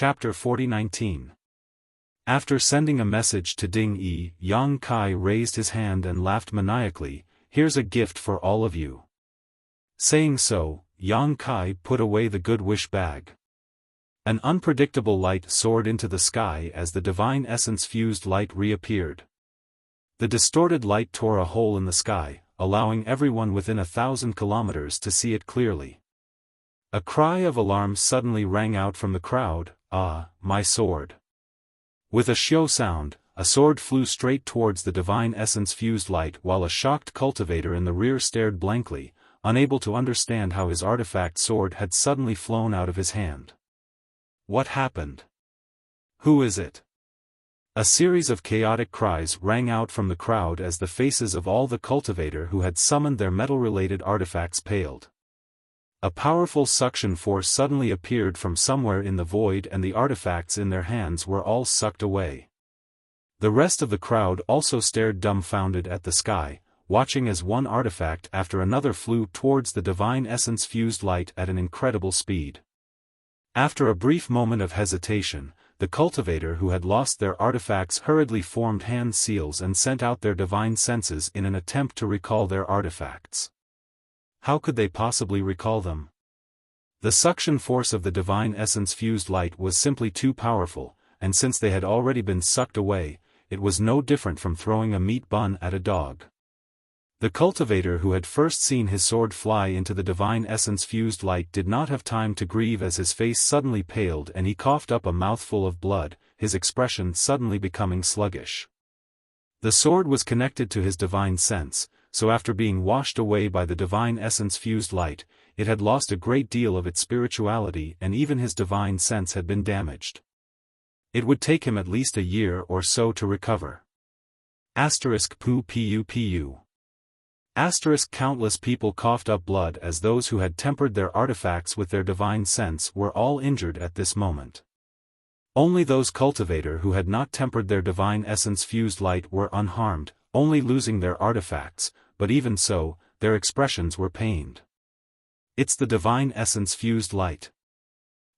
Chapter 4019. After sending a message to Ding Yi, Yang Kai raised his hand and laughed maniacally, "Here's a gift for all of you." Saying so, Yang Kai put away the good wish bag. An unpredictable light soared into the sky as the divine essence-fused light reappeared. The distorted light tore a hole in the sky, allowing everyone within 1,000 kilometers to see it clearly. A cry of alarm suddenly rang out from the crowd, "Ah, my sword!" With a shio sound, a sword flew straight towards the divine essence-fused light while a shocked cultivator in the rear stared blankly, unable to understand how his artifact sword had suddenly flown out of his hand. What happened? Who is it? A series of chaotic cries rang out from the crowd as the faces of all the cultivator who had summoned their metal-related artifacts paled. A powerful suction force suddenly appeared from somewhere in the void and the artifacts in their hands were all sucked away. The rest of the crowd also stared dumbfounded at the sky, watching as one artifact after another flew towards the divine essence-fused light at an incredible speed. After a brief moment of hesitation, the cultivator who had lost their artifacts hurriedly formed hand seals and sent out their divine senses in an attempt to recall their artifacts. How could they possibly recall them? The suction force of the divine essence-fused light was simply too powerful, and since they had already been sucked away, it was no different from throwing a meat bun at a dog. The cultivator who had first seen his sword fly into the divine essence-fused light did not have time to grieve as his face suddenly paled and he coughed up a mouthful of blood, his expression suddenly becoming sluggish. The sword was connected to his divine sense, so after being washed away by the divine essence-fused light, it had lost a great deal of its spirituality and even his divine sense had been damaged. It would take him at least a year or so to recover. **Pu. Countless people coughed up blood as those who had tempered their artifacts with their divine sense were all injured at this moment. Only those cultivator who had not tempered their divine essence-fused light were unharmed, only losing their artifacts, but even so, their expressions were pained. "It's the divine essence-fused light!"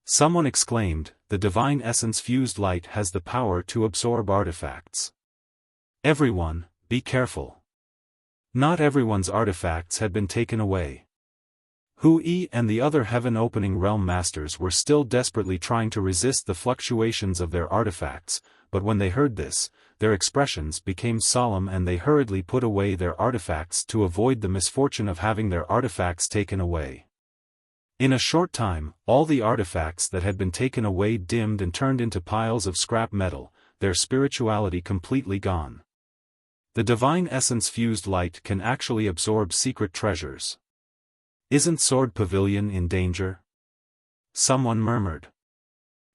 Someone exclaimed, "The divine essence-fused light has the power to absorb artifacts. Everyone, be careful." Not everyone's artifacts had been taken away. Hui and the other heaven-opening realm masters were still desperately trying to resist the fluctuations of their artifacts, but when they heard this, their expressions became solemn and they hurriedly put away their artifacts to avoid the misfortune of having their artifacts taken away. In a short time, all the artifacts that had been taken away dimmed and turned into piles of scrap metal, their spirituality completely gone. The divine essence-fused light can actually absorb secret treasures. "Isn't Sword Pavilion in danger?" someone murmured.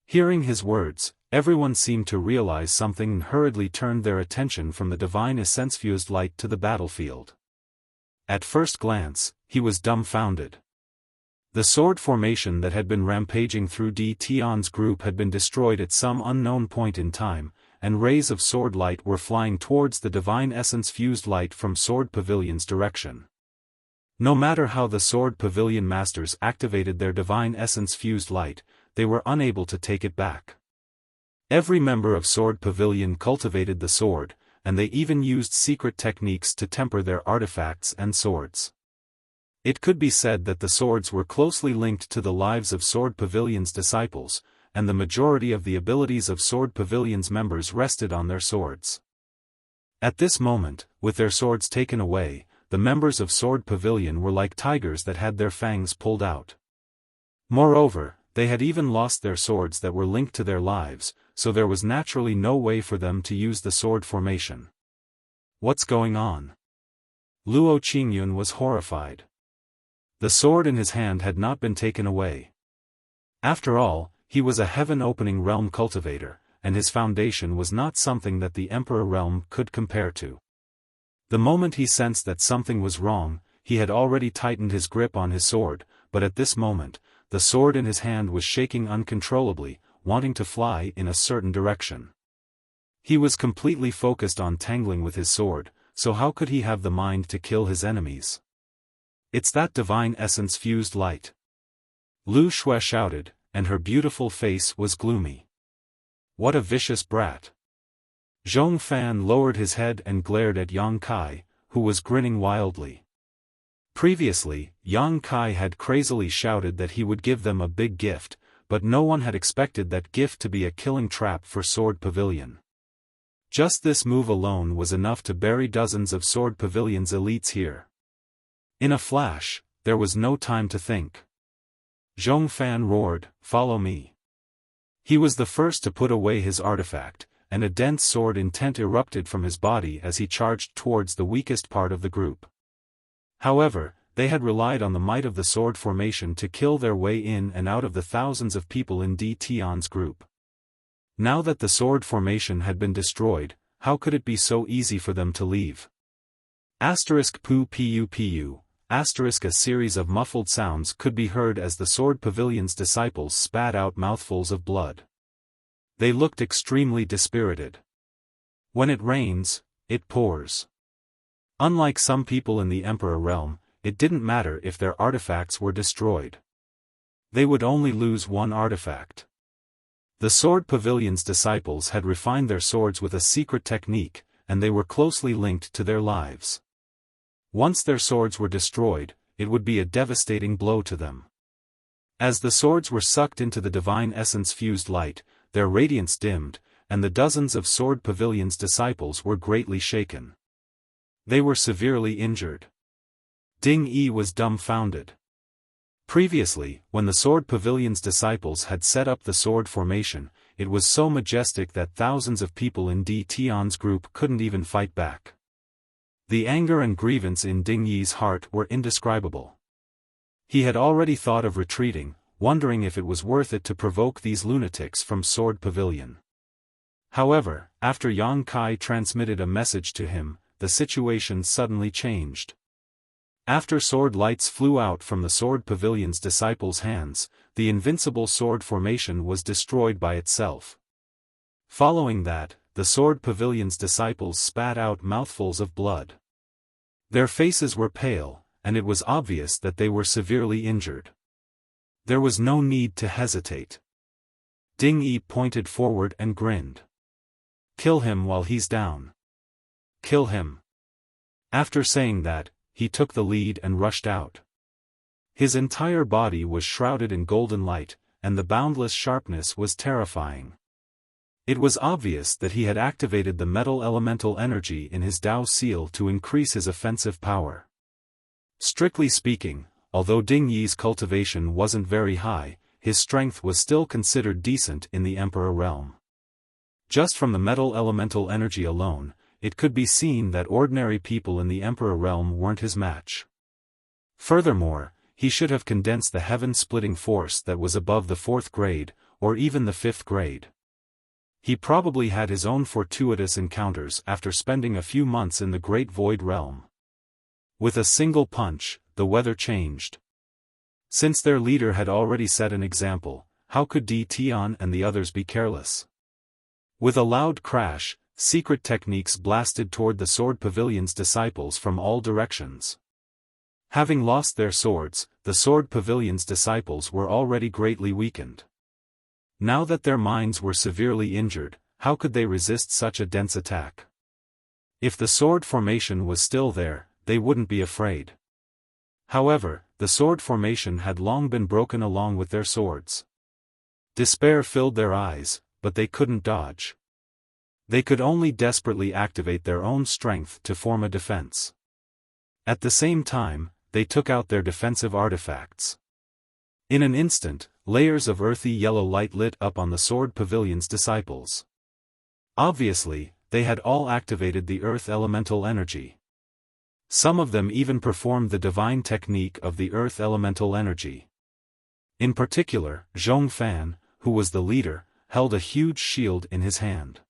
Hearing his words, everyone seemed to realize something and hurriedly turned their attention from the divine essence-fused light to the battlefield. At first glance, he was dumbfounded. The sword formation that had been rampaging through Di Tian's group had been destroyed at some unknown point in time, and rays of sword light were flying towards the divine essence-fused light from Sword Pavilion's direction. No matter how the Sword Pavilion masters activated their divine essence-fused light, they were unable to take it back. Every member of Sword Pavilion cultivated the sword, and they even used secret techniques to temper their artifacts and swords. It could be said that the swords were closely linked to the lives of Sword Pavilion's disciples, and the majority of the abilities of Sword Pavilion's members rested on their swords. At this moment, with their swords taken away, the members of Sword Pavilion were like tigers that had their fangs pulled out. Moreover, they had even lost their swords that were linked to their lives, so there was naturally no way for them to use the sword formation. "What's going on?" Luo Qingyun was horrified. The sword in his hand had not been taken away. After all, he was a heaven-opening realm cultivator, and his foundation was not something that the Emperor realm could compare to. The moment he sensed that something was wrong, he had already tightened his grip on his sword, but at this moment, the sword in his hand was shaking uncontrollably, wanting to fly in a certain direction. He was completely focused on tangling with his sword, so how could he have the mind to kill his enemies? "It's that divine essence-fused light!" Lu Shui shouted, and her beautiful face was gloomy. What a vicious brat! Xiaofan lowered his head and glared at Yang Kai, who was grinning wildly. Previously, Yang Kai had crazily shouted that he would give them a big gift, but no one had expected that gift to be a killing trap for Sword Pavilion. Just this move alone was enough to bury dozens of Sword Pavilion's elites here. In a flash, there was no time to think. Xiaofan roared, "Follow me." He was the first to put away his artifact, and a dense sword intent erupted from his body as he charged towards the weakest part of the group. However, they had relied on the might of the sword formation to kill their way in and out of the thousands of people in D. Tian's group. Now that the sword formation had been destroyed, how could it be so easy for them to leave? *pu. A series of muffled sounds could be heard as the Sword Pavilion's disciples spat out mouthfuls of blood. They looked extremely dispirited. When it rains, it pours. Unlike some people in the Emperor realm, it didn't matter if their artifacts were destroyed. They would only lose one artifact. The Sword Pavilion's disciples had refined their swords with a secret technique, and they were closely linked to their lives. Once their swords were destroyed, it would be a devastating blow to them. As the swords were sucked into the divine essence-fused light, their radiance dimmed, and the dozens of Sword Pavilion's disciples were greatly shaken. They were severely injured. Ding Yi was dumbfounded. Previously, when the Sword Pavilion's disciples had set up the sword formation, it was so majestic that thousands of people in D. Tian's group couldn't even fight back. The anger and grievance in Ding Yi's heart were indescribable. He had already thought of retreating, wondering if it was worth it to provoke these lunatics from Sword Pavilion. However, after Yang Kai transmitted a message to him, the situation suddenly changed. After sword lights flew out from the Sword Pavilion's disciples' hands, the invincible sword formation was destroyed by itself. Following that, the Sword Pavilion's disciples spat out mouthfuls of blood. Their faces were pale, and it was obvious that they were severely injured. There was no need to hesitate. Ding Yi pointed forward and grinned. "Kill him while he's down. Kill him." After saying that, he took the lead and rushed out. His entire body was shrouded in golden light, and the boundless sharpness was terrifying. It was obvious that he had activated the metal elemental energy in his Dao seal to increase his offensive power. Strictly speaking, although Ding Yi's cultivation wasn't very high, his strength was still considered decent in the Emperor realm. Just from the metal elemental energy alone, it could be seen that ordinary people in the Emperor realm weren't his match. Furthermore, he should have condensed the heaven-splitting force that was above the 4th grade, or even the 5th grade. He probably had his own fortuitous encounters after spending a few months in the Great Void realm. With a single punch, the weather changed. Since their leader had already set an example, how could D. Tian and the others be careless? With a loud crash, secret techniques blasted toward the Sword Pavilion's disciples from all directions. Having lost their swords, the Sword Pavilion's disciples were already greatly weakened. Now that their minds were severely injured, how could they resist such a dense attack? If the sword formation was still there, they wouldn't be afraid. However, the sword formation had long been broken along with their swords. Despair filled their eyes, but they couldn't dodge. They could only desperately activate their own strength to form a defense. At the same time, they took out their defensive artifacts. In an instant, layers of earthy yellow light lit up on the Sword Pavilion's disciples. Obviously, they had all activated the earth elemental energy. Some of them even performed the divine technique of the earth elemental energy. In particular, Xiaofan, who was the leader, held a huge shield in his hand.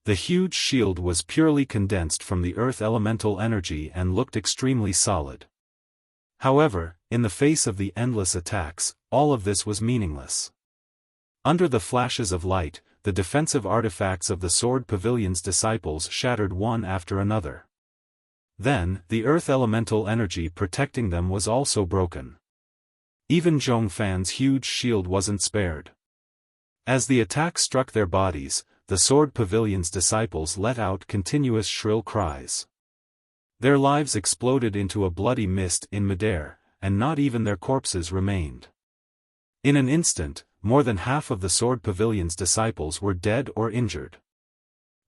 The huge shield was purely condensed from the earth elemental energy and looked extremely solid. However, in the face of the endless attacks, all of this was meaningless. Under the flashes of light, the defensive artifacts of the Sword Pavilion's disciples shattered one after another. Then, the earth elemental energy protecting them was also broken. Even Xiaofan's huge shield wasn't spared. As the attack struck their bodies, the Sword Pavilion's disciples let out continuous shrill cries. Their lives exploded into a bloody mist in midair, and not even their corpses remained. In an instant, more than half of the Sword Pavilion's disciples were dead or injured.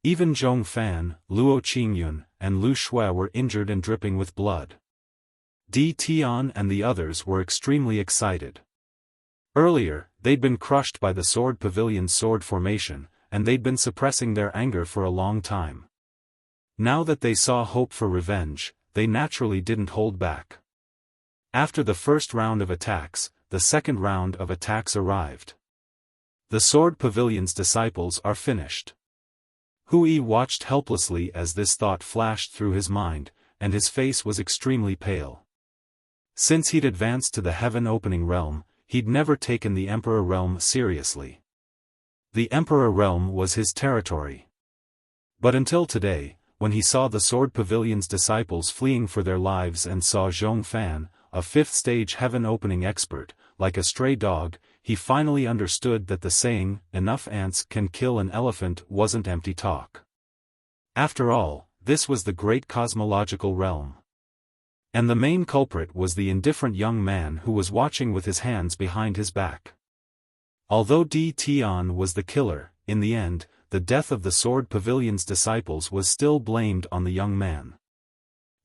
Even Xiaofan, Luo Qingyun, and Lu Shui were injured and dripping with blood. Di Tian and the others were extremely excited. Earlier, they'd been crushed by the Sword Pavilion's sword formation, and they'd been suppressing their anger for a long time. Now that they saw hope for revenge, they naturally didn't hold back. After the first round of attacks, the second round of attacks arrived. The Sword Pavilion's disciples are finished. Hui watched helplessly as this thought flashed through his mind, and his face was extremely pale. Since he'd advanced to the heaven-opening realm, he'd never taken the Emperor realm seriously. The Emperor realm was his territory. But until today, when he saw the Sword Pavilion's disciples fleeing for their lives and saw Xiaofan, a fifth-stage heaven-opening expert, like a stray dog, he finally understood that the saying, "enough ants can kill an elephant," wasn't empty talk. After all, this was the great cosmological realm. And the main culprit was the indifferent young man who was watching with his hands behind his back. Although Di Tian was the killer, in the end, the death of the Sword Pavilion's disciples was still blamed on the young man.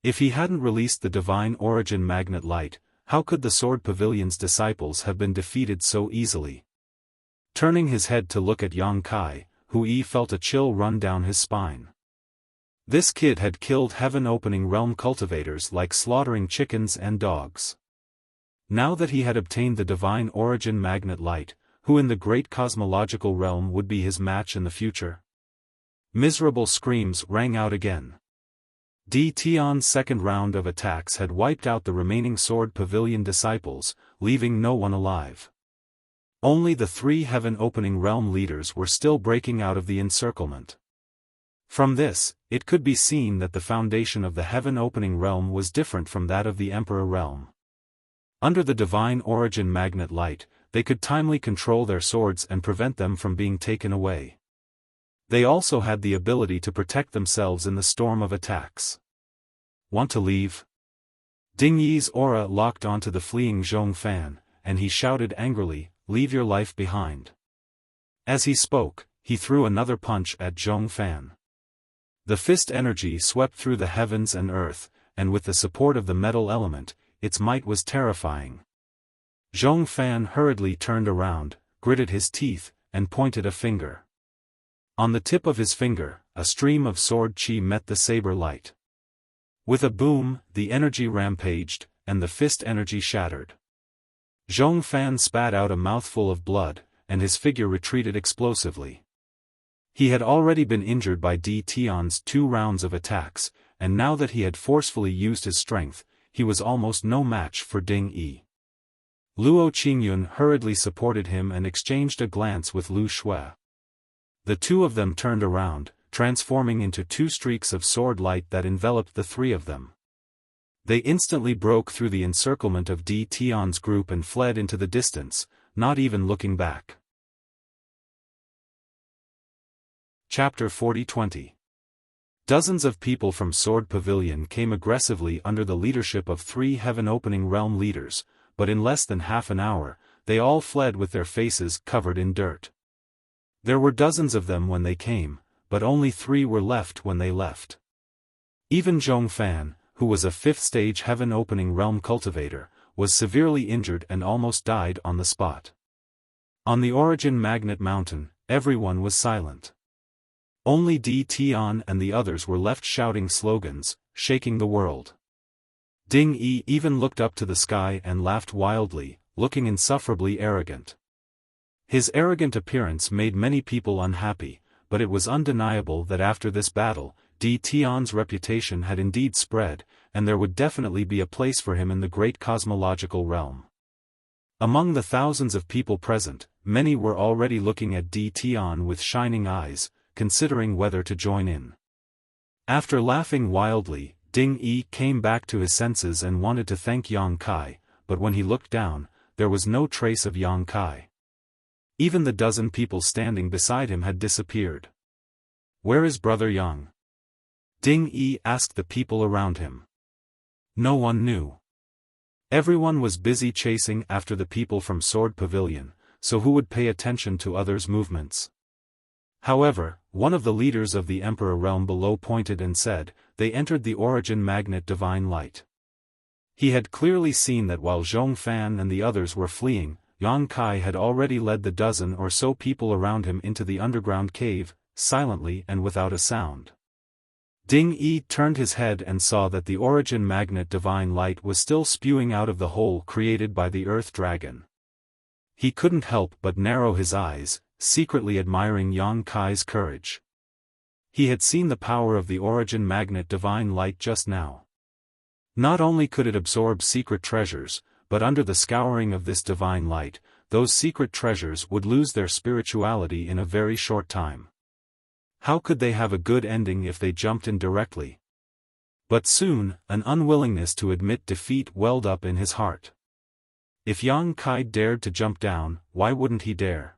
If he hadn't released the divine origin magnet light, how could the Sword Pavilion's disciples have been defeated so easily? Turning his head to look at Yang Kai, Hui felt a chill run down his spine. This kid had killed heaven-opening realm cultivators like slaughtering chickens and dogs. Now that he had obtained the divine origin magnet light, who in the great cosmological realm would be his match in the future? Miserable screams rang out again. Di Tian's second round of attacks had wiped out the remaining Sword Pavilion disciples, leaving no one alive. Only the three heaven-opening realm leaders were still breaking out of the encirclement. From this, it could be seen that the foundation of the heaven-opening realm was different from that of the Emperor realm. Under the divine origin magnet light, they could timely control their swords and prevent them from being taken away. They also had the ability to protect themselves in the storm of attacks. Want to leave? Ding Yi's aura locked onto the fleeing Xiaofan, and he shouted angrily, "Leave your life behind." As he spoke, he threw another punch at Xiaofan. The fist energy swept through the heavens and earth, and with the support of the metal element, its might was terrifying. Xiaofan hurriedly turned around, gritted his teeth, and pointed a finger. On the tip of his finger, a stream of sword chi met the saber light. With a boom, the energy rampaged, and the fist energy shattered. Xiaofan spat out a mouthful of blood, and his figure retreated explosively. He had already been injured by Di Tian's 2 rounds of attacks, and now that he had forcefully used his strength, he was almost no match for Ding Yi. Luo Qingyun hurriedly supported him and exchanged a glance with Lu Shui. The two of them turned around, transforming into 2 streaks of sword light that enveloped the 3 of them. They instantly broke through the encirclement of Di Tian's group and fled into the distance, not even looking back. Chapter 40-20. Dozens of people from Sword Pavilion came aggressively under the leadership of 3 heaven-opening realm leaders, but in less than half an hour, they all fled with their faces covered in dirt. There were dozens of them when they came, but only 3 were left when they left. Even Xiaofan, who was a 5th-stage heaven-opening realm cultivator, was severely injured and almost died on the spot. On the Origin Magnet Mountain, everyone was silent. Only Di Tian and the others were left shouting slogans, shaking the world. Ding Yi even looked up to the sky and laughed wildly, looking insufferably arrogant. His arrogant appearance made many people unhappy, but it was undeniable that after this battle, Di Tian's reputation had indeed spread, and there would definitely be a place for him in the great cosmological realm. Among the thousands of people present, many were already looking at Di Tian with shining eyes, considering whether to join in. After laughing wildly, Ding Yi came back to his senses and wanted to thank Yang Kai, but when he looked down, there was no trace of Yang Kai. Even the dozen people standing beside him had disappeared. "Where is Brother Yang?" Ding Yi asked the people around him. No one knew. Everyone was busy chasing after the people from Sword Pavilion, so who would pay attention to others' movements? However, one of the leaders of the Emperor realm below pointed and said, "They entered the origin magnet divine light." He had clearly seen that while Xiaofan and the others were fleeing, Yang Kai had already led the dozen or so people around him into the underground cave, silently and without a sound. Ding Yi turned his head and saw that the origin magnet divine light was still spewing out of the hole created by the earth dragon. He couldn't help but narrow his eyes, secretly admiring Yang Kai's courage. He had seen the power of the origin magnet divine light just now. Not only could it absorb secret treasures, but under the scouring of this divine light, those secret treasures would lose their spirituality in a very short time. How could they have a good ending if they jumped in directly? But soon, an unwillingness to admit defeat welled up in his heart. If Yang Kai dared to jump down, why wouldn't he dare?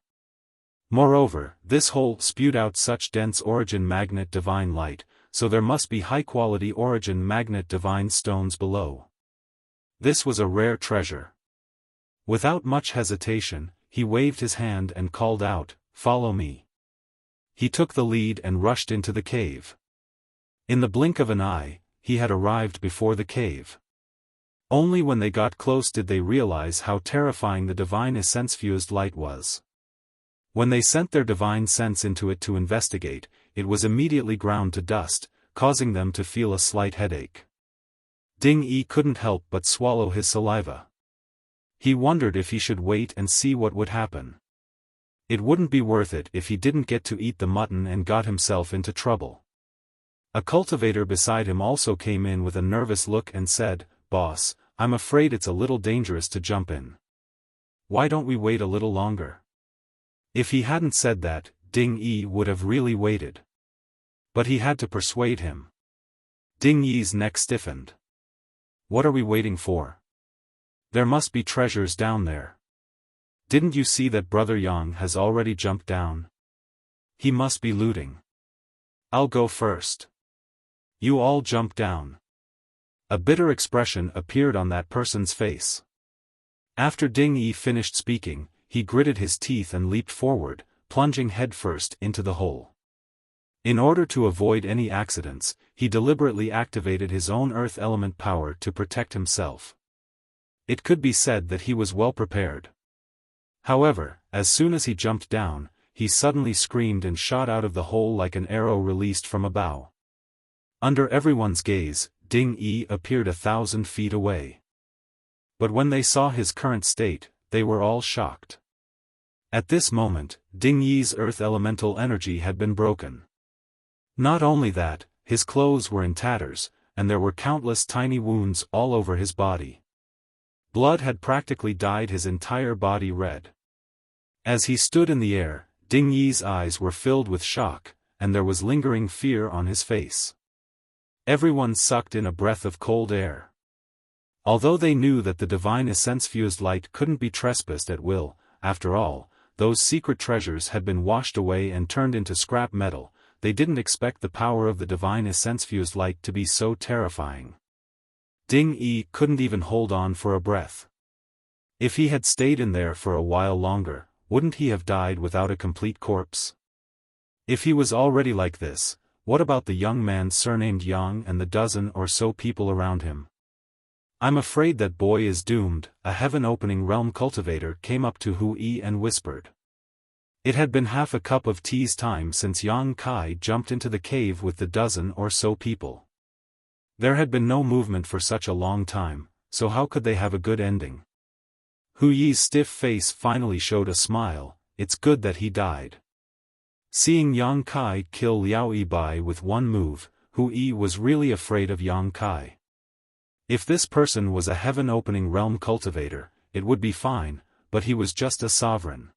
Moreover, this hole spewed out such dense origin magnet divine light, so there must be high-quality origin magnet divine stones below. This was a rare treasure. Without much hesitation, he waved his hand and called out, "Follow me." He took the lead and rushed into the cave. In the blink of an eye, he had arrived before the cave. Only when they got close did they realize how terrifying the divine essence-fused light was. When they sent their divine sense into it to investigate, it was immediately ground to dust, causing them to feel a slight headache. Ding Yi couldn't help but swallow his saliva. He wondered if he should wait and see what would happen. It wouldn't be worth it if he didn't get to eat the mutton and got himself into trouble. A cultivator beside him also came in with a nervous look and said, "Boss, I'm afraid it's a little dangerous to jump in. Why don't we wait a little longer?" If he hadn't said that, Ding Yi would have really waited. But he had to persuade him. Ding Yi's neck stiffened. "What are we waiting for? There must be treasures down there. Didn't you see that Brother Yang has already jumped down? He must be looting. I'll go first. You all jump down." A bitter expression appeared on that person's face. After Ding Yi finished speaking, he gritted his teeth and leaped forward, plunging headfirst into the hole. In order to avoid any accidents, he deliberately activated his own earth element power to protect himself. It could be said that he was well prepared. However, as soon as he jumped down, he suddenly screamed and shot out of the hole like an arrow released from a bow. Under everyone's gaze, Ding Yi appeared 1,000 feet away. But when they saw his current state, they were all shocked. At this moment, Ding Yi's earth elemental energy had been broken. Not only that, his clothes were in tatters, and there were countless tiny wounds all over his body. Blood had practically dyed his entire body red. As he stood in the air, Ding Yi's eyes were filled with shock, and there was lingering fear on his face. Everyone sucked in a breath of cold air. Although they knew that the divine essence-fused light couldn't be trespassed at will, after all, those secret treasures had been washed away and turned into scrap metal, they didn't expect the power of the divine essence-fused light to be so terrifying. Ding Yi couldn't even hold on for a breath. If he had stayed in there for a while longer, wouldn't he have died without a complete corpse? If he was already like this, what about the young man surnamed Yang and the dozen or so people around him? "I'm afraid that boy is doomed," a heaven-opening realm cultivator came up to Hu Yi and whispered. It had been half a cup of tea's time since Yang Kai jumped into the cave with the dozen or so people. There had been no movement for such a long time, so how could they have a good ending? Hu Yi's stiff face finally showed a smile. "It's good that he died." Seeing Yang Kai kill Liao Yibai with one move, Hu Yi was really afraid of Yang Kai. If this person was a heaven-opening realm cultivator, it would be fine, but he was just a sovereign.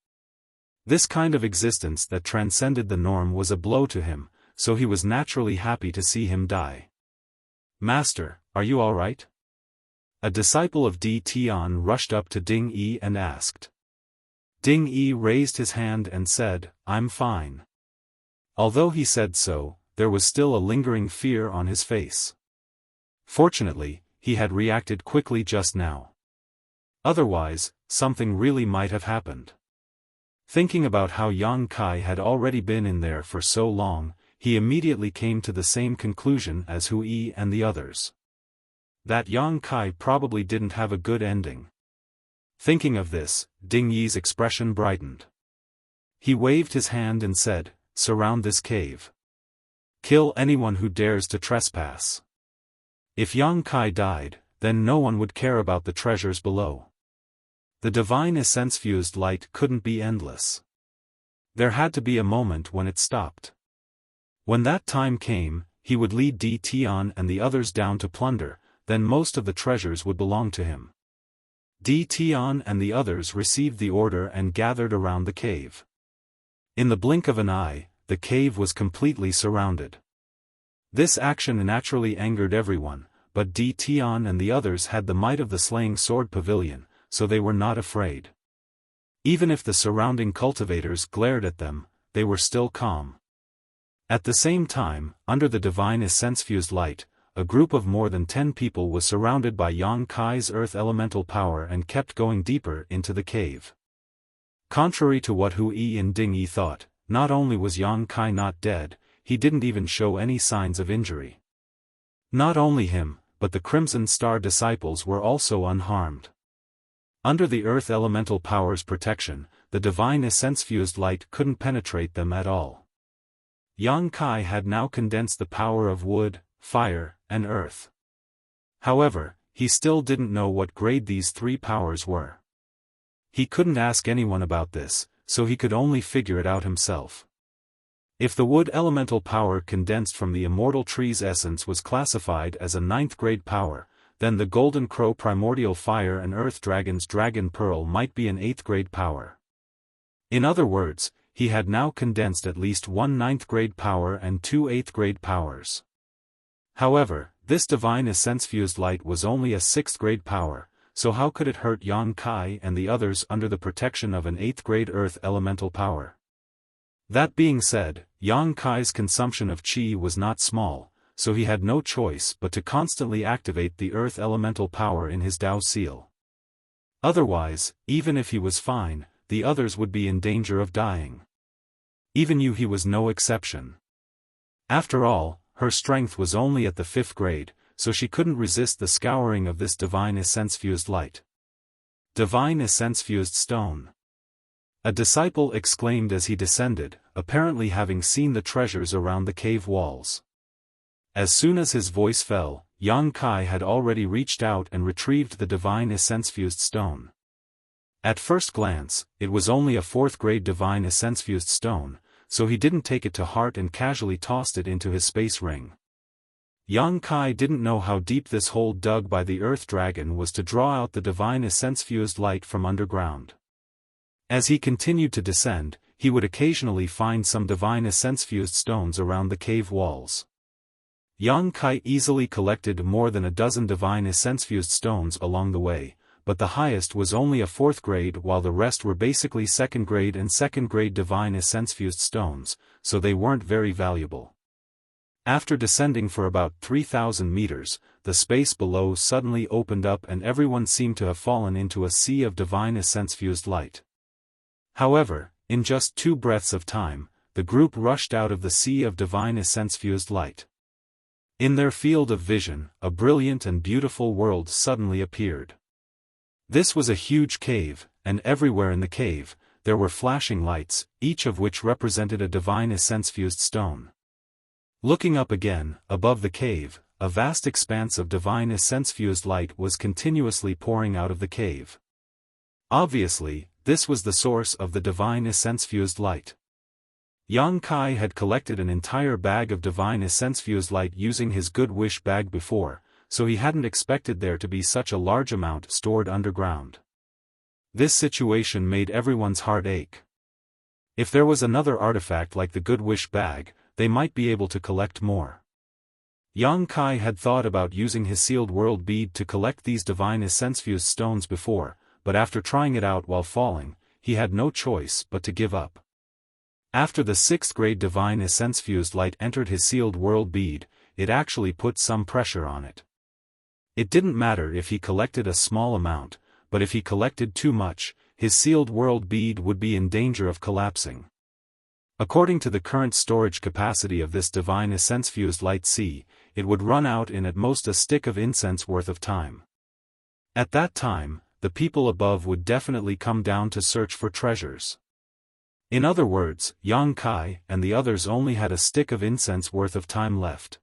This kind of existence that transcended the norm was a blow to him, so he was naturally happy to see him die. "Master, are you all right?" A disciple of Di Tian rushed up to Ding Yi and asked. Ding Yi raised his hand and said, "I'm fine." Although he said so, there was still a lingering fear on his face. Fortunately, he had reacted quickly just now. Otherwise, something really might have happened. Thinking about how Yang Kai had already been in there for so long, he immediately came to the same conclusion as Hu Yi and the others. That Yang Kai probably didn't have a good ending. Thinking of this, Ding Yi's expression brightened. He waved his hand and said, "Surround this cave. Kill anyone who dares to trespass. If Yang Kai died, then no one would care about the treasures below." The divine essence-fused light couldn't be endless. There had to be a moment when it stopped. When that time came, he would lead Di Tian and the others down to plunder, then most of the treasures would belong to him. Di Tian and the others received the order and gathered around the cave. In the blink of an eye, the cave was completely surrounded. This action naturally angered everyone, but Di Tian and the others had the might of the slaying sword pavilion, so they were not afraid. Even if the surrounding cultivators glared at them, they were still calm. At the same time, under the divine essence-fused light, a group of more than 10 people was surrounded by Yang Kai's earth elemental power and kept going deeper into the cave. Contrary to what Hu Yi and Ding Yi thought, not only was Yang Kai not dead, he didn't even show any signs of injury. Not only him, but the Crimson Star disciples were also unharmed. Under the earth elemental power's protection, the divine essence-fused light couldn't penetrate them at all. Yang Kai had now condensed the power of wood, fire, and earth. However, he still didn't know what grade these three powers were. He couldn't ask anyone about this, so he could only figure it out himself. If the wood elemental power condensed from the immortal tree's essence was classified as a 9th grade power, then the Golden Crow primordial fire and Earth Dragon's Dragon Pearl might be an 8th grade power. In other words, he had now condensed at least one 9th grade power and two 8th grade powers. However, this divine essence-fused light was only a 6th grade power, so how could it hurt Yang Kai and the others under the protection of an 8th grade earth elemental power? That being said, Yang Kai's consumption of qi was not small, so he had no choice but to constantly activate the earth elemental power in his Dao seal. Otherwise, even if he was fine, the others would be in danger of dying. Even Yu He was no exception. After all, her strength was only at the 5th grade, so she couldn't resist the scouring of this divine essence-fused light. Divine essence-fused stone. A disciple exclaimed as he descended, apparently having seen the treasures around the cave walls. As soon as his voice fell, Yang Kai had already reached out and retrieved the divine essence-fused stone. At first glance, it was only a 4th grade divine essence-fused stone, so he didn't take it to heart and casually tossed it into his space ring. Yang Kai didn't know how deep this hole dug by the Earth Dragon was to draw out the divine essence-fused light from underground. As he continued to descend, he would occasionally find some divine essence-fused stones around the cave walls. Yang Kai easily collected more than a dozen divine essence-fused stones along the way, but the highest was only a 4th grade while the rest were basically 2nd grade and 2nd grade divine essence-fused stones, so they weren't very valuable. After descending for about 3,000 meters, the space below suddenly opened up and everyone seemed to have fallen into a sea of divine essence-fused light. However, in just 2 breaths of time, the group rushed out of the sea of divine essence-fused light. In their field of vision, a brilliant and beautiful world suddenly appeared. This was a huge cave, and everywhere in the cave, there were flashing lights, each of which represented a divine essence-fused stone. Looking up again, above the cave, a vast expanse of divine essence-fused light was continuously pouring out of the cave. Obviously, this was the source of the divine essence-fused light. Yang Kai had collected an entire bag of divine essence-fused light using his good wish bag before, so he hadn't expected there to be such a large amount stored underground. This situation made everyone's heart ache. If there was another artifact like the good wish bag, they might be able to collect more. Yang Kai had thought about using his sealed world bead to collect these divine essence-fused stones before, but after trying it out while falling, he had no choice but to give up. After the 6th grade divine essence-fused light entered his sealed world bead, it actually put some pressure on it. It didn't matter if he collected a small amount, but if he collected too much, his sealed world bead would be in danger of collapsing. According to the current storage capacity of this divine essence-fused light C, it would run out in at most a stick of incense worth of time. At that time, the people above would definitely come down to search for treasures. In other words, Yang Kai and the others only had a stick of incense worth of time left.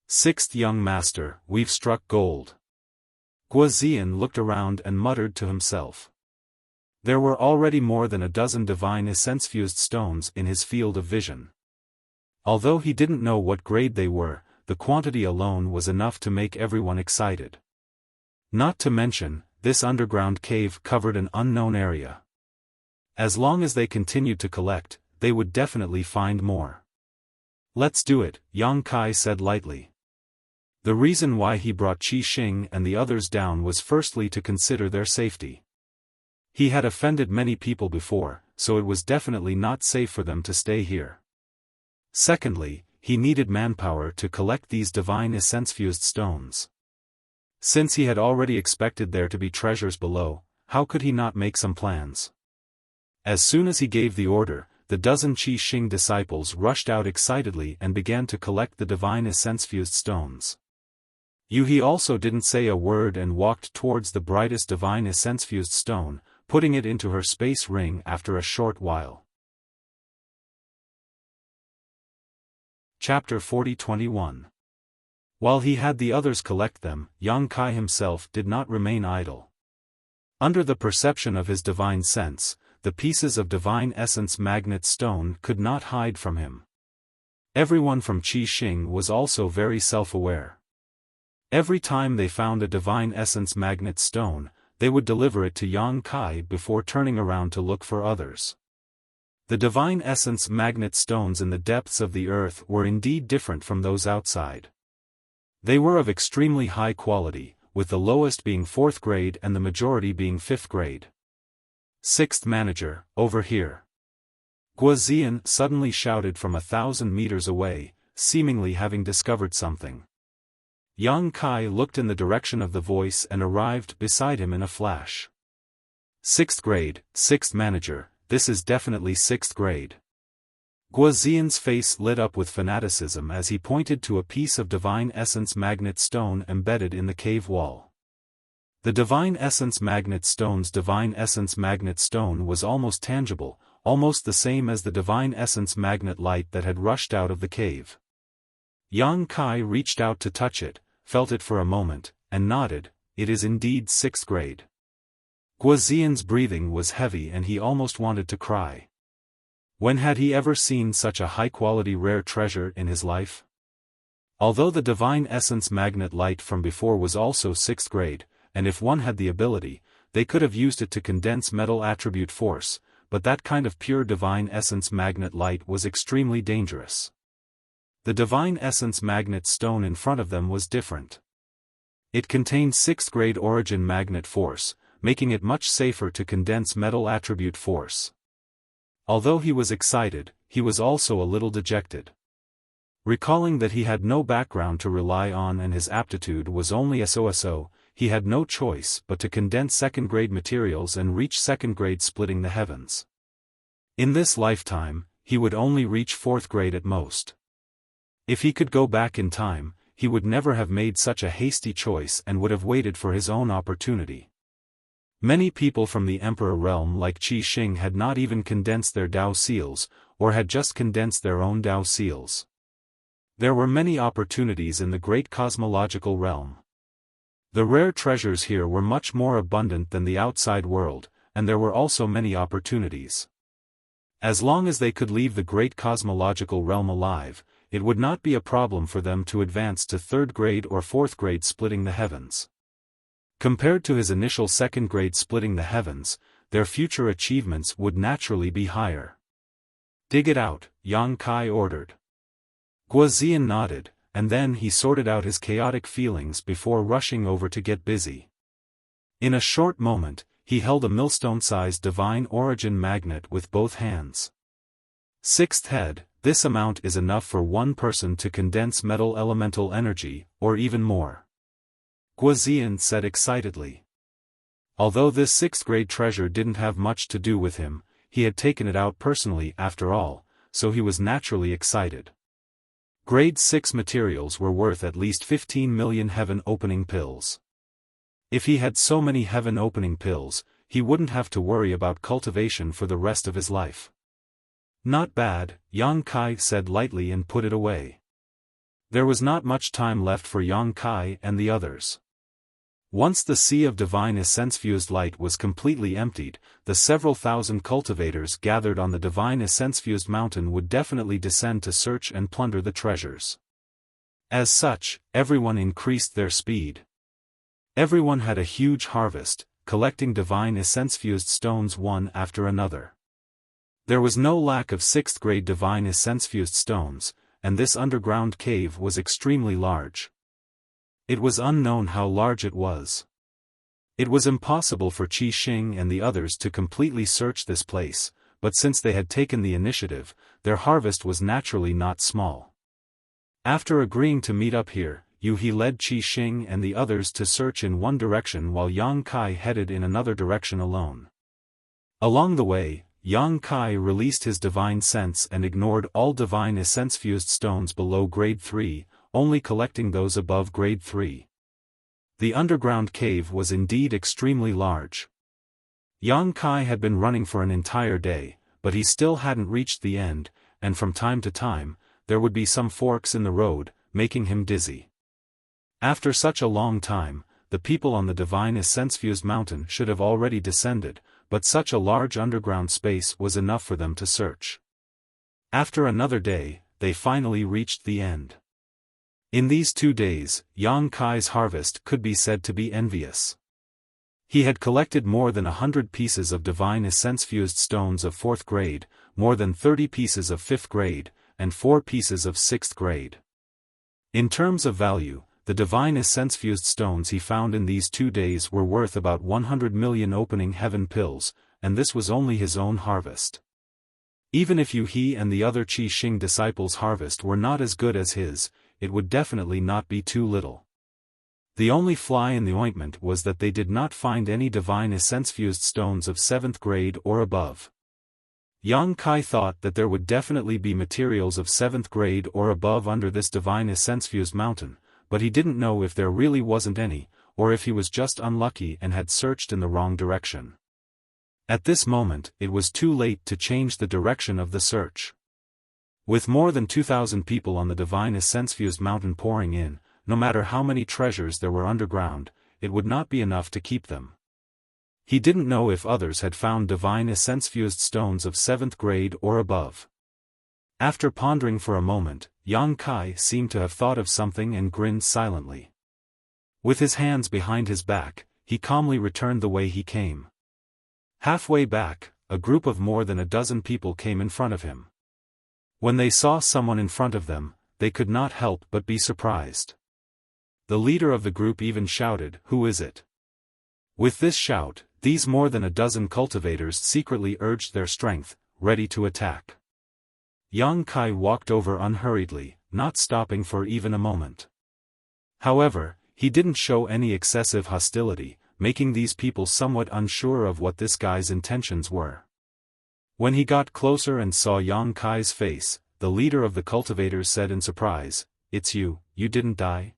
6th young master, we've struck gold. Guozian looked around and muttered to himself. There were already more than a dozen divine essence-fused stones in his field of vision. Although he didn't know what grade they were, the quantity alone was enough to make everyone excited. Not to mention, this underground cave covered an unknown area. As long as they continued to collect, they would definitely find more. Let's do it, Yang Kai said lightly. The reason why he brought Qi Xing and the others down was firstly to consider their safety. He had offended many people before, so it was definitely not safe for them to stay here. Secondly, he needed manpower to collect these divine essence-fused stones. Since he had already expected there to be treasures below, how could he not make some plans? As soon as he gave the order, the dozen Qi Xing disciples rushed out excitedly and began to collect the divine essence-fused stones. Yuhi also didn't say a word and walked towards the brightest divine essence-fused stone, putting it into her space ring after a short while. Chapter 40-21. While he had the others collect them, Yang Kai himself did not remain idle. Under the perception of his divine sense, the pieces of divine essence magnet stone could not hide from him. Everyone from Qi Xing was also very self-aware. Every time they found a divine essence magnet stone, they would deliver it to Yang Kai before turning around to look for others. The divine essence magnet stones in the depths of the earth were indeed different from those outside. They were of extremely high quality, with the lowest being 4th grade and the majority being 5th grade. 6th manager, over here. Guozian suddenly shouted from 1,000 meters away, seemingly having discovered something. Yang Kai looked in the direction of the voice and arrived beside him in a flash. 6th grade, 6th manager, this is definitely 6th grade. Guozian's face lit up with fanaticism as he pointed to a piece of divine essence magnet stone embedded in the cave wall. The divine essence magnet stone's divine essence magnet stone was almost tangible, almost the same as the divine essence magnet light that had rushed out of the cave. Yang Kai reached out to touch it, felt it for a moment, and nodded. It is indeed 6th grade. Guozian's breathing was heavy and he almost wanted to cry. When had he ever seen such a high-quality rare treasure in his life? Although the divine essence magnet light from before was also 6th grade, and if one had the ability, they could have used it to condense metal attribute force, but that kind of pure divine essence magnet light was extremely dangerous. The divine essence magnet stone in front of them was different. It contained 6th grade origin magnet force, making it much safer to condense metal attribute force. Although he was excited, he was also a little dejected. Recalling that he had no background to rely on and his aptitude was only SOSO, he had no choice but to condense 2nd grade materials and reach 2nd grade splitting the heavens. In this lifetime, he would only reach 4th grade at most. If he could go back in time, he would never have made such a hasty choice and would have waited for his own opportunity. Many people from the Emperor realm like Qi Xing had not even condensed their Dao seals, or had just condensed their own Dao seals. There were many opportunities in the great cosmological realm. The rare treasures here were much more abundant than the outside world, and there were also many opportunities. As long as they could leave the great cosmological realm alive, it would not be a problem for them to advance to 3rd grade or 4th grade splitting the heavens. Compared to his initial 2nd grade splitting the heavens, their future achievements would naturally be higher. Dig it out, Yang Kai ordered. Guozian nodded, and then he sorted out his chaotic feelings before rushing over to get busy. In a short moment, he held a millstone-sized divine origin magnet with both hands. Sixth head, this amount is enough for one person to condense metal elemental energy, or even more. Guozian said excitedly. Although this sixth-grade treasure didn't have much to do with him, he had taken it out personally after all, so he was naturally excited. Grade 6 materials were worth at least 15 million heaven-opening pills. If he had so many heaven-opening pills, he wouldn't have to worry about cultivation for the rest of his life. Not bad, Yang Kai said lightly and put it away. There was not much time left for Yang Kai and the others. Once the sea of divine essence-fused light was completely emptied, the several thousand cultivators gathered on the divine essence-fused mountain would definitely descend to search and plunder the treasures. As such, everyone increased their speed. Everyone had a huge harvest, collecting divine essence-fused stones one after another. There was no lack of sixth-grade divine essence-fused stones, and this underground cave was extremely large. It was unknown how large it was. It was impossible for Qi Xing and the others to completely search this place, but since they had taken the initiative, their harvest was naturally not small. After agreeing to meet up here, Yu He led Qi Xing and the others to search in one direction while Yang Kai headed in another direction alone. Along the way, Yang Kai released his divine sense and ignored all divine essence-fused stones below grade 3, only collecting those above grade 3. The underground cave was indeed extremely large. Yang Kai had been running for an entire day, but he still hadn't reached the end, and from time to time, there would be some forks in the road, making him dizzy. After such a long time, the people on the divine essence-fused mountain should have already descended, but such a large underground space was enough for them to search. After another day, they finally reached the end. In these 2 days, Yang Kai's harvest could be said to be envious. He had collected more than 100 pieces of divine essence-fused stones of 4th grade, more than 30 pieces of 5th grade, and 4 pieces of 6th grade. In terms of value, the divine essence-fused stones he found in these 2 days were worth about 100 million opening heaven pills, and this was only his own harvest. Even if Yu He and the other Qi Xing disciples' harvest were not as good as his, it would definitely not be too little. The only fly in the ointment was that they did not find any divine essence-fused stones of 7th grade or above. Yang Kai thought that there would definitely be materials of 7th grade or above under this divine essence-fused mountain, but he didn't know if there really wasn't any, or if he was just unlucky and had searched in the wrong direction. At this moment, it was too late to change the direction of the search. With more than 2,000 people on the divine essence-fused mountain pouring in, no matter how many treasures there were underground, it would not be enough to keep them. He didn't know if others had found divine essence-fused stones of 7th grade or above. After pondering for a moment, Yang Kai seemed to have thought of something and grinned silently. With his hands behind his back, he calmly returned the way he came. Halfway back, a group of more than a dozen people came in front of him. When they saw someone in front of them, they could not help but be surprised. The leader of the group even shouted, "Who is it?" With this shout, these more than a dozen cultivators secretly urged their strength, ready to attack. Yang Kai walked over unhurriedly, not stopping for even a moment. However, he didn't show any excessive hostility, making these people somewhat unsure of what this guy's intentions were. When he got closer and saw Yang Kai's face, the leader of the cultivators said in surprise, "It's you, you didn't die?"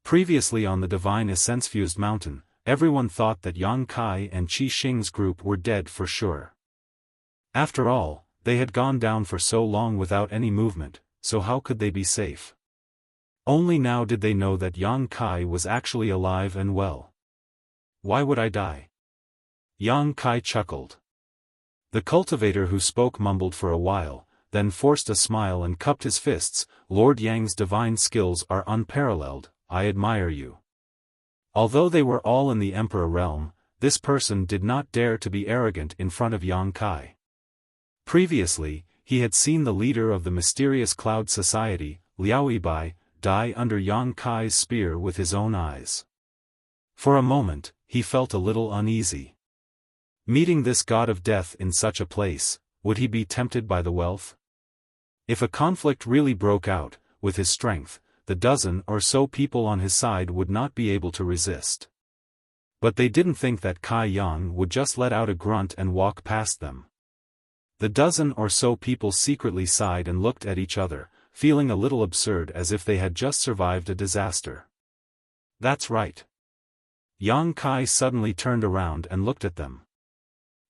Previously on the divine essence-fused mountain, everyone thought that Yang Kai and Qi Xing's group were dead for sure. After all, they had gone down for so long without any movement, so how could they be safe? Only now did they know that Yang Kai was actually alive and well. "Why would I die?" Yang Kai chuckled. The cultivator who spoke mumbled for a while, then forced a smile and cupped his fists. "Lord Yang's divine skills are unparalleled, I admire you." Although they were all in the Emperor realm, this person did not dare to be arrogant in front of Yang Kai. Previously, he had seen the leader of the mysterious Cloud Society, Liao Yibai, die under Yang Kai's spear with his own eyes. For a moment, he felt a little uneasy. Meeting this god of death in such a place, would he be tempted by the wealth? If a conflict really broke out, with his strength, the dozen or so people on his side would not be able to resist. But they didn't think that Kai Yang would just let out a grunt and walk past them. The dozen or so people secretly sighed and looked at each other, feeling a little absurd as if they had just survived a disaster. That's right. Yang Kai suddenly turned around and looked at them.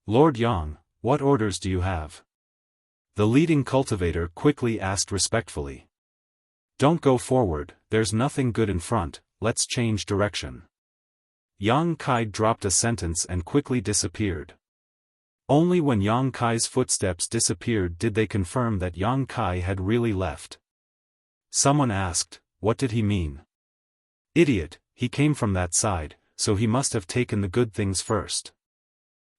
Lord Yang, what orders do you have? The leading cultivator quickly asked respectfully. Don't go forward, there's nothing good in front, let's change direction. Yang Kai dropped a sentence and quickly disappeared. Only when Yang Kai's footsteps disappeared did they confirm that Yang Kai had really left. Someone asked, what did he mean? Idiot, he came from that side, so he must have taken the good things first.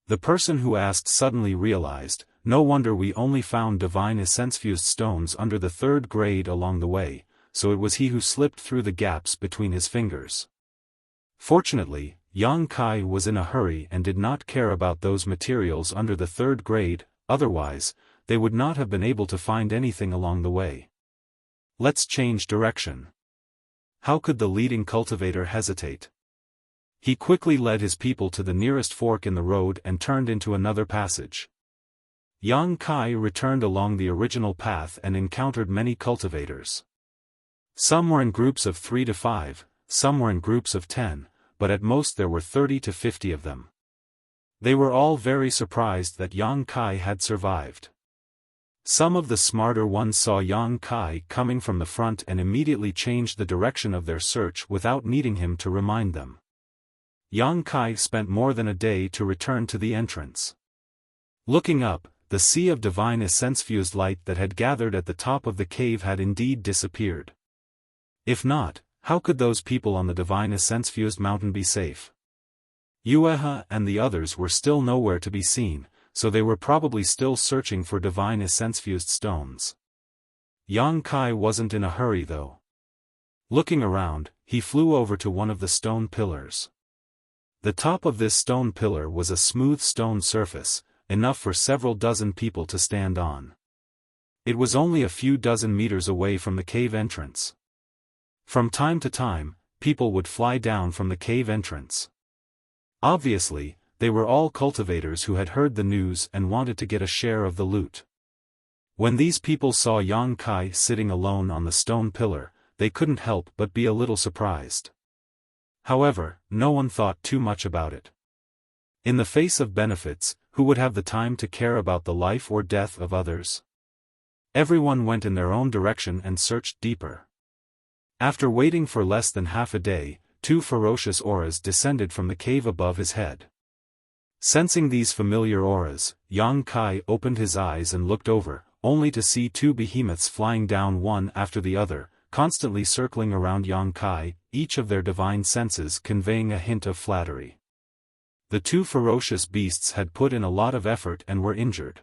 The person who asked suddenly realized, no wonder we only found divine essence-fused stones under the 3rd grade along the way, so it was he who slipped through the gaps between his fingers. Fortunately, Yang Kai was in a hurry and did not care about those materials under the 3rd grade, otherwise, they would not have been able to find anything along the way. Let's change direction. How could the leading cultivator hesitate? He quickly led his people to the nearest fork in the road and turned into another passage. Yang Kai returned along the original path and encountered many cultivators. Some were in groups of 3 to 5, some were in groups of 10, but at most there were 30 to 50 of them. They were all very surprised that Yang Kai had survived. Some of the smarter ones saw Yang Kai coming from the front and immediately changed the direction of their search without needing him to remind them. Yang Kai spent more than a day to return to the entrance. Looking up, the sea of divine essence-fused light that had gathered at the top of the cave had indeed disappeared. If not, how could those people on the divine essence-fused mountain be safe? Yuehe and the others were still nowhere to be seen, so they were probably still searching for divine essence-fused stones. Yang Kai wasn't in a hurry though. Looking around, he flew over to one of the stone pillars. The top of this stone pillar was a smooth stone surface, enough for several dozen people to stand on. It was only a few dozen meters away from the cave entrance. From time to time, people would fly down from the cave entrance. Obviously, they were all cultivators who had heard the news and wanted to get a share of the loot. When these people saw Yang Kai sitting alone on the stone pillar, they couldn't help but be a little surprised. However, no one thought too much about it. In the face of benefits, who would have the time to care about the life or death of others? Everyone went in their own direction and searched deeper. After waiting for less than half a day, 2 ferocious auras descended from the cave above his head. Sensing these familiar auras, Yang Kai opened his eyes and looked over, only to see 2 behemoths flying down one after the other, constantly circling around Yang Kai, each of their divine senses conveying a hint of flattery. The 2 ferocious beasts had put in a lot of effort and were injured.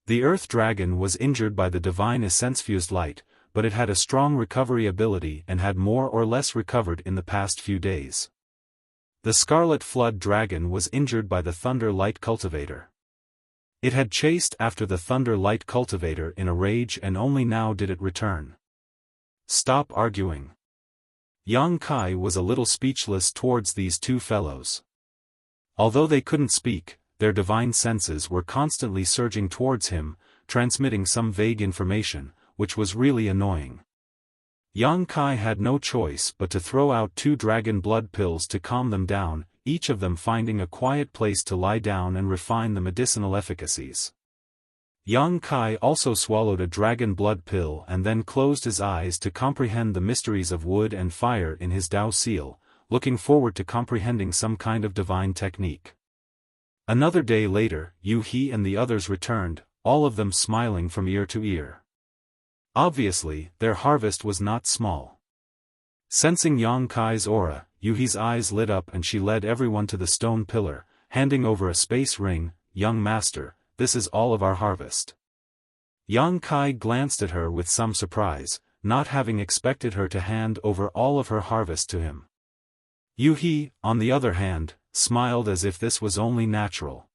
The Earth Dragon was injured by the divine essence-fused light, but it had a strong recovery ability and had more or less recovered in the past few days. The Scarlet Flood Dragon was injured by the Thunder Light Cultivator. It had chased after the Thunder Light Cultivator in a rage and only now did it return. Stop arguing. Yang Kai was a little speechless towards these 2 fellows. Although they couldn't speak, their divine senses were constantly surging towards him, transmitting some vague information, which was really annoying. Yang Kai had no choice but to throw out 2 dragon blood pills to calm them down, each of them finding a quiet place to lie down and refine the medicinal efficacies. Yang Kai also swallowed a dragon blood pill and then closed his eyes to comprehend the mysteries of wood and fire in his Tao seal, looking forward to comprehending some kind of divine technique. Another day later, Yu He and the others returned, all of them smiling from ear to ear. Obviously, their harvest was not small. Sensing Yang Kai's aura, Yu He's eyes lit up and she led everyone to the stone pillar, handing over a space ring. Young master, this is all of our harvest. Yang Kai glanced at her with some surprise, not having expected her to hand over all of her harvest to him. Yu He, on the other hand, smiled as if this was only natural.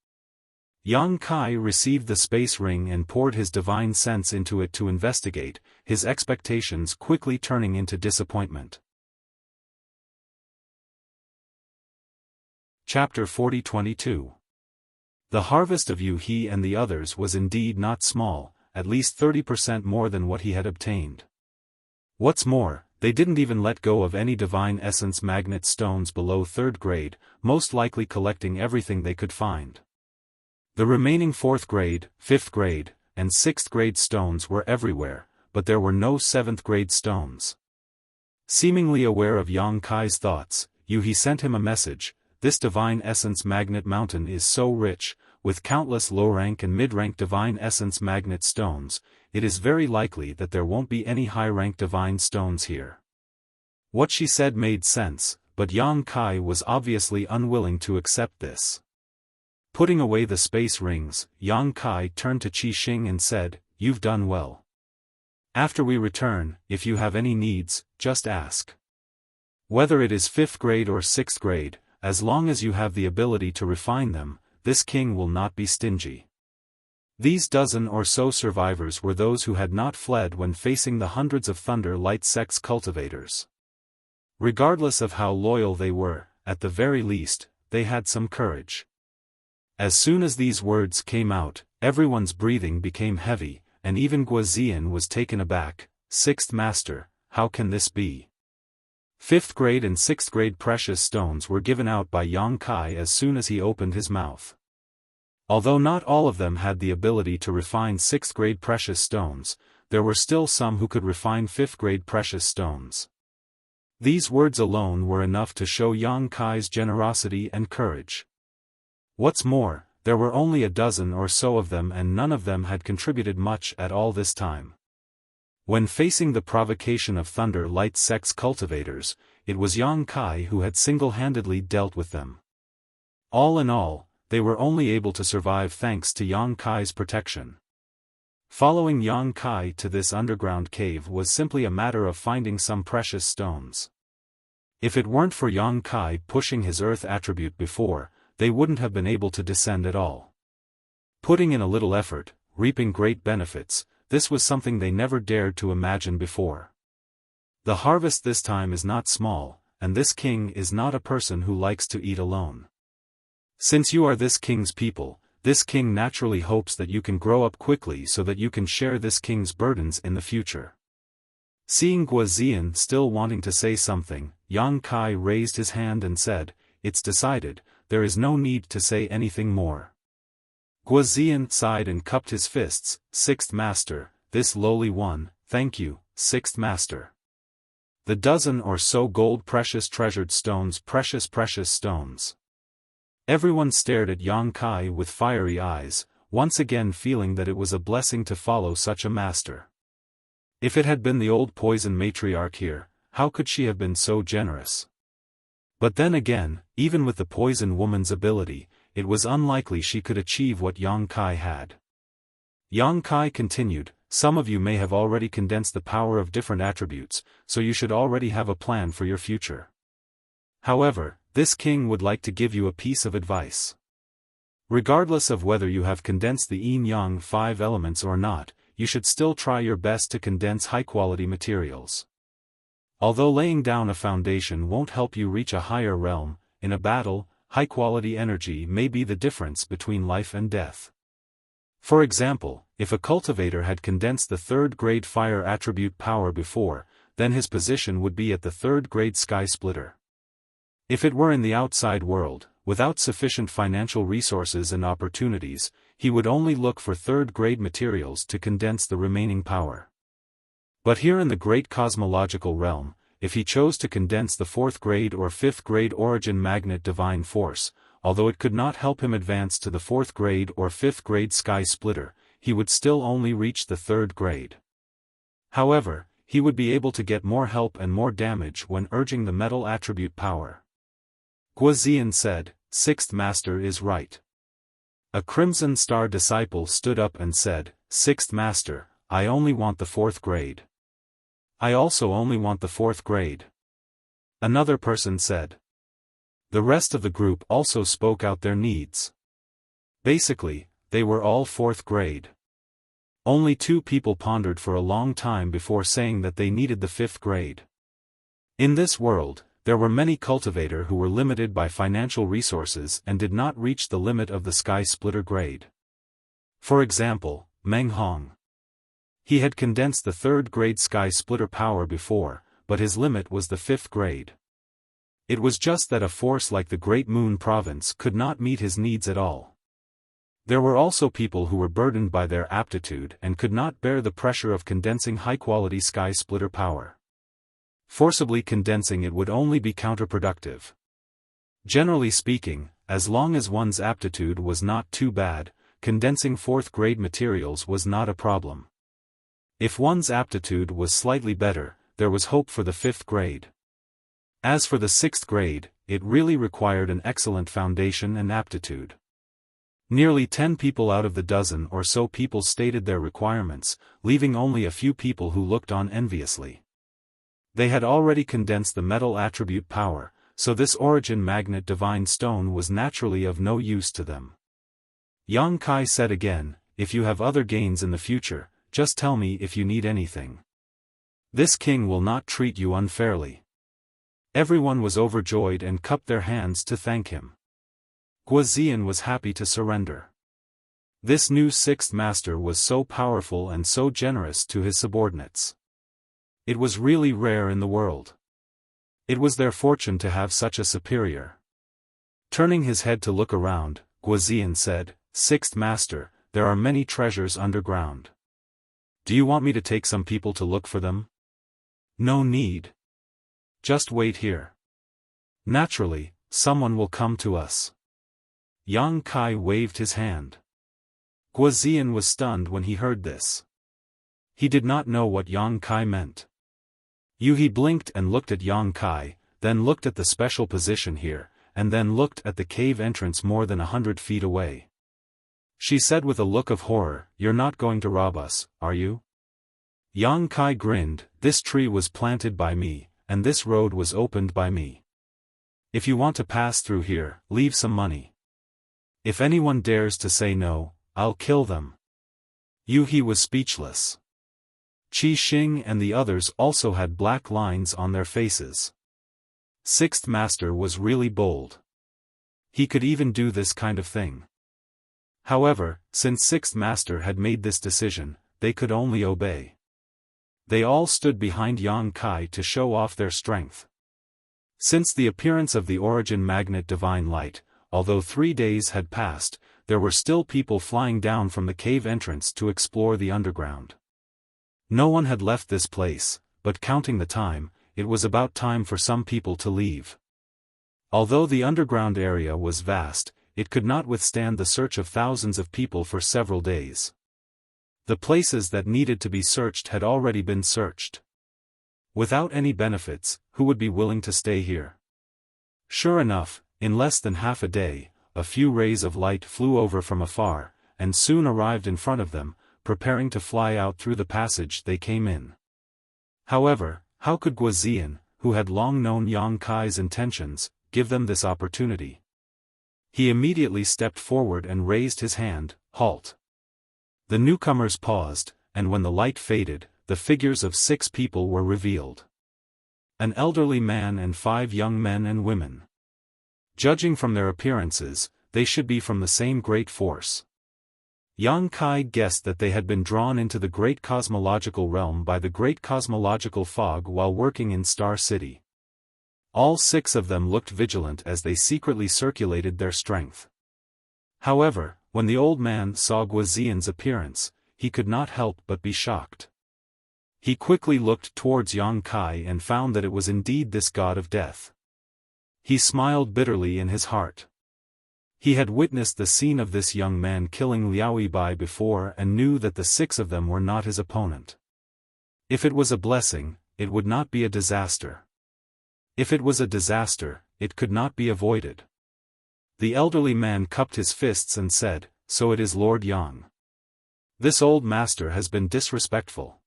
Yang Kai received the space ring and poured his divine sense into it to investigate, his expectations quickly turning into disappointment. Chapter 40-22. The harvest of Yu He and the others was indeed not small, at least 30% more than what he had obtained. What's more, they didn't even let go of any divine essence magnet stones below 3rd grade, most likely collecting everything they could find. The remaining 4th grade, 5th grade, and 6th grade stones were everywhere, but there were no 7th grade stones. Seemingly aware of Yang Kai's thoughts, Yu He sent him a message. This divine essence magnet mountain is so rich, with countless low-rank and mid-rank divine essence magnet stones, it is very likely that there won't be any high-rank divine stones here. What she said made sense, but Yang Kai was obviously unwilling to accept this. Putting away the space rings, Yang Kai turned to Qi Xing and said, "You've done well. After we return, if you have any needs, just ask. Whether it is 5th grade or 6th grade, as long as you have the ability to refine them, this king will not be stingy." These dozen or so survivors were those who had not fled when facing the hundreds of Thunder Light Sect's cultivators. Regardless of how loyal they were, at the very least, they had some courage. As soon as these words came out, everyone's breathing became heavy, and even Guozian was taken aback. 6th Master, how can this be? 5th grade and 6th grade precious stones were given out by Yang Kai as soon as he opened his mouth. Although not all of them had the ability to refine 6th grade precious stones, there were still some who could refine 5th grade precious stones. These words alone were enough to show Yang Kai's generosity and courage. What's more, there were only a dozen or so of them and none of them had contributed much at all this time. When facing the provocation of Thunder Light Sect's cultivators, it was Yang Kai who had single-handedly dealt with them. All in all, they were only able to survive thanks to Yang Kai's protection. Following Yang Kai to this underground cave was simply a matter of finding some precious stones. If it weren't for Yang Kai pushing his earth attribute before, they wouldn't have been able to descend at all. Putting in a little effort, reaping great benefits, this was something they never dared to imagine before. The harvest this time is not small, and this king is not a person who likes to eat alone. Since you are this king's people, this king naturally hopes that you can grow up quickly so that you can share this king's burdens in the future. Seeing Guozian still wanting to say something, Yang Kai raised his hand and said, "It's decided, there is no need to say anything more." Guozian sighed and cupped his fists. 6th Master, this lowly one, thank you, 6th Master. The dozen or so gold precious treasured stones, precious stones. Everyone stared at Yang Kai with fiery eyes, once again feeling that it was a blessing to follow such a master. If it had been the old poison matriarch here, how could she have been so generous? But then again, even with the poison woman's ability, it was unlikely she could achieve what Yang Kai had. Yang Kai continued, "Some of you may have already condensed the power of different attributes, so you should already have a plan for your future. However, this king would like to give you a piece of advice. Regardless of whether you have condensed the yin-yang 5 elements or not, you should still try your best to condense high-quality materials. Although laying down a foundation won't help you reach a higher realm, in a battle, high-quality energy may be the difference between life and death. For example, if a cultivator had condensed the 3rd grade fire attribute power before, then his position would be at the 3rd grade sky splitter. If it were in the outside world, without sufficient financial resources and opportunities, he would only look for 3rd grade materials to condense the remaining power. But here in the great cosmological realm, if he chose to condense the 4th grade or 5th grade origin magnet divine force, although it could not help him advance to the 4th grade or 5th grade sky splitter, he would still only reach the 3rd grade. However, he would be able to get more help and more damage when urging the metal attribute power. Guozian said, 6th Master is right. A Crimson Star disciple stood up and said, 6th Master, I only want the 4th grade. I also only want the 4th grade. Another person said. The rest of the group also spoke out their needs. Basically, they were all 4th grade. Only 2 people pondered for a long time before saying that they needed the 5th grade. In this world, there were many cultivators who were limited by financial resources and did not reach the limit of the Sky Splitter grade. For example, Meng Hong. He had condensed the 3rd grade Sky Splitter power before, but his limit was the 5th grade. It was just that a force like the Great Moon Province could not meet his needs at all. There were also people who were burdened by their aptitude and could not bear the pressure of condensing high-quality Sky Splitter power. Forcibly condensing it would only be counterproductive. Generally speaking, as long as one's aptitude was not too bad, condensing 4th grade materials was not a problem. If one's aptitude was slightly better, there was hope for the 5th grade. As for the 6th grade, it really required an excellent foundation and aptitude. Nearly 10 people out of the dozen or so people stated their requirements, leaving only a few people who looked on enviously. They had already condensed the metal attribute power, so this origin magnet divine stone was naturally of no use to them. Yang Kai said again, if you have other gains in the future, just tell me if you need anything. This king will not treat you unfairly. Everyone was overjoyed and cupped their hands to thank him. Guozian was happy to surrender. This new 6th master was so powerful and so generous to his subordinates. It was really rare in the world. It was their fortune to have such a superior. Turning his head to look around, Guozian said, 6th master, there are many treasures underground. Do you want me to take some people to look for them? No need. Just wait here. Naturally, someone will come to us. Yang Kai waved his hand. Guozian was stunned when he heard this. He did not know what Yang Kai meant. He blinked and looked at Yang Kai, then looked at the special position here, and then looked at the cave entrance more than 100 feet away. She said with a look of horror, "You're not going to rob us, are you?" Yang Kai grinned, "This tree was planted by me, and this road was opened by me. If you want to pass through here, leave some money. If anyone dares to say no, I'll kill them." He was speechless. Qi Xing and the others also had black lines on their faces. 6th master was really bold. He could even do this kind of thing. However, since 6th master had made this decision, they could only obey. They all stood behind Yang Kai to show off their strength. Since the appearance of the origin magnet divine light, although 3 days had passed, there were still people flying down from the cave entrance to explore the underground. No one had left this place, but counting the time, it was about time for some people to leave. Although the underground area was vast, it could not withstand the search of thousands of people for several days. The places that needed to be searched had already been searched. Without any benefits, who would be willing to stay here? Sure enough, in less than half a day, a few rays of light flew over from afar, and soon arrived in front of them, preparing to fly out through the passage they came in. However, how could Guozian, who had long known Yang Kai's intentions, give them this opportunity? He immediately stepped forward and raised his hand, "Halt." The newcomers paused, and when the light faded, the figures of 6 people were revealed. An elderly man and 5 young men and women. Judging from their appearances, they should be from the same great force. Yang Kai guessed that they had been drawn into the great cosmological realm by the great cosmological fog while working in Star City. All 6 of them looked vigilant as they secretly circulated their strength. However, when the old man saw Guozian's appearance, he could not help but be shocked. He quickly looked towards Yang Kai and found that it was indeed this god of death. He smiled bitterly in his heart. He had witnessed the scene of this young man killing Liao Yibai before and knew that the 6 of them were not his opponent. If it was a blessing, it would not be a disaster. If it was a disaster, it could not be avoided. The elderly man cupped his fists and said, "So it is Lord Yang. This old master has been disrespectful.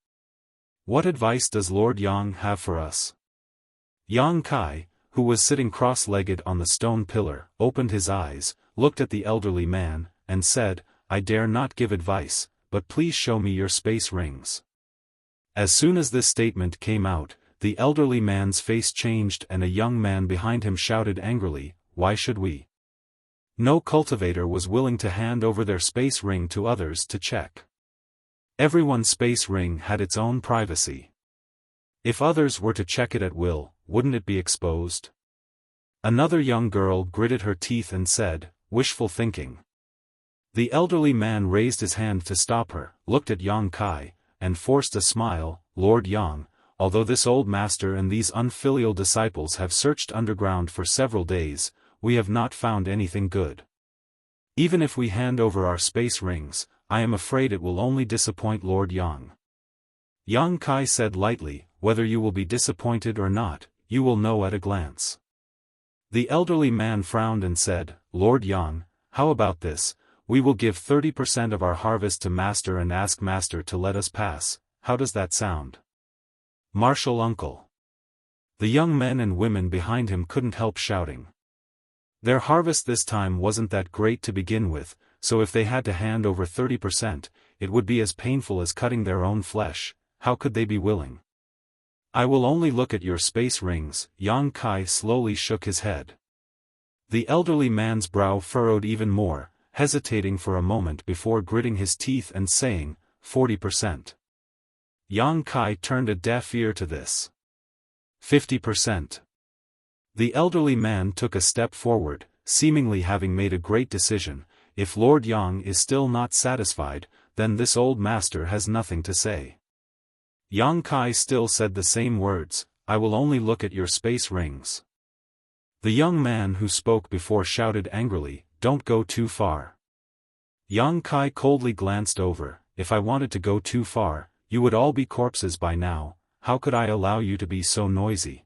What advice does Lord Yang have for us? Yang Kai, who was sitting cross-legged on the stone pillar, opened his eyes, looked at the elderly man, and said, I dare not give advice, but please show me your space rings. As soon as this statement came out, the elderly man's face changed and a young man behind him shouted angrily, why should we? No cultivator was willing to hand over their space ring to others to check. Everyone's space ring had its own privacy. If others were to check it at will, wouldn't it be exposed? Another young girl gritted her teeth and said, wishful thinking. The elderly man raised his hand to stop her, looked at Yang Kai, and forced a smile, Lord Yang, although this old master and these unfilial disciples have searched underground for several days, we have not found anything good. Even if we hand over our space rings, I am afraid it will only disappoint Lord Yang. Yang Kai said lightly, whether you will be disappointed or not, you will know at a glance. The elderly man frowned and said, Lord Yang, how about this, we will give 30% of our harvest to Master and ask Master to let us pass, how does that sound? Martial uncle. The young men and women behind him couldn't help shouting. Their harvest this time wasn't that great to begin with, so if they had to hand over 30%, it would be as painful as cutting their own flesh. How could they be willing? I will only look at your space rings, Yang Kai slowly shook his head. The elderly man's brow furrowed even more, hesitating for a moment before gritting his teeth and saying, 40%. Yang Kai turned a deaf ear to this. 50%. The elderly man took a step forward, seemingly having made a great decision. If Lord Yang is still not satisfied, then this old master has nothing to say. Yang Kai still said the same words, I will only look at your space rings. The young man who spoke before shouted angrily, don't go too far. Yang Kai coldly glanced over, if I wanted to go too far, you would all be corpses by now, how could I allow you to be so noisy?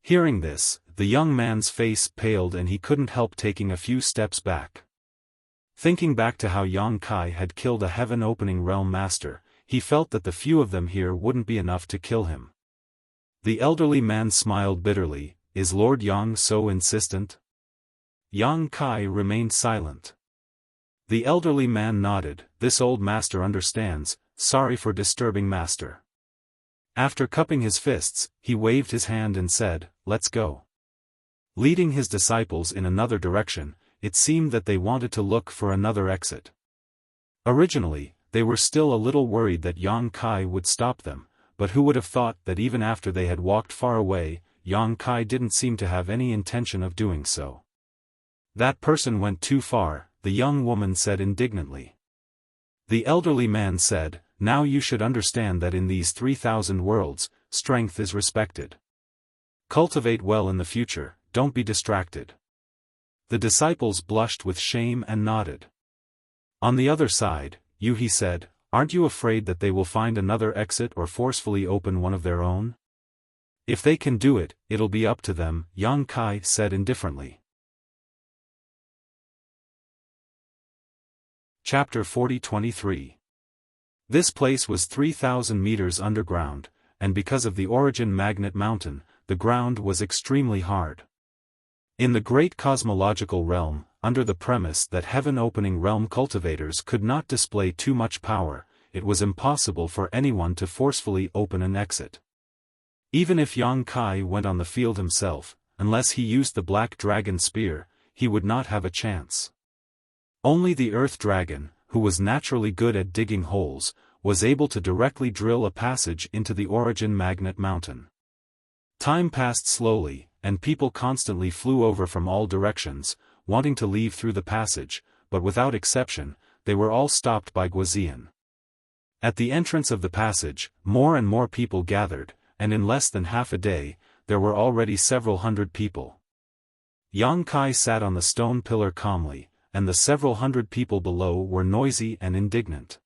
Hearing this, the young man's face paled and he couldn't help taking a few steps back. Thinking back to how Yang Kai had killed a heaven-opening realm master, he felt that the few of them here wouldn't be enough to kill him. The elderly man smiled bitterly, is Lord Yang so insistent? Yang Kai remained silent. The elderly man nodded, this old master understands, sorry for disturbing master. After cupping his fists, he waved his hand and said, let's go. Leading his disciples in another direction, it seemed that they wanted to look for another exit. Originally, they were still a little worried that Yang Kai would stop them, but who would have thought that even after they had walked far away, Yang Kai didn't seem to have any intention of doing so. That person went too far, the young woman said indignantly. The elderly man said, now you should understand that in these 3,000 worlds, strength is respected. Cultivate well in the future, don't be distracted. The disciples blushed with shame and nodded. On the other side, he said, aren't you afraid that they will find another exit or forcefully open one of their own? If they can do it, it'll be up to them, Yang Kai said indifferently. Chapter 40-23. This place was 3,000 meters underground, and because of the origin magnet mountain, the ground was extremely hard. In the great cosmological realm, under the premise that heaven-opening realm cultivators could not display too much power, it was impossible for anyone to forcefully open an exit. Even if Yang Kai went on the field himself, unless he used the black dragon spear, he would not have a chance. Only the earth dragon, who was naturally good at digging holes, was able to directly drill a passage into the origin magnet mountain. Time passed slowly, and people constantly flew over from all directions, wanting to leave through the passage, but without exception, they were all stopped by Guozian. At the entrance of the passage, more and more people gathered, and in less than half a day, there were already several hundred people. Yang Kai sat on the stone pillar calmly, and the several hundred people below were noisy and indignant.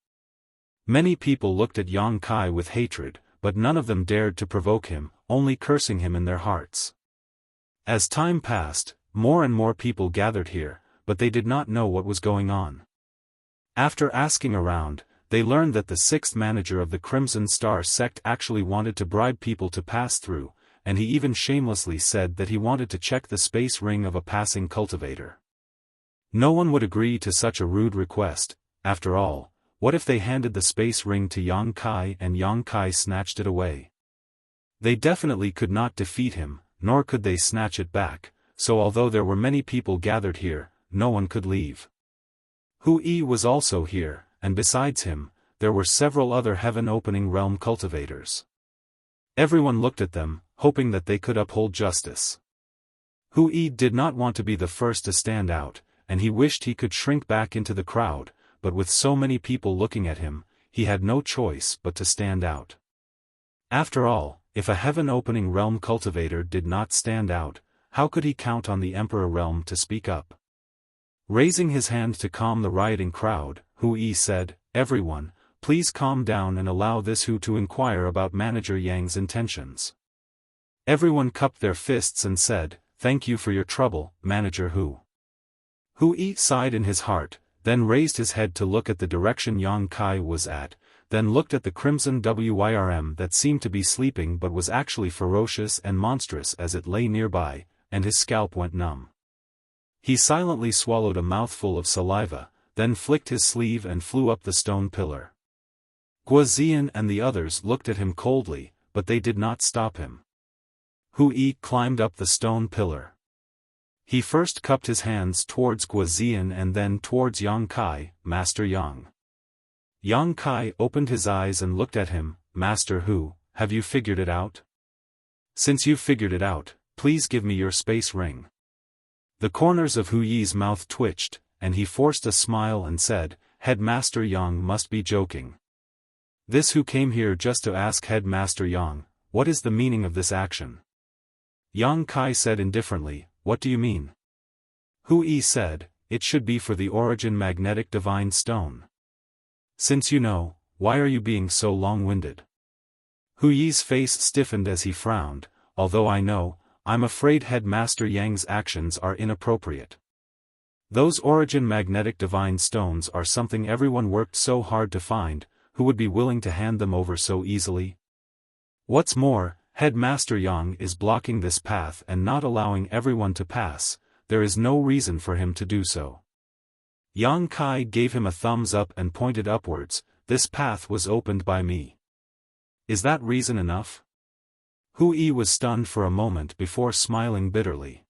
Many people looked at Yang Kai with hatred, but none of them dared to provoke him, only cursing him in their hearts. As time passed, more and more people gathered here, but they did not know what was going on. After asking around, they learned that the sixth manager of the Crimson Star sect actually wanted to bribe people to pass through, and he even shamelessly said that he wanted to check the space ring of a passing cultivator. No one would agree to such a rude request. After all, what if they handed the space ring to Yang Kai and Yang Kai snatched it away? They definitely could not defeat him, nor could they snatch it back, so although there were many people gathered here, no one could leave. Hu Yi was also here, and besides him, there were several other heaven-opening realm cultivators. Everyone looked at them, hoping that they could uphold justice. Hu Yi did not want to be the first to stand out, and he wished he could shrink back into the crowd, but with so many people looking at him, he had no choice but to stand out. After all, if a heaven-opening realm cultivator did not stand out, how could he count on the Emperor realm to speak up? Raising his hand to calm the rioting crowd, Hu Yi said, "Everyone, please calm down and allow this Hu to inquire about Manager Yang's intentions." Everyone cupped their fists and said, "Thank you for your trouble, Manager Hu." Hu Yi sighed in his heart, then raised his head to look at the direction Yang Kai was at, then looked at the crimson Wyrm that seemed to be sleeping but was actually ferocious and monstrous as it lay nearby, and his scalp went numb. He silently swallowed a mouthful of saliva, then flicked his sleeve and flew up the stone pillar. Guozian and the others looked at him coldly, but they did not stop him. Hu Yi climbed up the stone pillar. He first cupped his hands towards Guozian and then towards Yang Kai, Master Yang. Yang Kai opened his eyes and looked at him. "Master Hu, have you figured it out? Since you've figured it out, please give me your space ring." The corners of Hu Yi's mouth twitched, and he forced a smile and said, "Headmaster Yang must be joking. This Hu came here just to ask Headmaster Yang, what is the meaning of this action?" Yang Kai said indifferently, "What do you mean?" Hu Yi said, "It should be for the Origin Magnetic Divine Stone." "Since you know, why are you being so long-winded?" Hu Yi's face stiffened as he frowned. "Although I know, I'm afraid Headmaster Yang's actions are inappropriate. Those Origin Magnetic Divine Stones are something everyone worked so hard to find. Who would be willing to hand them over so easily? What's more, Headmaster Yang is blocking this path and not allowing everyone to pass. There is no reason for him to do so." Yang Kai gave him a thumbs up and pointed upwards. "This path was opened by me. Is that reason enough?" Hu Yi was stunned for a moment before smiling bitterly.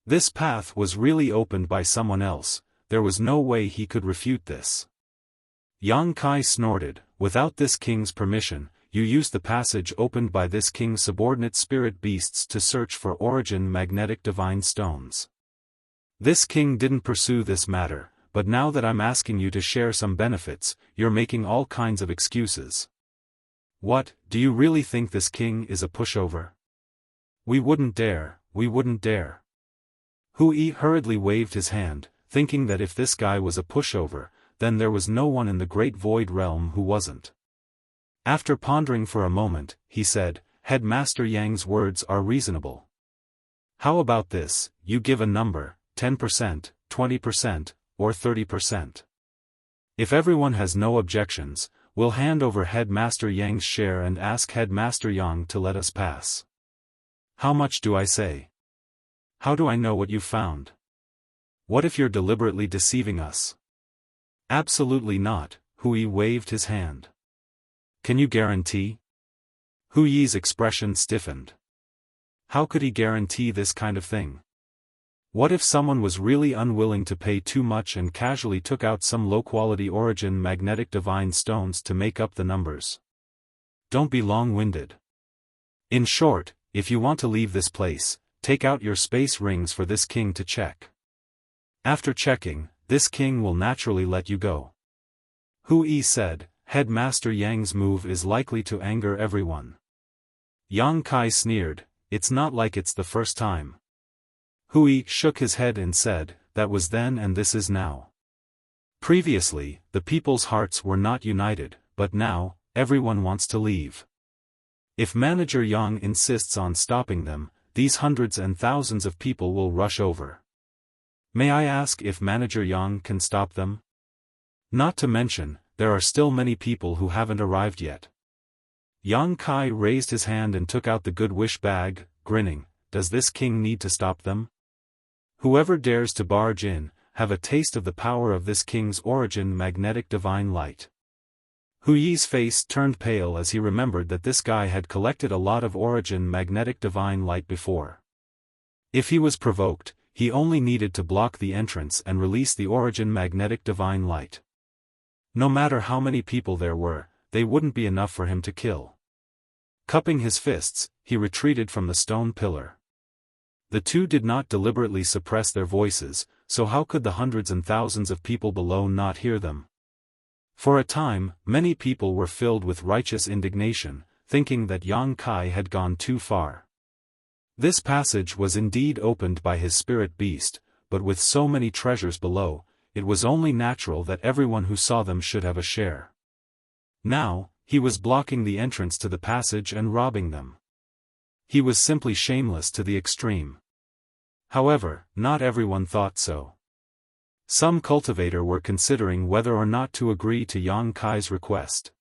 This path was really opened by someone else. There was no way he could refute this. Yang Kai snorted, "Without this king's permission, you used the passage opened by this king's subordinate spirit beasts to search for Origin Magnetic Divine Stones. This king didn't pursue this matter, but now that I'm asking you to share some benefits, you're making all kinds of excuses. What, do you really think this king is a pushover? We wouldn't dare, we wouldn't dare." Hu Yi hurriedly waved his hand, thinking that if this guy was a pushover, then there was no one in the Great Void Realm who wasn't. After pondering for a moment, he said, "Headmaster Yang's words are reasonable. How about this, you give a number, 10%, 20%, or 30%. If everyone has no objections, we'll hand over Headmaster Yang's share and ask Headmaster Yang to let us pass. How much do I say? How do I know what you found? What if you're deliberately deceiving us?" "Absolutely not," Hu Yi waved his hand. "Can you guarantee?" Hu Yi's expression stiffened. How could he guarantee this kind of thing? What if someone was really unwilling to pay too much and casually took out some low-quality Origin Magnetic Divine Stones to make up the numbers? Don't be long-winded. In short, if you want to leave this place, take out your space rings for this king to check. After checking, this king will naturally let you go." Hu Yi said, "Headmaster Yang's move is likely to anger everyone." Yang Kai sneered, "It's not like it's the first time." Hu Yi shook his head and said, "That was then and this is now. Previously, the people's hearts were not united, but now, everyone wants to leave. If Manager Yang insists on stopping them, these hundreds and thousands of people will rush over. May I ask if Manager Yang can stop them? Not to mention, there are still many people who haven't arrived yet. Yang Kai raised his hand and took out the good wish bag, grinning. Does this king need to stop them? Whoever dares to barge in, have a taste of the power of this king's origin magnetic divine light. Hu Yi's face turned pale as he remembered that this guy had collected a lot of origin magnetic divine light before. If he was provoked, he only needed to block the entrance and release the origin magnetic divine light. No matter how many people there were, they wouldn't be enough for him to kill. Cupping his fists, he retreated from the stone pillar. The two did not deliberately suppress their voices, so how could the hundreds and thousands of people below not hear them? For a time, many people were filled with righteous indignation, thinking that Yang Kai had gone too far. This passage was indeed opened by his spirit beast, but with so many treasures below, it was only natural that everyone who saw them should have a share. Now, he was blocking the entrance to the passage and robbing them. He was simply shameless to the extreme. However, not everyone thought so. Some cultivator were considering whether or not to agree to Yang Kai's request.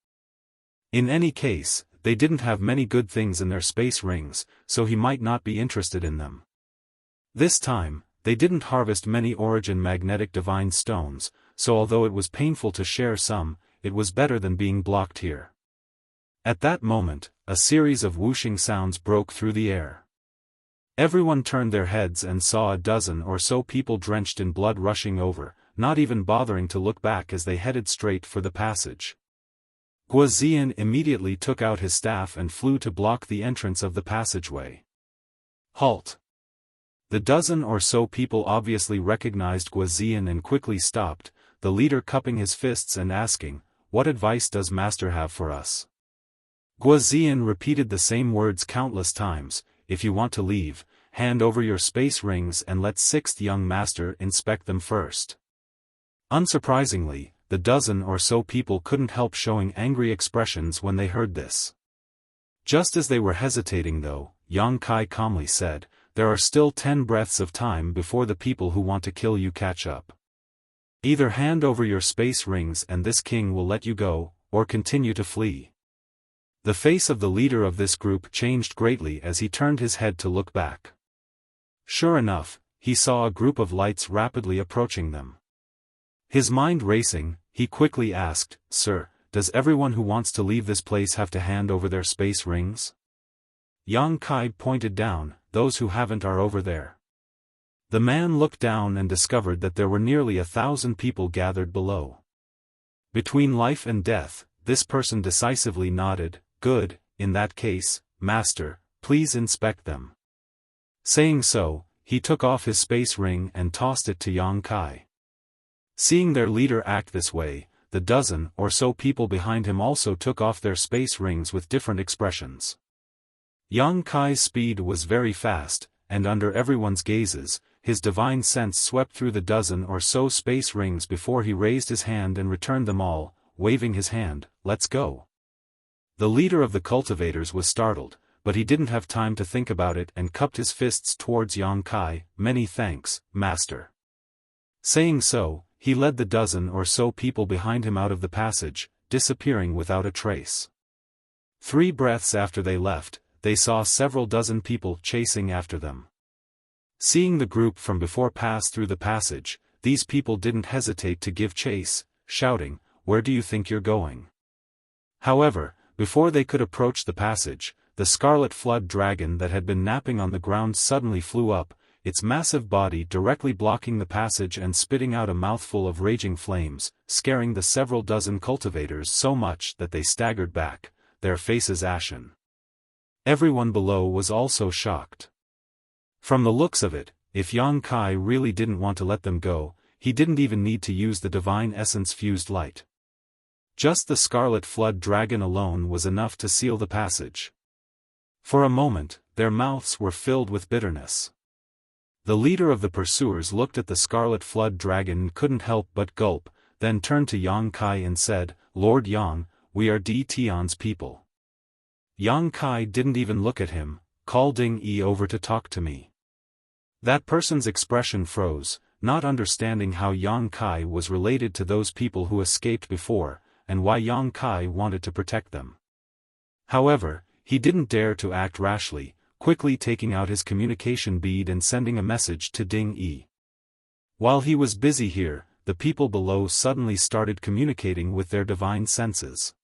In any case, they didn't have many good things in their space rings, so he might not be interested in them. This time, they didn't harvest many origin magnetic divine stones, so although it was painful to share some, it was better than being blocked here. At that moment, a series of whooshing sounds broke through the air. Everyone turned their heads and saw a dozen or so people drenched in blood rushing over, not even bothering to look back as they headed straight for the passage. Guozian immediately took out his staff and flew to block the entrance of the passageway. Halt! The dozen or so people obviously recognized Guozian and quickly stopped, the leader cupping his fists and asking, "What advice does Master have for us?" Guozian repeated the same words countless times. If you want to leave, hand over your space rings and let sixth young master inspect them first. Unsurprisingly, the dozen or so people couldn't help showing angry expressions when they heard this. Just as they were hesitating though, Yang Kai calmly said, "There are still 10 breaths of time before the people who want to kill you catch up. Either hand over your space rings and this king will let you go, or continue to flee." The face of the leader of this group changed greatly as he turned his head to look back. Sure enough, he saw a group of lights rapidly approaching them. His mind racing, he quickly asked, "Sir, does everyone who wants to leave this place have to hand over their space rings?" Yang Kai pointed down, "Those who haven't are over there." The man looked down and discovered that there were nearly 1,000 people gathered below. Between life and death, this person decisively nodded. "Good, in that case, Master, please inspect them." Saying so, he took off his space ring and tossed it to Yang Kai. Seeing their leader act this way, the dozen or so people behind him also took off their space rings with different expressions. Yang Kai's speed was very fast, and under everyone's gazes, his divine sense swept through the dozen or so space rings before he raised his hand and returned them all, waving his hand, "Let's go." The leader of the cultivators was startled, but he didn't have time to think about it and cupped his fists towards Yang Kai. "Many thanks, Master." Saying so, he led the dozen or so people behind him out of the passage, disappearing without a trace. 3 breaths after they left, they saw several dozen people chasing after them. Seeing the group from before pass through the passage, these people didn't hesitate to give chase, shouting, "Where do you think you're going?" However, before they could approach the passage, the scarlet flood dragon that had been napping on the ground suddenly flew up, its massive body directly blocking the passage and spitting out a mouthful of raging flames, scaring the several dozen cultivators so much that they staggered back, their faces ashen. Everyone below was also shocked. From the looks of it, if Yang Kai really didn't want to let them go, he didn't even need to use the divine essence-fused light. Just the scarlet flood dragon alone was enough to seal the passage. For a moment, their mouths were filled with bitterness. The leader of the pursuers looked at the scarlet flood dragon and couldn't help but gulp, then turned to Yang Kai and said, "Lord Yang, we are Di Tian's people." Yang Kai didn't even look at him. "Call Ding Yi over to talk to me." That person's expression froze, not understanding how Yang Kai was related to those people who escaped before, and why Yang Kai wanted to protect them. However, he didn't dare to act rashly, quickly taking out his communication bead and sending a message to Ding Yi. While he was busy here, the people below suddenly started communicating with their divine senses.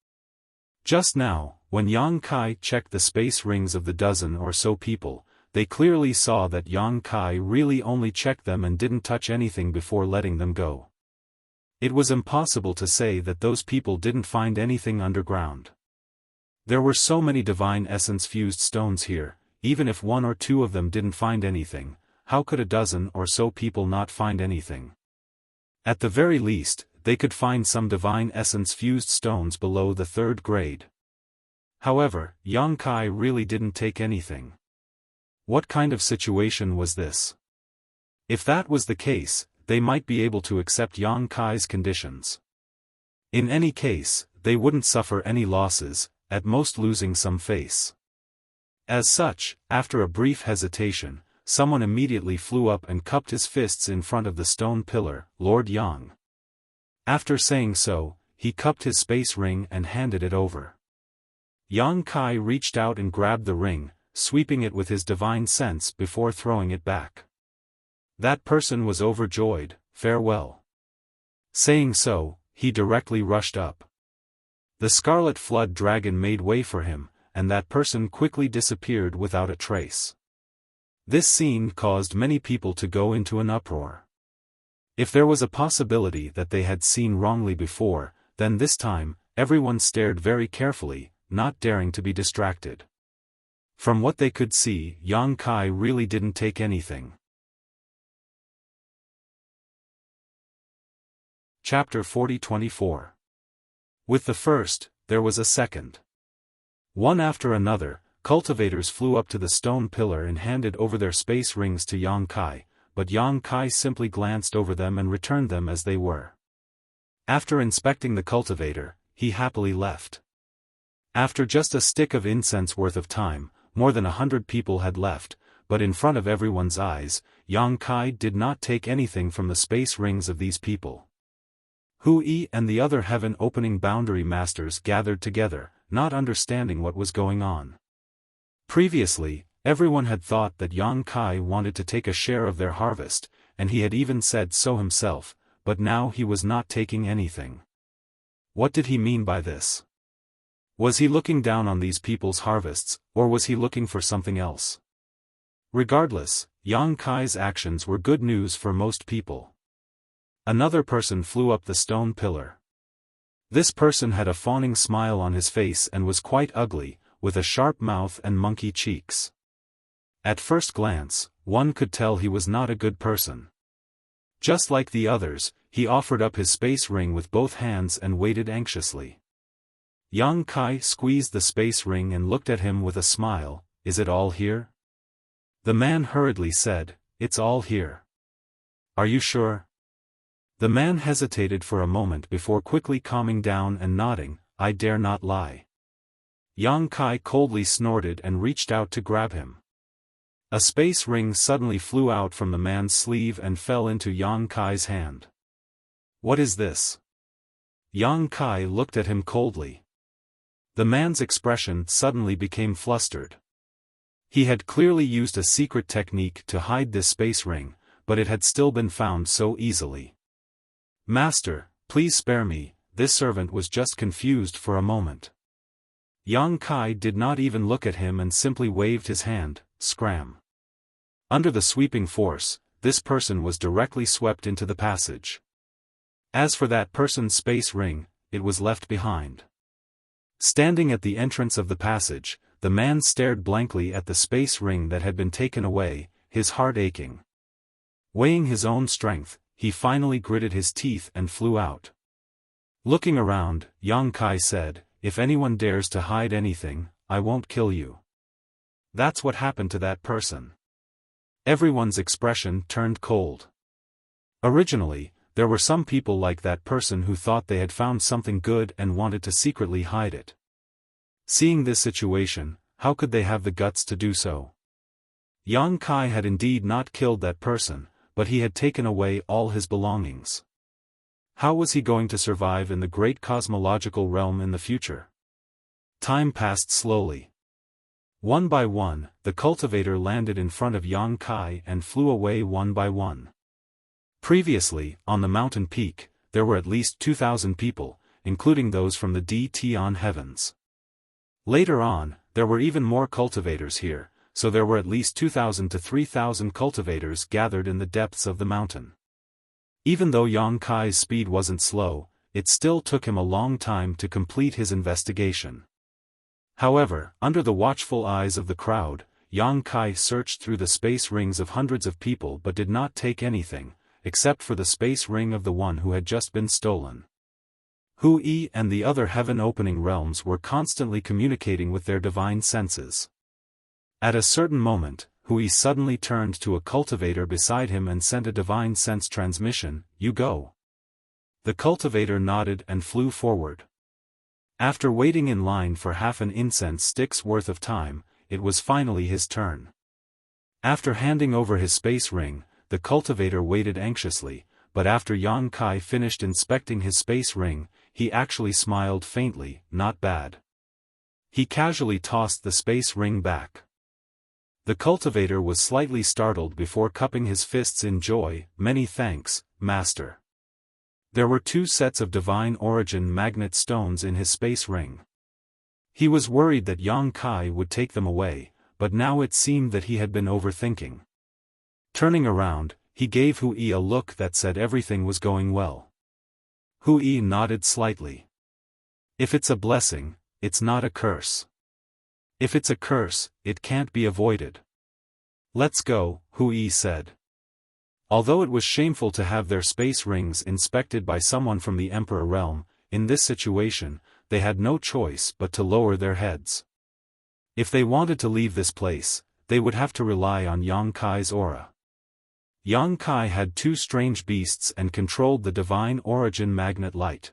Just now, when Yang Kai checked the space rings of the dozen or so people, they clearly saw that Yang Kai really only checked them and didn't touch anything before letting them go. It was impossible to say that those people didn't find anything underground. There were so many divine essence-fused stones here, even if one or two of them didn't find anything, how could a dozen or so people not find anything? At the very least, they could find some divine essence-fused stones below the 3rd grade. However, Yang Kai really didn't take anything. What kind of situation was this? If that was the case, they might be able to accept Yang Kai's conditions. In any case, they wouldn't suffer any losses, at most losing some face. As such, after a brief hesitation, someone immediately flew up and cupped his fists in front of the stone pillar, Lord Yang. After saying so, he cupped his space ring and handed it over. Yang Kai reached out and grabbed the ring, sweeping it with his divine sense before throwing it back. That person was overjoyed, farewell. Saying so, he directly rushed up. The Scarlet Flood Dragon made way for him, and that person quickly disappeared without a trace. This scene caused many people to go into an uproar. If there was a possibility that they had seen wrongly before, then this time, everyone stared very carefully, not daring to be distracted. From what they could see, Yang Kai really didn't take anything. Chapter 40-24. With the first, there was a second. One after another, cultivators flew up to the stone pillar and handed over their space rings to Yang Kai, but Yang Kai simply glanced over them and returned them as they were. After inspecting the cultivator, he happily left. After just a stick of incense worth of time, more than 100 people had left, but in front of everyone's eyes, Yang Kai did not take anything from the space rings of these people. Hu Yi and the other heaven-opening boundary masters gathered together, not understanding what was going on. Previously, everyone had thought that Yang Kai wanted to take a share of their harvest, and he had even said so himself, but now he was not taking anything. What did he mean by this? Was he looking down on these people's harvests, or was he looking for something else? Regardless, Yang Kai's actions were good news for most people. Another person flew up the stone pillar. This person had a fawning smile on his face and was quite ugly, with a sharp mouth and monkey cheeks. At first glance, one could tell he was not a good person. Just like the others, he offered up his space ring with both hands and waited anxiously. Yang Kai squeezed the space ring and looked at him with a smile. Is it all here? The man hurriedly said, It's all here. Are you sure? The man hesitated for a moment before quickly calming down and nodding, I dare not lie. Yang Kai coldly snorted and reached out to grab him. A space ring suddenly flew out from the man's sleeve and fell into Yang Kai's hand. What is this? Yang Kai looked at him coldly. The man's expression suddenly became flustered. He had clearly used a secret technique to hide this space ring, but it had still been found so easily. Master, please spare me, this servant was just confused for a moment. Yang Kai did not even look at him and simply waved his hand, scram. Under the sweeping force, this person was directly swept into the passage. As for that person's space ring, it was left behind. Standing at the entrance of the passage, the man stared blankly at the space ring that had been taken away, his heart aching. Weighing his own strength, he finally gritted his teeth and flew out. Looking around, Yang Kai said, If anyone dares to hide anything, I won't kill you. That's what happened to that person. Everyone's expression turned cold. Originally, there were some people like that person who thought they had found something good and wanted to secretly hide it. Seeing this situation, how could they have the guts to do so? Yang Kai had indeed not killed that person, but he had taken away all his belongings. How was he going to survive in the great cosmological realm in the future? Time passed slowly. One by one, the cultivator landed in front of Yang Kai and flew away one by one. Previously, on the mountain peak, there were at least 2,000 people, including those from the Dton heavens. Later on, there were even more cultivators here, so there were at least 2,000 to 3,000 cultivators gathered in the depths of the mountain. Even though Yang Kai's speed wasn't slow, it still took him a long time to complete his investigation. However, under the watchful eyes of the crowd, Yang Kai searched through the space rings of hundreds of people but did not take anything, except for the space ring of the one who had just been stolen. Hui and the other heaven-opening realms were constantly communicating with their divine senses. At a certain moment, Hui suddenly turned to a cultivator beside him and sent a divine sense transmission, "You go." The cultivator nodded and flew forward. After waiting in line for half an incense stick's worth of time, it was finally his turn. After handing over his space ring, the cultivator waited anxiously, but after Yang Kai finished inspecting his space ring, he actually smiled faintly, "Not bad." He casually tossed the space ring back. The cultivator was slightly startled before cupping his fists in joy, "Many thanks, Master." There were 2 sets of divine origin magnet stones in his space ring. He was worried that Yang Kai would take them away, but now it seemed that he had been overthinking. Turning around, he gave Hui a look that said everything was going well. Hui nodded slightly. "If it's a blessing, it's not a curse. If it's a curse, it can't be avoided." "Let's go," Hui said. Although it was shameful to have their space rings inspected by someone from the Emperor realm, in this situation, they had no choice but to lower their heads. If they wanted to leave this place, they would have to rely on Yang Kai's aura. Yang Kai had 2 strange beasts and controlled the divine origin magnet light.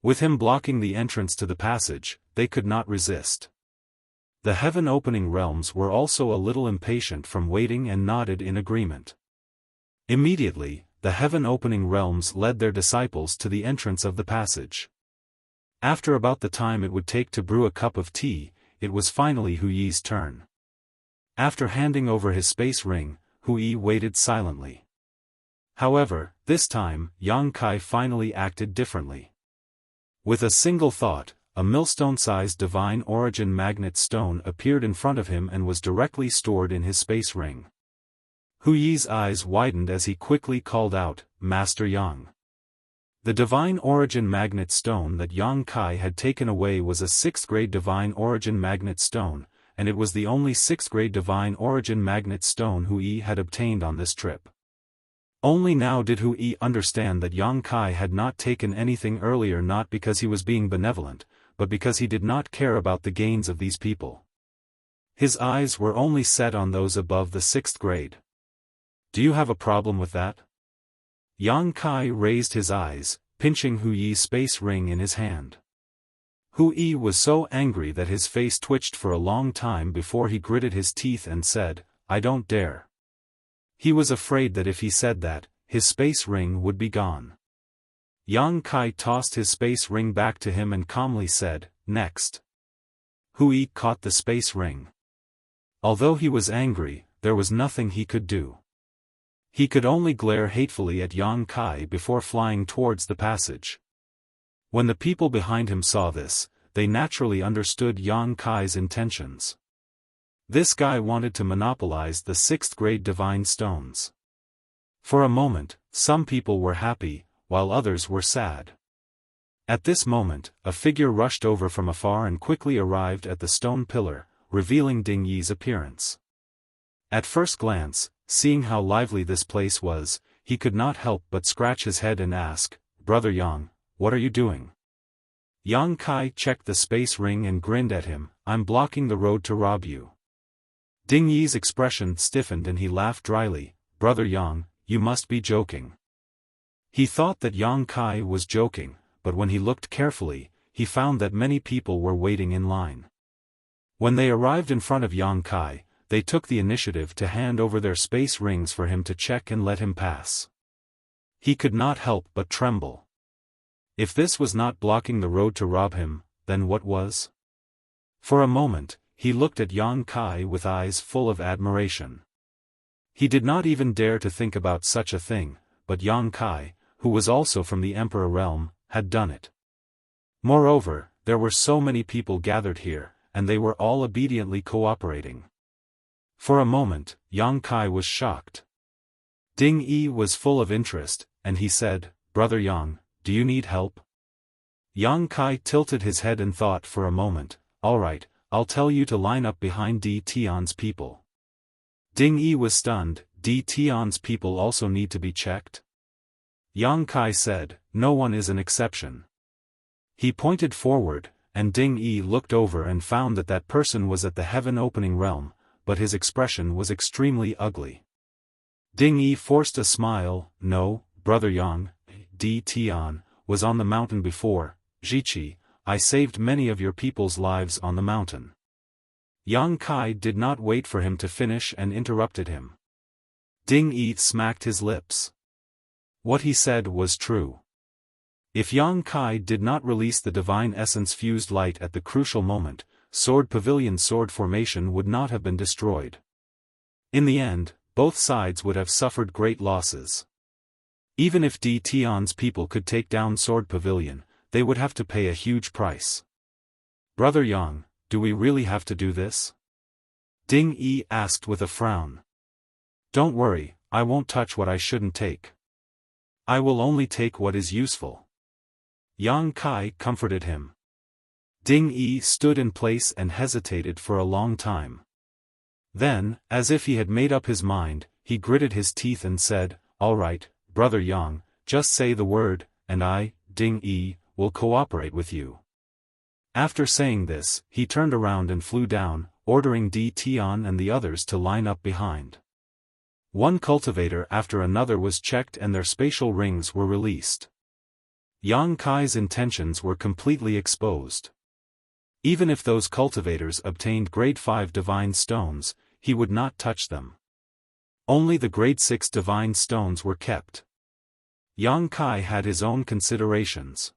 With him blocking the entrance to the passage, they could not resist. The heaven-opening realms were also a little impatient from waiting and nodded in agreement. Immediately, the heaven-opening realms led their disciples to the entrance of the passage. After about the time it would take to brew a cup of tea, it was finally Hui's turn. After handing over his space ring, Hui waited silently. However, this time, Yang Kai finally acted differently. With a single thought, a millstone-sized divine origin magnet stone appeared in front of him and was directly stored in his space ring. Hui's eyes widened as he quickly called out, "Master Yang." The divine origin magnet stone that Yang Kai had taken away was a 6th-grade divine origin magnet stone, and it was the only 6th-grade divine origin magnet stone Hui had obtained on this trip. Only now did Hui understand that Yang Kai had not taken anything earlier, not because he was being benevolent, but because he did not care about the gains of these people. His eyes were only set on those above the 6th grade. "Do you have a problem with that?" Yang Kai raised his eyes, pinching Hui's space ring in his hand. Hui was so angry that his face twitched for a long time before he gritted his teeth and said, "I don't dare." He was afraid that if he said that, his space ring would be gone. Yang Kai tossed his space ring back to him and calmly said, "Next." Hui caught the space ring. Although he was angry, there was nothing he could do. He could only glare hatefully at Yang Kai before flying towards the passage. When the people behind him saw this, they naturally understood Yang Kai's intentions. This guy wanted to monopolize the 6th-grade divine stones. For a moment, some people were happy, while others were sad. At this moment, a figure rushed over from afar and quickly arrived at the stone pillar, revealing Ding Yi's appearance. At first glance, seeing how lively this place was, he could not help but scratch his head and ask, "Brother Yang, what are you doing?" Yang Kai checked the space ring and grinned at him, "I'm blocking the road to rob you." Ding Yi's expression stiffened and he laughed dryly, "Brother Yang, you must be joking." He thought that Yang Kai was joking, but when he looked carefully, he found that many people were waiting in line. When they arrived in front of Yang Kai, they took the initiative to hand over their space rings for him to check and let him pass. He could not help but tremble. If this was not blocking the road to rob him, then what was? For a moment, he looked at Yang Kai with eyes full of admiration. He did not even dare to think about such a thing, but Yang Kai, who was also from the Emperor realm, had done it. Moreover, there were so many people gathered here, and they were all obediently cooperating. For a moment, Yang Kai was shocked. Ding Yi was full of interest, and he said, "Brother Yang, do you need help?" Yang Kai tilted his head and thought for a moment, "All right, I'll tell you to line up behind Di Tian's people." Ding Yi was stunned. Di Tian's people also need to be checked? Yang Kai said, "No one is an exception." He pointed forward, and Ding Yi looked over and found that that person was at the heaven-opening realm, but his expression was extremely ugly. Ding Yi forced a smile. "No, Brother Yang, Di Tian was on the mountain before. Zhiqi, I saved many of your people's lives on the mountain." Yang Kai did not wait for him to finish and interrupted him. Ding Yi smacked his lips. What he said was true. If Yang Kai did not release the divine essence-fused light at the crucial moment, Sword Pavilion sword formation would not have been destroyed. In the end, both sides would have suffered great losses. Even if Di Tian's people could take down Sword Pavilion, they would have to pay a huge price. "Brother Yang, do we really have to do this?" Ding Yi asked with a frown. "Don't worry, I won't touch what I shouldn't take. I will only take what is useful." Yang Kai comforted him. Ding Yi stood in place and hesitated for a long time. Then, as if he had made up his mind, he gritted his teeth and said, "All right, Brother Yang, just say the word, and I, Ding Yi, will cooperate with you." After saying this, he turned around and flew down, ordering Di Tian and the others to line up behind. One cultivator after another was checked and their spatial rings were released. Yang Kai's intentions were completely exposed. Even if those cultivators obtained grade 5 divine stones, he would not touch them. Only the grade 6 divine stones were kept. Yang Kai had his own considerations.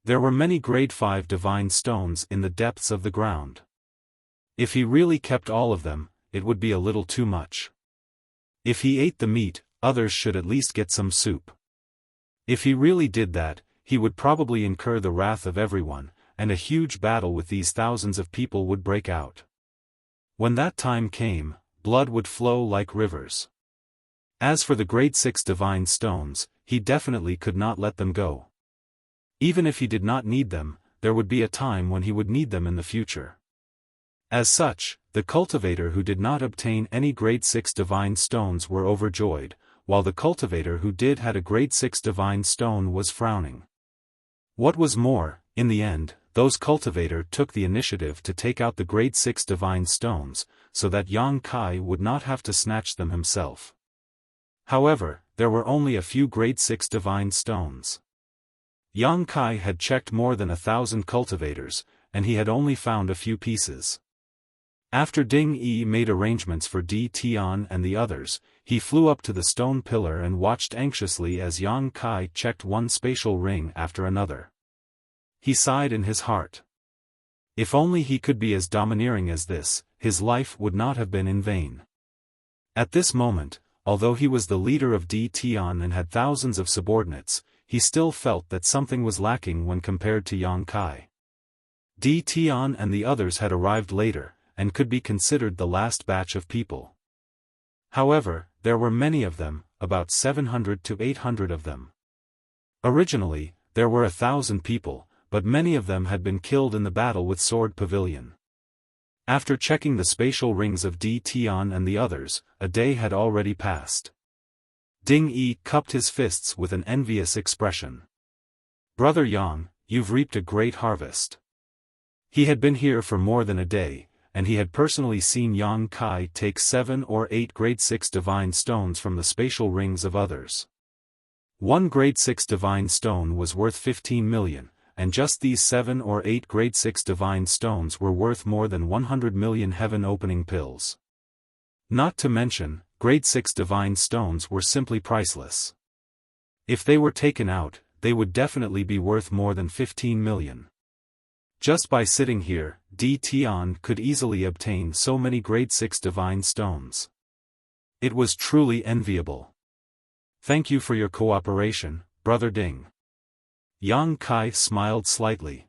There were many grade 5 divine stones in the depths of the ground. If he really kept all of them, it would be a little too much. If he ate the meat, others should at least get some soup. If he really did that, he would probably incur the wrath of everyone, and a huge battle with these thousands of people would break out. When that time came, blood would flow like rivers. As for the grade 6 divine stones, he definitely could not let them go. Even if he did not need them, there would be a time when he would need them in the future. As such, the cultivator who did not obtain any grade 6 divine stones were overjoyed, while the cultivator who did had a grade 6 divine stone was frowning. What was more, in the end, those cultivator took the initiative to take out the grade 6 divine stones, so that Yang Kai would not have to snatch them himself. However, there were only a few grade 6 divine stones. Yang Kai had checked more than 1,000 cultivators, and he had only found a few pieces. After Ding Yi made arrangements for Di Tian and the others, he flew up to the stone pillar and watched anxiously as Yang Kai checked one spatial ring after another. He sighed in his heart. If only he could be as domineering as this, his life would not have been in vain. At this moment, although he was the leader of Di Tian and had thousands of subordinates, he still felt that something was lacking when compared to Yang Kai. Di Tian and the others had arrived later, and could be considered the last batch of people. However, there were many of them, about 700 to 800 of them. Originally, there were 1,000 people, but many of them had been killed in the battle with Sword Pavilion. After checking the spatial rings of Di Tian and the others, a day had already passed. Ding Yi cupped his fists with an envious expression. "Brother Yang, you've reaped a great harvest." He had been here for more than a day, and he had personally seen Yang Kai take 7 or 8 grade 6 divine stones from the spatial rings of others. One grade 6 divine stone was worth 15 million, and just these 7 or 8 grade 6 divine stones were worth more than 100 million heaven-opening pills. Not to mention, grade 6 divine stones were simply priceless. If they were taken out, they would definitely be worth more than 15 million. Just by sitting here, Di Tian could easily obtain so many grade 6 divine stones. It was truly enviable. Thank you for your cooperation, Brother Ding. Yang Kai smiled slightly.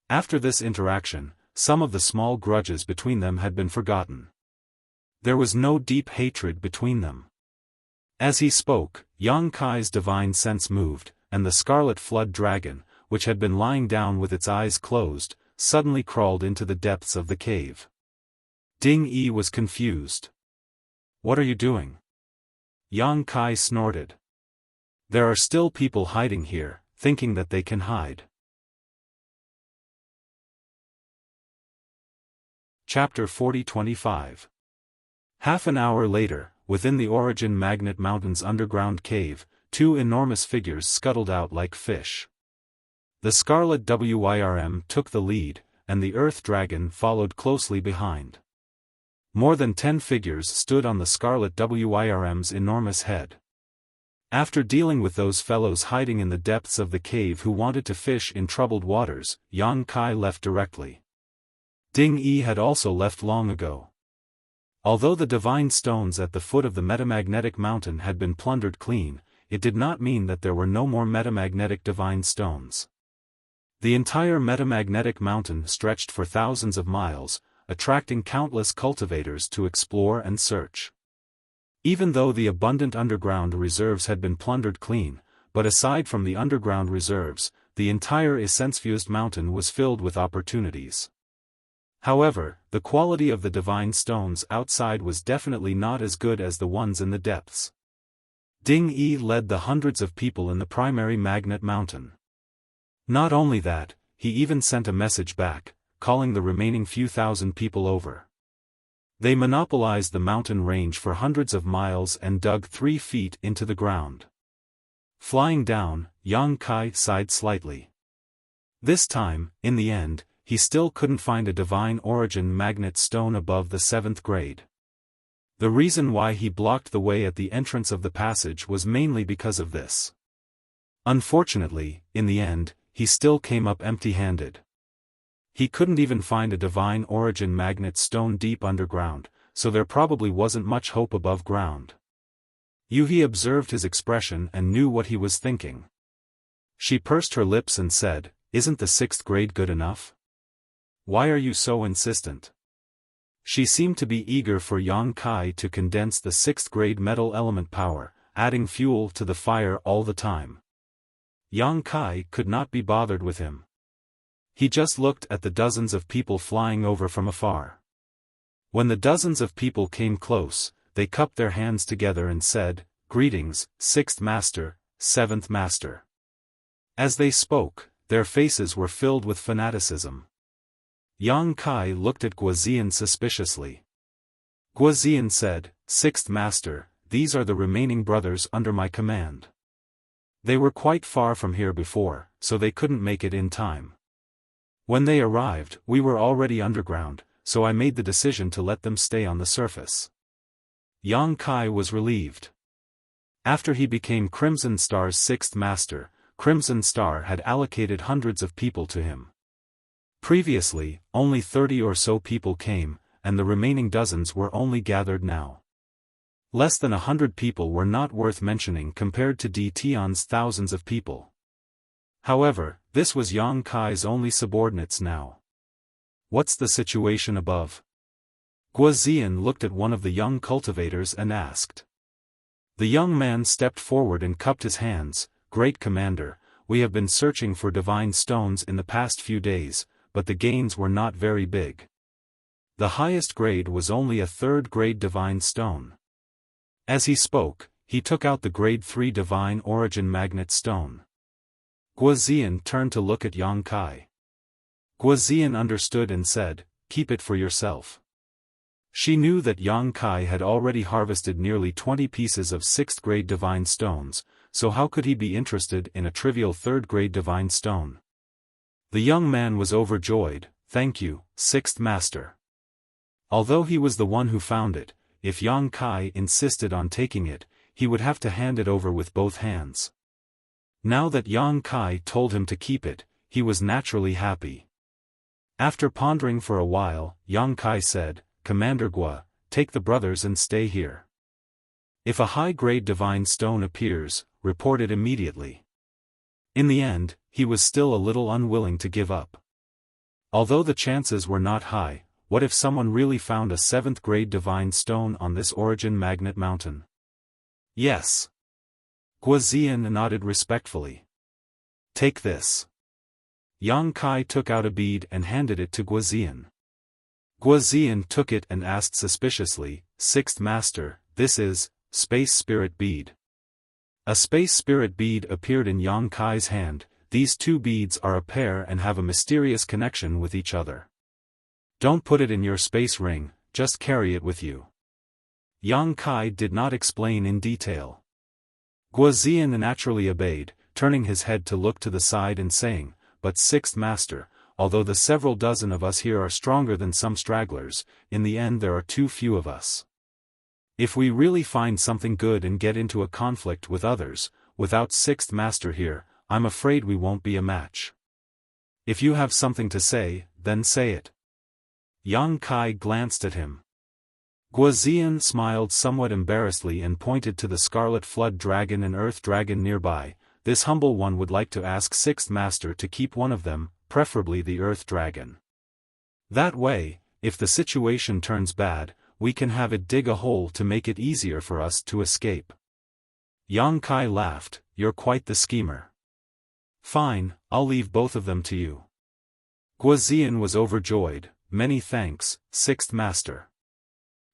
After this interaction, some of the small grudges between them had been forgotten. There was no deep hatred between them. As he spoke, Yang Kai's divine sense moved, and the scarlet flood dragon, which had been lying down with its eyes closed, suddenly crawled into the depths of the cave. Ding Yi was confused. What are you doing? Yang Kai snorted. There are still people hiding here, thinking that they can hide. Chapter 40-25. Half an hour later, within the Origin Magnet Mountain's underground cave, two enormous figures scuttled out like fish. The Scarlet Wyrm took the lead, and the Earth Dragon followed closely behind. More than 10 figures stood on the Scarlet Wyrm's enormous head. After dealing with those fellows hiding in the depths of the cave who wanted to fish in troubled waters, Yang Kai left directly. Ding Yi had also left long ago. Although the divine stones at the foot of the metamagnetic mountain had been plundered clean, it did not mean that there were no more metamagnetic divine stones. The entire metamagnetic mountain stretched for thousands of miles, attracting countless cultivators to explore and search. Even though the abundant underground reserves had been plundered clean, but aside from the underground reserves, the entire essence-fused mountain was filled with opportunities. However, the quality of the divine stones outside was definitely not as good as the ones in the depths. Ding Yi led the hundreds of people in the primary magnet mountain. Not only that, he even sent a message back, calling the remaining few thousand people over. They monopolized the mountain range for hundreds of miles and dug 3 feet into the ground. Flying down, Yang Kai sighed slightly. This time, in the end, he still couldn't find a divine origin magnet stone above the 7th grade. The reason why he blocked the way at the entrance of the passage was mainly because of this. Unfortunately, in the end, he still came up empty-handed. He couldn't even find a divine origin magnet stone deep underground, so there probably wasn't much hope above ground. Yuhi observed his expression and knew what he was thinking. She pursed her lips and said, "Isn't the 6th grade good enough? Why are you so insistent?" She seemed to be eager for Yang Kai to condense the 6th grade metal element power, adding fuel to the fire all the time. Yang Kai could not be bothered with him. He just looked at the dozens of people flying over from afar. When the dozens of people came close, they cupped their hands together and said, "Greetings, 6th Master, 7th Master." As they spoke, their faces were filled with fanaticism. Yang Kai looked at Guozian suspiciously. Guozian said, "6th Master, these are the remaining brothers under my command. They were quite far from here before, so they couldn't make it in time. When they arrived, we were already underground, so I made the decision to let them stay on the surface." Yang Kai was relieved. After he became Crimson Star's 6th Master, Crimson Star had allocated hundreds of people to him. Previously, only 30 or so people came, and the remaining dozens were only gathered now. Less than 100 people were not worth mentioning compared to Di Tian's thousands of people. However, this was Yang Kai's only subordinates now. "What's the situation above?" Guozian looked at one of the young cultivators and asked. The young man stepped forward and cupped his hands. "Great Commander, we have been searching for divine stones in the past few days, but the gains were not very big. The highest grade was only a 3rd grade divine stone." As he spoke, he took out the grade 3 divine origin magnet stone. Guozian turned to look at Yang Kai. Guozian understood and said, "Keep it for yourself." She knew that Yang Kai had already harvested nearly 20 pieces of 6th grade divine stones, so how could he be interested in a trivial 3rd grade divine stone? The young man was overjoyed. "Thank you, 6th Master." Although he was the one who found it, if Yang Kai insisted on taking it, he would have to hand it over with both hands. Now that Yang Kai told him to keep it, he was naturally happy. After pondering for a while, Yang Kai said, "Commander Gua, take the brothers and stay here. If a high-grade divine stone appears, report it immediately." In the end, he was still a little unwilling to give up. Although the chances were not high, what if someone really found a 7th-grade divine stone on this origin magnet mountain? Yes. Guazian nodded respectfully. "Take this." Yang Kai took out a bead and handed it to Guazian. Guazian took it and asked suspiciously, "Sixth Master, this is Space Spirit Bead." A Space Spirit Bead appeared in Yang Kai's hand. These two beads are a pair and have a mysterious connection with each other. Don't put it in your space ring, just carry it with you. Yang Kai did not explain in detail. Guazian naturally obeyed, turning his head to look to the side and saying, "But Sixth Master, although the several dozen of us here are stronger than some stragglers, in the end there are too few of us. If we really find something good and get into a conflict with others, without Sixth Master here, I'm afraid we won't be a match. If you have something to say, then say it." Yang Kai glanced at him. Guazian smiled somewhat embarrassedly and pointed to the Scarlet Flood Dragon and Earth Dragon nearby. "This humble one would like to ask Sixth Master to keep one of them, preferably the Earth Dragon. That way, if the situation turns bad, we can have it dig a hole to make it easier for us to escape." Yang Kai laughed, "You're quite the schemer. Fine, I'll leave both of them to you." Guazian was overjoyed. "Many thanks, Sixth Master."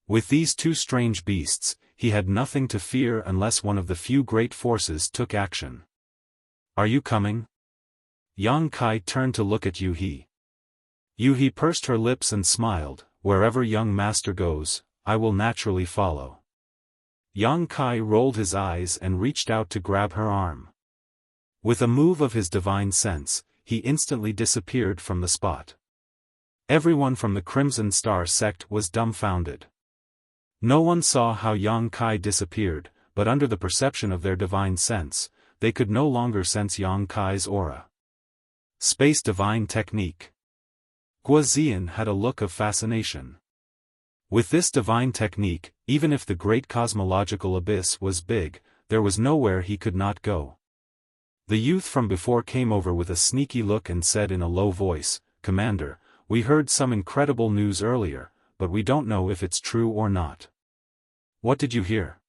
With these two strange beasts, he had nothing to fear unless one of the few great forces took action. "Are you coming?" Yang Kai turned to look at Yuhi. Yuhi pursed her lips and smiled. "Wherever young master goes, I will naturally follow." Yang Kai rolled his eyes and reached out to grab her arm. With a move of his divine sense, he instantly disappeared from the spot. Everyone from the Crimson Star sect was dumbfounded. No one saw how Yang Kai disappeared, but under the perception of their divine sense, they could no longer sense Yang Kai's aura. Space Divine Technique. Guazian had a look of fascination. With this divine technique, even if the great cosmological abyss was big, there was nowhere he could not go. The youth from before came over with a sneaky look and said in a low voice, "Commander, we heard some incredible news earlier, but we don't know if it's true or not." "What did you hear?"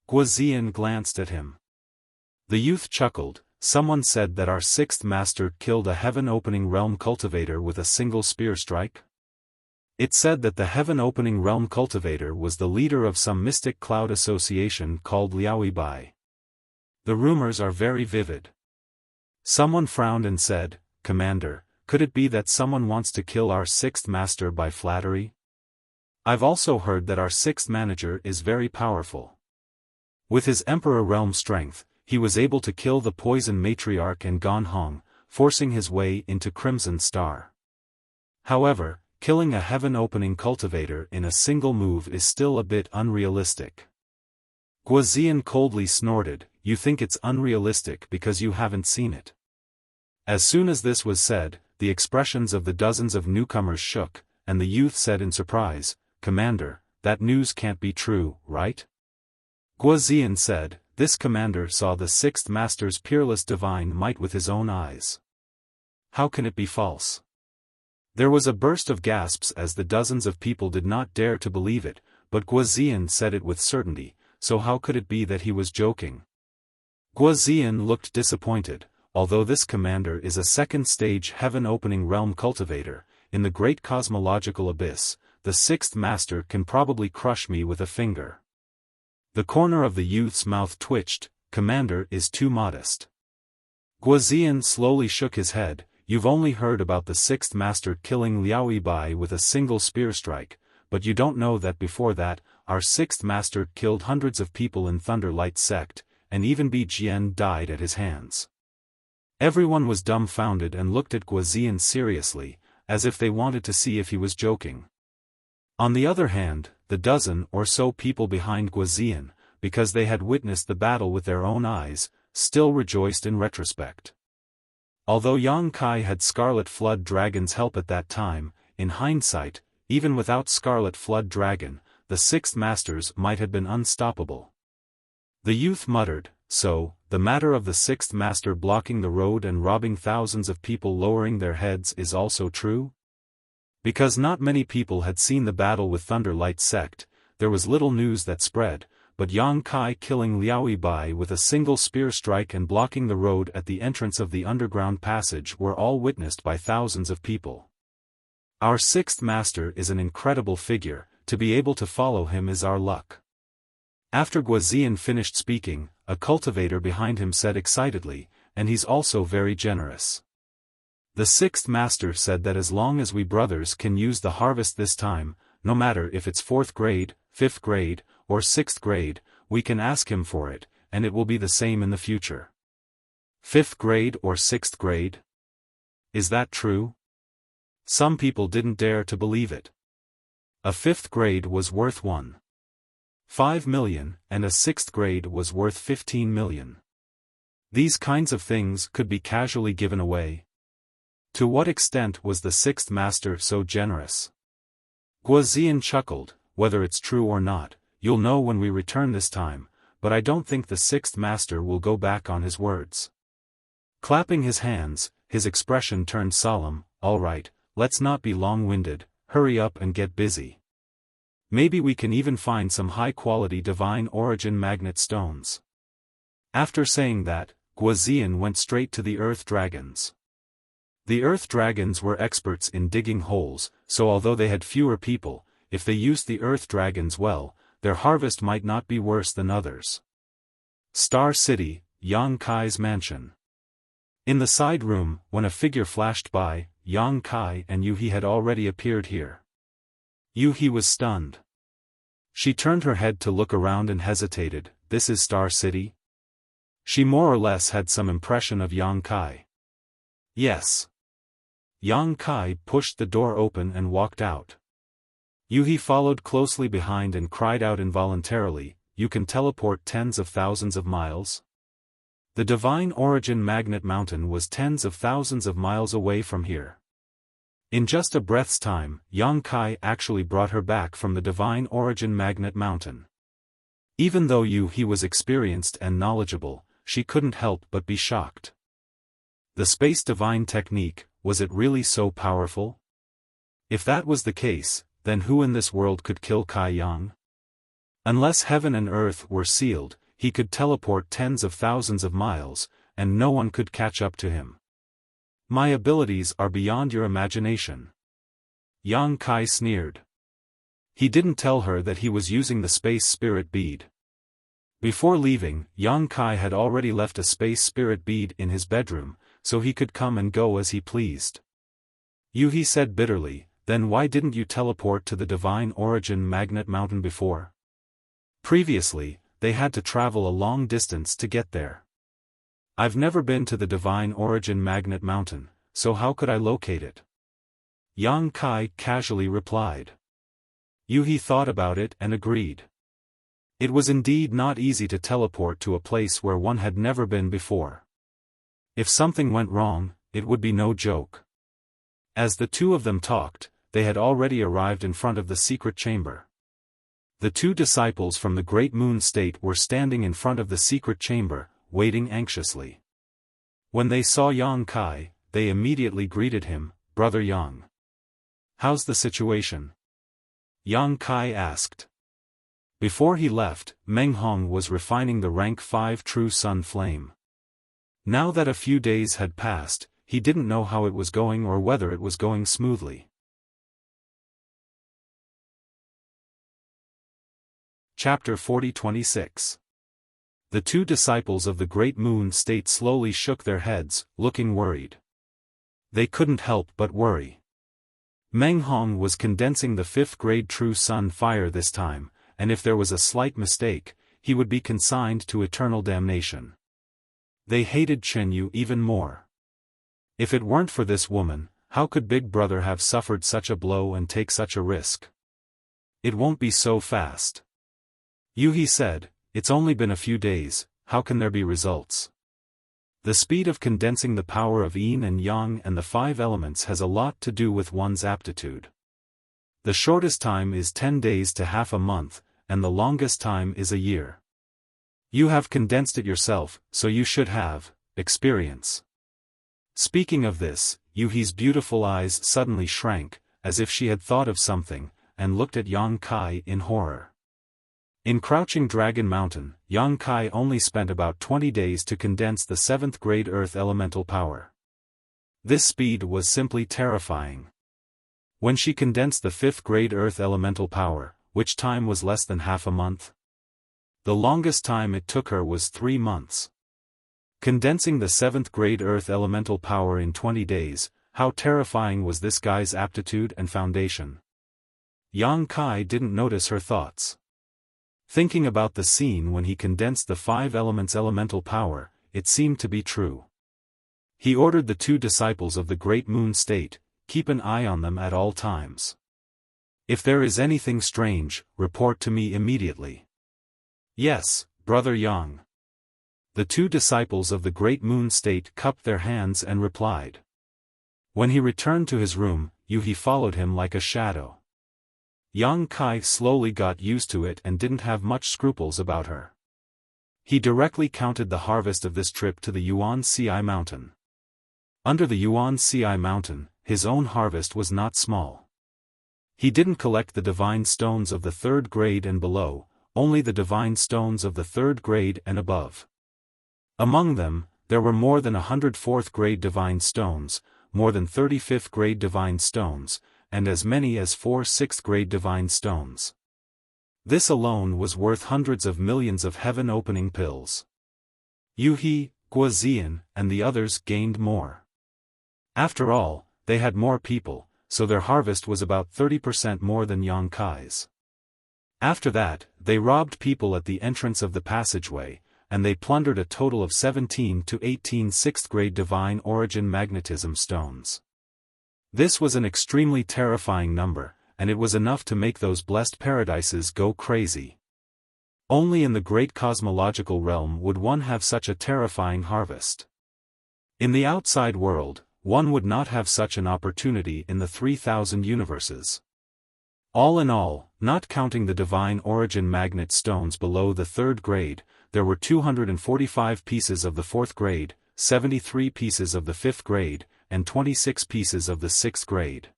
Guazian glanced at him. The youth chuckled. "Someone said that our Sixth Master killed a heaven-opening realm cultivator with a single spear strike. It said that the heaven-opening realm cultivator was the leader of some mystic cloud association called Liaoyi Bai. The rumors are very vivid." Someone frowned and said, "Commander, could it be that someone wants to kill our Sixth Master by flattery? I've also heard that our Sixth Manager is very powerful. With his Emperor realm strength, he was able to kill the Poison Matriarch and Gan Hong, forcing his way into Crimson Star. However, killing a heaven-opening cultivator in a single move is still a bit unrealistic." Guazian coldly snorted, "You think it's unrealistic because you haven't seen it." As soon as this was said, the expressions of the dozens of newcomers shook, and the youth said in surprise, "Commander, that news can't be true, right?" Guazian said, "This commander saw the Sixth Master's peerless divine might with his own eyes. How can it be false?" There was a burst of gasps as the dozens of people did not dare to believe it, but Guazian said it with certainty, so how could it be that he was joking? Guazian looked disappointed. "Although this commander is a second-stage heaven-opening realm cultivator, in the great cosmological abyss, the Sixth Master can probably crush me with a finger." The corner of the youth's mouth twitched. "Commander is too modest." Guazian slowly shook his head. "You've only heard about the Sixth Master killing Liaoyi Bai with a single spear strike, but you don't know that before that, our Sixth Master killed hundreds of people in Thunderlight sect, and even Bi Jian died at his hands." Everyone was dumbfounded and looked at Guazian seriously, as if they wanted to see if he was joking. On the other hand, the dozen or so people behind Guazian, because they had witnessed the battle with their own eyes, still rejoiced in retrospect. Although Yang Kai had Scarlet Flood Dragon's help at that time, in hindsight, even without Scarlet Flood Dragon, the Sixth Masters might have been unstoppable. The youth muttered, "So, the matter of the Sixth Master blocking the road and robbing thousands of people lowering their heads is also true?" Because not many people had seen the battle with Thunder Light Sect, there was little news that spread, but Yang Kai killing Liaoyi Bai with a single spear strike and blocking the road at the entrance of the underground passage were all witnessed by thousands of people. Our Sixth Master is an incredible figure, to be able to follow him is our luck. After Guozian finished speaking, a cultivator behind him said excitedly, "And he's also very generous." The Sixth Master said that as long as we brothers can use the harvest this time, no matter if it's 4th grade, 5th grade, or 6th grade, we can ask him for it, and it will be the same in the future. 5th grade or 6th grade? Is that true? Some people didn't dare to believe it. A 5th grade was worth 1.5 million, and a 6th grade was worth 15 million. These kinds of things could be casually given away. To what extent was the Sixth Master so generous? Guozian chuckled, "Whether it's true or not, you'll know when we return this time, but I don't think the Sixth Master will go back on his words." Clapping his hands, his expression turned solemn. "All right, let's not be long-winded, hurry up and get busy. Maybe we can even find some high-quality divine origin magnet stones." After saying that, Guozian went straight to the Earth Dragons. The Earth Dragons were experts in digging holes, so although they had fewer people, if they used the Earth Dragons well, their harvest might not be worse than others. Star City, Yang Kai's mansion. In the side room, when a figure flashed by, Yang Kai and Yuhi had already appeared here. Yuhi was stunned. She turned her head to look around and hesitated. "This is Star City?" She more or less had some impression of Yang Kai. "Yes." Yang Kai pushed the door open and walked out. Yuhi followed closely behind and cried out involuntarily, "You can teleport tens of thousands of miles?" The Divine Origin Magnet Mountain was tens of thousands of miles away from here. In just a breath's time, Yang Kai actually brought her back from the Divine Origin Magnet Mountain. Even though Yuhi was experienced and knowledgeable, she couldn't help but be shocked. The Space Divine Technique, was it really so powerful? If that was the case, then who in this world could kill Kai Yang? Unless heaven and earth were sealed, he could teleport tens of thousands of miles, and no one could catch up to him. "My abilities are beyond your imagination." Yang Kai sneered. He didn't tell her that he was using the Space Spirit Bead. Before leaving, Yang Kai had already left a Space Spirit Bead in his bedroom, so he could come and go as he pleased. Yuhi said bitterly, "Then why didn't you teleport to the Divine Origin Magnet Mountain before?" Previously, they had to travel a long distance to get there. "I've never been to the Divine Origin Magnet Mountain, so how could I locate it?" Yang Kai casually replied. Yuhi thought about it and agreed. It was indeed not easy to teleport to a place where one had never been before. If something went wrong, it would be no joke. As the two of them talked, they had already arrived in front of the secret chamber. The two disciples from the Great Moon State were standing in front of the secret chamber, waiting anxiously. When they saw Yang Kai, they immediately greeted him, "Brother Yang. How's the situation?" Yang Kai asked. Before he left, Meng Hong was refining the rank 5 True Sun Flame. Now that a few days had passed, he didn't know how it was going or whether it was going smoothly. Chapter 40-26. The two disciples of the Great Moon State slowly shook their heads, looking worried. They couldn't help but worry. Meng Hong was condensing the 5th grade True Sun fire this time, and if there was a slight mistake, he would be consigned to eternal damnation. They hated Chen Yu even more. If it weren't for this woman, how could Big Brother have suffered such a blow and take such a risk? "It won't be so fast." Yuhi said, "It's only been a few days, how can there be results?" The speed of condensing the power of yin and yang and the 5 elements has a lot to do with one's aptitude. The shortest time is 10 days to half a month, and the longest time is a year. You have condensed it yourself, so you should have experience. Speaking of this, Yuhi's beautiful eyes suddenly shrank, as if she had thought of something, and looked at Yang Kai in horror. In Crouching Dragon Mountain, Yang Kai only spent about 20 days to condense the 7th grade earth elemental power. This speed was simply terrifying. When she condensed the 5th grade earth elemental power, which time was less than half a month? The longest time it took her was 3 months. Condensing the 7th grade earth elemental power in 20 days, how terrifying was this guy's aptitude and foundation? Yang Kai didn't notice her thoughts. Thinking about the scene when he condensed the 5 elements' elemental power, it seemed to be true. He ordered the 2 disciples of the Great Moon State, keep an eye on them at all times. If there is anything strange, report to me immediately. Yes, Brother Yang. The 2 disciples of the Great Moon State cupped their hands and replied. When he returned to his room, Yuhi followed him like a shadow. Yang Kai slowly got used to it and didn't have much scruples about her. He directly counted the harvest of this trip to the Yuan-Ci mountain. Under the Yuan-Ci mountain, his own harvest was not small. He didn't collect the divine stones of the 3rd grade and below, only the divine stones of the 3rd grade and above. Among them, there were more than 100 4th grade divine stones, more than 30 5th grade divine stones, and as many as 4 6th grade divine stones. This alone was worth hundreds of millions of heaven-opening pills. Yuhi, Guozian, and the others gained more. After all, they had more people, so their harvest was about 30% more than Yang Kai's. After that, they robbed people at the entrance of the passageway, and they plundered a total of 17 to 18 6th grade divine origin magnetism stones. This was an extremely terrifying number, and it was enough to make those blessed paradises go crazy. Only in the great cosmological realm would one have such a terrifying harvest. In the outside world, one would not have such an opportunity in the 3,000 universes. All in all, not counting the divine origin magnet stones below the 3rd grade, there were 245 pieces of the 4th grade, 73 pieces of the 5th grade, and 26 pieces of the 6th grade.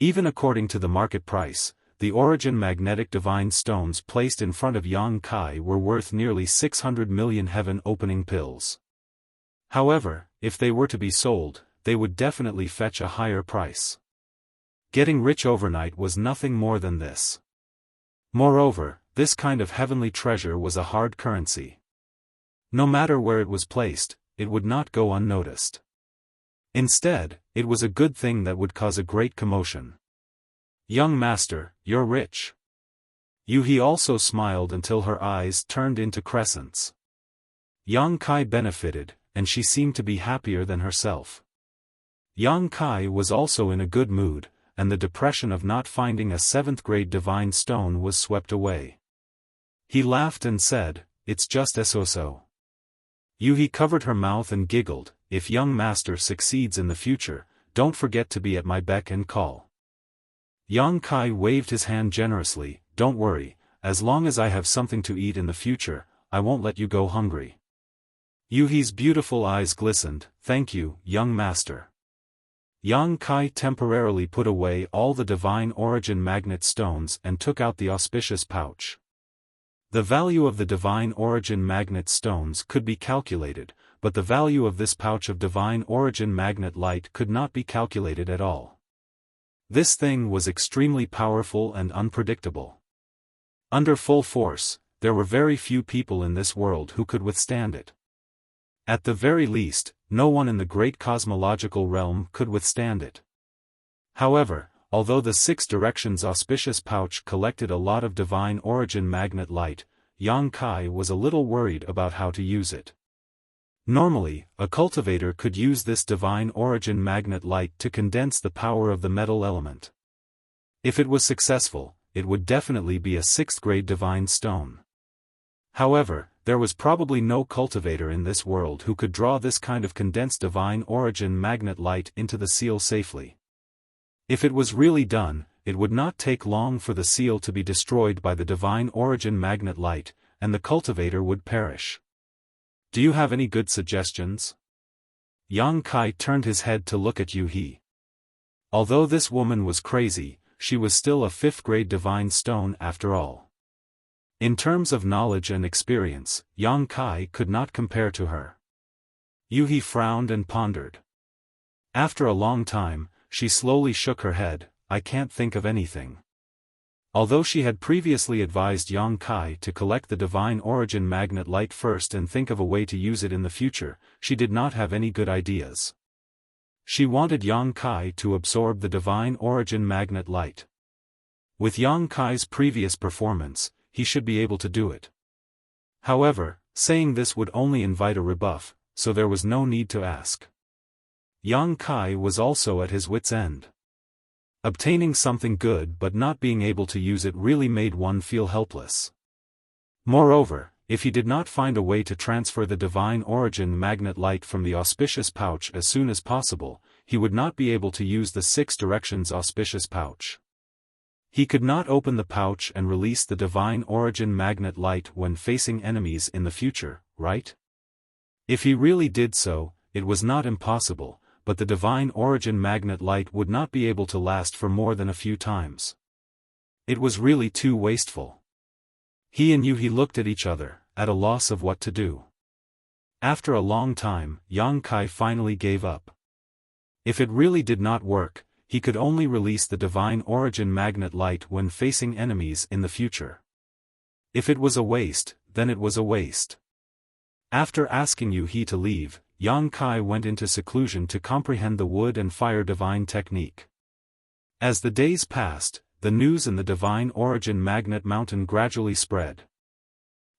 Even according to the market price, the origin magnetic divine stones placed in front of Yang Kai were worth nearly 600 million heaven-opening pills. However, if they were to be sold, they would definitely fetch a higher price. Getting rich overnight was nothing more than this. Moreover, this kind of heavenly treasure was a hard currency. No matter where it was placed, it would not go unnoticed. Instead, it was a good thing that would cause a great commotion. Young master, you're rich. Yuhi also smiled until her eyes turned into crescents. Yang Kai benefited, and she seemed to be happier than herself. Yang Kai was also in a good mood, and the depression of not finding a 7th grade divine stone was swept away. He laughed and said, "It's just so." Yuhi covered her mouth and giggled, "If young master succeeds in the future, don't forget to be at my beck and call." Yang Kai waved his hand generously, "Don't worry, as long as I have something to eat in the future, I won't let you go hungry." Yuhi's beautiful eyes glistened, "Thank you, young master." Yang Kai temporarily put away all the divine origin magnet stones and took out the auspicious pouch. The value of the divine origin magnet stones could be calculated, but the value of this pouch of divine origin magnet light could not be calculated at all. This thing was extremely powerful and unpredictable. Under full force, there were very few people in this world who could withstand it. At the very least, no one in the great cosmological realm could withstand it. However, although the 6 directions auspicious pouch collected a lot of divine origin magnet light, Yang Kai was a little worried about how to use it. Normally, a cultivator could use this divine origin magnet light to condense the power of the metal element. If it was successful, it would definitely be a 6th grade divine stone. However, there was probably no cultivator in this world who could draw this kind of condensed divine origin magnet light into the seal safely. If it was really done, it would not take long for the seal to be destroyed by the divine origin magnet light, and the cultivator would perish. Do you have any good suggestions? Yang Kai turned his head to look at Yu He. Although this woman was crazy, she was still a 5th-grade divine stone after all. In terms of knowledge and experience, Yang Kai could not compare to her. Yu He frowned and pondered. After a long time, she slowly shook her head. I can't think of anything. Although she had previously advised Yang Kai to collect the divine origin magnet light first and think of a way to use it in the future, she did not have any good ideas. She wanted Yang Kai to absorb the divine origin magnet light. With Yang Kai's previous performance, he should be able to do it. However, saying this would only invite a rebuff, so there was no need to ask. Yang Kai was also at his wit's end. Obtaining something good but not being able to use it really made one feel helpless. Moreover, if he did not find a way to transfer the divine origin magnet light from the auspicious pouch as soon as possible, he would not be able to use the 6 directions auspicious pouch. He could not open the pouch and release the divine origin magnet light when facing enemies in the future, right? If he really did so, it was not impossible, but the divine origin magnet light would not be able to last for more than a few times. It was really too wasteful. He and Yu He looked at each other, at a loss of what to do. After a long time, Yang Kai finally gave up. If it really did not work, he could only release the divine origin magnet light when facing enemies in the future. If it was a waste, then it was a waste. After asking Yu He to leave, Yang Kai went into seclusion to comprehend the wood and fire divine technique. As the days passed, the news in the divine origin magnet mountain gradually spread.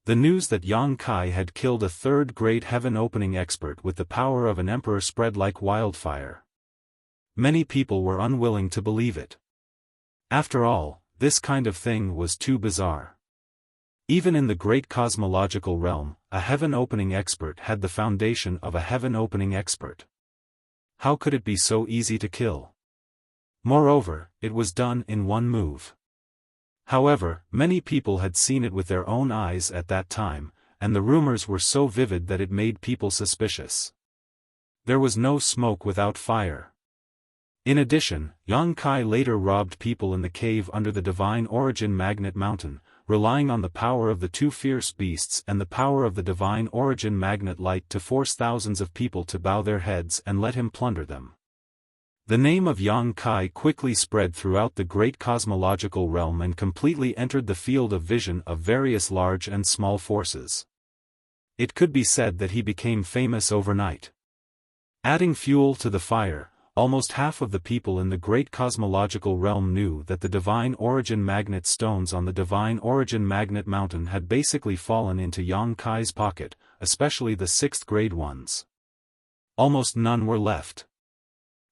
The news that Yang Kai had killed a 3rd-grade heaven-opening expert with the power of an emperor spread like wildfire. Many people were unwilling to believe it. After all, this kind of thing was too bizarre. Even in the great cosmological realm, a heaven-opening expert had the foundation of a heaven-opening expert. How could it be so easy to kill? Moreover, it was done in one move. However, many people had seen it with their own eyes at that time, and the rumors were so vivid that it made people suspicious. There was no smoke without fire. In addition, Yang Kai later robbed people in the cave under the divine origin magnet mountain, relying on the power of the 2 fierce beasts and the power of the divine origin magnet light to force thousands of people to bow their heads and let him plunder them. The name of Yang Kai quickly spread throughout the great cosmological realm and completely entered the field of vision of various large and small forces. It could be said that he became famous overnight. Adding fuel to the fire, almost half of the people in the great cosmological realm knew that the divine origin magnet stones on the divine origin magnet mountain had basically fallen into Yang Kai's pocket, especially the 6th-grade ones. Almost none were left.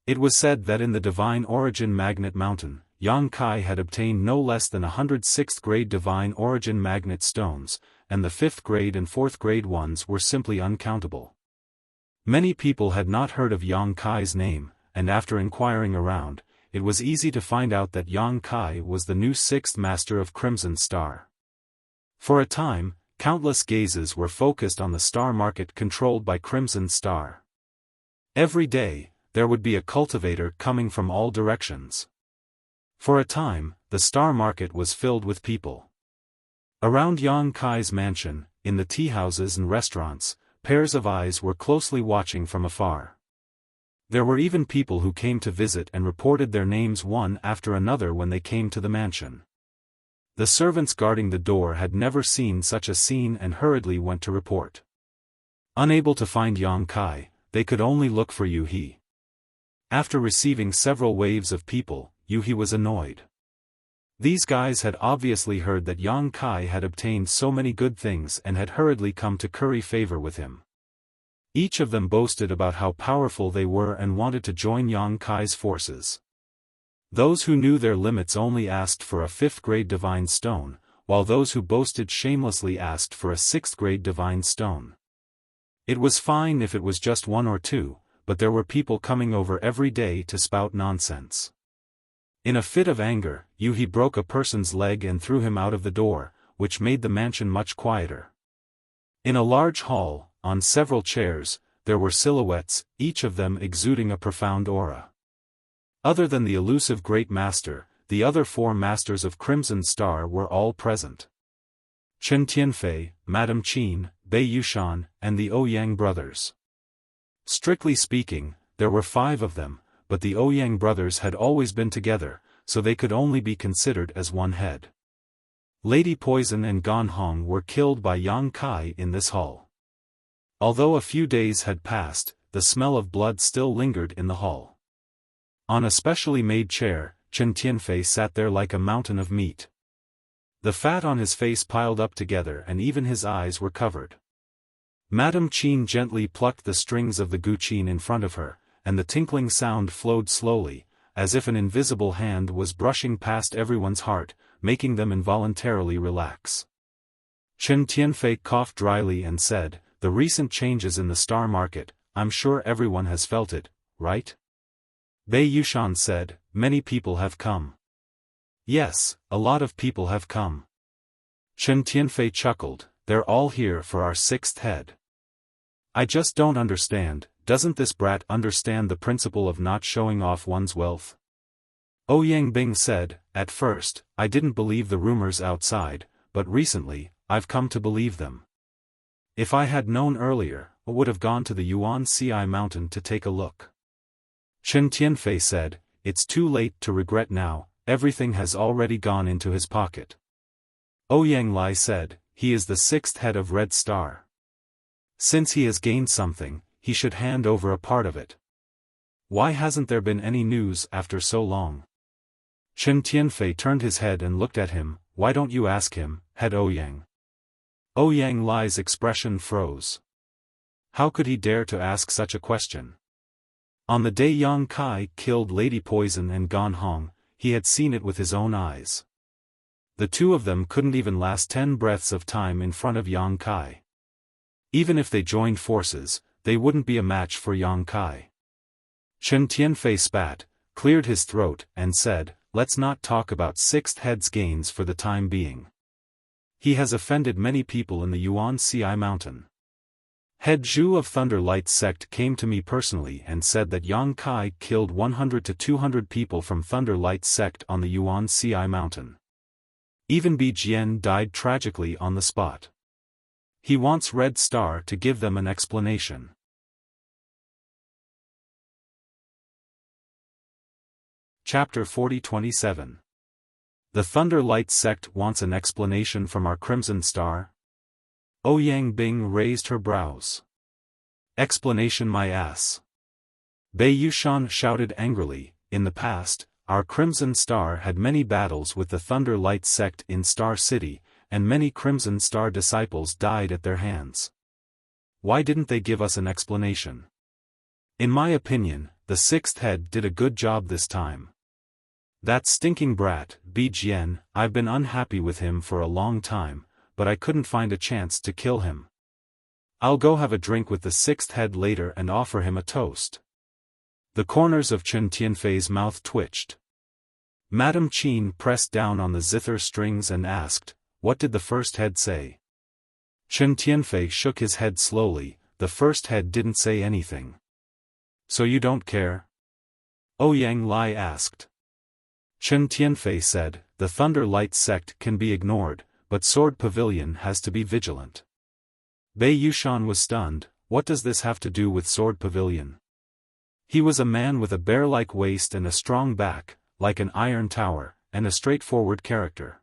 It was said that in the divine origin magnet mountain, Yang Kai had obtained no less than 100 6th-grade divine origin magnet stones, and the 5th-grade and 4th-grade ones were simply uncountable. Many people had not heard of Yang Kai's name, and after inquiring around, it was easy to find out that Yang Kai was the new 6th master of Crimson Star. For a time, countless gazes were focused on the star market controlled by Crimson Star. Every day, there would be a cultivator coming from all directions. For a time, the star market was filled with people. Around Yang Kai's mansion, in the teahouses and restaurants, pairs of eyes were closely watching from afar. There were even people who came to visit and reported their names one after another when they came to the mansion. The servants guarding the door had never seen such a scene and hurriedly went to report. Unable to find Yang Kai, they could only look for Yu He. After receiving several waves of people, Yu He was annoyed. These guys had obviously heard that Yang Kai had obtained so many good things and had hurriedly come to curry favor with him. Each of them boasted about how powerful they were and wanted to join Yang Kai's forces. Those who knew their limits only asked for a 5th-grade divine stone, while those who boasted shamelessly asked for a 6th-grade divine stone. It was fine if it was just 1 or 2, but there were people coming over every day to spout nonsense. In a fit of anger, Yuhi broke a person's leg and threw him out of the door, which made the mansion much quieter. In a large hall, on several chairs, there were silhouettes, each of them exuding a profound aura. Other than the elusive Great Master, the other 4 Masters of Crimson Star were all present. Chen Tianfei, Madame Qin, Bei Yushan, and the Ouyang brothers. Strictly speaking, there were 5 of them, but the Ouyang brothers had always been together, so they could only be considered as one head. Lady Poison and Gan Hong were killed by Yang Kai in this hall. Although a few days had passed, the smell of blood still lingered in the hall. On a specially made chair, Chen Tianfei sat there like a mountain of meat. The fat on his face piled up together and even his eyes were covered. Madame Qin gently plucked the strings of the guqin in front of her, and the tinkling sound flowed slowly, as if an invisible hand was brushing past everyone's heart, making them involuntarily relax. Chen Tianfei coughed dryly and said, "The recent changes in the star market, I'm sure everyone has felt it, right?" Bei Yushan said, "Many people have come." "Yes, a lot of people have come." Chen Tianfei chuckled, "They're all here for our 6th head. I just don't understand, doesn't this brat understand the principle of not showing off one's wealth?" Ouyang Bing said, "At first, I didn't believe the rumors outside, but recently, I've come to believe them. If I had known earlier, I would have gone to the Yuan Ci mountain to take a look." Chen Tianfei said, "It's too late to regret now, everything has already gone into his pocket." Ouyang Lai said, "He is the 6th head of Red Star. Since he has gained something, he should hand over a part of it. Why hasn't there been any news after so long?" Chen Tianfei turned his head and looked at him. "Why don't you ask him, head Ouyang?" Ouyang Lai's expression froze. How could he dare to ask such a question? On the day Yang Kai killed Lady Poison and Gan Hong, he had seen it with his own eyes. The 2 of them couldn't even last 10 breaths of time in front of Yang Kai. Even if they joined forces, they wouldn't be a match for Yang Kai. Chen Tianfei spat, cleared his throat, and said, "Let's not talk about 6th head's gains for the time being. He has offended many people in the Yuan Ci mountain. Head Zhu of Thunder Light's sect came to me personally and said that Yang Kai killed 100 to 200 people from Thunder Light's sect on the Yuan Ci mountain. Even Bi Jian died tragically on the spot. He wants Red Star to give them an explanation." Chapter 40-27. The Thunder Light sect wants an explanation from our Crimson Star? Ouyang Bing raised her brows. "Explanation my ass." Bei Yushan shouted angrily, "In the past, our Crimson Star had many battles with the Thunder Light sect in Star City, and many Crimson Star disciples died at their hands. Why didn't they give us an explanation? In my opinion, the 6th head did a good job this time. That stinking brat, Bi Jian, I've been unhappy with him for a long time, but I couldn't find a chance to kill him. I'll go have a drink with the 6th head later and offer him a toast." The corners of Chen Tianfei's mouth twitched. Madame Qin pressed down on the zither strings and asked, "What did the 1st head say?" Chen Tianfei shook his head slowly. "The 1st head didn't say anything." "So you don't care?" Ouyang Lai asked. Chen Tianfei said, "The Thunder Light sect can be ignored, but Sword Pavilion has to be vigilant." Bei Yushan was stunned. What does this have to do with Sword Pavilion? He was a man with a bear-like waist and a strong back, like an iron tower, and a straightforward character.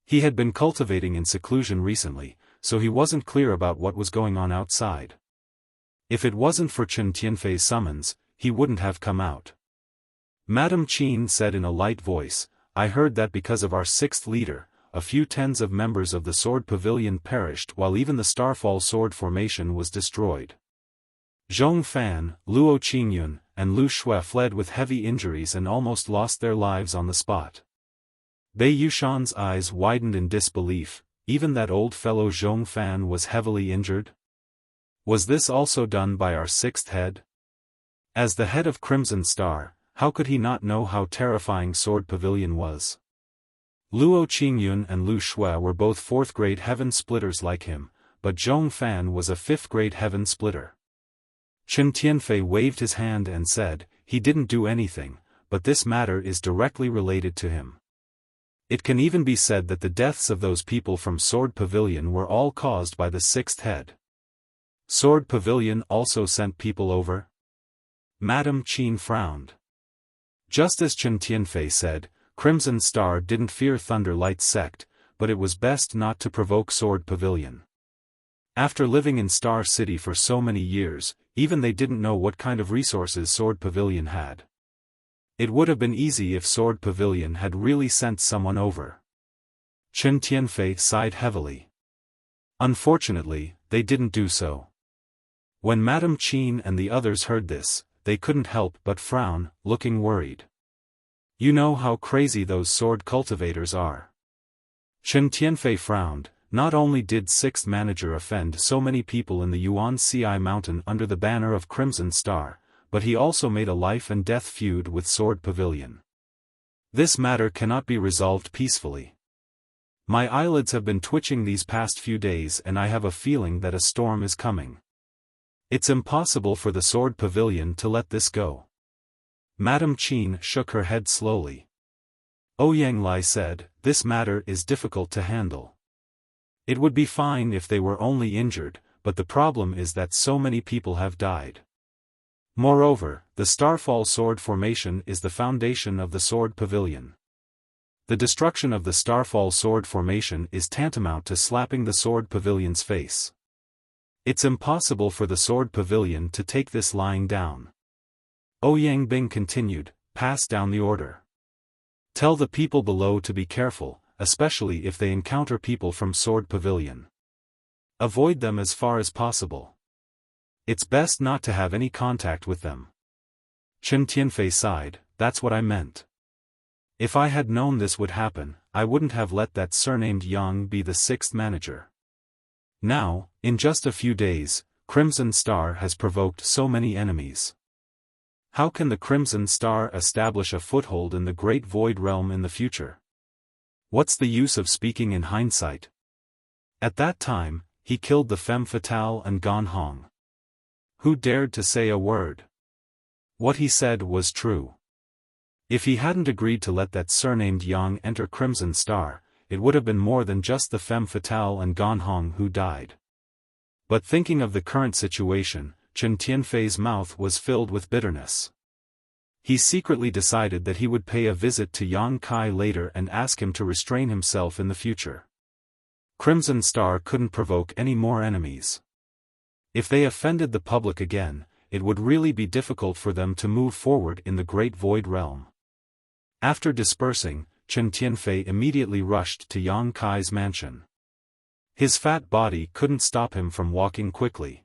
He had been cultivating in seclusion recently, so he wasn't clear about what was going on outside. If it wasn't for Chen Tianfei's summons, he wouldn't have come out. Madame Qin said in a light voice, "I heard that because of our 6th leader, a few tens of members of the Sword Pavilion perished while even the Starfall Sword Formation was destroyed. Zhong Fan, Luo Qingyun, and Lu Shui fled with heavy injuries and almost lost their lives on the spot." Bei Yushan's eyes widened in disbelief. Even that old fellow Xiaofan was heavily injured? Was this also done by our sixth head? As the head of Crimson Star, how could he not know how terrifying Sword Pavilion was? Luo Qingyun and Lu Shui were both fourth-grade heaven splitters like him, but Xiaofan was a fifth-grade heaven splitter. Chen Tianfei waved his hand and said, "He didn't do anything, but this matter is directly related to him. It can even be said that the deaths of those people from Sword Pavilion were all caused by the sixth head." Sword Pavilion also sent people over? Madame Qin frowned. Just as Chen Tianfei said, Crimson Star didn't fear Thunder Light sect, but it was best not to provoke Sword Pavilion. After living in Star City for so many years, even they didn't know what kind of resources Sword Pavilion had. It would have been easy if Sword Pavilion had really sent someone over. Chen Tianfei sighed heavily. Unfortunately, they didn't do so. When Madame Qin and the others heard this, they couldn't help but frown, looking worried. You know how crazy those sword cultivators are. Chen Tianfei frowned. Not only did sixth manager offend so many people in the Yuan Ci mountain under the banner of Crimson Star, but he also made a life-and-death feud with Sword Pavilion. This matter cannot be resolved peacefully. My eyelids have been twitching these past few days and I have a feeling that a storm is coming. It's impossible for the Sword Pavilion to let this go. Madame Qin shook her head slowly. Ouyang Lai said, "This matter is difficult to handle. It would be fine if they were only injured, but the problem is that so many people have died. Moreover, the Starfall Sword Formation is the foundation of the Sword Pavilion. The destruction of the Starfall Sword Formation is tantamount to slapping the Sword Pavilion's face. It's impossible for the Sword Pavilion to take this lying down." Ouyang Bing continued, "Pass down the order. Tell the people below to be careful, especially if they encounter people from Sword Pavilion. Avoid them as far as possible. It's best not to have any contact with them." Chen Tianfei sighed, "That's what I meant. If I had known this would happen, I wouldn't have let that surnamed Yang be the sixth manager. Now, in just a few days, Crimson Star has provoked so many enemies. How can the Crimson Star establish a foothold in the Great Void Realm in the future? What's the use of speaking in hindsight? At that time, he killed the femme fatale and Gan Hong. Who dared to say a word? What he said was true. If he hadn't agreed to let that surnamed Yang enter Crimson Star, it would have been more than just the femme fatale and Gan Hong who died. But thinking of the current situation, Chen Tianfei's mouth was filled with bitterness. He secretly decided that he would pay a visit to Yang Kai later and ask him to restrain himself in the future. Crimson Star couldn't provoke any more enemies. If they offended the public again, it would really be difficult for them to move forward in the Great Void Realm. After dispersing, Chen Tianfei immediately rushed to Yang Kai's mansion. His fat body couldn't stop him from walking quickly.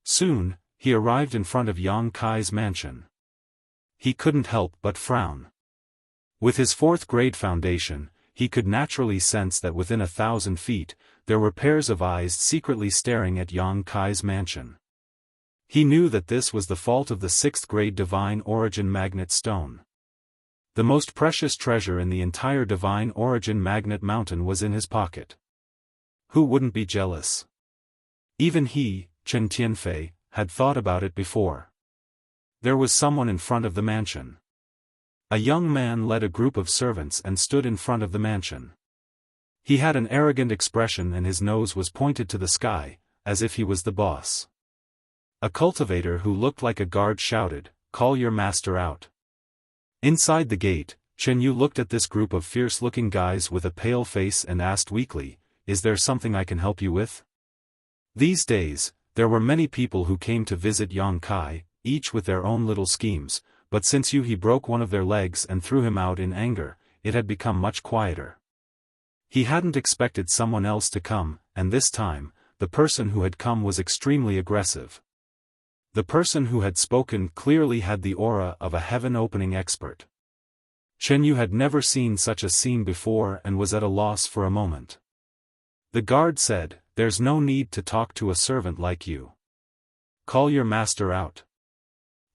Soon, he arrived in front of Yang Kai's mansion. He couldn't help but frown. With his fourth-grade foundation, he could naturally sense that within 1,000 feet, there were pairs of eyes secretly staring at Yang Kai's mansion. He knew that this was the fault of the sixth-grade Divine Origin Magnet Stone. The most precious treasure in the entire Divine Origin Magnet Mountain was in his pocket. Who wouldn't be jealous? Even he, Chen Tianfei, had thought about it before. There was someone in front of the mansion. A young man led a group of servants and stood in front of the mansion. He had an arrogant expression and his nose was pointed to the sky, as if he was the boss. A cultivator who looked like a guard shouted, "Call your master out." Inside the gate, Chen Yu looked at this group of fierce-looking guys with a pale face and asked weakly, "Is there something I can help you with?" These days, there were many people who came to visit Yang Kai, each with their own little schemes, but since he broke one of their legs and threw him out in anger, it had become much quieter. He hadn't expected someone else to come, and this time, the person who had come was extremely aggressive. The person who had spoken clearly had the aura of a heaven-opening expert. Chen Yu had never seen such a scene before and was at a loss for a moment. The guard said, "There's no need to talk to a servant like you. Call your master out."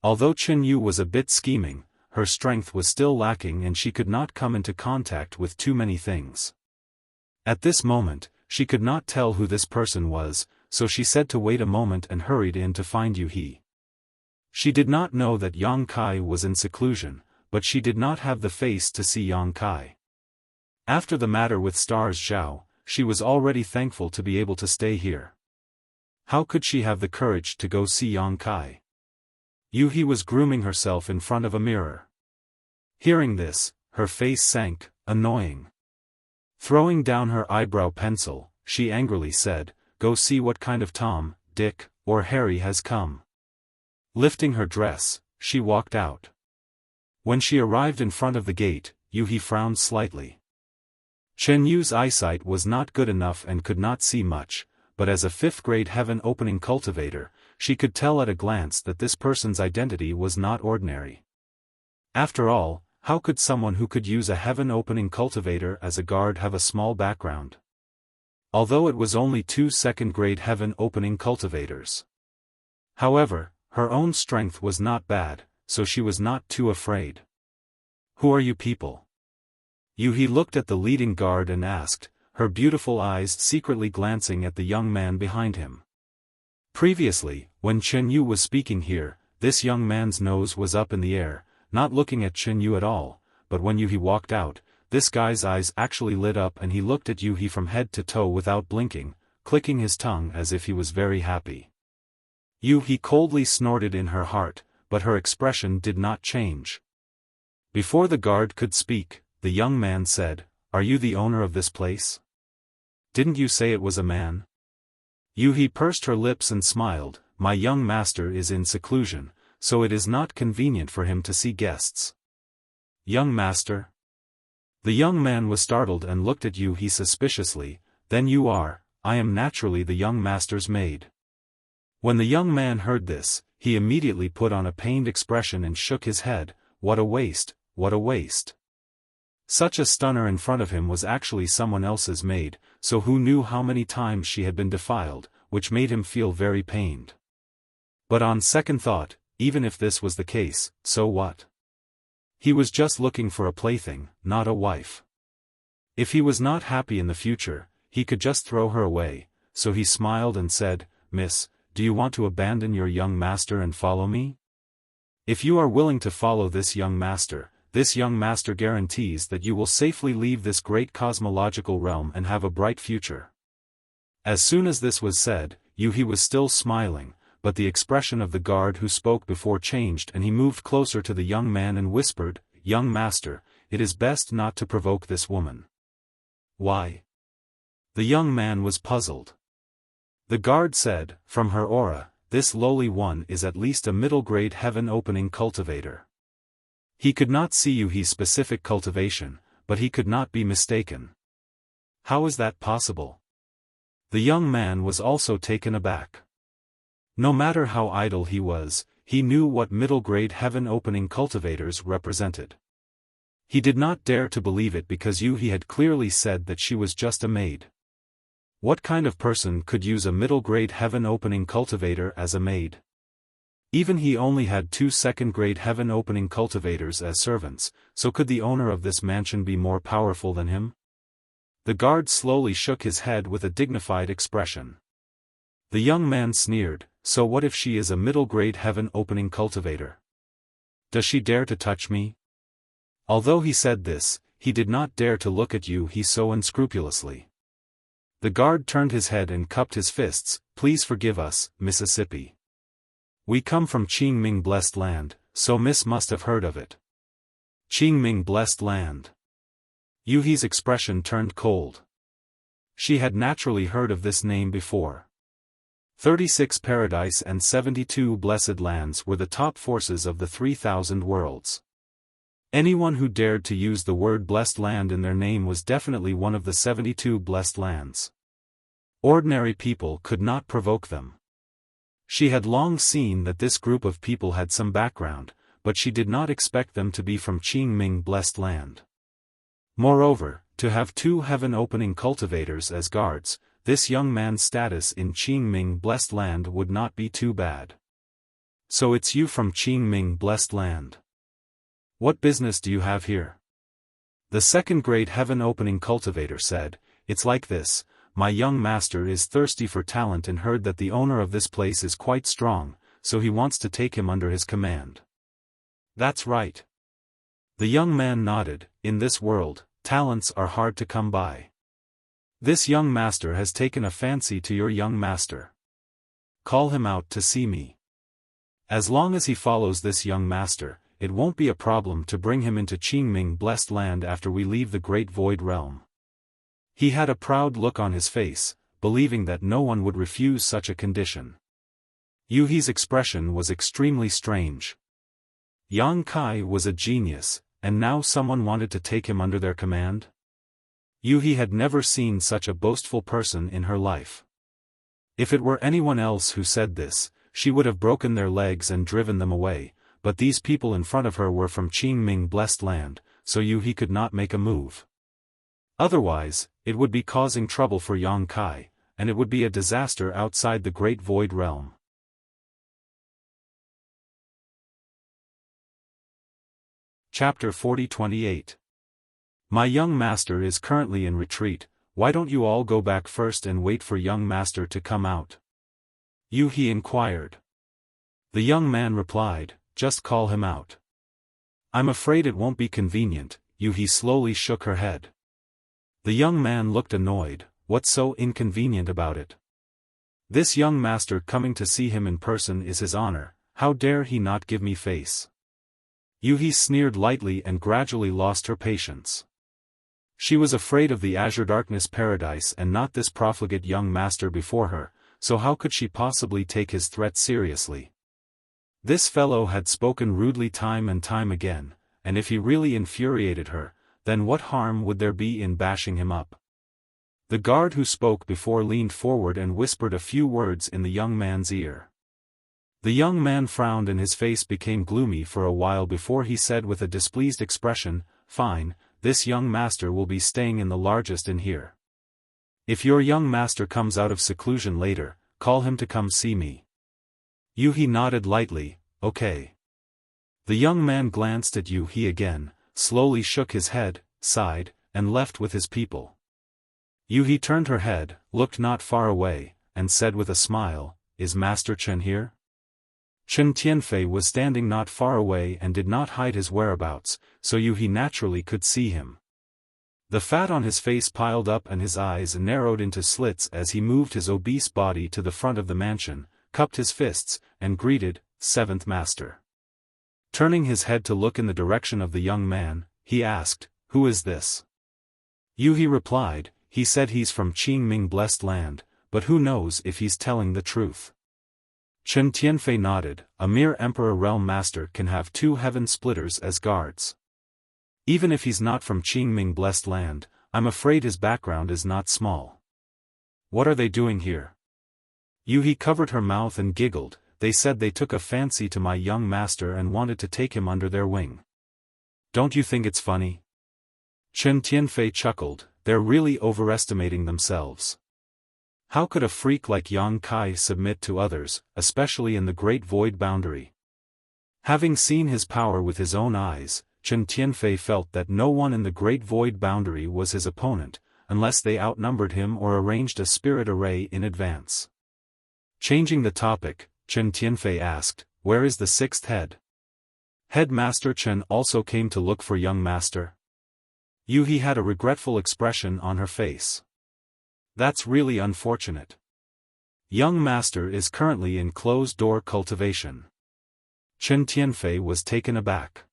Although Chen Yu was a bit scheming, her strength was still lacking and she could not come into contact with too many things. At this moment, she could not tell who this person was, so she said to wait a moment and hurried in to find Yu He. She did not know that Yang Kai was in seclusion, but she did not have the face to see Yang Kai. After the matter with Stars Zhao, she was already thankful to be able to stay here. How could she have the courage to go see Yang Kai? Yu He was grooming herself in front of a mirror. Hearing this, her face sank, annoying. Throwing down her eyebrow pencil, she angrily said, "Go see what kind of Tom, Dick, or Harry has come." Lifting her dress, she walked out. When she arrived in front of the gate, Yu He frowned slightly. Chen Yu's eyesight was not good enough and could not see much, but as a fifth-grade heaven-opening cultivator, she could tell at a glance that this person's identity was not ordinary. After all, how could someone who could use a heaven-opening cultivator as a guard have a small background? Although it was only 2 second-grade heaven-opening cultivators. However, her own strength was not bad, so she was not too afraid. "Who are you people?" Yu He looked at the leading guard and asked, her beautiful eyes secretly glancing at the young man behind him. Previously, when Chen Yu was speaking here, this young man's nose was up in the air, not looking at Chen Yu at all, but when Yu He walked out, this guy's eyes actually lit up and he looked at Yu He from head to toe without blinking, clicking his tongue as if he was very happy. Yu He coldly snorted in her heart, but her expression did not change. Before the guard could speak, the young man said, "Are you the owner of this place? Didn't you say it was a man?" Yu He pursed her lips and smiled, "My young master is in seclusion, so it is not convenient for him to see guests." "Young master?" The young man was startled and looked at Yu He suspiciously. "Then you are, I am naturally the young master's maid." When the young man heard this, he immediately put on a pained expression and shook his head. What a waste, what a waste. Such a stunner in front of him was actually someone else's maid, so who knew how many times she had been defiled, which made him feel very pained. But on second thought, even if this was the case, so what? He was just looking for a plaything, not a wife. If he was not happy in the future, he could just throw her away, so he smiled and said, "Miss, do you want to abandon your young master and follow me? If you are willing to follow this young master guarantees that you will safely leave this great cosmological realm and have a bright future." As soon as this was said, Yu He was still smiling, but the expression of the guard who spoke before changed and he moved closer to the young man and whispered, "Young master, it is best not to provoke this woman." "Why?" The young man was puzzled. The guard said, "From her aura, this lowly one is at least a middle-grade heaven-opening cultivator." He could not see Yu He's specific cultivation, but he could not be mistaken. How is that possible? The young man was also taken aback. No matter how idle he was, he knew what middle-grade heaven-opening cultivators represented. He did not dare to believe it because Yu He had clearly said that she was just a maid. What kind of person could use a middle-grade heaven-opening cultivator as a maid? Even he only had 2 second-grade heaven-opening cultivators as servants, so could the owner of this mansion be more powerful than him? The guard slowly shook his head with a dignified expression. The young man sneered, "So what if she is a middle-grade heaven-opening cultivator? Does she dare to touch me?" Although he said this, he did not dare to look at Yu He so unscrupulously. The guard turned his head and cupped his fists. "Please forgive us, Mississippi. We come from Qingming Blessed Land, so Miss must have heard of it." Qingming Blessed Land. Yu He's expression turned cold. She had naturally heard of this name before. 36 Paradise and 72 Blessed Lands were the top forces of the 3,000 worlds. Anyone who dared to use the word Blessed Land in their name was definitely one of the 72 Blessed Lands. Ordinary people could not provoke them. She had long seen that this group of people had some background, but she did not expect them to be from Qingming Blessed Land. Moreover, to have 2 heaven-opening cultivators as guards, this young man's status in Qingming Blessed Land would not be too bad. So it's you from Qingming Blessed Land. What business do you have here? The second-grade heaven-opening cultivator said, It's like this, my young master is thirsty for talent and heard that the owner of this place is quite strong, so he wants to take him under his command. That's right. The young man nodded. In this world, talents are hard to come by. This young master has taken a fancy to your young master. Call him out to see me. As long as he follows this young master, it won't be a problem to bring him into Qingming Blessed Land after we leave the Great Void Realm. He had a proud look on his face, believing that no one would refuse such a condition. Yu He's expression was extremely strange. Yang Kai was a genius, and now someone wanted to take him under their command? Yu He had never seen such a boastful person in her life. If it were anyone else who said this, she would have broken their legs and driven them away, but these people in front of her were from Qingming Blessed Land, so Yu He could not make a move. Otherwise, it would be causing trouble for Yang Kai, and it would be a disaster outside the Great Void Realm. Chapter 40-28. My young master is currently in retreat. Why don't you all go back first and wait for young master to come out? Yu He inquired. The young man replied, Just call him out. I'm afraid it won't be convenient. Yu He slowly shook her head. The young man looked annoyed. What's so inconvenient about it? This young master coming to see him in person is his honor. How dare he not give me face? Yu He sneered lightly and gradually lost her patience. She was afraid of the Azure Darkness Paradise and not this profligate young master before her, so how could she possibly take his threat seriously? This fellow had spoken rudely time and time again, and if he really infuriated her, then what harm would there be in bashing him up? The guard who spoke before leaned forward and whispered a few words in the young man's ear. The young man frowned and his face became gloomy for a while before he said with a displeased expression, Fine, this young master will be staying in the largest inn here. If your young master comes out of seclusion later, call him to come see me. Yu He nodded lightly, Okay. The young man glanced at Yu He again, slowly shook his head, sighed, and left with his people. Yu He turned her head, looked not far away, and said with a smile, Is Master Chen here? Chen Tianfei was standing not far away and did not hide his whereabouts, so Yu He naturally could see him. The fat on his face piled up and his eyes narrowed into slits as he moved his obese body to the front of the mansion, cupped his fists, and greeted, Seventh Master. Turning his head to look in the direction of the young man, he asked, Who is this? Yu He replied, He said he's from Qingming Blessed Land, but who knows if he's telling the truth. Chen Tianfei nodded. A mere Emperor Realm Master can have 2 heaven splitters as guards. Even if he's not from Qingming Blessed Land, I'm afraid his background is not small. What are they doing here? Yu He covered her mouth and giggled. They said they took a fancy to my young master and wanted to take him under their wing. Don't you think it's funny? Chen Tianfei chuckled. They're really overestimating themselves. How could a freak like Yang Kai submit to others, especially in the Great Void Boundary? Having seen his power with his own eyes, Chen Tianfei felt that no one in the Great Void Boundary was his opponent, unless they outnumbered him or arranged a spirit array in advance. Changing the topic, Chen Tianfei asked, Where is the 6th head? Headmaster Chen also came to look for young master. Yu He had a regretful expression on her face. That's really unfortunate. Young master is currently in closed-door cultivation. Chen Tianfei was taken aback.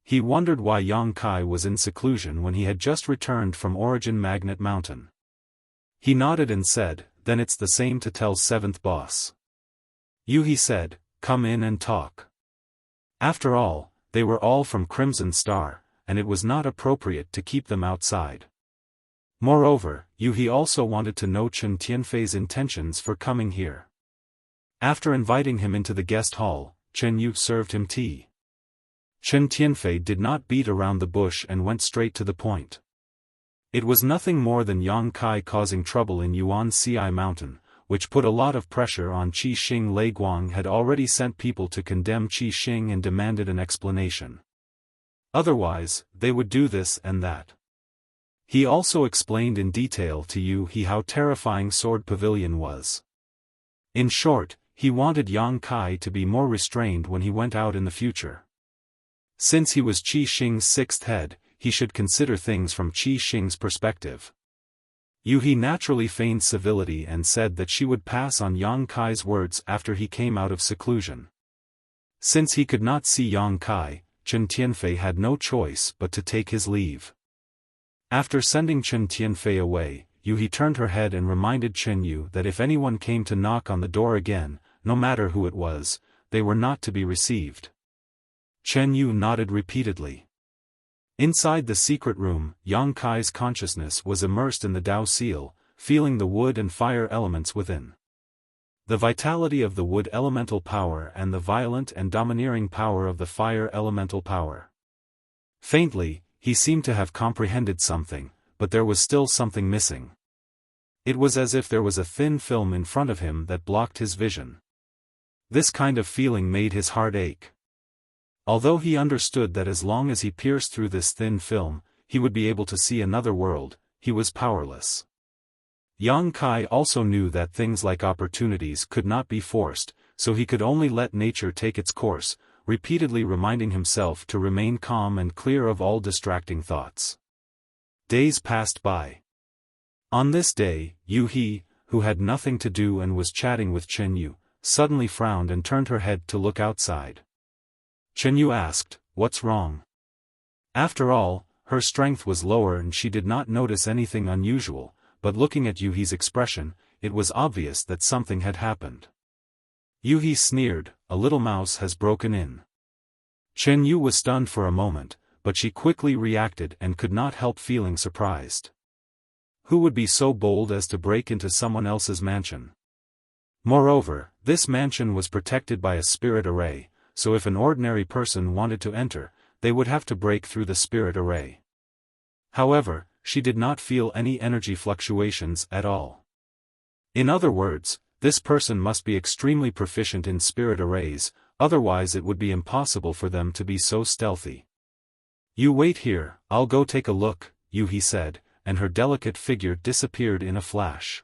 He wondered why Yang Kai was in seclusion when he had just returned from Origin Magnet Mountain. He nodded and said, Then it's the same to tell 7th boss. Yu He said, Come in and talk. After all, they were all from Crimson Star, and it was not appropriate to keep them outside. Moreover, Yu He also wanted to know Chen Tianfei's intentions for coming here. After inviting him into the guest hall, Chen Yu served him tea. Chen Tianfei did not beat around the bush and went straight to the point. It was nothing more than Yang Kai causing trouble in Yuan-Ci Mountain, which put a lot of pressure on Qi Xing. Lei Guang had already sent people to condemn Qi Xing and demanded an explanation. Otherwise, they would do this and that. He also explained in detail to Yu He how terrifying Sword Pavilion was. In short, he wanted Yang Kai to be more restrained when he went out in the future. Since he was Qi Xing's sixth head, he should consider things from Qi Xing's perspective. Yu He naturally feigned civility and said that she would pass on Yang Kai's words after he came out of seclusion. Since he could not see Yang Kai, Chen Tianfei had no choice but to take his leave. After sending Chen Tianfei away, Yu He turned her head and reminded Chen Yu that if anyone came to knock on the door again, no matter who it was, they were not to be received. Chen Yu nodded repeatedly. Inside the secret room, Yang Kai's consciousness was immersed in the Dao Seal, feeling the wood and fire elements within. The vitality of the wood elemental power and the violent and domineering power of the fire elemental power. Faintly, he seemed to have comprehended something, but there was still something missing. It was as if there was a thin film in front of him that blocked his vision. This kind of feeling made his heart ache. Although he understood that as long as he pierced through this thin film, he would be able to see another world, he was powerless. Yang Kai also knew that things like opportunities could not be forced, so he could only let nature take its course, repeatedly reminding himself to remain calm and clear of all distracting thoughts. Days passed by. On this day, Yu He, who had nothing to do and was chatting with Chen Yu, suddenly frowned and turned her head to look outside. Chen Yu asked, "What's wrong?" After all, her strength was lower and she did not notice anything unusual, but looking at Yu He's expression, it was obvious that something had happened. Yu He sneered, "A little mouse has broken in." Chen Yu was stunned for a moment, but she quickly reacted and could not help feeling surprised. Who would be so bold as to break into someone else's mansion? Moreover, this mansion was protected by a spirit array, so if an ordinary person wanted to enter, they would have to break through the spirit array. However, she did not feel any energy fluctuations at all. In other words, this person must be extremely proficient in spirit arrays, otherwise it would be impossible for them to be so stealthy. "You wait here, I'll go take a look," Yu He said, and her delicate figure disappeared in a flash.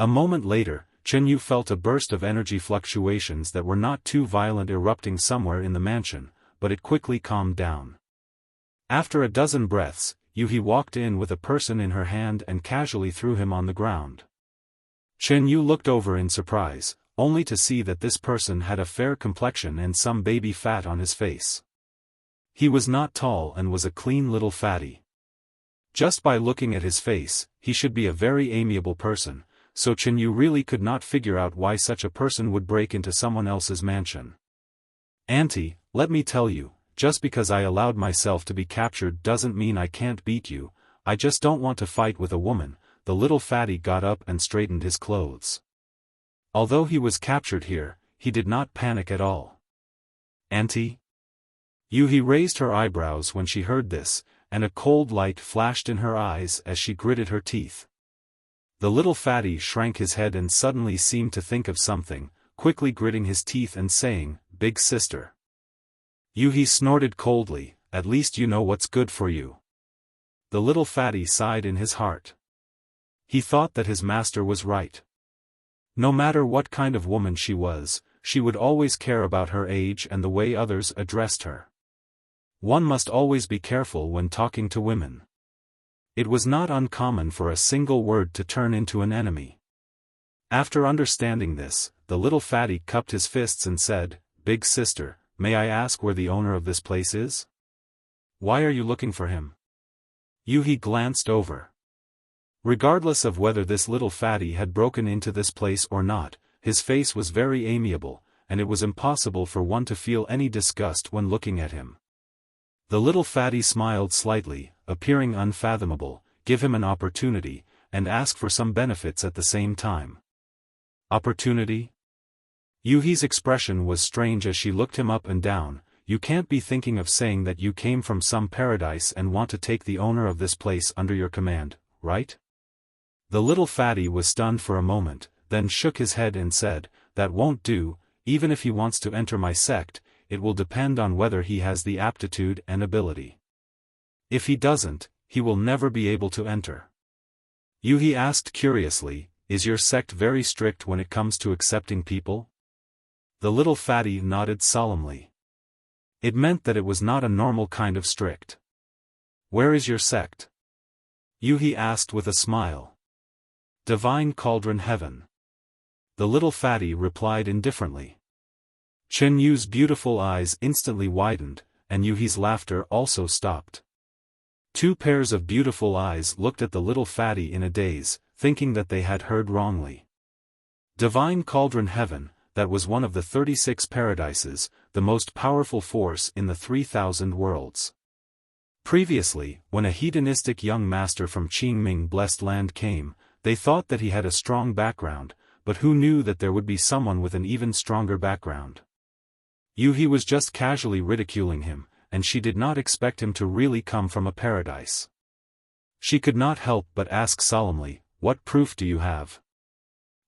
A moment later, Chen Yu felt a burst of energy fluctuations that were not too violent erupting somewhere in the mansion, but it quickly calmed down. After a dozen breaths, Yu He walked in with a person in her hand and casually threw him on the ground. Chen Yu looked over in surprise, only to see that this person had a fair complexion and some baby fat on his face. He was not tall and was a clean little fatty. Just by looking at his face, he should be a very amiable person, so Chen Yu really could not figure out why such a person would break into someone else's mansion. "Auntie, let me tell you, just because I allowed myself to be captured doesn't mean I can't beat you, I just don't want to fight with a woman." The little fatty got up and straightened his clothes. Although he was captured here, he did not panic at all. "Auntie?" Yu He raised her eyebrows when she heard this, and a cold light flashed in her eyes as she gritted her teeth. The little fatty shrank his head and suddenly seemed to think of something, quickly gritting his teeth and saying, "Big sister." Yu He snorted coldly, "At least you know what's good for you." The little fatty sighed in his heart. He thought that his master was right. No matter what kind of woman she was, she would always care about her age and the way others addressed her. One must always be careful when talking to women. It was not uncommon for a single word to turn into an enemy. After understanding this, the little fatty cupped his fists and said, "Big sister, may I ask where the owner of this place is? Why are you looking for him?" Yu He glanced over. Regardless of whether this little fatty had broken into this place or not, his face was very amiable, and it was impossible for one to feel any disgust when looking at him. The little fatty smiled slightly, appearing unfathomable, give him an opportunity, and ask for some benefits at the same time. Opportunity? Yu He's expression was strange as she looked him up and down. you can't be thinking of saying that you came from some paradise and want to take the owner of this place under your command, right? The little fatty was stunned for a moment, then shook his head and said, that won't do. Even if he wants to enter my sect, it will depend on whether he has the aptitude and ability. If he doesn't, he will never be able to enter. Yuhi asked curiously, is your sect very strict when it comes to accepting people? The little fatty nodded solemnly. It meant that it was not a normal kind of strict. Where is your sect? Yuhi asked with a smile. Divine Cauldron Heaven. The little fatty replied indifferently. Chen Yu's beautiful eyes instantly widened, and Yuhi's laughter also stopped. Two pairs of beautiful eyes looked at the little fatty in a daze, thinking that they had heard wrongly. Divine Cauldron Heaven, that was one of the 36 paradises, the most powerful force in the 3,000 worlds. Previously, when a hedonistic young master from Qingming Blessed Land came, they thought that he had a strong background, but who knew that there would be someone with an even stronger background? Yuhi was just casually ridiculing him, and she did not expect him to really come from a paradise. She could not help but ask solemnly, what proof do you have?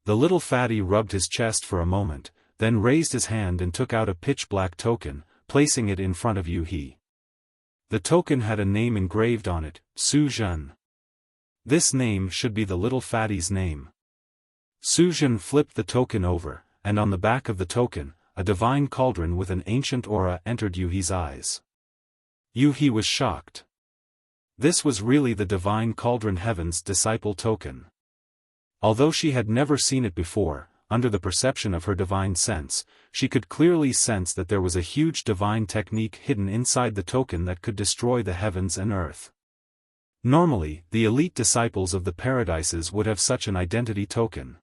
The little fatty rubbed his chest for a moment, then raised his hand and took out a pitch-black token, placing it in front of Yuhi. The token had a name engraved on it, Su Zhen. This name should be the little fatty's name. Su Zhen flipped the token over, and on the back of the token, a divine cauldron with an ancient aura entered Yuhi's eyes. Yuhi was shocked. This was really the Divine Cauldron Heaven's disciple token. Although she had never seen it before, under the perception of her divine sense, she could clearly sense that there was a huge divine technique hidden inside the token that could destroy the heavens and earth. Normally, the elite disciples of the paradises would have such an identity token.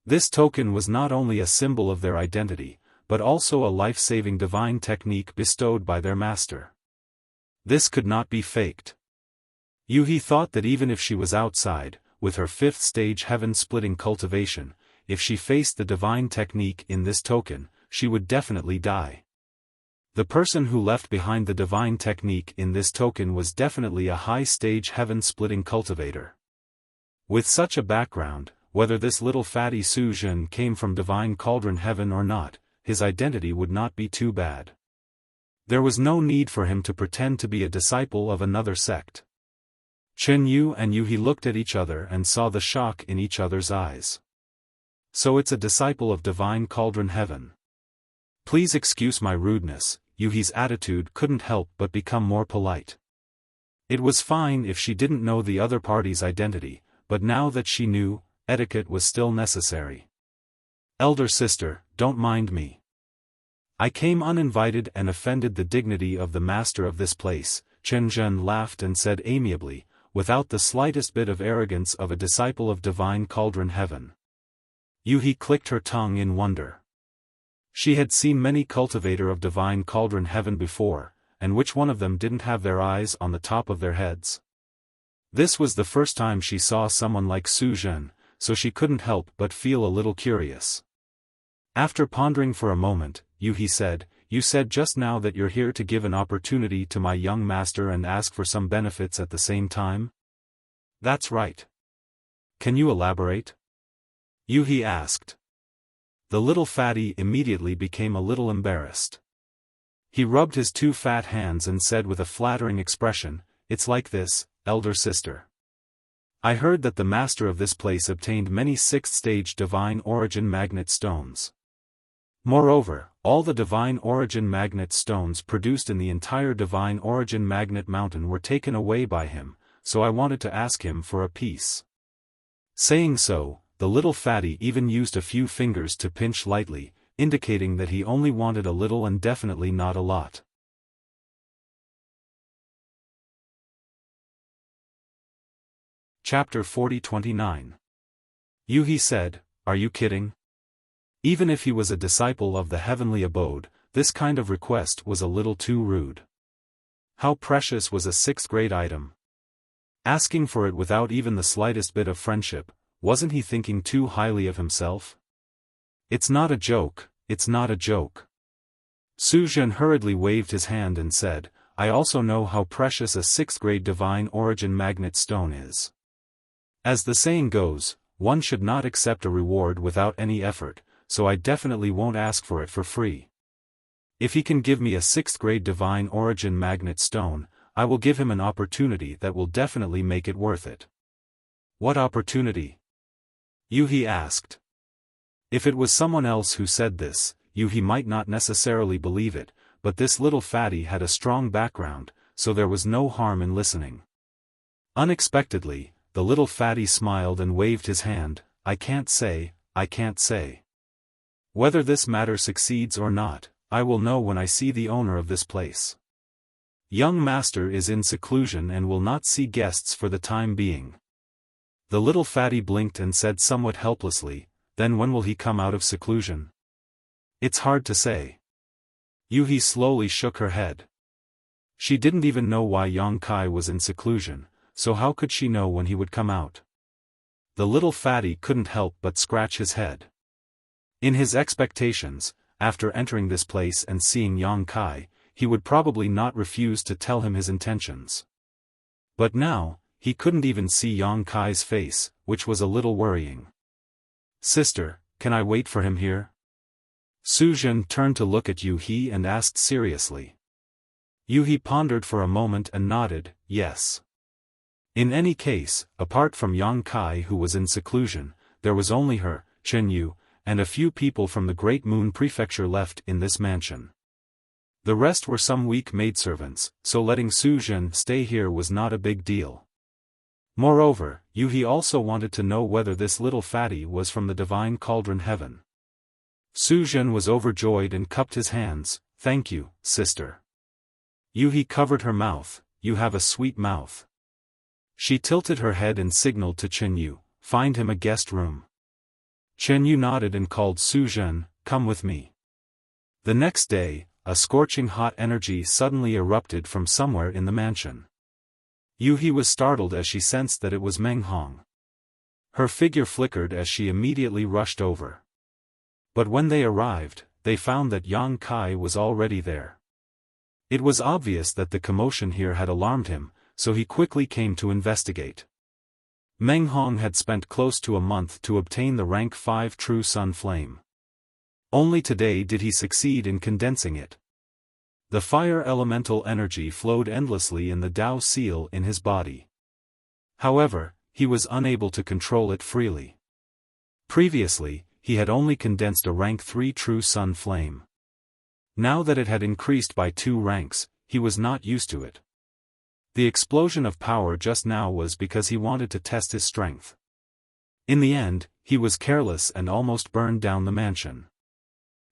This token was not only a symbol of their identity, but also a life-saving divine technique bestowed by their master. This could not be faked. Yuhi thought that even if she was outside, with her 5th stage heaven-splitting cultivation, if she faced the divine technique in this token, she would definitely die. The person who left behind the divine technique in this token was definitely a high-stage heaven-splitting cultivator. With such a background, whether this little fatty Su Zhen came from Divine Cauldron Heaven or not, his identity would not be too bad. There was no need for him to pretend to be a disciple of another sect. Chen Yu and Yuhi looked at each other and saw the shock in each other's eyes. So it's a disciple of Divine Cauldron Heaven. Please excuse my rudeness. Yuhi's attitude couldn't help but become more polite. It was fine if she didn't know the other party's identity, but now that she knew, etiquette was still necessary. Elder sister, don't mind me. I came uninvited and offended the dignity of the master of this place. Chen Zhen laughed and said amiably, without the slightest bit of arrogance of a disciple of Divine Cauldron Heaven. Yuhi clicked her tongue in wonder. She had seen many cultivator of Divine Cauldron Heaven before, and which one of them didn't have their eyes on the top of their heads? This was the first time she saw someone like Su Zhen, so she couldn't help but feel a little curious. After pondering for a moment, Yuhi said, you said just now that you're here to give an opportunity to my young master and ask for some benefits at the same time? That's right. Can you elaborate? Yuhi asked. The little fatty immediately became a little embarrassed. He rubbed his 2 fat hands and said with a flattering expression, it's like this, elder sister. I heard that the master of this place obtained many 6th-stage divine origin magnet stones. Moreover, all the divine origin magnet stones produced in the entire divine origin magnet mountain were taken away by him, so I wanted to ask him for a piece. Saying so, the little fatty even used a few fingers to pinch lightly, indicating that he only wanted a little and definitely not a lot. Chapter 40-29. Yuhi said, are you kidding? Even if he was a disciple of the heavenly abode, this kind of request was a little too rude. How precious was a 6th-grade item? Asking for it without even the slightest bit of friendship, wasn't he thinking too highly of himself? It's not a joke, it's not a joke. Su Zhen hurriedly waved his hand and said, I also know how precious a 6th-grade divine origin magnet stone is. As the saying goes, one should not accept a reward without any effort, so I definitely won't ask for it for free. If he can give me a 6th-grade divine origin magnet stone, I will give him an opportunity that will definitely make it worth it. What opportunity? Yuhi asked. If it was someone else who said this, Yuhi might not necessarily believe it, but this little fatty had a strong background, so there was no harm in listening. Unexpectedly, the little fatty smiled and waved his hand. I can't say. Whether this matter succeeds or not, I will know when I see the owner of this place. Young master is in seclusion and will not see guests for the time being. The little fatty blinked and said somewhat helplessly, then when will he come out of seclusion? It's hard to say. Yuhi slowly shook her head. She didn't even know why Yang Kai was in seclusion, so how could she know when he would come out? The little fatty couldn't help but scratch his head. In his expectations, after entering this place and seeing Yang Kai, he would probably not refuse to tell him his intentions. But now, he couldn't even see Yang Kai's face, which was a little worrying. Sister, can I wait for him here? Su Zhen turned to look at Yuhi and asked seriously. Yuhi pondered for a moment and nodded, yes. In any case, apart from Yang Kai who was in seclusion, there was only her, Chen Yu, and a few people from the Great Moon Prefecture left in this mansion. The rest were some weak maidservants, so letting Su Zhen stay here was not a big deal. Moreover, Yuhi also wanted to know whether this little fatty was from the divine cauldron heaven. Su Zhen was overjoyed and cupped his hands. Thank you, sister. Yuhi covered her mouth. You have a sweet mouth. She tilted her head and signaled to Chen Yu, find him a guest room. Chen Yu nodded and called Su Zhen, come with me. The next day, a scorching hot energy suddenly erupted from somewhere in the mansion. Yuhi was startled as she sensed that it was Meng Hong. Her figure flickered as she immediately rushed over. But when they arrived, they found that Yang Kai was already there. It was obvious that the commotion here had alarmed him, so he quickly came to investigate. Meng Hong had spent close to a month to obtain the rank 5 True Sun Flame. Only today did he succeed in condensing it. The fire elemental energy flowed endlessly in the Tao seal in his body. However, he was unable to control it freely. Previously, he had only condensed a rank 3 True Sun Flame. Now that it had increased by 2 ranks, he was not used to it. The explosion of power just now was because he wanted to test his strength. In the end, he was careless and almost burned down the mansion.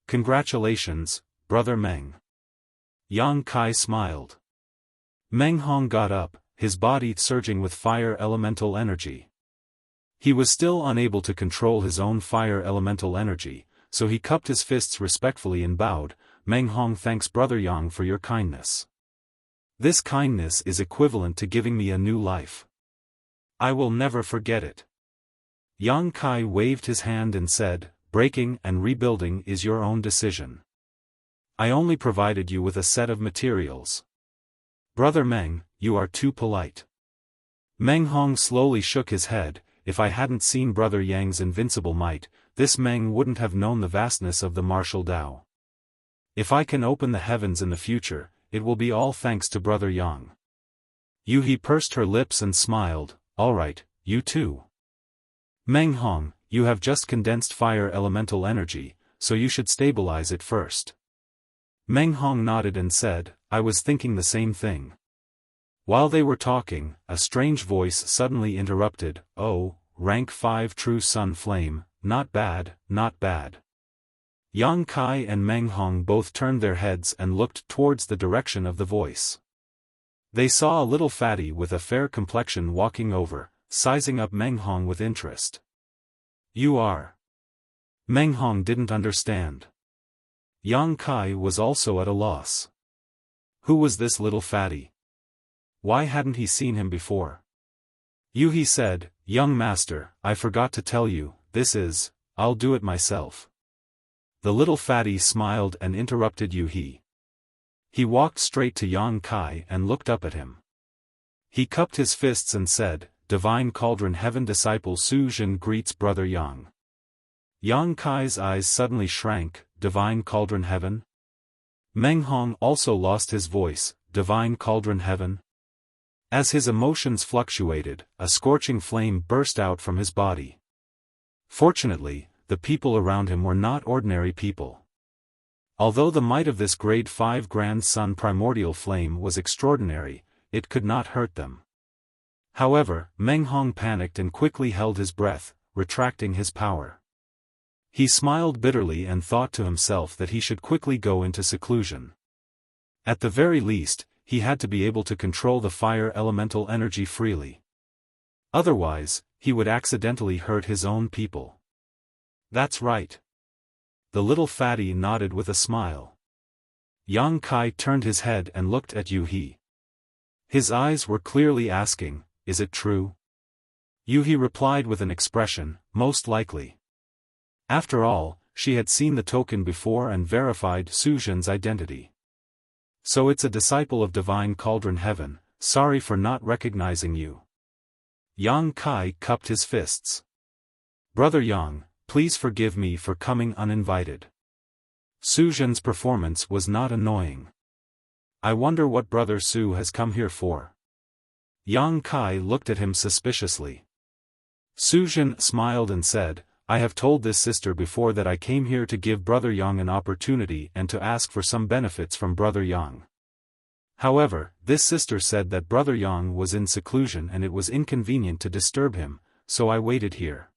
Congratulations, Brother Meng. Yang Kai smiled. Meng Hong got up, his body surging with fire elemental energy. He was still unable to control his own fire elemental energy, so he cupped his fists respectfully and bowed. Meng Hong thanks Brother Yang for your kindness. This kindness is equivalent to giving me a new life. I will never forget it. Yang Kai waved his hand and said, breaking and rebuilding is your own decision. I only provided you with a set of materials. Brother Meng, you are too polite. Meng Hong slowly shook his head. If I hadn't seen Brother Yang's invincible might, this Meng wouldn't have known the vastness of the martial Tao. If I can open the heavens in the future, it will be all thanks to Brother Yang. Yuhi pursed her lips and smiled, all right, you too. Meng Hong, you have just condensed fire elemental energy, so you should stabilize it first. Meng Hong nodded and said, I was thinking the same thing. While they were talking, a strange voice suddenly interrupted, oh, rank 5 True Sun Flame, not bad, not bad. Yang Kai and Meng Hong both turned their heads and looked towards the direction of the voice. They saw a little fatty with a fair complexion walking over, sizing up Meng Hong with interest. You are. Meng Hong didn't understand. Yang Kai was also at a loss. Who was this little fatty? Why hadn't he seen him before? Yuhi said, young master, I forgot to tell you, I'll do it myself. The little fatty smiled and interrupted Yu He. He walked straight to Yang Kai and looked up at him. He cupped his fists and said, "Divine Cauldron Heaven disciple Su Jin greets Brother Yang." Yang Kai's eyes suddenly shrank. Divine Cauldron Heaven? Meng Hong also lost his voice. Divine Cauldron Heaven? As his emotions fluctuated, a scorching flame burst out from his body. Fortunately, the people around him were not ordinary people. Although the might of this grade 5 Grand Sun primordial flame was extraordinary, it could not hurt them. However, Meng Hong panicked and quickly held his breath, retracting his power. He smiled bitterly and thought to himself that he should quickly go into seclusion. At the very least, he had to be able to control the fire elemental energy freely. Otherwise, he would accidentally hurt his own people. That's right. The little fatty nodded with a smile. Yang Kai turned his head and looked at Yu He. His eyes were clearly asking, "Is it true?" Yu He replied with an expression, "Most likely." After all, she had seen the token before and verified Su Jin's identity. "So it's a disciple of Divine Cauldron Heaven, sorry for not recognizing you." Yang Kai cupped his fists. "Brother Yang, please forgive me for coming uninvited. Su Jin's performance was not annoying. I wonder what Brother Su has come here for." Yang Kai looked at him suspiciously. Su Jin smiled and said, "I have told this sister before that I came here to give Brother Yang an opportunity and to ask for some benefits from Brother Yang. However, this sister said that Brother Yang was in seclusion and it was inconvenient to disturb him, so I waited here.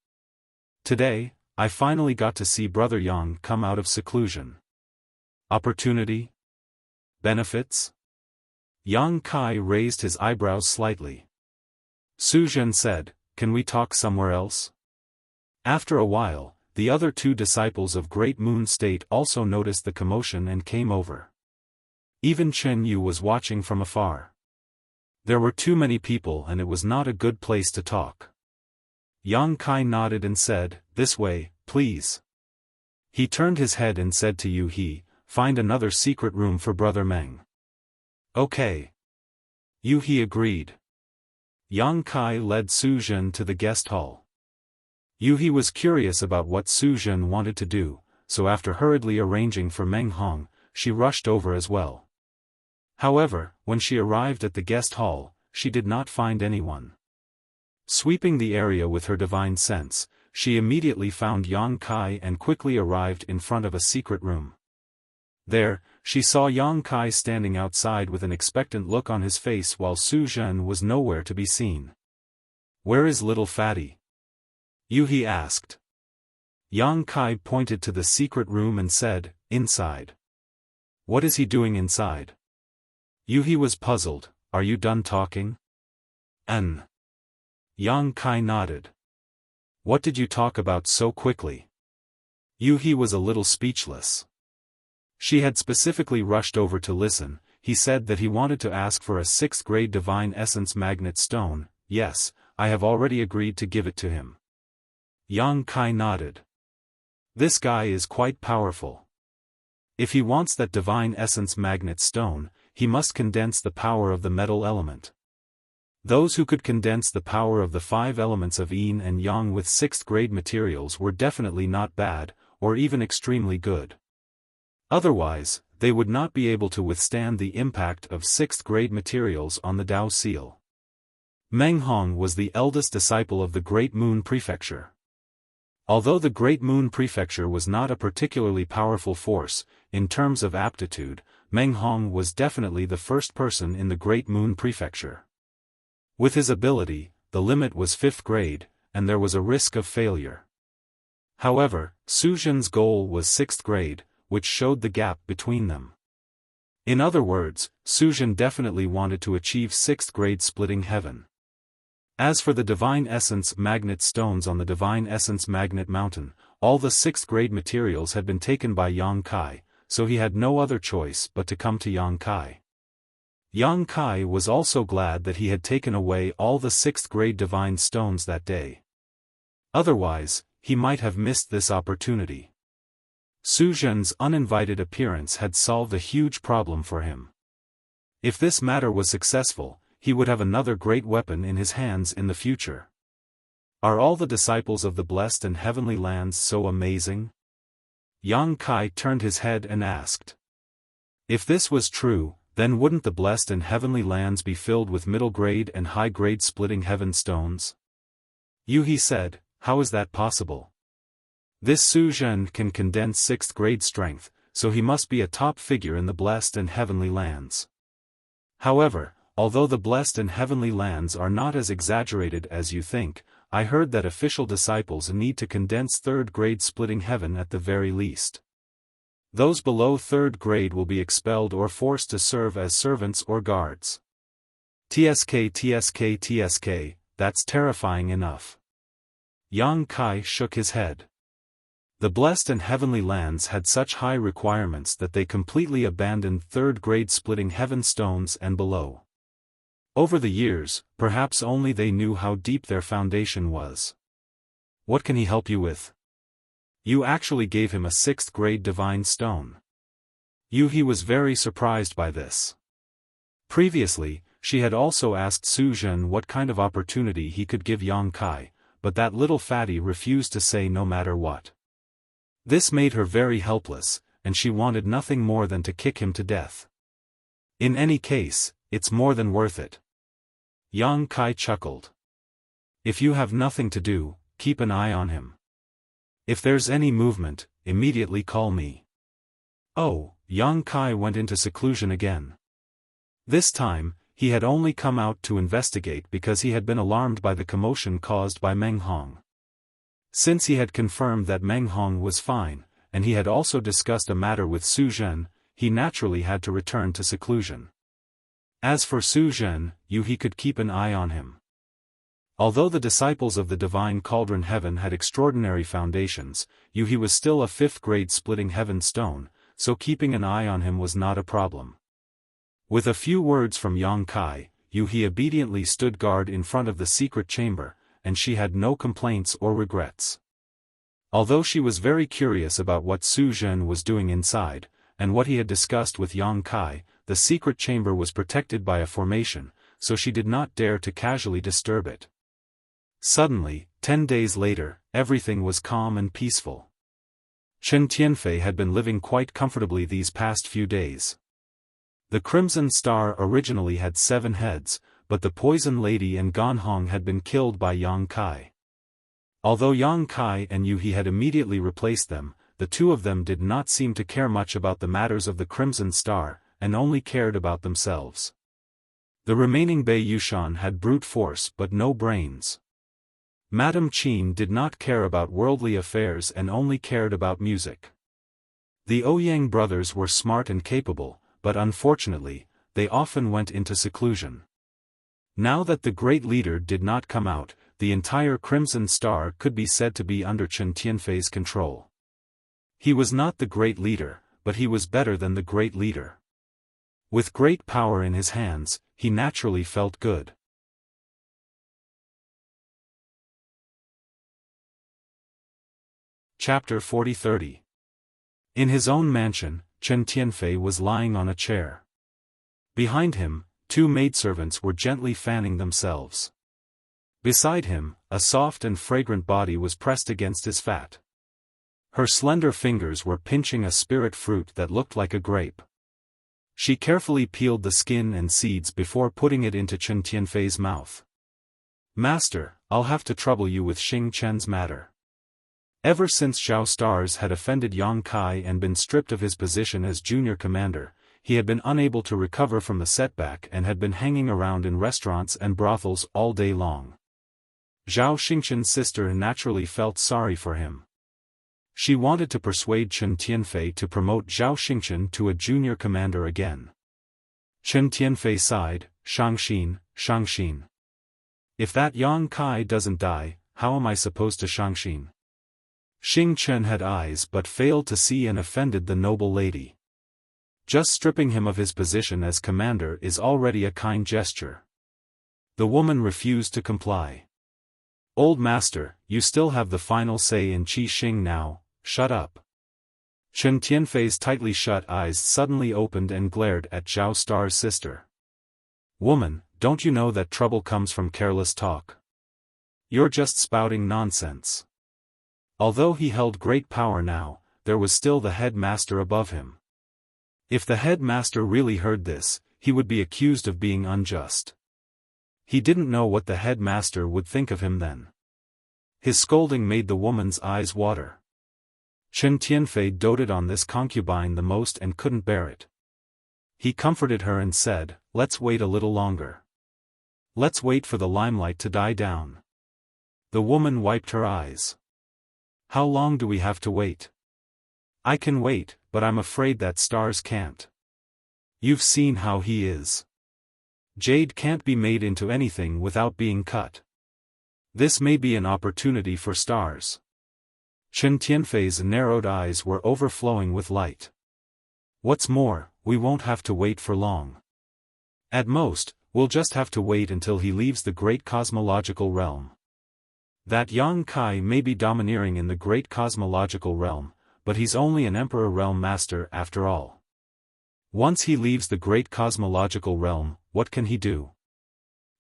Today, I finally got to see Brother Yang come out of seclusion. Opportunity? Benefits?" Yang Kai raised his eyebrows slightly. Su Jin said, "Can we talk somewhere else?" After a while, the other two disciples of Great Moon State also noticed the commotion and came over. Even Chen Yu was watching from afar. There were too many people and it was not a good place to talk. Yang Kai nodded and said, "This way, please." He turned his head and said to Yu He, "Find another secret room for Brother Meng." "Okay." Yu He agreed. Yang Kai led Su Jin to the guest hall. Yu He was curious about what Su Jin wanted to do, so after hurriedly arranging for Meng Hong, she rushed over as well. However, when she arrived at the guest hall, she did not find anyone. Sweeping the area with her divine sense, she immediately found Yang Kai and quickly arrived in front of a secret room. There, she saw Yang Kai standing outside with an expectant look on his face while Su Jin was nowhere to be seen. "Where is little fatty?" Yu He asked. Yang Kai pointed to the secret room and said, "Inside." "What is he doing inside?" Yu He was puzzled. "Are you done talking?" Yang Kai nodded. "What did you talk about so quickly?" Yu He was a little speechless. She had specifically rushed over to listen. He said that he wanted to ask for a 6th grade Divine Essence Magnet Stone. "Yes, I have already agreed to give it to him." Yang Kai nodded. "This guy is quite powerful. If he wants that Divine Essence Magnet Stone, he must condense the power of the metal element. Those who could condense the power of the 5 elements of yin and yang with 6th grade materials were definitely not bad, or even extremely good. Otherwise, they would not be able to withstand the impact of 6th grade materials on the Dao Seal." Meng Hong was the eldest disciple of the Great Moon Prefecture. Although the Great Moon Prefecture was not a particularly powerful force, in terms of aptitude, Meng Hong was definitely the first person in the Great Moon Prefecture. With his ability, the limit was 5th grade, and there was a risk of failure. However, Su Jin's goal was 6th grade, which showed the gap between them. In other words, Su Jin definitely wanted to achieve 6th grade splitting heaven. As for the Divine Essence Magnet Stones on the Divine Essence Magnet Mountain, all the 6th grade materials had been taken by Yang Kai, so he had no other choice but to come to Yang Kai. Yang Kai was also glad that he had taken away all the 6th grade Divine Stones that day. Otherwise, he might have missed this opportunity. Su Zhen's uninvited appearance had solved a huge problem for him. If this matter was successful, he would have another great weapon in his hands in the future. Are all the disciples of the blessed and heavenly lands so amazing? Yang Kai turned his head and asked. If this was true, then wouldn't the blessed and heavenly lands be filled with middle-grade and high-grade splitting heaven stones? He said, how is that possible? This Su Zhen can condense 6th grade strength, so he must be a top figure in the blessed and heavenly lands. However, although the blessed and heavenly lands are not as exaggerated as you think, I heard that official disciples need to condense 3rd grade splitting heaven at the very least. Those below 3rd grade will be expelled or forced to serve as servants or guards. TSK, that's terrifying enough. Yang Kai shook his head. The blessed and heavenly lands had such high requirements that they completely abandoned 3rd grade splitting heaven stones and below. Over the years, perhaps only they knew how deep their foundation was. What can he help you with? You actually gave him a 6th grade divine stone. He was very surprised by this. Previously, she had also asked Su Zhen what kind of opportunity he could give Yang Kai, but that little fatty refused to say no matter what. This made her very helpless, and she wanted nothing more than to kick him to death. In any case, it's more than worth it. Yang Kai chuckled. If you have nothing to do, keep an eye on him. If there's any movement, immediately call me. Oh, Yang Kai went into seclusion again. This time, he had only come out to investigate because he had been alarmed by the commotion caused by Meng Hong. Since he had confirmed that Meng Hong was fine, and he had also discussed a matter with Su Zhen, he naturally had to return to seclusion. As for Su Zhen, he could keep an eye on him. Although the disciples of the divine cauldron heaven had extraordinary foundations, he was still a 5th grade splitting heaven stone, so keeping an eye on him was not a problem. With a few words from Yang Kai, he obediently stood guard in front of the secret chamber, and she had no complaints or regrets. Although she was very curious about what Su Zhen was doing inside, and what he had discussed with Yang Kai, the secret chamber was protected by a formation, so she did not dare to casually disturb it. Suddenly, 10 days later, everything was calm and peaceful. Chen Tianfei had been living quite comfortably these past few days. The Crimson Star originally had 7 heads, but the Poison Lady and Ganhong had been killed by Yang Kai. Although Yang Kai and He had immediately replaced them, the two of them did not seem to care much about the matters of the Crimson Star, and only cared about themselves. The remaining Bei Yushan had brute force but no brains. Madame Qin did not care about worldly affairs and only cared about music. The Ouyang brothers were smart and capable, but unfortunately, they often went into seclusion. Now that the great leader did not come out, the entire Crimson Star could be said to be under Chen Tianfei's control. He was not the great leader, but he was better than the great leader. With great power in his hands, he naturally felt good. Chapter 40-30. In his own mansion, Chen Tianfei was lying on a chair. Behind him, 2 maidservants were gently fanning themselves. Beside him, a soft and fragrant body was pressed against his fat. Her slender fingers were pinching a spirit fruit that looked like a grape. She carefully peeled the skin and seeds before putting it into Chen Tianfei's mouth. Master, I'll have to trouble you with Xing Chen's matter. Ever since Zhao Stars had offended Yang Kai and been stripped of his position as junior commander, he had been unable to recover from the setback and had been hanging around in restaurants and brothels all day long. Zhao Xingchen's sister naturally felt sorry for him. She wanted to persuade Chen Tianfei to promote Zhao Xingchen to a junior commander again. Chen Tianfei sighed, Shangxin. If that Yang Kai doesn't die, how am I supposed to Shangxin? Xing Chen had eyes but failed to see and offended the noble lady. Just stripping him of his position as commander is already a kind gesture. The woman refused to comply. Old master, you still have the final say in Qi Xing now, shut up. Chen Tianfei's tightly shut eyes suddenly opened and glared at Zhao Star's sister. Woman, don't you know that trouble comes from careless talk? You're just spouting nonsense. Although he held great power now, there was still the headmaster above him. If the headmaster really heard this, he would be accused of being unjust. He didn't know what the headmaster would think of him then. His scolding made the woman's eyes water. Chen Tianfei doted on this concubine the most and couldn't bear it. He comforted her and said, "Let's wait a little longer. Let's wait for the limelight to die down." The woman wiped her eyes. "How long do we have to wait?" "I can wait, but I'm afraid that Stars can't. You've seen how he is. Jade can't be made into anything without being cut. This may be an opportunity for Stars." Chen Tianfei's narrowed eyes were overflowing with light. "What's more, we won't have to wait for long. At most, we'll just have to wait until he leaves the great cosmological realm. That Yang Kai may be domineering in the great cosmological realm, but he's only an emperor realm master after all. Once he leaves the great cosmological realm, what can he do?"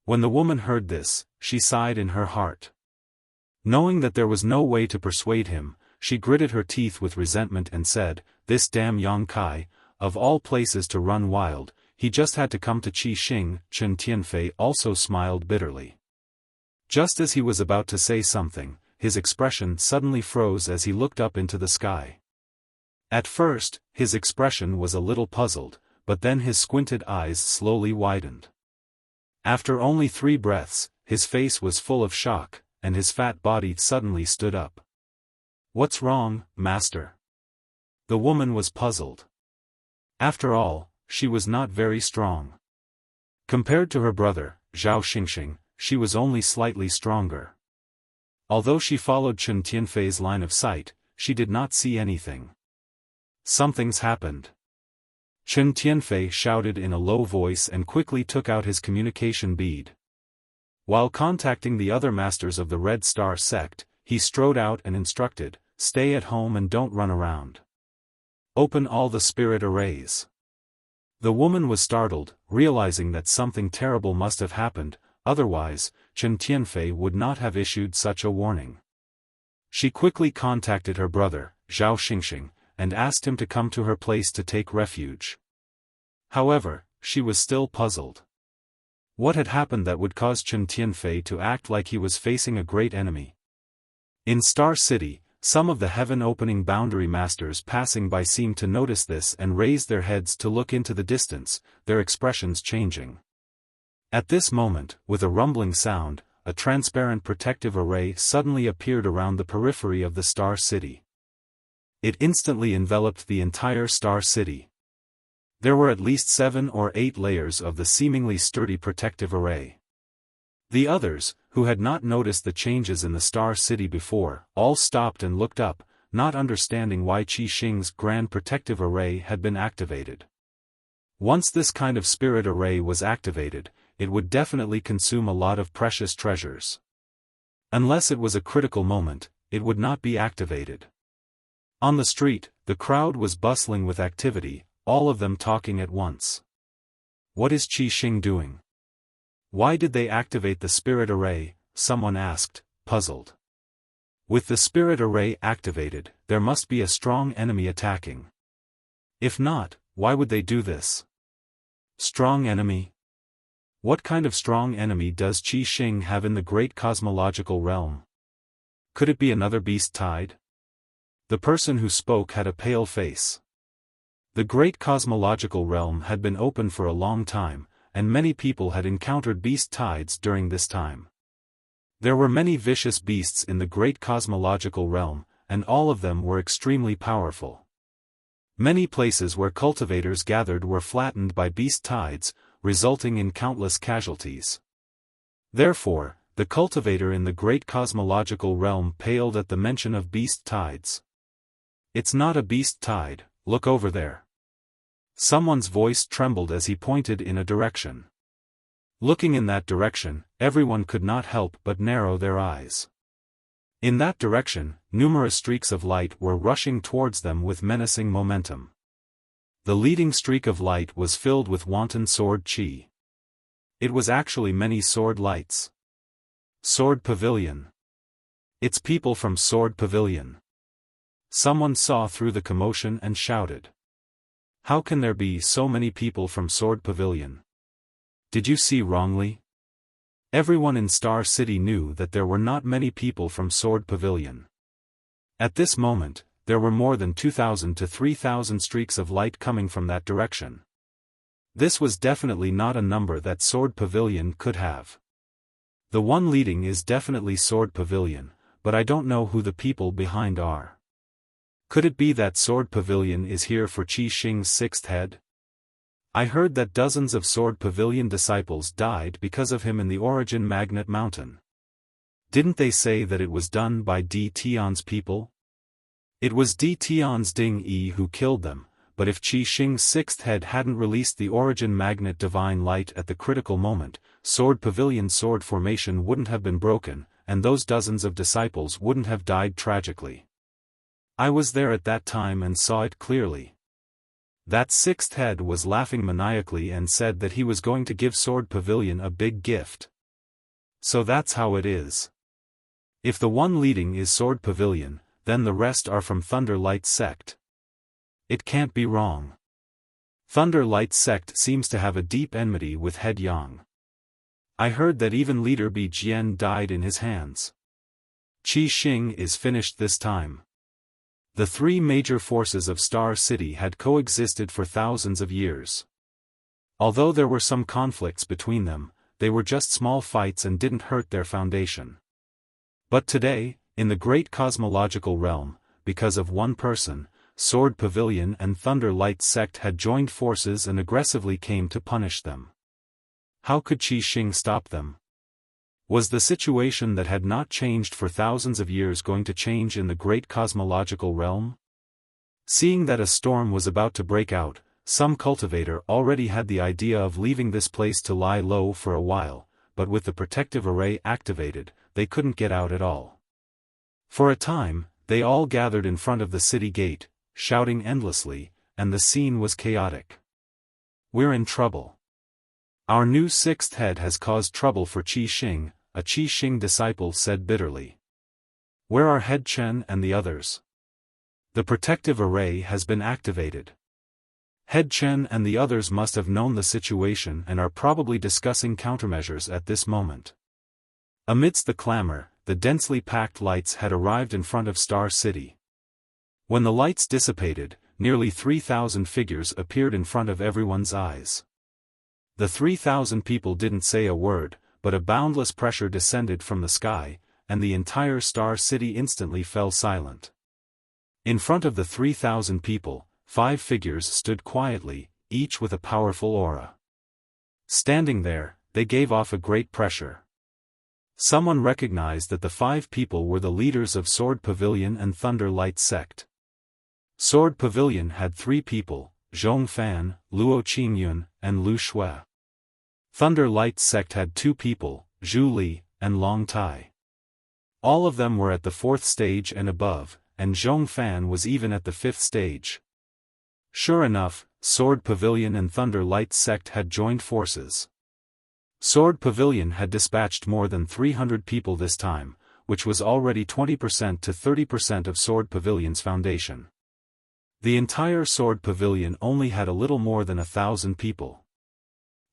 When the woman heard this, she sighed in her heart. Knowing that there was no way to persuade him, she gritted her teeth with resentment and said, "This damn Yang Kai, of all places to run wild, he just had to come to Qi Xing." Chen Tianfei also smiled bitterly. Just as he was about to say something, his expression suddenly froze as he looked up into the sky. At first, his expression was a little puzzled, but then his squinted eyes slowly widened. After only 3 breaths, his face was full of shock, and his fat body suddenly stood up. "What's wrong, master?" The woman was puzzled. After all, she was not very strong. Compared to her brother, Zhao Xingxing, she was only slightly stronger. Although she followed Chen Tianfei's line of sight, she did not see anything. "Something's happened." Chen Tianfei shouted in a low voice and quickly took out his communication bead. While contacting the other masters of the Red Star sect, he strode out and instructed, "Stay at home and don't run around. Open all the spirit arrays." The woman was startled, realizing that something terrible must have happened, otherwise, Chen Tianfei would not have issued such a warning. She quickly contacted her brother, Zhao Xingxing, and asked him to come to her place to take refuge. However, she was still puzzled. What had happened that would cause Chen Tianfei to act like he was facing a great enemy? In Star City, some of the heaven-opening boundary masters passing by seemed to notice this and raised their heads to look into the distance, their expressions changing. At this moment, with a rumbling sound, a transparent protective array suddenly appeared around the periphery of the Star City. It instantly enveloped the entire Star City. There were at least 7 or 8 layers of the seemingly sturdy protective array. The others, who had not noticed the changes in the Star City before, all stopped and looked up, not understanding why Qi Xing's grand protective array had been activated. Once this kind of spirit array was activated, it would definitely consume a lot of precious treasures. Unless it was a critical moment, it would not be activated. On the street, the crowd was bustling with activity, all of them talking at once. "What is Qi Xing doing? Why did they activate the spirit array?" someone asked, puzzled. With the spirit array activated, there must be a strong enemy attacking. If not, why would they do this? Strong enemy? What kind of strong enemy does Qi Xing have in the great cosmological realm? Could it be another beast tide? The person who spoke had a pale face. The great cosmological realm had been open for a long time, and many people had encountered beast tides during this time. There were many vicious beasts in the great cosmological realm, and all of them were extremely powerful. Many places where cultivators gathered were flattened by beast tides, resulting in countless casualties. Therefore, the cultivator in the great cosmological realm paled at the mention of beast tides. "It's not a beast tide, look over there." Someone's voice trembled as he pointed in a direction. Looking in that direction, everyone could not help but narrow their eyes. In that direction, numerous streaks of light were rushing towards them with menacing momentum. The leading streak of light was filled with wanton sword chi. It was actually many sword lights. Sword Pavilion. It's people from Sword Pavilion. Someone saw through the commotion and shouted. How can there be so many people from Sword Pavilion? Did you see wrongly? Everyone in Star City knew that there were not many people from Sword Pavilion. At this moment, there were more than 2,000 to 3,000 streaks of light coming from that direction. This was definitely not a number that Sword Pavilion could have. The one leading is definitely Sword Pavilion, but I don't know who the people behind are. Could it be that Sword Pavilion is here for Qi Xing's sixth head? I heard that dozens of Sword Pavilion disciples died because of him in the Origin Magnet Mountain. Didn't they say that it was done by Di Tian's people? It was Di Tian's Ding Yi who killed them, but if Qi Xing's sixth head hadn't released the Origin Magnet Divine Light at the critical moment, Sword Pavilion sword formation wouldn't have been broken, and those dozens of disciples wouldn't have died tragically. I was there at that time and saw it clearly. That sixth head was laughing maniacally and said that he was going to give Sword Pavilion a big gift. So that's how it is. If the one leading is Sword Pavilion, then the rest are from Thunder Light Sect. It can't be wrong. Thunder Light Sect seems to have a deep enmity with Head Yang. I heard that even leader Bi Jian died in his hands. Qi Xing is finished this time. The three major forces of Star City had coexisted for thousands of years. Although there were some conflicts between them, they were just small fights and didn't hurt their foundation. But today, in the great cosmological realm, because of one person, Sword Pavilion and Thunder Light Sect had joined forces and aggressively came to punish them. How could Qi Xing stop them? Was the situation that had not changed for thousands of years going to change in the great cosmological realm? Seeing that a storm was about to break out, some cultivator already had the idea of leaving this place to lie low for a while, but with the protective array activated, they couldn't get out at all. For a time, they all gathered in front of the city gate, shouting endlessly, and the scene was chaotic. We're in trouble. Our new sixth head has caused trouble for Qi Xing, a Qi Xing disciple said bitterly. Where are Head Chen and the others? The protective array has been activated. Head Chen and the others must have known the situation and are probably discussing countermeasures at this moment. Amidst the clamor, the densely packed lights had arrived in front of Star City. When the lights dissipated, nearly 3,000 figures appeared in front of everyone's eyes. The 3,000 people didn't say a word, but a boundless pressure descended from the sky, and the entire Star City instantly fell silent. In front of the 3,000 people, 5 figures stood quietly, each with a powerful aura. Standing there, they gave off a great pressure. Someone recognized that the 5 people were the leaders of Sword Pavilion and Thunder Light Sect. Sword Pavilion had 3 people, Xiaofan, Luo Qingyun, and Lu Shui. Thunder Light Sect had 2 people, Zhu Li, and Long Tai. All of them were at the 4th stage and above, and Xiaofan was even at the 5th stage. Sure enough, Sword Pavilion and Thunder Light Sect had joined forces. Sword Pavilion had dispatched more than 300 people this time, which was already 20% to 30% of Sword Pavilion's foundation. The entire Sword Pavilion only had a little more than 1,000 people.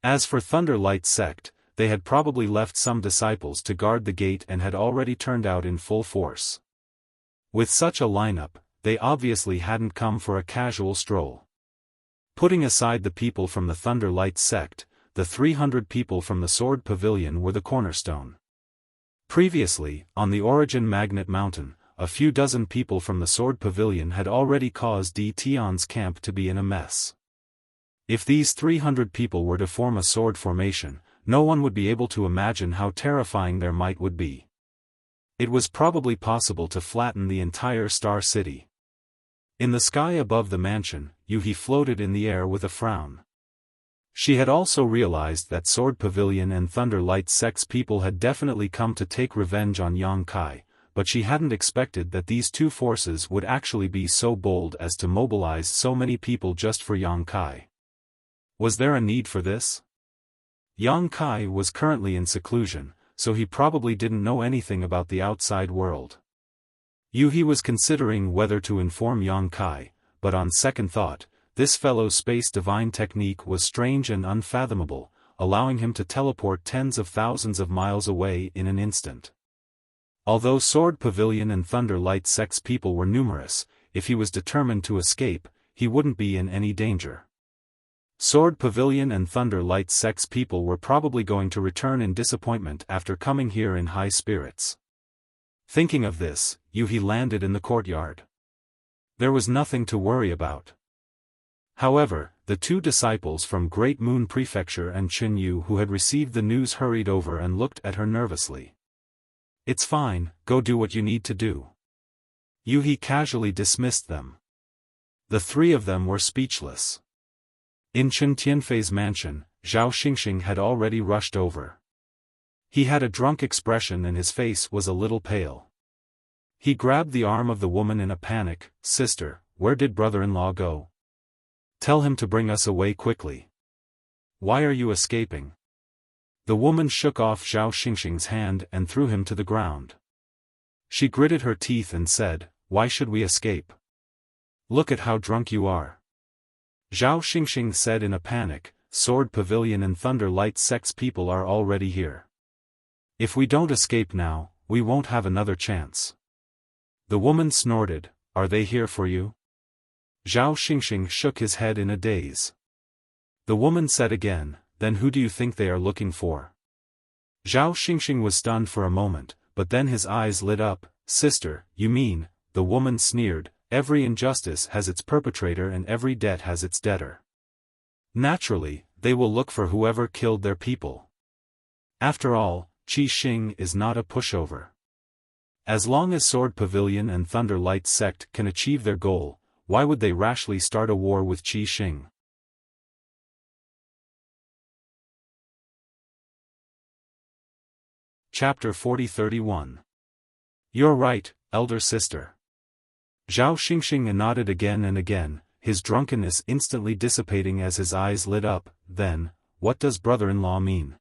As for Thunder Light Sect, they had probably left some disciples to guard the gate and had already turned out in full force. With such a lineup, they obviously hadn't come for a casual stroll. Putting aside the people from the Thunder Light Sect, the 300 people from the Sword Pavilion were the cornerstone. Previously, on the Origin Magnet Mountain, a few dozen people from the Sword Pavilion had already caused Di Tian's camp to be in a mess. If these 300 people were to form a sword formation, no one would be able to imagine how terrifying their might would be. It was probably possible to flatten the entire Star City. In the sky above the mansion, Yuhi floated in the air with a frown. She had also realized that Sword Pavilion and Thunder Light Sect's people had definitely come to take revenge on Yang Kai, but she hadn't expected that these two forces would actually be so bold as to mobilize so many people just for Yang Kai. Was there a need for this? Yang Kai was currently in seclusion, so he probably didn't know anything about the outside world. He was considering whether to inform Yang Kai, but on second thought, this fellow's space divine technique was strange and unfathomable, allowing him to teleport tens of thousands of miles away in an instant. Although Sword Pavilion and Thunder Light Sect's people were numerous, if he was determined to escape, he wouldn't be in any danger. Sword Pavilion and Thunder Light Sect's people were probably going to return in disappointment after coming here in high spirits. Thinking of this, he landed in the courtyard. There was nothing to worry about. However, the two disciples from Great Moon Prefecture and Chen Yu who had received the news hurried over and looked at her nervously. "It's fine, go do what you need to do." He casually dismissed them. The three of them were speechless. In Chen Tianfei's mansion, Zhao Xingxing had already rushed over. He had a drunk expression and his face was a little pale. He grabbed the arm of the woman in a panic. "Sister, where did brother-in-law go? Tell him to bring us away quickly. Why are you escaping?" The woman shook off Zhao Xingxing's hand and threw him to the ground. She gritted her teeth and said, "Why should we escape? Look at how drunk you are." Zhao Xingxing said in a panic, "Sword Pavilion and Thunder Light Sect's people are already here. If we don't escape now, we won't have another chance." The woman snorted, "Are they here for you?" Zhao Xingxing shook his head in a daze. The woman said again, "Then who do you think they are looking for?" Zhao Xingxing was stunned for a moment, but then his eyes lit up. "Sister, you mean," the woman sneered, "every injustice has its perpetrator and every debt has its debtor. Naturally, they will look for whoever killed their people. After all, Qi Xing is not a pushover. As long as Sword Pavilion and Thunder Light Sect can achieve their goal, why would they rashly start a war with Qi Xing?" Chapter 40-31. "You're right, elder sister." Zhao Xingxing nodded again and again, his drunkenness instantly dissipating as his eyes lit up. "Then, what does brother-in-law mean?"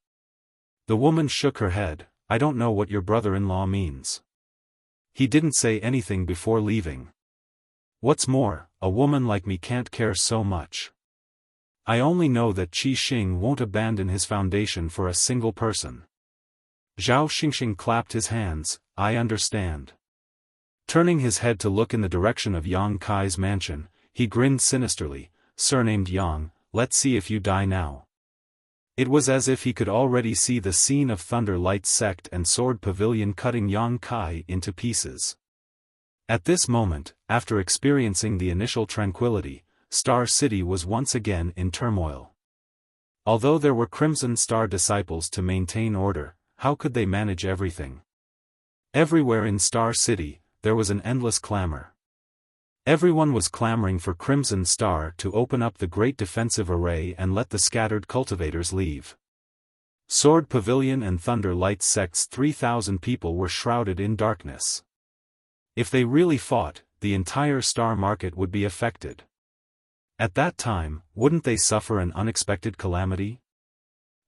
The woman shook her head. "I don't know what your brother-in-law means. He didn't say anything before leaving. What's more, a woman like me can't care so much. I only know that Qi Xing won't abandon his foundation for a single person." Zhao Xingxing clapped his hands. "I understand." Turning his head to look in the direction of Yang Kai's mansion, he grinned sinisterly. "Surnamed Yang, let's see if you die now." It was as if he could already see the scene of Thunder Light Sect and Sword Pavilion cutting Yang Kai into pieces. At this moment, after experiencing the initial tranquility, Star City was once again in turmoil. Although there were Crimson Star disciples to maintain order, how could they manage everything? Everywhere in Star City, there was an endless clamor. Everyone was clamoring for Crimson Star to open up the great defensive array and let the scattered cultivators leave. Sword Pavilion and Thunder Light Sect's 3,000 people were shrouded in darkness. If they really fought, the entire star market would be affected. At that time, wouldn't they suffer an unexpected calamity?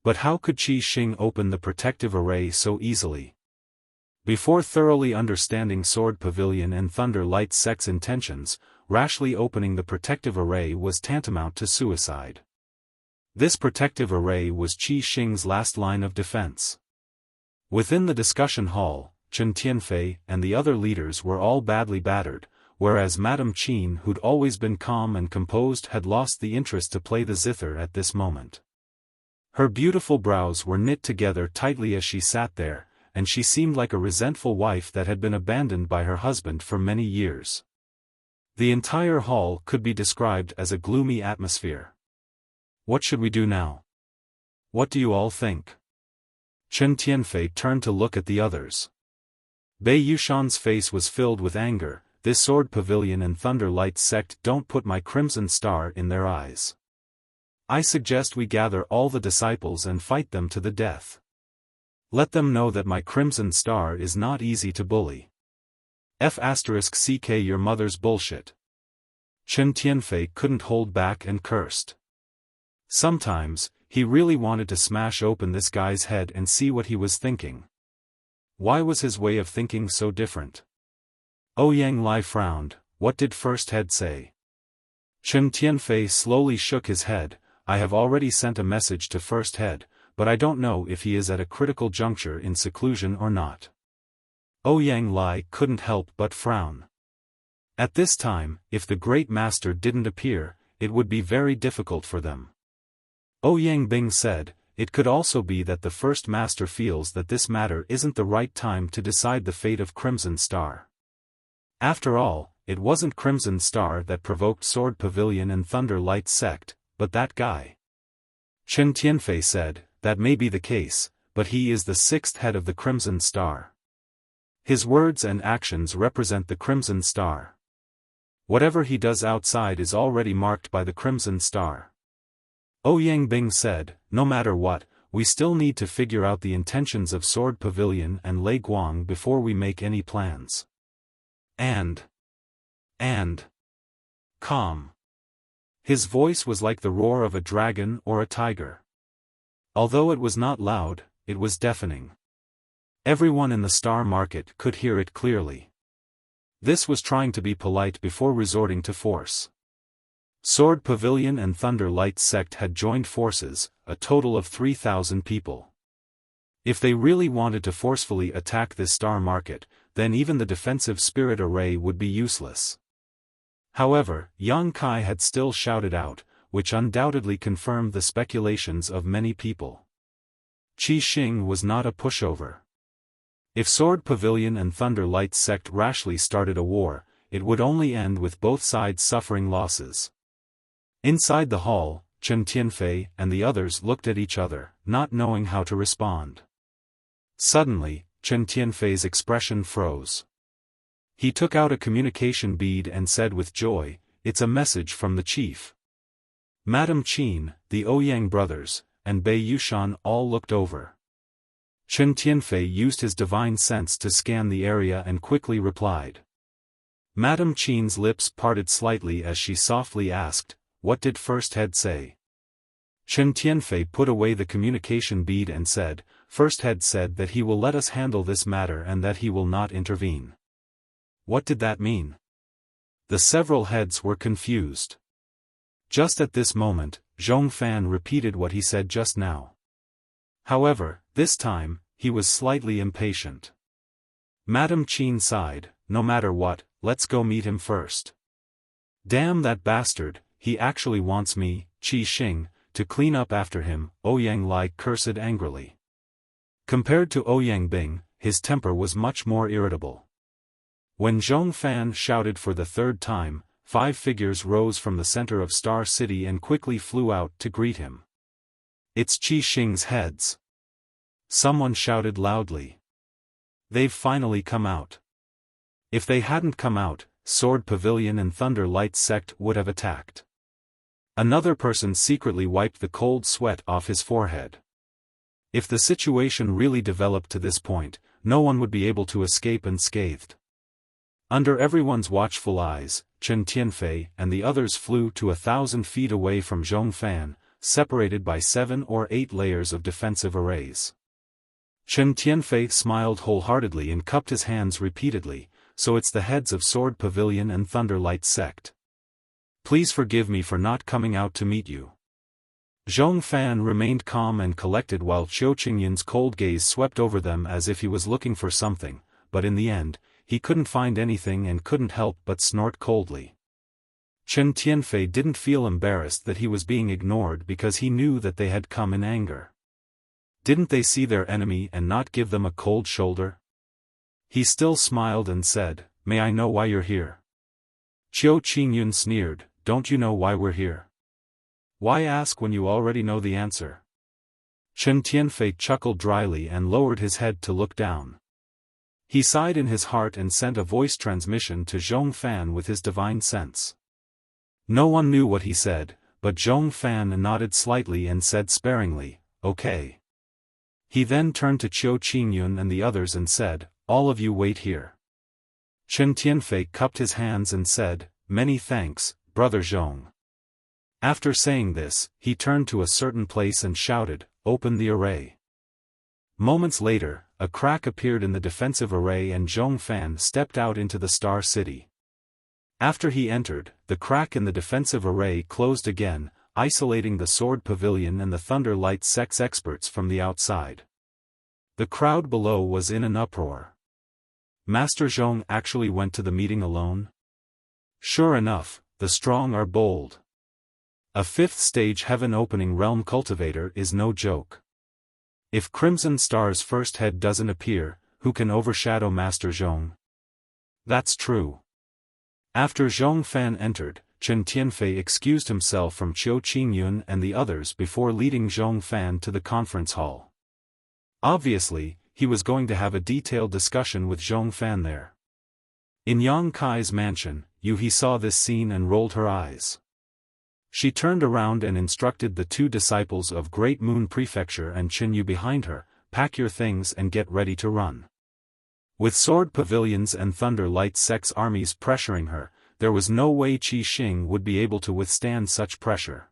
But how could Qi Xing open the protective array so easily? Before thoroughly understanding Sword Pavilion and Thunder Light Sect's intentions, rashly opening the protective array was tantamount to suicide. This protective array was Qi Xing's last line of defense. Within the discussion hall, Chen Tianfei and the other leaders were all badly battered, whereas Madame Qin, who'd always been calm and composed, had lost the interest to play the zither at this moment. Her beautiful brows were knit together tightly as she sat there, and she seemed like a resentful wife that had been abandoned by her husband for many years. The entire hall could be described as a gloomy atmosphere. "What should we do now? What do you all think?" Chen Tianfei turned to look at the others. Bei Yushan's face was filled with anger. "This Sword Pavilion and Thunder Light Sect don't put my Crimson Star in their eyes. I suggest we gather all the disciples and fight them to the death. Let them know that my Crimson Star is not easy to bully." *CK your mother's bullshit. Chen Tianfei couldn't hold back and cursed. Sometimes, he really wanted to smash open this guy's head and see what he was thinking. Why was his way of thinking so different? Ouyang Lai frowned. What did First Head say? Chen Tianfei slowly shook his head. I have already sent a message to First Head, but I don't know if he is at a critical juncture in seclusion or not. Ouyang Lai couldn't help but frown. At this time, if the Great Master didn't appear, it would be very difficult for them. Ouyang Bing said, it could also be that the First Master feels that this matter isn't the right time to decide the fate of Crimson Star. After all, it wasn't Crimson Star that provoked Sword Pavilion and Thunder Light sect, but that guy. Chen Tianfei said, that may be the case, but he is the sixth head of the Crimson Star. His words and actions represent the Crimson Star. Whatever he does outside is already marked by the Crimson Star. Ouyang Bing said, no matter what, we still need to figure out the intentions of Sword Pavilion and Lei Guang before we make any plans. And calm. His voice was like the roar of a dragon or a tiger. Although it was not loud, it was deafening. Everyone in the Star Market could hear it clearly. This was trying to be polite before resorting to force. Sword Pavilion and Thunder Light sect had joined forces, a total of 3,000 people. If they really wanted to forcefully attack this Star Market, then even the defensive spirit array would be useless. However, Yang Kai had still shouted out, which undoubtedly confirmed the speculations of many people. Qi Xing was not a pushover. If Sword Pavilion and Thunder Light sect rashly started a war, it would only end with both sides suffering losses. Inside the hall, Chen Tianfei and the others looked at each other, not knowing how to respond. Suddenly, Chen Tianfei's expression froze. He took out a communication bead and said with joy, it's a message from the chief. Madame Qin, the Ouyang brothers, and Bei Yushan all looked over. Chen Tianfei used his divine sense to scan the area and quickly replied. Madame Qin's lips parted slightly as she softly asked, what did First Head say? Chen Tianfei put away the communication bead and said, First Head said that he will let us handle this matter and that he will not intervene. What did that mean? The several heads were confused. Just at this moment, Xiaofan repeated what he said just now. However, this time, he was slightly impatient. Madame Qin sighed, no matter what, let's go meet him first. Damn that bastard, he actually wants me, Qi Xing, to clean up after him, Ouyang Lai cursed angrily. Compared to Ouyang Bing, his temper was much more irritable. When Xiaofan shouted for the third time, 5 figures rose from the center of Star City and quickly flew out to greet him. It's Qi Xing's heads. Someone shouted loudly. They've finally come out. If they hadn't come out, Sword Pavilion and Thunder Light sect would have attacked. Another person secretly wiped the cold sweat off his forehead. If the situation really developed to this point, no one would be able to escape unscathed. Under everyone's watchful eyes, Chen Tianfei and the others flew to 1,000 feet away from Xiaofan, separated by 7 or 8 layers of defensive arrays. Chen Tianfei smiled wholeheartedly and cupped his hands repeatedly, so it's the heads of Sword Pavilion and Thunder Light sect. Please forgive me for not coming out to meet you. Xiaofan remained calm and collected while Qiu Qingyun's cold gaze swept over them as if he was looking for something, but in the end, he couldn't find anything and couldn't help but snort coldly. Chen Tianfei didn't feel embarrassed that he was being ignored because he knew that they had come in anger. Didn't they see their enemy and not give them a cold shoulder? He still smiled and said, may I know why you're here? Qiu Qingyun sneered, don't you know why we're here? Why ask when you already know the answer? Chen Tianfei chuckled dryly and lowered his head to look down. He sighed in his heart and sent a voice transmission to Xiaofan with his divine sense. No one knew what he said, but Xiaofan nodded slightly and said sparingly, okay. He then turned to Qiu Qingyun and the others and said, all of you wait here. Chen Tianfei cupped his hands and said, "Many thanks, Brother Zhong." After saying this, he turned to a certain place and shouted, "Open the array." Moments later, a crack appeared in the defensive array and Zhong Fan stepped out into the Star City. After he entered, the crack in the defensive array closed again, isolating the Sword Pavilion and the Thunder Light Sect's experts from the outside. The crowd below was in an uproar. Master Zhong actually went to the meeting alone? Sure enough, the strong are bold. A 5th stage heaven-opening realm cultivator is no joke. If Crimson Star's first head doesn't appear, who can overshadow Master Zhong? That's true. After Zhong Fan entered, Chen Tianfei excused himself from Qiu Qingyun and the others before leading Zhong Fan to the conference hall. Obviously, he was going to have a detailed discussion with Zhong Fan there. In Yang Kai's mansion, Yuhi saw this scene and rolled her eyes. She turned around and instructed the 2 disciples of Great Moon Prefecture and Qinyu behind her, "Pack your things and get ready to run." With Sword Pavilions and Thunder Light Sect's armies pressuring her, there was no way Qi Xing would be able to withstand such pressure.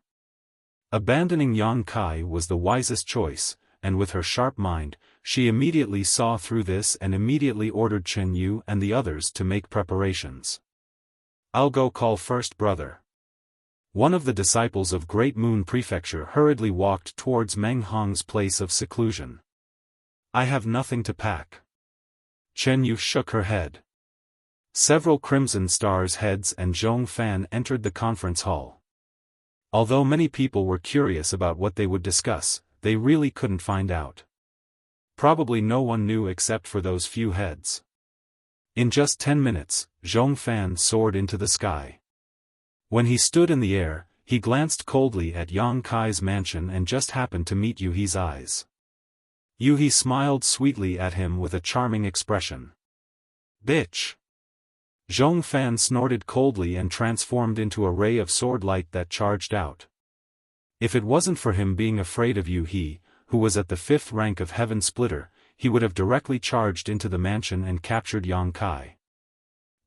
Abandoning Yang Kai was the wisest choice, and with her sharp mind, she immediately saw through this and immediately ordered Chen Yu and the others to make preparations. "I'll go call first, brother." One of the disciples of Great Moon Prefecture hurriedly walked towards Meng Hong's place of seclusion. "I have nothing to pack." Chen Yu shook her head. Several Crimson Star's heads and Zhong Fan entered the conference hall. Although many people were curious about what they would discuss, they really couldn't find out. Probably no one knew except for those few heads. In just 10 minutes, Zhong Fan soared into the sky. When he stood in the air, he glanced coldly at Yang Kai's mansion and just happened to meet Yuhi's eyes. Yuhi smiled sweetly at him with a charming expression. "Bitch!" Zhong Fan snorted coldly and transformed into a ray of sword light that charged out. If it wasn't for him being afraid of Yuhi, who was at the 5th rank of Heaven Splitter, he would have directly charged into the mansion and captured Yang Kai.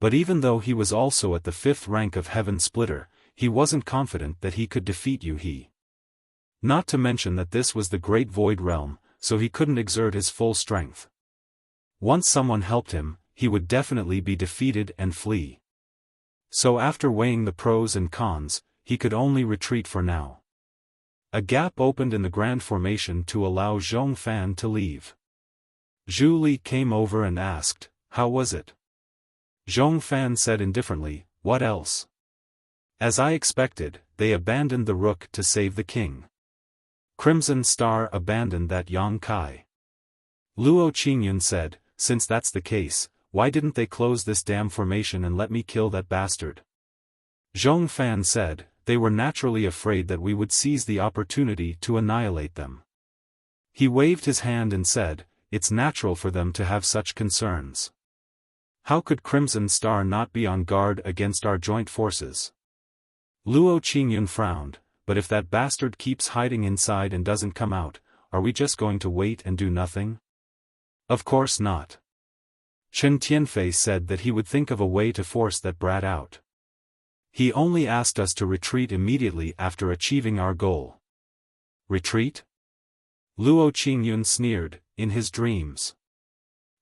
But even though he was also at the 5th rank of Heaven Splitter, he wasn't confident that he could defeat Yuhi. Not to mention that this was the Great Void Realm, so he couldn't exert his full strength. Once someone helped him, he would definitely be defeated and flee. So after weighing the pros and cons, he could only retreat for now. A gap opened in the Grand Formation to allow Zhong Fan to leave. Zhu Li came over and asked, "How was it?" Zhong Fan said indifferently, "What else?" "As I expected, they abandoned the Rook to save the king. Crimson Star abandoned that Yang Kai." Luo Qingyun said, "Since that's the case, why didn't they close this damn formation and let me kill that bastard?" Zhong Fan said, "They were naturally afraid that we would seize the opportunity to annihilate them." He waved his hand and said, "It's natural for them to have such concerns. How could Crimson Star not be on guard against our joint forces?" Luo Qingyun frowned, "But if that bastard keeps hiding inside and doesn't come out, are we just going to wait and do nothing?" "Of course not." Chen Tianfei said that he would think of a way to force that brat out. "He only asked us to retreat immediately after achieving our goal." "Retreat?" Luo Qingyun sneered, "In his dreams.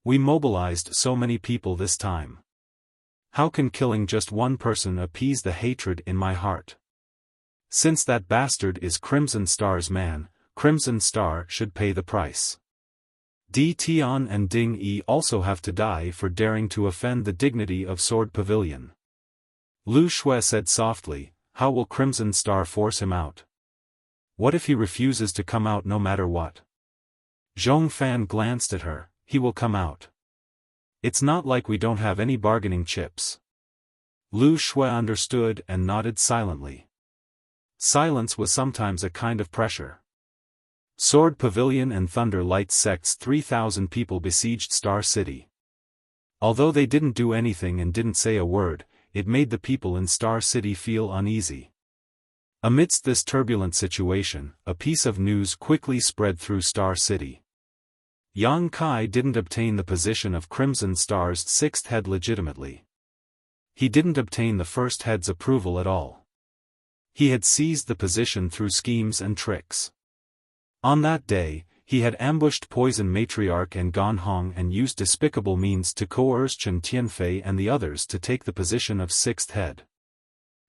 We mobilized so many people this time. How can killing just one person appease the hatred in my heart? Since that bastard is Crimson Star's man, Crimson Star should pay the price. Di Tian and Ding Yi also have to die for daring to offend the dignity of Sword Pavilion." Lu Shui said softly, "How will Crimson Star force him out? What if he refuses to come out no matter what?" Zhong Fan glanced at her, "He will come out. It's not like we don't have any bargaining chips." Lu Shui understood and nodded silently. Silence was sometimes a kind of pressure. Sword Pavilion and Thunder Light Sect's 3,000 people besieged Star City. Although they didn't do anything and didn't say a word, it made the people in Star City feel uneasy. Amidst this turbulent situation, a piece of news quickly spread through Star City. Yang Kai didn't obtain the position of Crimson Star's sixth head legitimately. He didn't obtain the first head's approval at all. He had seized the position through schemes and tricks. On that day, he had ambushed Poison Matriarch and Gan Hong and used despicable means to coerce Chen Tianfei and the others to take the position of sixth head.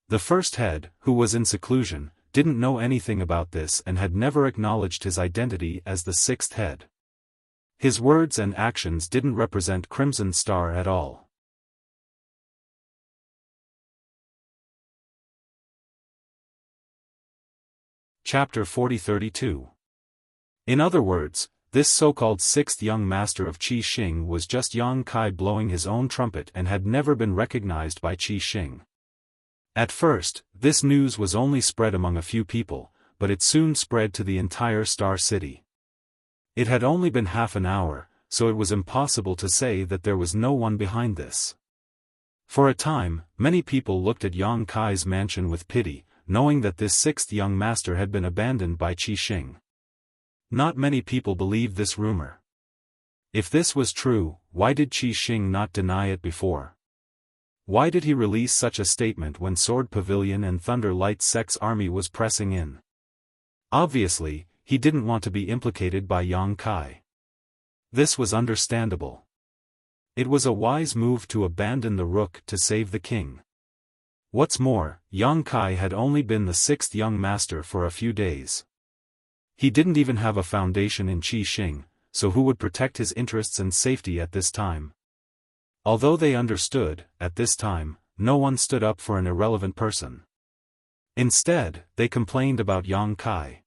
The first head, who was in seclusion, didn't know anything about this and had never acknowledged his identity as the sixth head. His words and actions didn't represent Crimson Star at all. Chapter 40-32. In other words, this so-called sixth young master of Qi Xing was just Yang Kai blowing his own trumpet and had never been recognized by Qi Xing. At first, this news was only spread among a few people, but it soon spread to the entire Star City. It had only been half an hour, so it was impossible to say that there was no one behind this. For a time, many people looked at Yang Kai's mansion with pity, knowing that this sixth young master had been abandoned by Qi Xing. Not many people believed this rumor. If this was true, why did Qi Xing not deny it before? Why did he release such a statement when Sword Pavilion and Thunder Light Sect's army was pressing in? Obviously, he didn't want to be implicated by Yang Kai. This was understandable. It was a wise move to abandon the rook to save the king. What's more, Yang Kai had only been the sixth young master for a few days. He didn't even have a foundation in Qi Xing, so who would protect his interests and safety at this time? Although they understood, at this time, no one stood up for an irrelevant person. Instead, they complained about Yang Kai.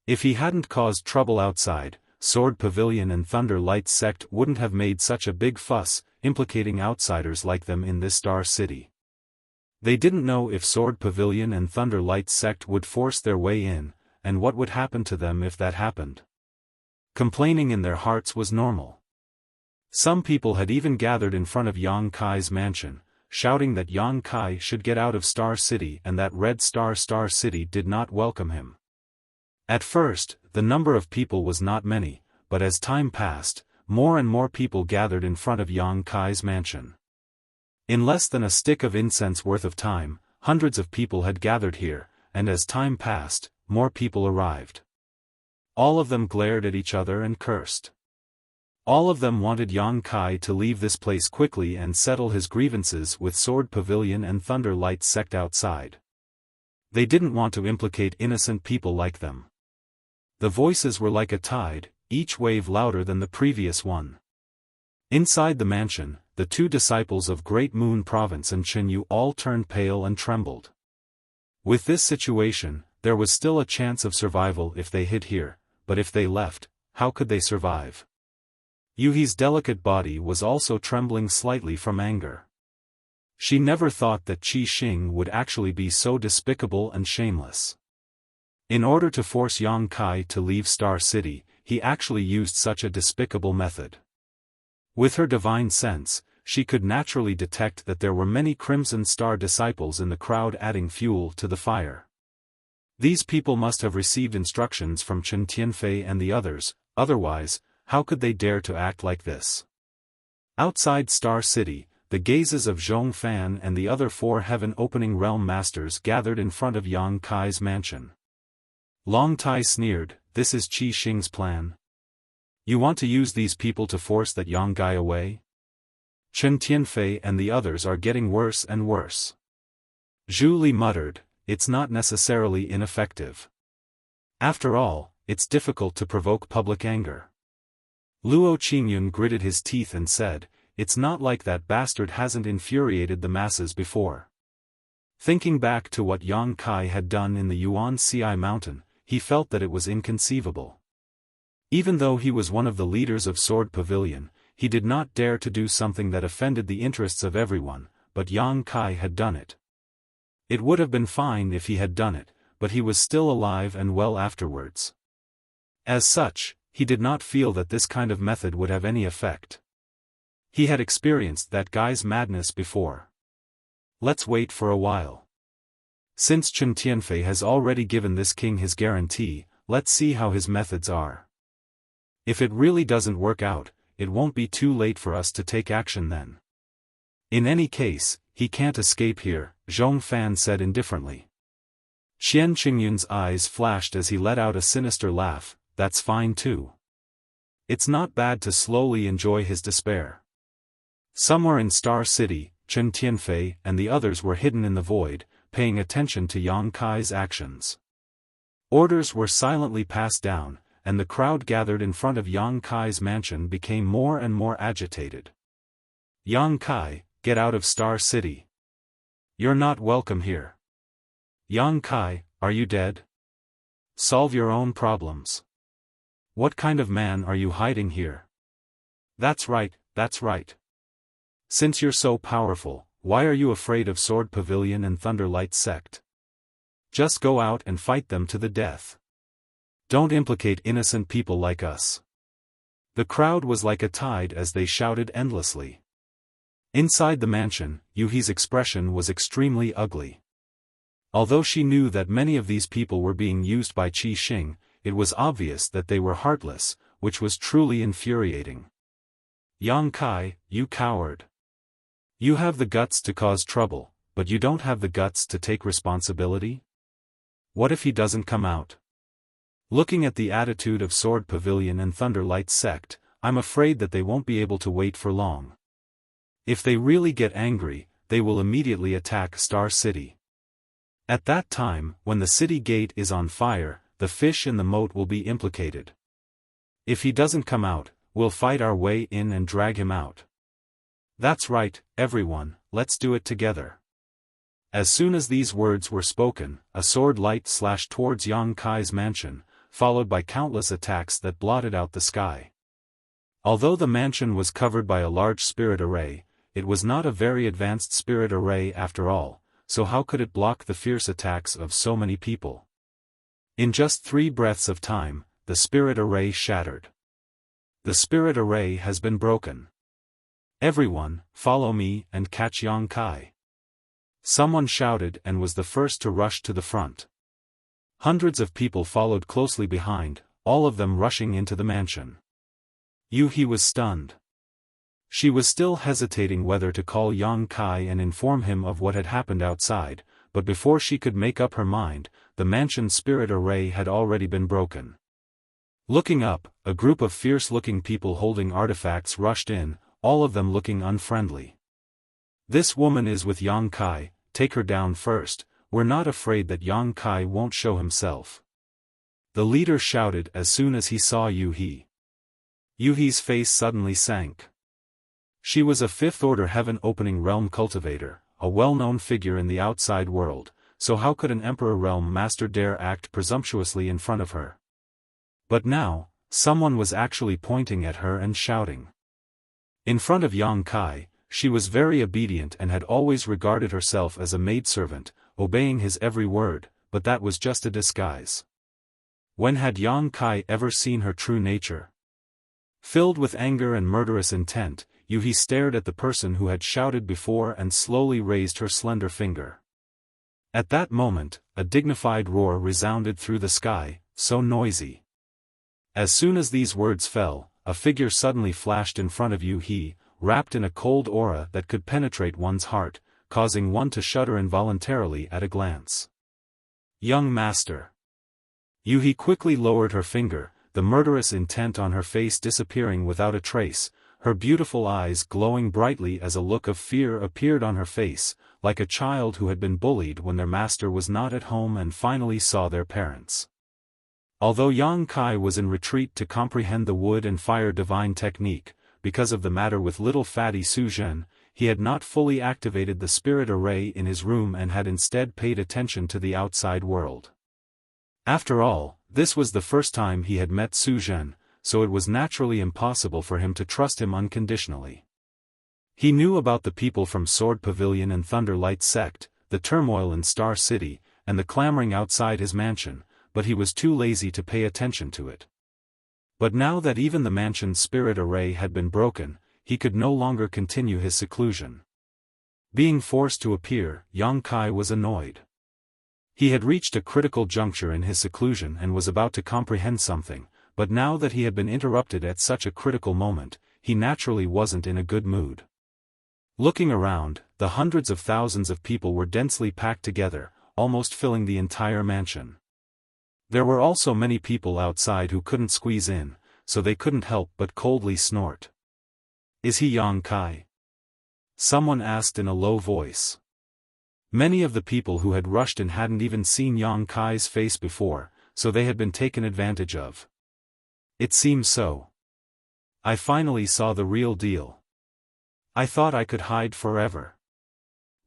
If he hadn't caused trouble outside, Sword Pavilion and Thunder Light Sect wouldn't have made such a big fuss, implicating outsiders like them in this Star City. They didn't know if Sword Pavilion and Thunder Light Sect would force their way in, and what would happen to them if that happened. Complaining in their hearts was normal. Some people had even gathered in front of Yang Kai's mansion, shouting that Yang Kai should get out of Star City and that Red Star City did not welcome him. At first, the number of people was not many, but as time passed, more and more people gathered in front of Yang Kai's mansion. In less than a stick of incense worth of time, hundreds of people had gathered here, and as time passed, more people arrived. All of them glared at each other and cursed. All of them wanted Yang Kai to leave this place quickly and settle his grievances with Sword Pavilion and Thunder Light Sect outside. They didn't want to implicate innocent people like them. The voices were like a tide, each wave louder than the previous one. Inside the mansion, the two disciples of Great Moon Province and Chen Yu all turned pale and trembled. With this situation, there was still a chance of survival if they hid here, but if they left, how could they survive? Yuhi's delicate body was also trembling slightly from anger. She never thought that Qi Xing would actually be so despicable and shameless. In order to force Yang Kai to leave Star City, he actually used such a despicable method. With her divine sense, she could naturally detect that there were many Crimson Star disciples in the crowd adding fuel to the fire. These people must have received instructions from Chen Tianfei and the others, otherwise, how could they dare to act like this? Outside Star City, the gazes of Xiaofan and the other four heaven-opening realm masters gathered in front of Yang Kai's mansion. Long Tai sneered, "This is Qi Xing's plan? You want to use these people to force that Yang Kai away? Chen Tianfei and the others are getting worse and worse." Zhu Li muttered, "It's not necessarily ineffective. After all, it's difficult to provoke public anger." Luo Qingyun gritted his teeth and said, "It's not like that bastard hasn't infuriated the masses before." Thinking back to what Yang Kai had done in the Yuan Ci Mountain, he felt that it was inconceivable. Even though he was one of the leaders of Sword Pavilion, he did not dare to do something that offended the interests of everyone, but Yang Kai had done it. It would have been fine if he had done it, but he was still alive and well afterwards. As such, he did not feel that this kind of method would have any effect. He had experienced that guy's madness before. Let's wait for a while. Since Chen Tianfei has already given this king his guarantee, let's see how his methods are. If it really doesn't work out, it won't be too late for us to take action then. In any case, he can't escape here, Xiaofan said indifferently. Qian Qingyun's eyes flashed as he let out a sinister laugh. That's fine too. It's not bad to slowly enjoy his despair. Somewhere in Star City, Chen Tianfei and the others were hidden in the void, paying attention to Yang Kai's actions. Orders were silently passed down, and the crowd gathered in front of Yang Kai's mansion became more and more agitated. Yang Kai, get out of Star City. You're not welcome here. Yang Kai, are you dead? Solve your own problems. What kind of man are you hiding here? That's right, that's right. Since you're so powerful, why are you afraid of Sword Pavilion and Thunderlight sect? Just go out and fight them to the death. Don't implicate innocent people like us. The crowd was like a tide as they shouted endlessly. Inside the mansion, Yuhi's expression was extremely ugly. Although she knew that many of these people were being used by Qi Xing, it was obvious that they were heartless, which was truly infuriating. Yang Kai, you coward. You have the guts to cause trouble, but you don't have the guts to take responsibility? What if he doesn't come out? Looking at the attitude of Sword Pavilion and Thunderlight sect, I'm afraid that they won't be able to wait for long. If they really get angry, they will immediately attack Star City. At that time, when the city gate is on fire, the fish in the moat will be implicated. If he doesn't come out, we'll fight our way in and drag him out. That's right, everyone, let's do it together. As soon as these words were spoken, a sword light slashed towards Yang Kai's mansion, followed by countless attacks that blotted out the sky. Although the mansion was covered by a large spirit array, it was not a very advanced spirit array after all, so how could it block the fierce attacks of so many people? In just 3 breaths of time, the spirit array shattered. The spirit array has been broken. Everyone, follow me and catch Yang Kai. Someone shouted and was the first to rush to the front. Hundreds of people followed closely behind, all of them rushing into the mansion. Yuhi was stunned. She was still hesitating whether to call Yang Kai and inform him of what had happened outside, but before she could make up her mind, the mansion's spirit array had already been broken. Looking up, a group of fierce-looking people holding artifacts rushed in, all of them looking unfriendly. This woman is with Yang Kai, take her down first, we're not afraid that Yang Kai won't show himself. The leader shouted as soon as he saw Yuhi. Yuhi's face suddenly sank. She was a 5th-order heaven-opening realm cultivator, a well-known figure in the outside world, so how could an Emperor Realm Master dare act presumptuously in front of her? But now, someone was actually pointing at her and shouting. In front of Yang Kai, she was very obedient and had always regarded herself as a maidservant, obeying his every word, but that was just a disguise. When had Yang Kai ever seen her true nature? Filled with anger and murderous intent, Yuhi stared at the person who had shouted before and slowly raised her slender finger. At that moment, a dignified roar resounded through the sky, so noisy. As soon as these words fell, a figure suddenly flashed in front of Yuhi, wrapped in a cold aura that could penetrate one's heart, causing one to shudder involuntarily at a glance. Young Master. Yuhi quickly lowered her finger, the murderous intent on her face disappearing without a trace, her beautiful eyes glowing brightly as a look of fear appeared on her face, like a child who had been bullied when their master was not at home and finally saw their parents. Although Yang Kai was in retreat to comprehend the wood and fire divine technique, because of the matter with little fatty Su Zhen, he had not fully activated the spirit array in his room and had instead paid attention to the outside world. After all, this was the first time he had met Su Zhen, so it was naturally impossible for him to trust him unconditionally. He knew about the people from Sword Pavilion and Thunderlight sect, the turmoil in Star City, and the clamoring outside his mansion, but he was too lazy to pay attention to it. But now that even the mansion's spirit array had been broken, he could no longer continue his seclusion. Being forced to appear, Yang Kai was annoyed. He had reached a critical juncture in his seclusion and was about to comprehend something, but now that he had been interrupted at such a critical moment, he naturally wasn't in a good mood. Looking around, the hundreds of thousands of people were densely packed together, almost filling the entire mansion. There were also many people outside who couldn't squeeze in, so they couldn't help but coldly snort. "Is he Yang Kai?" someone asked in a low voice. Many of the people who had rushed in hadn't even seen Yang Kai's face before, so they had been taken advantage of. It seems so. I finally saw the real deal. I thought I could hide forever.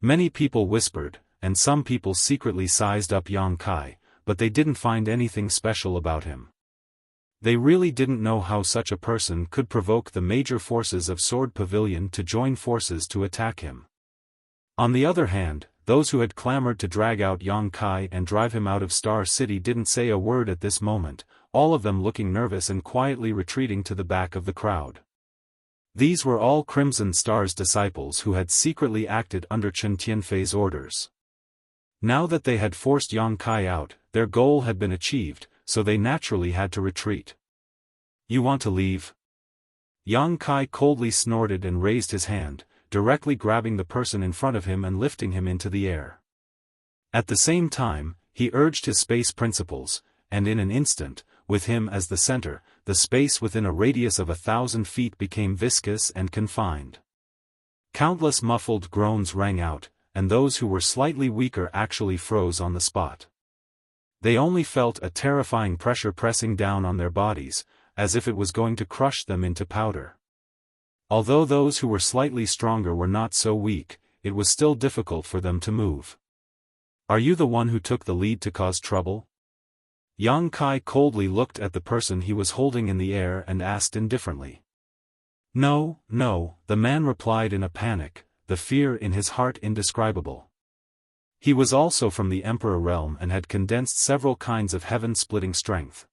Many people whispered, and some people secretly sized up Yang Kai, but they didn't find anything special about him. They really didn't know how such a person could provoke the major forces of Sword Pavilion to join forces to attack him. On the other hand, those who had clamored to drag out Yang Kai and drive him out of Star City didn't say a word at this moment, all of them looking nervous and quietly retreating to the back of the crowd. These were all Crimson Star's disciples who had secretly acted under Chen Tianfei's orders. Now that they had forced Yang Kai out, their goal had been achieved, so they naturally had to retreat. "You want to leave?" Yang Kai coldly snorted and raised his hand, directly grabbing the person in front of him and lifting him into the air. At the same time, he urged his space principles, and in an instant, with him as the center, the space within a radius of 1,000 feet became viscous and confined. Countless muffled groans rang out, and those who were slightly weaker actually froze on the spot. They only felt a terrifying pressure pressing down on their bodies, as if it was going to crush them into powder. Although those who were slightly stronger were not so weak, it was still difficult for them to move. "Are you the one who took the lead to cause trouble?" Yang Kai coldly looked at the person he was holding in the air and asked indifferently. "No, no," the man replied in a panic, the fear in his heart indescribable. He was also from the Emperor realm and had condensed several kinds of heaven-splitting strength.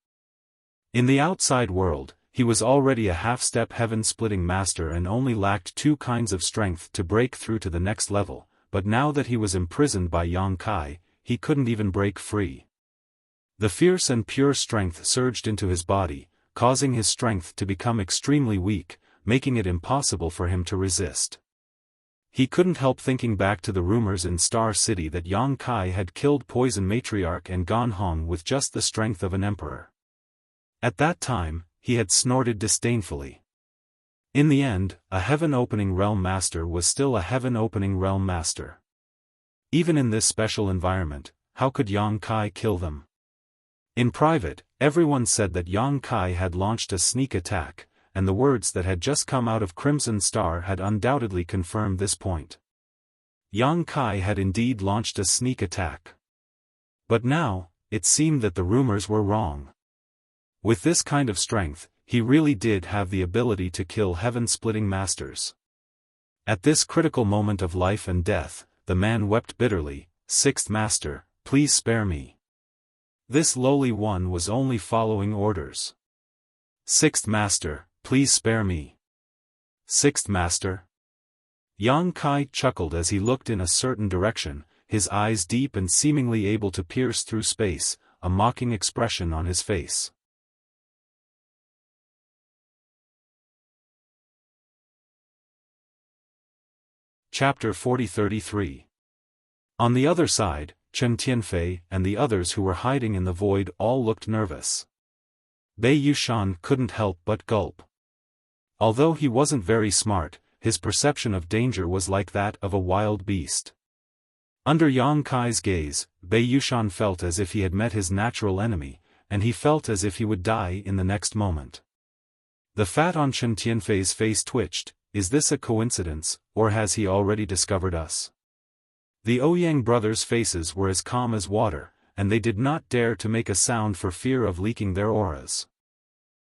In the outside world, he was already a half-step heaven-splitting master and only lacked 2 kinds of strength to break through to the next level, but now that he was imprisoned by Yang Kai, he couldn't even break free. The fierce and pure strength surged into his body, causing his strength to become extremely weak, making it impossible for him to resist. He couldn't help thinking back to the rumors in Star City that Yang Kai had killed Poison Matriarch and Gan Hong with just the strength of an emperor. At that time, he had snorted disdainfully. In the end, a heaven-opening realm master was still a heaven-opening realm master. Even in this special environment, how could Yang Kai kill them? In private, everyone said that Yang Kai had launched a sneak attack, and the words that had just come out of Crimson Star had undoubtedly confirmed this point. Yang Kai had indeed launched a sneak attack. But now, it seemed that the rumors were wrong. With this kind of strength, he really did have the ability to kill heaven-splitting masters. At this critical moment of life and death, the man wept bitterly, "Sixth Master, please spare me." This lowly one was only following orders. "Sixth Master, please spare me." "Sixth Master?" Yang Kai chuckled as he looked in a certain direction, his eyes deep and seemingly able to pierce through space, a mocking expression on his face. Chapter 40-33. On the other side, Chen Tianfei and the others who were hiding in the void all looked nervous. Bei Yushan couldn't help but gulp. Although he wasn't very smart, his perception of danger was like that of a wild beast. Under Yang Kai's gaze, Bei Yushan felt as if he had met his natural enemy, and he felt as if he would die in the next moment. The fat on Chen Tianfei's face twitched. Is this a coincidence, or has he already discovered us? The Ouyang brothers' faces were as calm as water, and they did not dare to make a sound for fear of leaking their auras.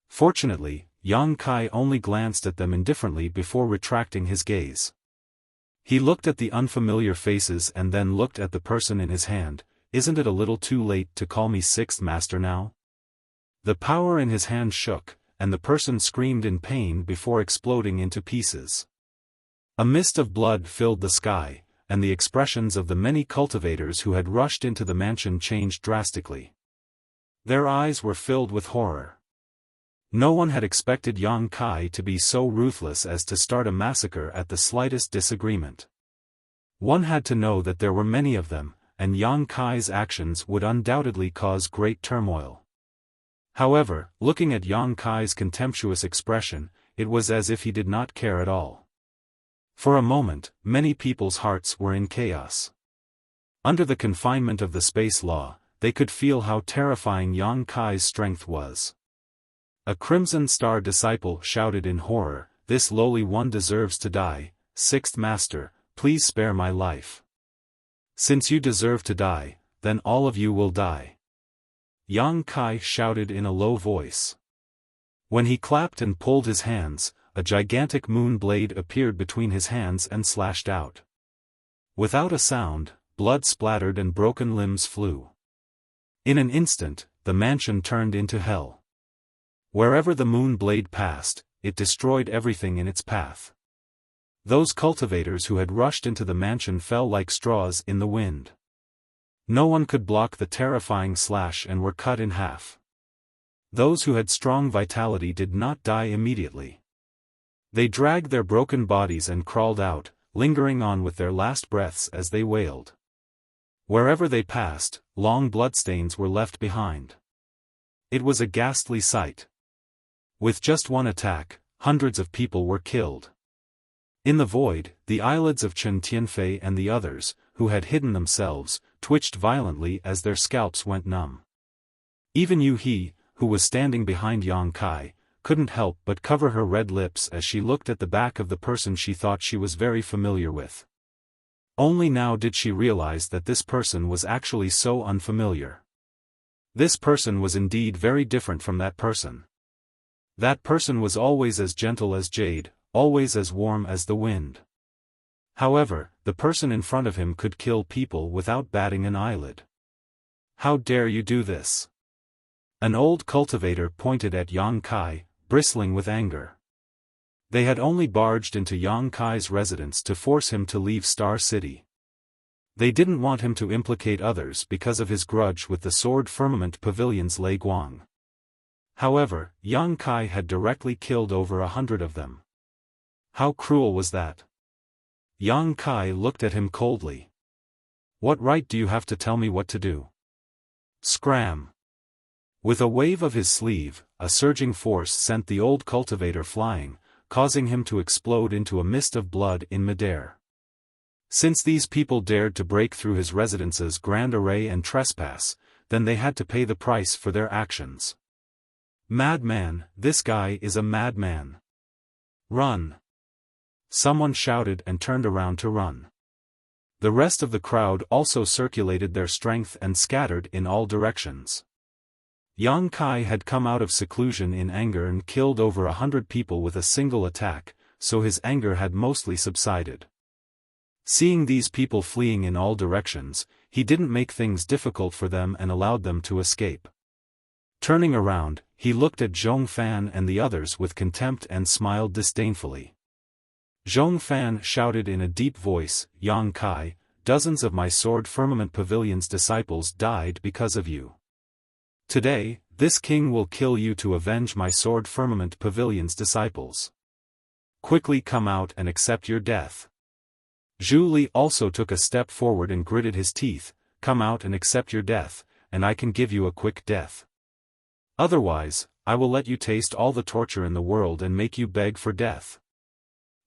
Fortunately, Yang Kai only glanced at them indifferently before retracting his gaze. He looked at the unfamiliar faces and then looked at the person in his hand. "Isn't it a little too late to call me Sixth Master now?" The power in his hand shook, and the person screamed in pain before exploding into pieces. A mist of blood filled the sky, and the expressions of the many cultivators who had rushed into the mansion changed drastically. Their eyes were filled with horror. No one had expected Yang Kai to be so ruthless as to start a massacre at the slightest disagreement. One had to know that there were many of them, and Yang Kai's actions would undoubtedly cause great turmoil. However, looking at Yang Kai's contemptuous expression, it was as if he did not care at all. For a moment, many people's hearts were in chaos. Under the confinement of the space law, they could feel how terrifying Yang Kai's strength was. A Crimson Star disciple shouted in horror, "This lowly one deserves to die. Sixth Master, please spare my life. Since you deserve to die, then all of you will die." Yang Kai shouted in a low voice. When he clapped and pulled his hands, a gigantic moon blade appeared between his hands and slashed out. Without a sound, blood splattered and broken limbs flew. In an instant, the mansion turned into hell. Wherever the moon blade passed, it destroyed everything in its path. Those cultivators who had rushed into the mansion fell like straws in the wind. No one could block the terrifying slash and were cut in half. Those who had strong vitality did not die immediately. They dragged their broken bodies and crawled out, lingering on with their last breaths as they wailed. Wherever they passed, long bloodstains were left behind. It was a ghastly sight. With just one attack, hundreds of people were killed. In the void, the eyelids of Chen Tianfei and the others, who had hidden themselves, twitched violently as their scalps went numb. Even Yu He, who was standing behind Yang Kai, couldn't help but cover her red lips as she looked at the back of the person she thought she was very familiar with. Only now did she realize that this person was actually so unfamiliar. This person was indeed very different from that person. That person was always as gentle as jade, always as warm as the wind. However, the person in front of him could kill people without batting an eyelid. "How dare you do this?" An old cultivator pointed at Yang Kai, bristling with anger. They had only barged into Yang Kai's residence to force him to leave Star City. They didn't want him to implicate others because of his grudge with the Sword Firmament Pavilion's Lei Guang. However, Yang Kai had directly killed over 100 of them. How cruel was that? Yang Kai looked at him coldly. "What right do you have to tell me what to do?" Scram! With a wave of his sleeve, a surging force sent the old cultivator flying, causing him to explode into a mist of blood in midair. Since these people dared to break through his residence's grand array and trespass, then they had to pay the price for their actions. "Madman, this guy is a madman. Run!" Someone shouted and turned around to run. The rest of the crowd also circulated their strength and scattered in all directions. Yang Kai had come out of seclusion in anger and killed over 100 people with a single attack, so his anger had mostly subsided. Seeing these people fleeing in all directions, he didn't make things difficult for them and allowed them to escape. Turning around, he looked at Xiaofan and the others with contempt and smiled disdainfully. Xiaofan shouted in a deep voice, "Yang Kai, dozens of my Sword Firmament Pavilion's disciples died because of you. Today, this king will kill you to avenge my Sword Firmament Pavilion's disciples. Quickly come out and accept your death." Zhu Li also took a step forward and gritted his teeth, "Come out and accept your death, and I can give you a quick death. Otherwise, I will let you taste all the torture in the world and make you beg for death."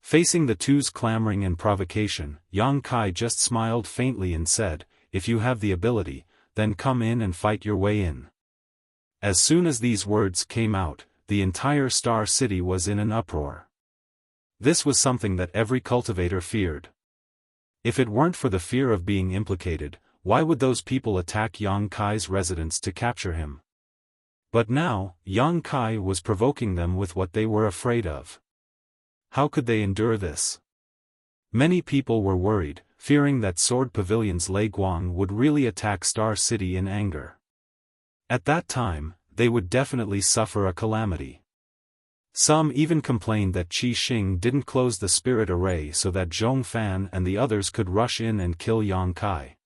Facing the two's clamoring and provocation, Yang Kai just smiled faintly and said, "If you have the ability, then come in and fight your way in." As soon as these words came out, the entire Star City was in an uproar. This was something that every cultivator feared. If it weren't for the fear of being implicated, why would those people attack Yang Kai's residence to capture him? But now, Yang Kai was provoking them with what they were afraid of. How could they endure this? Many people were worried, fearing that Sword Pavilion's Lei Guang would really attack Star City in anger. At that time, they would definitely suffer a calamity. Some even complained that Qi Xing didn't close the spirit array so that Xiaofan and the others could rush in and kill Yang Kai.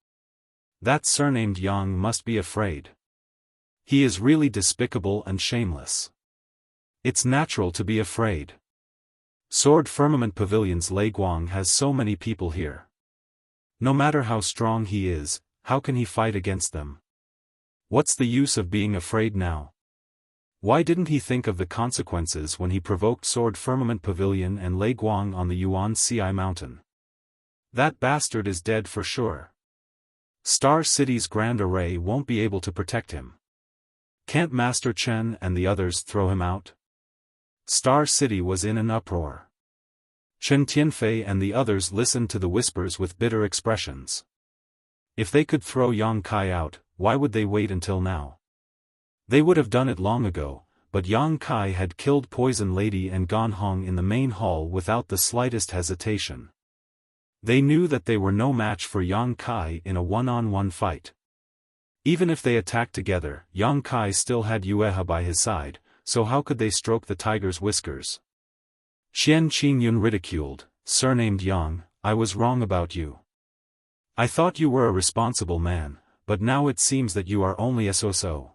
That surnamed Yang must be afraid. He is really despicable and shameless. It's natural to be afraid. Sword Firmament Pavilion's Lei Guang has so many people here. No matter how strong he is, how can he fight against them? What's the use of being afraid now? Why didn't he think of the consequences when he provoked Sword Firmament Pavilion and Lei Guang on the Yuan Ci mountain? That bastard is dead for sure. Star City's Grand Array won't be able to protect him. Can't Master Chen and the others throw him out? Star City was in an uproar. Chen Tianfei and the others listened to the whispers with bitter expressions. If they could throw Yang Kai out, why would they wait until now? They would have done it long ago, but Yang Kai had killed Poison Lady and Gan Hong in the main hall without the slightest hesitation. They knew that they were no match for Yang Kai in a one-on-one fight. Even if they attacked together, Yang Kai still had Yueha by his side, so how could they stroke the tiger's whiskers? Qian Qingyun ridiculed, surnamed Yang, I was wrong about you. I thought you were a responsible man, but now it seems that you are only a so-so.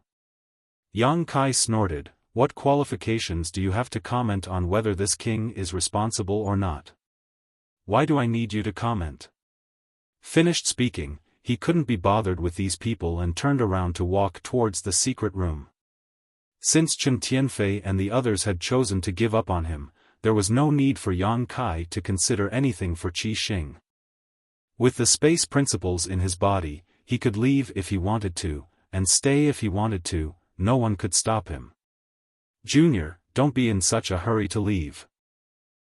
Yang Kai snorted, what qualifications do you have to comment on whether this king is responsible or not? Why do I need you to comment? Finished speaking, he couldn't be bothered with these people and turned around to walk towards the secret room. Since Chen Tianfei and the others had chosen to give up on him, there was no need for Yang Kai to consider anything for Qi Xing. With the space principles in his body, he could leave if he wanted to, and stay if he wanted to, no one could stop him. Junior, don't be in such a hurry to leave.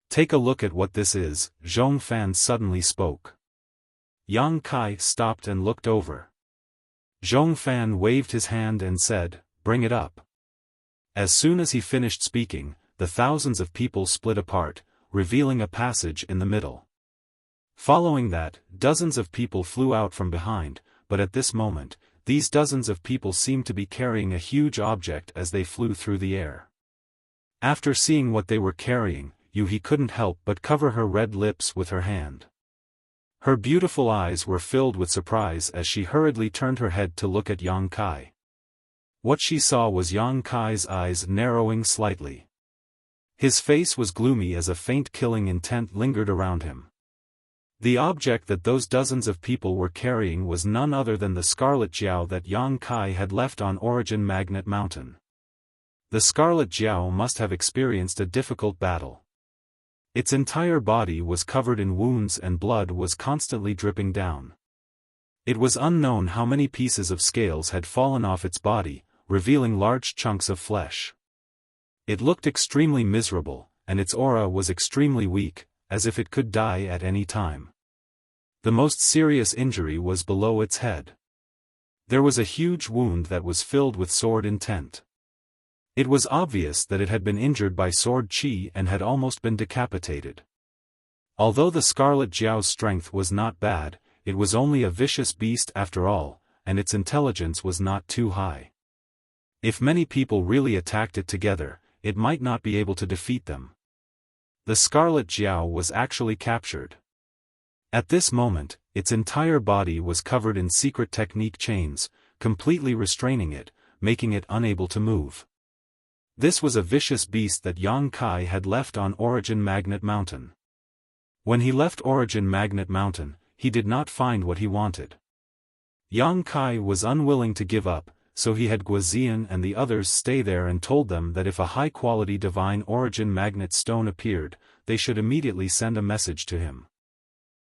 Take a look at what this is, Zhong Fan suddenly spoke. Yang Kai stopped and looked over. Zhong Fan waved his hand and said, bring it up. As soon as he finished speaking, the thousands of people split apart, revealing a passage in the middle. Following that, dozens of people flew out from behind, but at this moment, these dozens of people seemed to be carrying a huge object as they flew through the air. After seeing what they were carrying, Yuhi couldn't help but cover her red lips with her hand. Her beautiful eyes were filled with surprise as she hurriedly turned her head to look at Yang Kai. What she saw was Yang Kai's eyes narrowing slightly. His face was gloomy as a faint killing intent lingered around him. The object that those dozens of people were carrying was none other than the Scarlet Jiao that Yang Kai had left on Origin Magnet Mountain. The Scarlet Jiao must have experienced a difficult battle. Its entire body was covered in wounds and blood was constantly dripping down. It was unknown how many pieces of scales had fallen off its body, revealing large chunks of flesh. It looked extremely miserable, and its aura was extremely weak, as if it could die at any time. The most serious injury was below its head. There was a huge wound that was filled with sword intent. It was obvious that it had been injured by sword chi and had almost been decapitated. Although the Scarlet Jiao's strength was not bad, it was only a vicious beast after all, and its intelligence was not too high. If many people really attacked it together, it might not be able to defeat them. The Scarlet Jiao was actually captured. At this moment, its entire body was covered in secret technique chains, completely restraining it, making it unable to move. This was a vicious beast that Yang Kai had left on Origin Magnet Mountain. When he left Origin Magnet Mountain, he did not find what he wanted. Yang Kai was unwilling to give up, so he had Guozian and the others stay there and told them that if a high-quality divine origin magnet stone appeared, they should immediately send a message to him.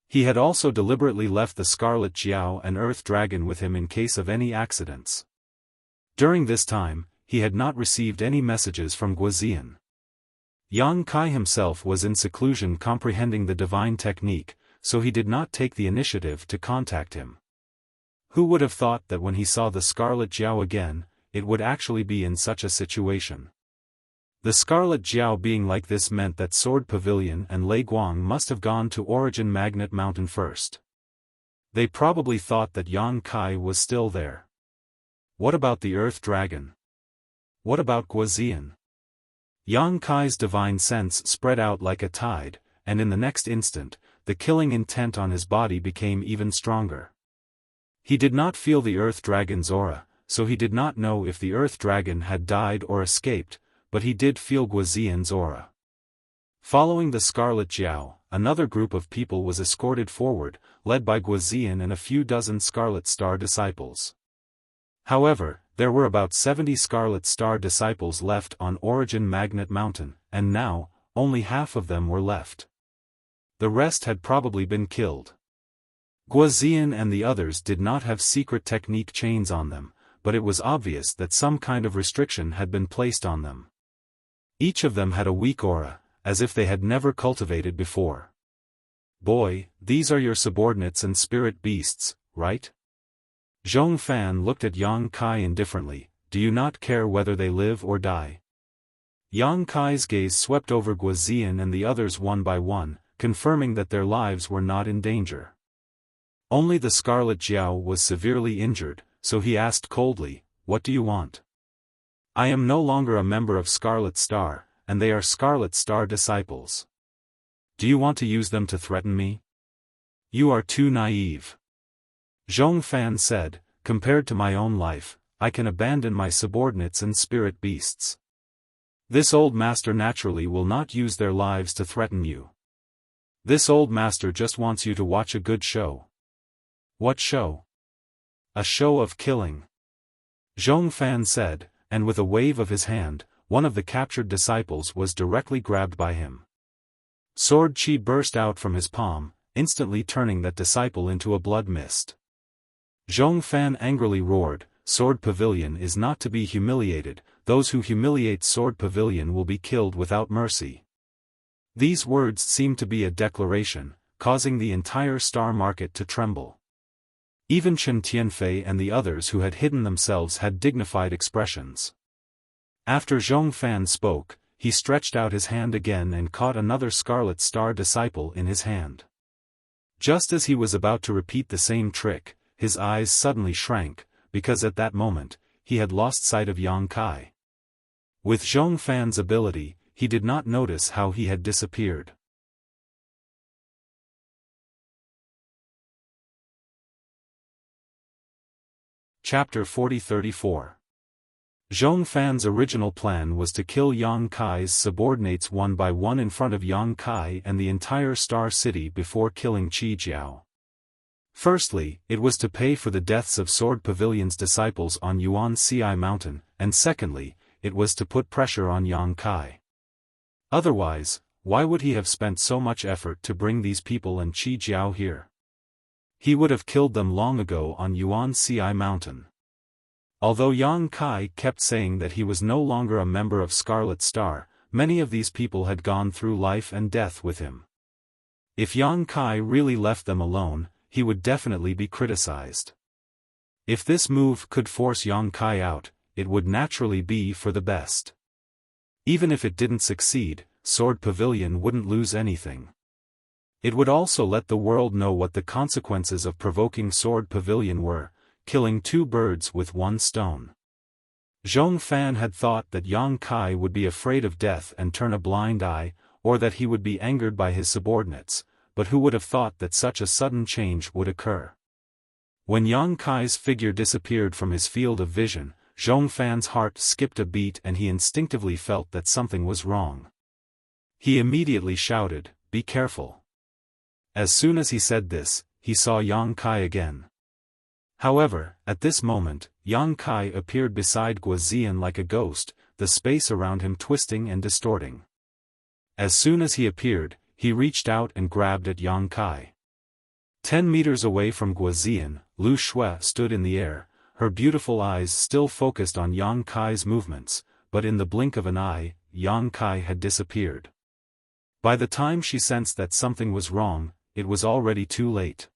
He had also deliberately left the Scarlet Jiao and Earth Dragon with him in case of any accidents. During this time, he had not received any messages from Guozian. Yang Kai himself was in seclusion comprehending the divine technique, so he did not take the initiative to contact him. Who would have thought that when he saw the Scarlet Jiao again, it would actually be in such a situation? The Scarlet Jiao being like this meant that Sword Pavilion and Lei Guang must have gone to Origin Magnet Mountain first. They probably thought that Yang Kai was still there. What about the Earth Dragon? What about Guozian? Yang Kai's divine sense spread out like a tide, and in the next instant, the killing intent on his body became even stronger. He did not feel the Earth Dragon's aura, so he did not know if the Earth Dragon had died or escaped, but he did feel Guozian's aura. Following the Scarlet Jiao, another group of people was escorted forward, led by Guozian and a few dozen Scarlet Star disciples. However, there were about 70 Scarlet Star disciples left on Origin Magnet Mountain, and now, only half of them were left. The rest had probably been killed. Guozian and the others did not have secret technique chains on them, but it was obvious that some kind of restriction had been placed on them. Each of them had a weak aura, as if they had never cultivated before. "Boy, these are your subordinates and spirit beasts, right?" Xiaofan looked at Yang Kai indifferently. "Do you not care whether they live or die?" Yang Kai's gaze swept over Guozian and the others one by one, confirming that their lives were not in danger. Only the Scarlet Jiao was severely injured, so he asked coldly, "What do you want?" "I am no longer a member of Scarlet Star, and they are Scarlet Star disciples. Do you want to use them to threaten me?" "You are too naive." Xiaofan said, "Compared to my own life, I can abandon my subordinates and spirit beasts. This old master naturally will not use their lives to threaten you. This old master just wants you to watch a good show." "What show?" "A show of killing," Xiaofan said, and with a wave of his hand, one of the captured disciples was directly grabbed by him. Sword chi burst out from his palm, instantly turning that disciple into a blood mist. Xiaofan angrily roared, "Sword Pavilion is not to be humiliated, those who humiliate Sword Pavilion will be killed without mercy." These words seemed to be a declaration, causing the entire star market to tremble. Even Chen Tianfei and the others who had hidden themselves had dignified expressions. After Xiaofan spoke, he stretched out his hand again and caught another Scarlet Star disciple in his hand. Just as he was about to repeat the same trick, his eyes suddenly shrank, because at that moment, he had lost sight of Yang Kai. With Xiaofan's ability, he did not notice how he had disappeared. Chapter 40-34. Xiaofan's original plan was to kill Yang Kai's subordinates one by one in front of Yang Kai and the entire Star City before killing Qi Jiao. Firstly, it was to pay for the deaths of Sword Pavilion's disciples on Yuan-Ci Mountain, and secondly, it was to put pressure on Yang Kai. Otherwise, why would he have spent so much effort to bring these people and Qi Jiao here? He would have killed them long ago on Yuan-Ci Mountain. Although Yang Kai kept saying that he was no longer a member of Scarlet Star, many of these people had gone through life and death with him. If Yang Kai really left them alone, he would definitely be criticized. If this move could force Yang Kai out, it would naturally be for the best. Even if it didn't succeed, Sword Pavilion wouldn't lose anything. It would also let the world know what the consequences of provoking Sword Pavilion were, killing two birds with one stone. Xiaofan had thought that Yang Kai would be afraid of death and turn a blind eye, or that he would be angered by his subordinates, but who would have thought that such a sudden change would occur? When Yang Kai's figure disappeared from his field of vision, Xiaofan's heart skipped a beat and he instinctively felt that something was wrong. He immediately shouted, "Be careful." As soon as he said this, he saw Yang Kai again. However, at this moment, Yang Kai appeared beside Guozian like a ghost, the space around him twisting and distorting. As soon as he appeared, he reached out and grabbed at Yang Kai. 10 meters away from Guozian, Lu Shui stood in the air, her beautiful eyes still focused on Yang Kai's movements, but in the blink of an eye, Yang Kai had disappeared. By the time she sensed that something was wrong, it was already too late.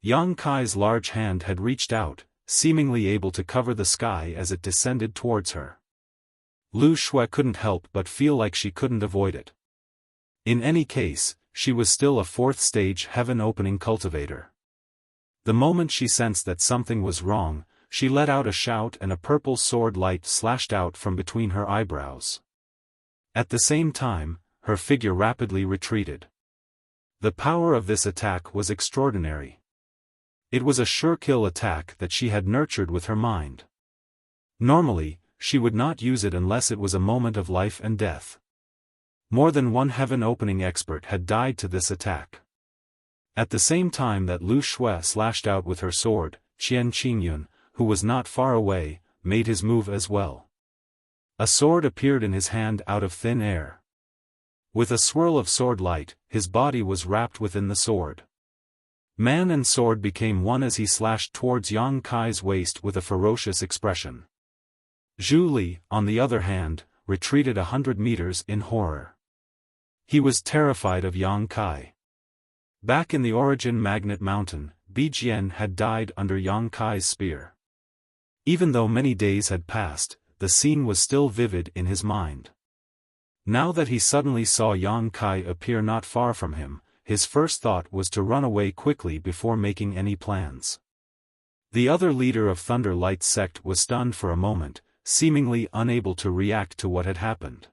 Yang Kai's large hand had reached out, seemingly able to cover the sky as it descended towards her. Lu Shui couldn't help but feel like she couldn't avoid it. In any case, she was still a fourth-stage heaven-opening cultivator. The moment she sensed that something was wrong, she let out a shout and a purple sword light slashed out from between her eyebrows. At the same time, her figure rapidly retreated. The power of this attack was extraordinary. It was a sure-kill attack that she had nurtured with her mind. Normally, she would not use it unless it was a moment of life and death. More than one heaven-opening expert had died to this attack. At the same time that Lu Shui slashed out with her sword, Qian Qingyun, who was not far away, made his move as well. A sword appeared in his hand out of thin air. With a swirl of sword light, his body was wrapped within the sword. Man and sword became one as he slashed towards Yang Kai's waist with a ferocious expression. Zhu Li, on the other hand, retreated 100 meters in horror. He was terrified of Yang Kai. Back in the Origin Magnet Mountain, Bijian had died under Yang Kai's spear. Even though many days had passed, the scene was still vivid in his mind. Now that he suddenly saw Yang Kai appear not far from him, his first thought was to run away quickly before making any plans. The other leader of Thunder Light's sect was stunned for a moment, seemingly unable to react to what had happened.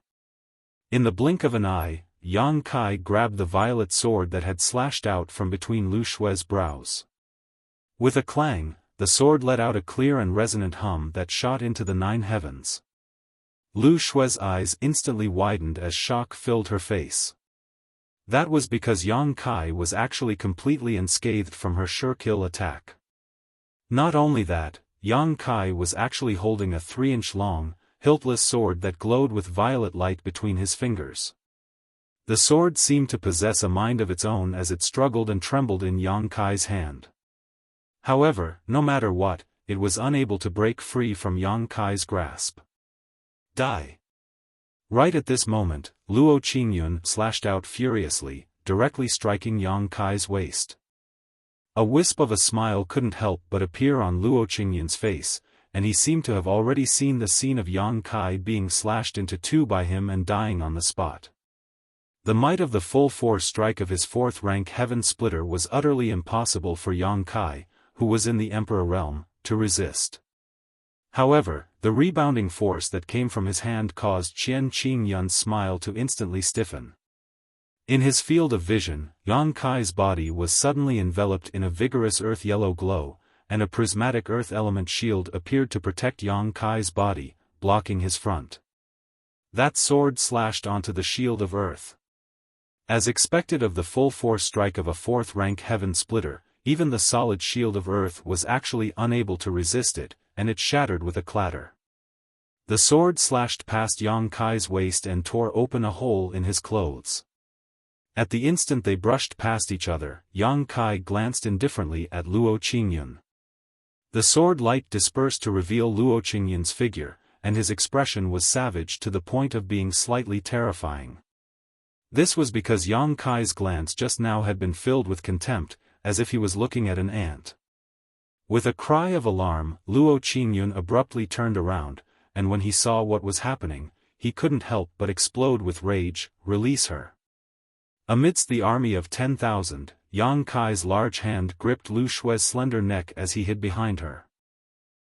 In the blink of an eye, Yang Kai grabbed the violet sword that had slashed out from between Lu Shui's brows. With a clang, the sword let out a clear and resonant hum that shot into the 9 heavens. Lu Shui's eyes instantly widened as shock filled her face. That was because Yang Kai was actually completely unscathed from her sure-kill attack. Not only that, Yang Kai was actually holding a 3-inch long, hiltless sword that glowed with violet light between his fingers. The sword seemed to possess a mind of its own as it struggled and trembled in Yang Kai's hand. However, no matter what, it was unable to break free from Yang Kai's grasp. Die! Right at this moment, Luo Qingyun slashed out furiously, directly striking Yang Kai's waist. A wisp of a smile couldn't help but appear on Luo Qingyun's face, and he seemed to have already seen the scene of Yang Kai being slashed into 2 by him and dying on the spot. The might of the full-force strike of his 4th-rank Heaven Splitter was utterly impossible for Yang Kai, who was in the Emperor realm, to resist. However, the rebounding force that came from his hand caused Qian Qingyun's smile to instantly stiffen. In his field of vision, Yang Kai's body was suddenly enveloped in a vigorous earth-yellow glow, and a prismatic earth-element shield appeared to protect Yang Kai's body, blocking his front. That sword slashed onto the shield of earth. As expected of the full-force strike of a 4th-rank Heaven Splitter, even the solid shield of earth was actually unable to resist it, and it shattered with a clatter. The sword slashed past Yang Kai's waist and tore open a hole in his clothes. At the instant they brushed past each other, Yang Kai glanced indifferently at Luo Qingyun. The sword light dispersed to reveal Luo Qingyun's figure, and his expression was savage to the point of being slightly terrifying. This was because Yang Kai's glance just now had been filled with contempt, as if he was looking at an ant. With a cry of alarm, Luo Qingyun abruptly turned around, and when he saw what was happening, he couldn't help but explode with rage. Release her! Amidst the army of 10,000, Yang Kai's large hand gripped Lu Shui's slender neck as he hid behind her.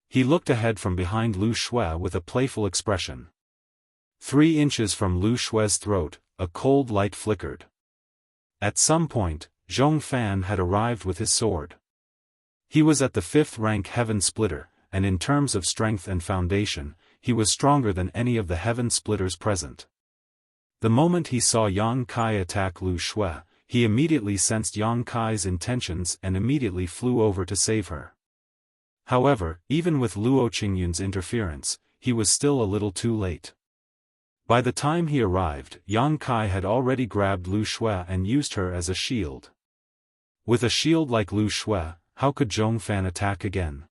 He looked ahead from behind Lu Shui with a playful expression. 3 inches from Lu Shui's throat, a cold light flickered. At some point, Xiaofan had arrived with his sword. He was at the 5th-rank Heaven Splitter, and in terms of strength and foundation, he was stronger than any of the Heaven Splitters present. The moment he saw Yang Kai attack Lu Shui, he immediately sensed Yang Kai's intentions and immediately flew over to save her. However, even with Luo Qingyun's interference, he was still a little too late. By the time he arrived, Yang Kai had already grabbed Lu Shui and used her as a shield. With a shield like Lu Shui, how could Xiaofan attack again?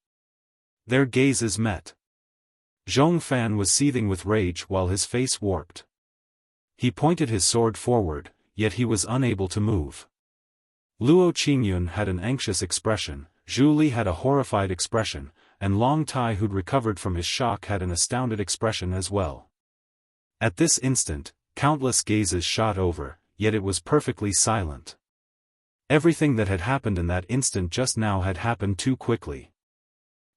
Their gazes met. Xiaofan was seething with rage while his face warped. He pointed his sword forward, yet he was unable to move. Luo Qingyun had an anxious expression, Zhu Li had a horrified expression, and Long Tai, who'd recovered from his shock, had an astounded expression as well. At this instant, countless gazes shot over, yet it was perfectly silent. Everything that had happened in that instant just now had happened too quickly.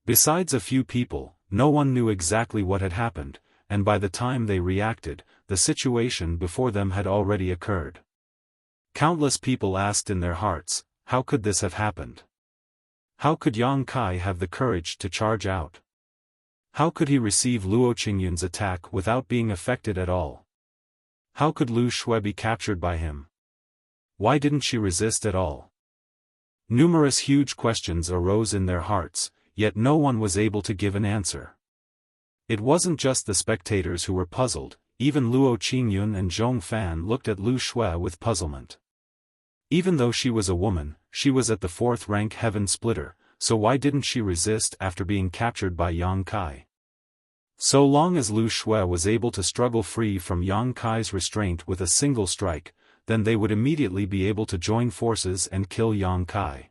Besides a few people, no one knew exactly what had happened, and by the time they reacted, the situation before them had already occurred. Countless people asked in their hearts, how could this have happened? How could Yang Kai have the courage to charge out? How could he receive Luo Qingyun's attack without being affected at all? How could Lu Shui be captured by him? Why didn't she resist at all? Numerous huge questions arose in their hearts, yet no one was able to give an answer. It wasn't just the spectators who were puzzled, even Luo Qingyun and Zhong Fan looked at Lu Shui with puzzlement. Even though she was a woman, she was at the 4th rank heaven splitter, so why didn't she resist after being captured by Yang Kai? So long as Lu Shui was able to struggle free from Yang Kai's restraint with a single strike, then they would immediately be able to join forces and kill Yang Kai.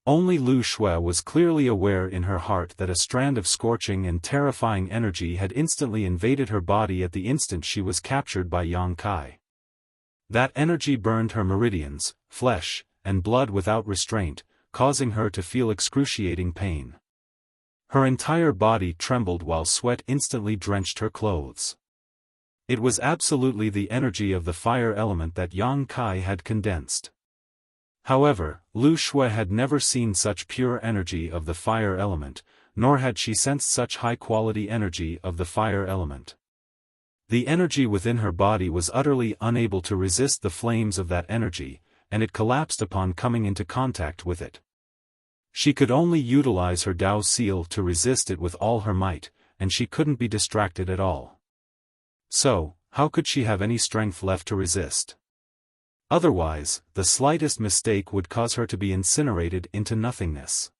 Only Lu Shui was clearly aware in her heart that a strand of scorching and terrifying energy had instantly invaded her body at the instant she was captured by Yang Kai. That energy burned her meridians, flesh, and blood without restraint, causing her to feel excruciating pain. Her entire body trembled while sweat instantly drenched her clothes. It was absolutely the energy of the fire element that Yang Kai had condensed. However, Lu Shui had never seen such pure energy of the fire element, nor had she sensed such high-quality energy of the fire element. The energy within her body was utterly unable to resist the flames of that energy, and it collapsed upon coming into contact with it. She could only utilize her Dao seal to resist it with all her might, and she couldn't be distracted at all. So, how could she have any strength left to resist? Otherwise, the slightest mistake would cause her to be incinerated into nothingness.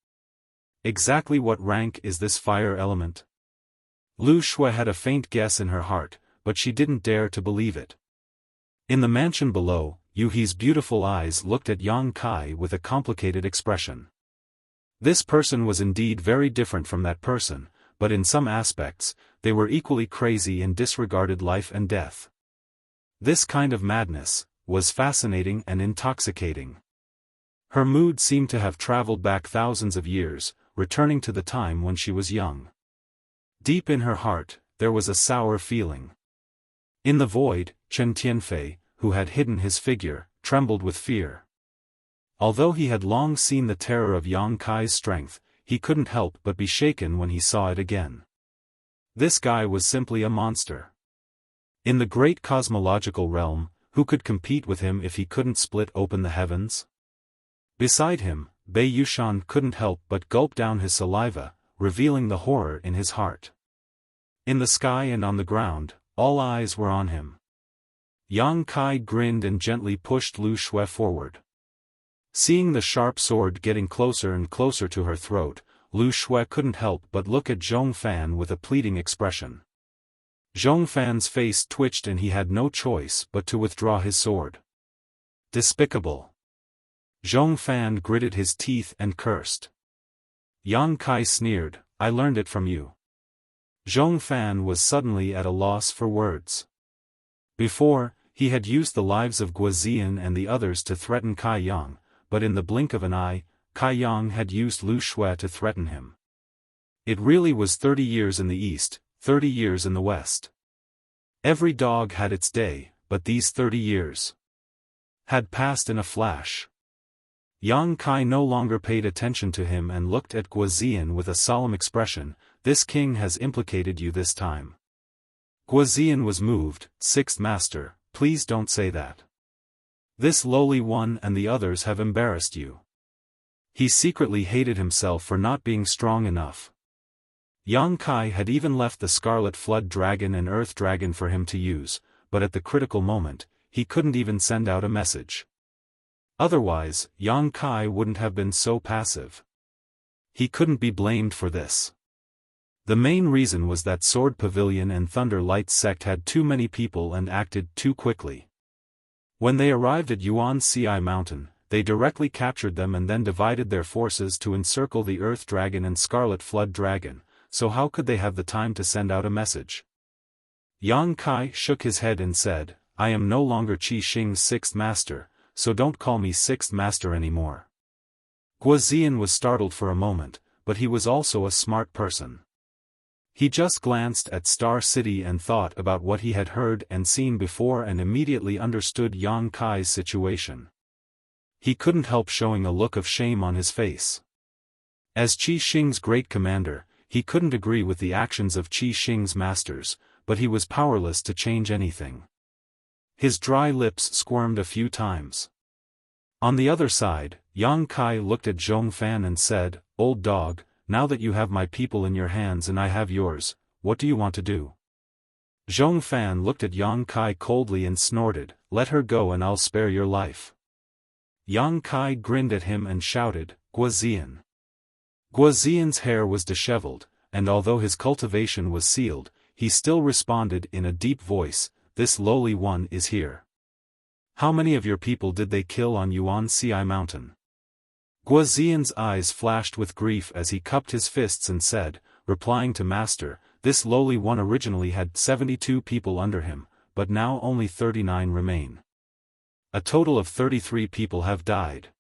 Exactly what rank is this fire element? Lu Shui had a faint guess in her heart, but she didn't dare to believe it. In the mansion below, Yuhi's beautiful eyes looked at Yang Kai with a complicated expression. This person was indeed very different from that person, but in some aspects, they were equally crazy and disregarded life and death. This kind of madness was fascinating and intoxicating. Her mood seemed to have traveled back thousands of years, returning to the time when she was young. Deep in her heart, there was a sour feeling. In the void, Chen Tianfei, who had hidden his figure, trembled with fear. Although he had long seen the terror of Yang Kai's strength, he couldn't help but be shaken when he saw it again. This guy was simply a monster. In the great cosmological realm, who could compete with him if he couldn't split open the heavens? Beside him, Bei Yushan couldn't help but gulp down his saliva, revealing the horror in his heart. In the sky and on the ground, all eyes were on him. Yang Kai grinned and gently pushed Lu Shui forward. Seeing the sharp sword getting closer and closer to her throat, Lu Shui couldn't help but look at Zhong Fan with a pleading expression. Zhong Fan's face twitched and he had no choice but to withdraw his sword. Despicable! Zhong Fan gritted his teeth and cursed. Yang Kai sneered, "I learned it from you." Zhong Fan was suddenly at a loss for words. Before, he had used the lives of Guoziyan and the others to threaten Kai Yang, but in the blink of an eye, Kai Yang had used Lu Shui to threaten him. It really was 30 years in the east, 30 years in the west. Every dog had its day, but these 30 years had passed in a flash. Yang Kai no longer paid attention to him and looked at Guoziyan with a solemn expression. "This king has implicated you this time." Guoziyan was moved. "Sixth master, please don't say that. This lowly one and the others have embarrassed you." He secretly hated himself for not being strong enough. Yang Kai had even left the Scarlet Flood Dragon and Earth Dragon for him to use, but at the critical moment, he couldn't even send out a message. Otherwise, Yang Kai wouldn't have been so passive. He couldn't be blamed for this. The main reason was that Sword Pavilion and Thunder Light sect had too many people and acted too quickly. When they arrived at Yuan Ci Mountain, they directly captured them and then divided their forces to encircle the Earth Dragon and Scarlet Flood Dragon, so how could they have the time to send out a message? Yang Kai shook his head and said, "I am no longer Qi Xing's sixth master, so don't call me sixth master anymore." Guoziyan was startled for a moment, but he was also a smart person. He just glanced at Star City and thought about what he had heard and seen before and immediately understood Yang Kai's situation. He couldn't help showing a look of shame on his face. As Qi Xing's great commander, he couldn't agree with the actions of Qi Xing's masters, but he was powerless to change anything. His dry lips squirmed a few times. On the other side, Yang Kai looked at Xiaofan and said, "Old dog, now that you have my people in your hands and I have yours, what do you want to do?" Xiaofan looked at Yang Kai coldly and snorted, "Let her go and I'll spare your life." Yang Kai grinned at him and shouted, "Guozian." Guozian's hair was disheveled, and although his cultivation was sealed, he still responded in a deep voice, "This lowly one is here. How many of your people did they kill on Yuan-Ci Mountain?" Guozian's eyes flashed with grief as he cupped his fists and said, replying to Master, "This lowly one originally had 72 people under him, but now only 39 remain. A total of 33 people have died."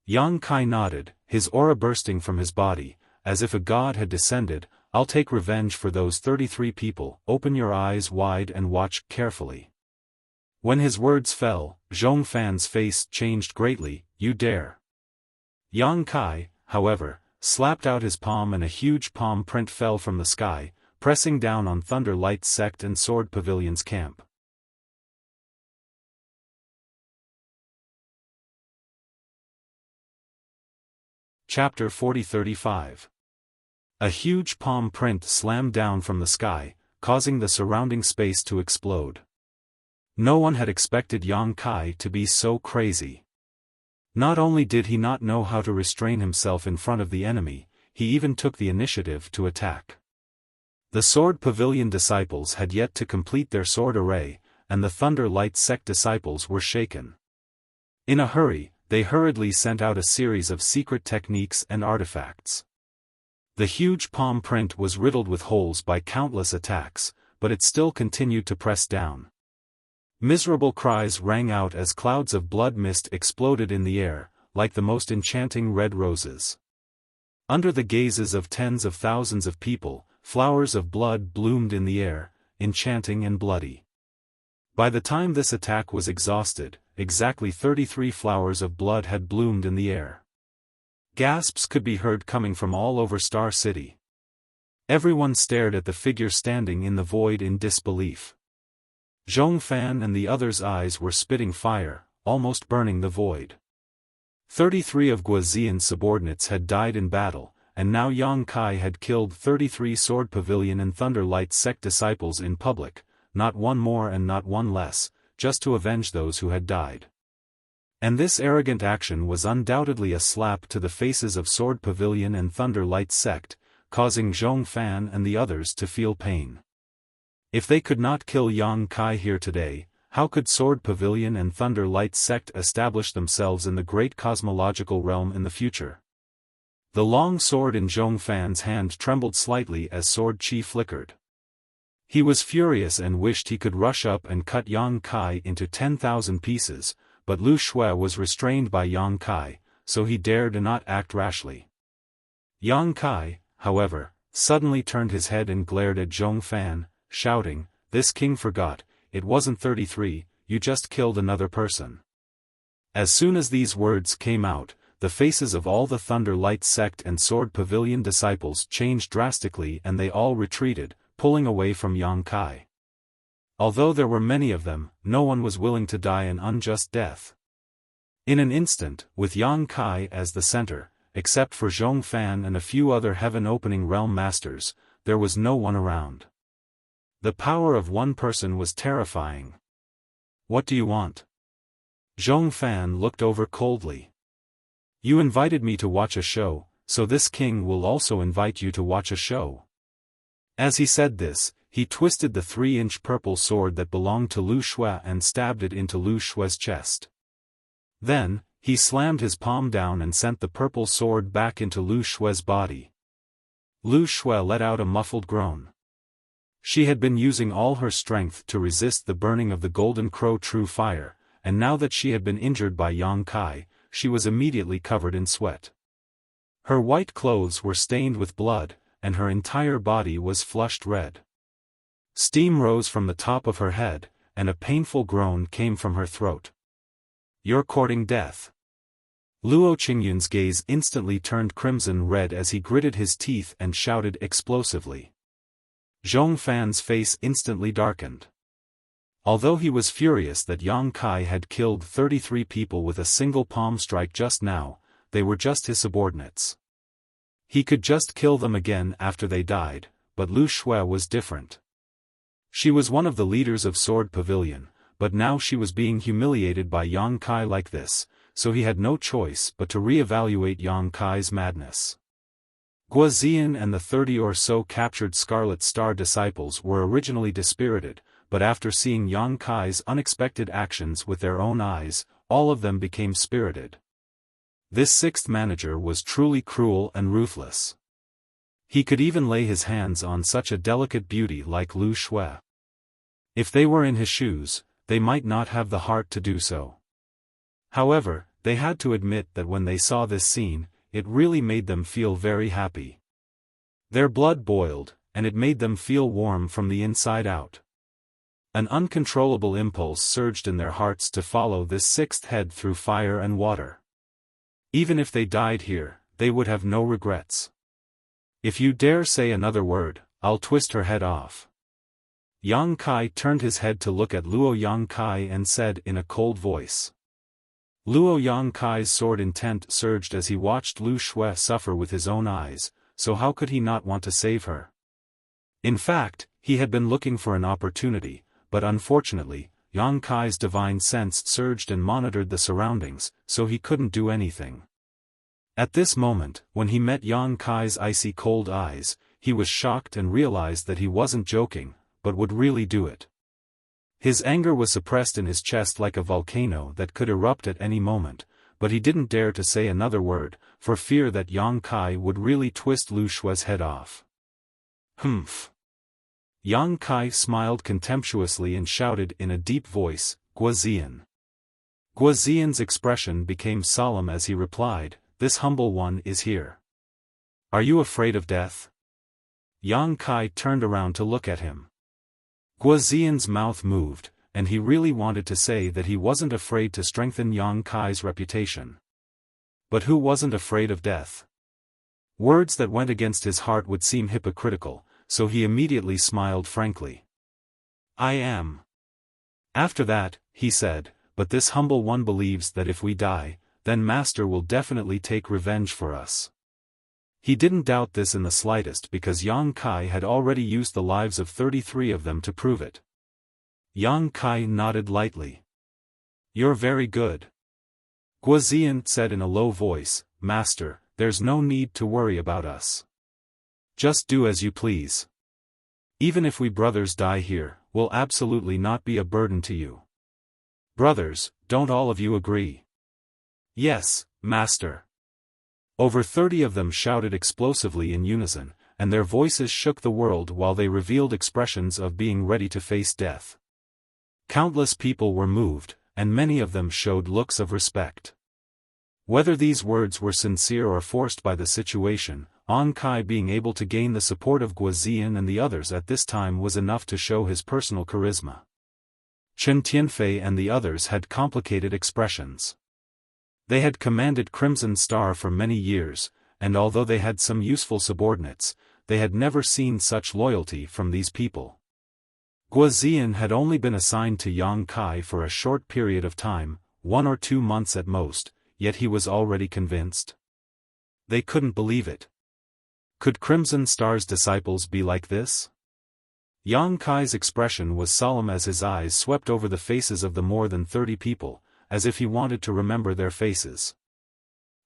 Yang Kai nodded, his aura bursting from his body, as if a god had descended. "I'll take revenge for those 33 people. Open your eyes wide and watch carefully." When his words fell, Xiaofan's face changed greatly. "You dare?" Yang Kai, however, slapped out his palm and a huge palm print fell from the sky, pressing down on Thunder Light Sect and Sword Pavilion's camp. Chapter 40-35. A huge palm print slammed down from the sky, causing the surrounding space to explode. No one had expected Yang Kai to be so crazy. Not only did he not know how to restrain himself in front of the enemy, he even took the initiative to attack. The Sword Pavilion disciples had yet to complete their sword array, and the Thunder Light Sect disciples were shaken. In a hurry, they hurriedly sent out a series of secret techniques and artifacts. The huge palm print was riddled with holes by countless attacks, but it still continued to press down. Miserable cries rang out as clouds of blood mist exploded in the air, like the most enchanting red roses. Under the gazes of tens of thousands of people, flowers of blood bloomed in the air, enchanting and bloody. By the time this attack was exhausted, exactly 33 flowers of blood had bloomed in the air. Gasps could be heard coming from all over Star City. Everyone stared at the figure standing in the void in disbelief. Xiaofan and the others' eyes were spitting fire, almost burning the void. 33 of Guozian's subordinates had died in battle, and now Yang Kai had killed 33 Sword Pavilion and Thunder Light Sect disciples in public, not one more and not one less, just to avenge those who had died. And this arrogant action was undoubtedly a slap to the faces of Sword Pavilion and Thunder Light Sect, causing Xiaofan and the others to feel pain. If they could not kill Yang Kai here today, how could Sword Pavilion and Thunder Light Sect establish themselves in the great cosmological realm in the future? The long sword in Xiaofan's hand trembled slightly as sword chi flickered. He was furious and wished he could rush up and cut Yang Kai into 10,000 pieces, but Lu Shui was restrained by Yang Kai, so he dared not act rashly. Yang Kai, however, suddenly turned his head and glared at Xiaofan, shouting, "This king forgot, it wasn't 33, you just killed another person." As soon as these words came out, the faces of all the Thunder Light Sect and Sword Pavilion disciples changed drastically and they all retreated, pulling away from Yang Kai. Although there were many of them, no one was willing to die an unjust death. In an instant, with Yang Kai as the center, except for Xiaofan and a few other heaven-opening realm masters, there was no one around. The power of one person was terrifying. "What do you want?" Xiaofan looked over coldly. "You invited me to watch a show, so this king will also invite you to watch a show." As he said this, he twisted the 3-inch purple sword that belonged to Lu Shui and stabbed it into Lu Shui's chest. Then, he slammed his palm down and sent the purple sword back into Lu Shui's body. Lu Shui let out a muffled groan. She had been using all her strength to resist the burning of the Golden Crow True Fire, and now that she had been injured by Yang Kai, she was immediately covered in sweat. Her white clothes were stained with blood, and her entire body was flushed red. Steam rose from the top of her head, and a painful groan came from her throat. "You're courting death." Luo Qingyun's gaze instantly turned crimson red as he gritted his teeth and shouted explosively. Zhong Fan's face instantly darkened. Although he was furious that Yang Kai had killed 33 people with a single palm strike just now, they were just his subordinates. He could just kill them again after they died, but Lu Shui was different. She was one of the leaders of Sword Pavilion, but now she was being humiliated by Yang Kai like this, so he had no choice but to re-evaluate Yang Kai's madness. Guo Ziyan and the 30 or so captured Scarlet Star disciples were originally dispirited, but after seeing Yang Kai's unexpected actions with their own eyes, all of them became spirited. This sixth manager was truly cruel and ruthless. He could even lay his hands on such a delicate beauty like Lu Shui. If they were in his shoes, they might not have the heart to do so. However, they had to admit that when they saw this scene, it really made them feel very happy. Their blood boiled, and it made them feel warm from the inside out. An uncontrollable impulse surged in their hearts to follow this sixth head through fire and water. Even if they died here, they would have no regrets. If you dare say another word, I'll twist her head off. Yang Kai turned his head to look at Luo Yang Kai and said in a cold voice. Luo Yang Kai's sword intent surged as he watched Lu Shui suffer with his own eyes, so how could he not want to save her? In fact, he had been looking for an opportunity, but unfortunately, Yang Kai's divine sense surged and monitored the surroundings, so he couldn't do anything. At this moment, when he met Yang Kai's icy cold eyes, he was shocked and realized that he wasn't joking, but would really do it. His anger was suppressed in his chest like a volcano that could erupt at any moment, but he didn't dare to say another word, for fear that Yang Kai would really twist Lu Shui's head off. Humph. Yang Kai smiled contemptuously and shouted in a deep voice, Guo Ziyan. Guo Ziyan's expression became solemn as he replied, "This humble one is here. Are you afraid of death?" Yang Kai turned around to look at him. Guo Ziyan's mouth moved, and he really wanted to say that he wasn't afraid to strengthen Yang Kai's reputation. But who wasn't afraid of death? Words that went against his heart would seem hypocritical, so he immediately smiled frankly. "I am." After that, he said, "But this humble one believes that if we die, then Master will definitely take revenge for us." He didn't doubt this in the slightest because Yang Kai had already used the lives of 33 of them to prove it. Yang Kai nodded lightly. "You're very good." Guo Ziyan said in a low voice, "Master, there's no need to worry about us. Just do as you please. Even if we brothers die here, we'll absolutely not be a burden to you. Brothers, don't all of you agree?" "Yes, Master." Over 30 of them shouted explosively in unison, and their voices shook the world while they revealed expressions of being ready to face death. Countless people were moved, and many of them showed looks of respect. Whether these words were sincere or forced by the situation, An Kai being able to gain the support of Guo Ziyan and the others at this time was enough to show his personal charisma. Chen Tianfei and the others had complicated expressions. They had commanded Crimson Star for many years, and although they had some useful subordinates, they had never seen such loyalty from these people. Guo Ziyan had only been assigned to Yang Kai for a short period of time, 1 or 2 months at most, yet he was already convinced. They couldn't believe it. Could Crimson Star's disciples be like this? Yang Kai's expression was solemn as his eyes swept over the faces of the more than 30 people, as if he wanted to remember their faces.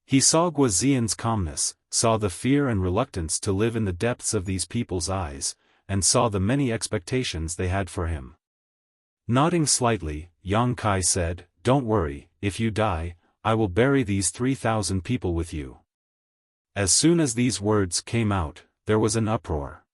He saw Guo Ziyan's calmness, saw the fear and reluctance to live in the depths of these people's eyes, and saw the many expectations they had for him. Nodding slightly, Yang Kai said, "Don't worry, if you die, I will bury these 3,000 people with you." As soon as these words came out, there was an uproar.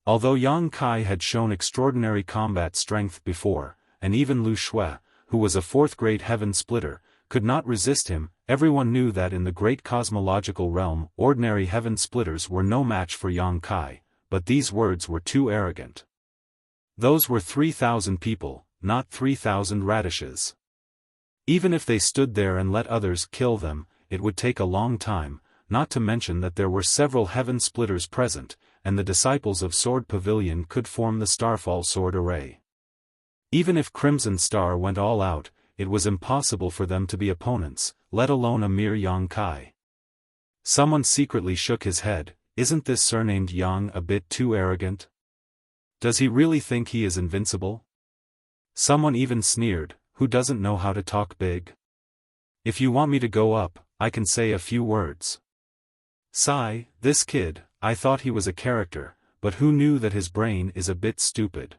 Although Yang Kai had shown extraordinary combat strength before, and even Lu Shui, who was a 4th-grade heaven splitter, could not resist him, everyone knew that in the great cosmological realm ordinary heaven splitters were no match for Yang Kai, but these words were too arrogant. Those were 3,000 people, not 3,000 radishes. Even if they stood there and let others kill them, it would take a long time, not to mention that there were several heaven splitters present, and the disciples of Sword Pavilion could form the Starfall sword array. Even if Crimson Star went all out, it was impossible for them to be opponents, let alone a mere Yang Kai. Someone secretly shook his head. Isn't this surnamed Yang a bit too arrogant? Does he really think he is invincible? Someone even sneered, who doesn't know how to talk big? If you want me to go up, I can say a few words. Sigh, this kid, I thought he was a character, but who knew that his brain is a bit stupid?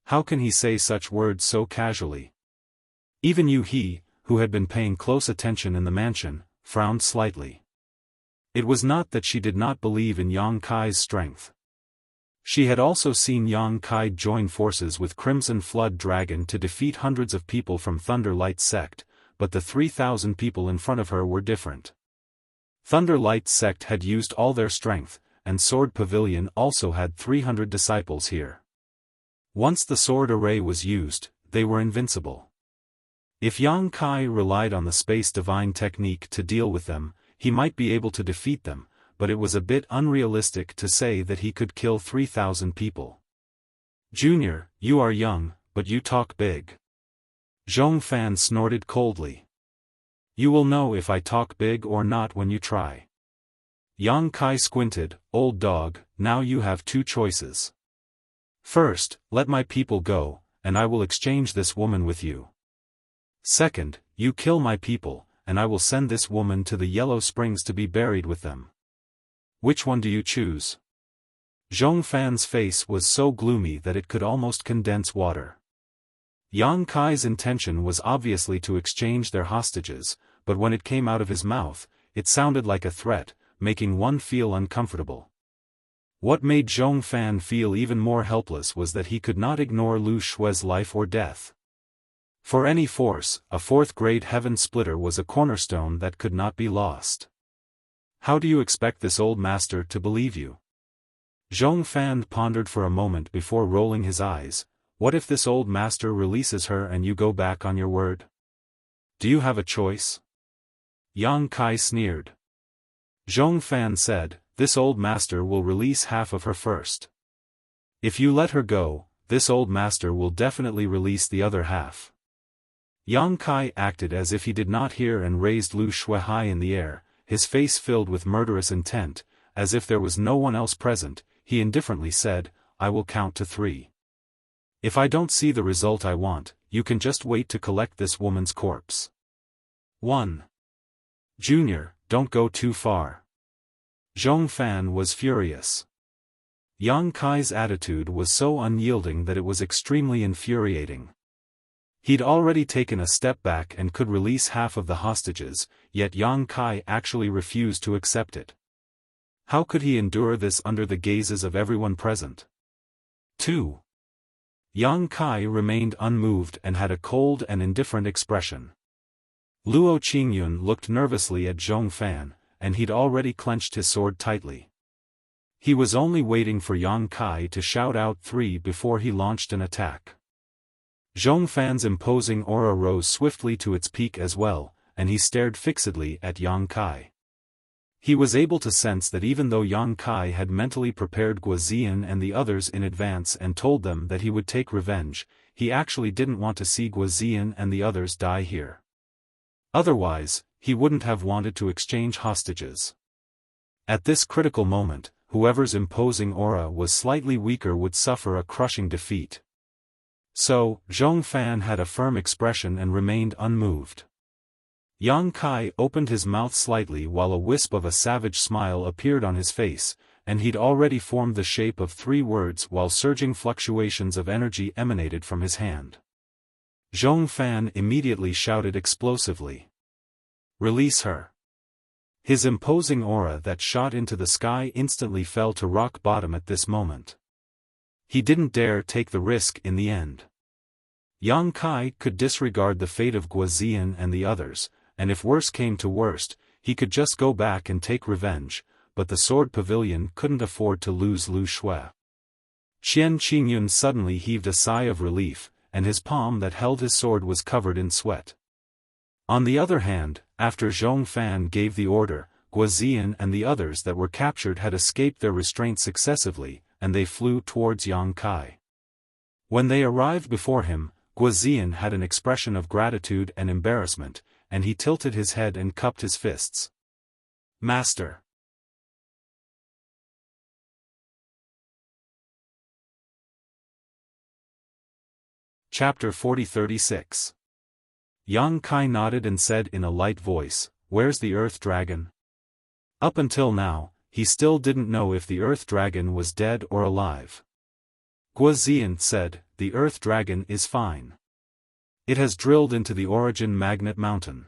How can he say such words so casually? Even he, who had been paying close attention in the mansion, frowned slightly. It was not that she did not believe in Yang Kai's strength. She had also seen Yang Kai join forces with Crimson Flood Dragon to defeat hundreds of people from Thunder Light Sect, but the 3,000 people in front of her were different. Thunder Light Sect had used all their strength, and Sword Pavilion also had 300 disciples here. Once the sword array was used, they were invincible. If Yang Kai relied on the Space Divine technique to deal with them, he might be able to defeat them, but it was a bit unrealistic to say that he could kill 3,000 people. Junior, you are young, but you talk big. Xiaofan snorted coldly. You will know if I talk big or not when you try. Yang Kai squinted. Old dog, now you have two choices. First, let my people go, and I will exchange this woman with you. Second, you kill my people, and I will send this woman to the Yellow Springs to be buried with them. Which one do you choose? Xiaofan's face was so gloomy that it could almost condense water. Yang Kai's intention was obviously to exchange their hostages, but when it came out of his mouth, it sounded like a threat, making one feel uncomfortable. What made Xiaofan feel even more helpless was that he could not ignore Lu Shue's life or death. For any force, a fourth-grade heaven splitter was a cornerstone that could not be lost. How do you expect this old master to believe you? Xiaofan pondered for a moment before rolling his eyes. What if this old master releases her and you go back on your word? Do you have a choice? Yang Kai sneered. Xiaofan said, this old master will release half of her first. If you let her go, this old master will definitely release the other half. Yang Kai acted as if he did not hear and raised Lu Shui high in the air, his face filled with murderous intent. As if there was no one else present, he indifferently said, I will count to 3. If I don't see the result I want, you can just wait to collect this woman's corpse. 1. Junior, don't go too far. Xiaofan was furious. Yang Kai's attitude was so unyielding that it was extremely infuriating. He'd already taken a step back and could release half of the hostages, yet Yang Kai actually refused to accept it. How could he endure this under the gazes of everyone present? 2. Yang Kai remained unmoved and had a cold and indifferent expression. Luo Qingyun looked nervously at Xiaofan, and he'd already clenched his sword tightly. He was only waiting for Yang Kai to shout out 3 before he launched an attack. Xiaofan's imposing aura rose swiftly to its peak as well, and he stared fixedly at Yang Kai. He was able to sense that even though Yang Kai had mentally prepared Guozian and the others in advance and told them that he would take revenge, he actually didn't want to see Guozian and the others die here. Otherwise, he wouldn't have wanted to exchange hostages. At this critical moment, whoever's imposing aura was slightly weaker would suffer a crushing defeat. So, Xiaofan had a firm expression and remained unmoved. Yang Kai opened his mouth slightly while a wisp of a savage smile appeared on his face, and he'd already formed the shape of 3 words while surging fluctuations of energy emanated from his hand. Xiaofan immediately shouted explosively. Release her. His imposing aura that shot into the sky instantly fell to rock bottom at this moment. He didn't dare take the risk in the end. Yang Kai could disregard the fate of Guozian and the others, and if worse came to worst, he could just go back and take revenge, but the Sword Pavilion couldn't afford to lose Lu Shui. Qian Qingyun suddenly heaved a sigh of relief, and his palm that held his sword was covered in sweat. On the other hand, after Xiaofan gave the order, Guoziyan and the others that were captured had escaped their restraint successively, and they flew towards Yang Kai. When they arrived before him, Guoziyan had an expression of gratitude and embarrassment, and he tilted his head and cupped his fists. Master. Chapter 40-36. Yang Kai nodded and said in a light voice, "Where's the Earth Dragon?" Up until now, he still didn't know if the Earth Dragon was dead or alive. Guoziyan said, "The Earth Dragon is fine. It has drilled into the origin magnet mountain."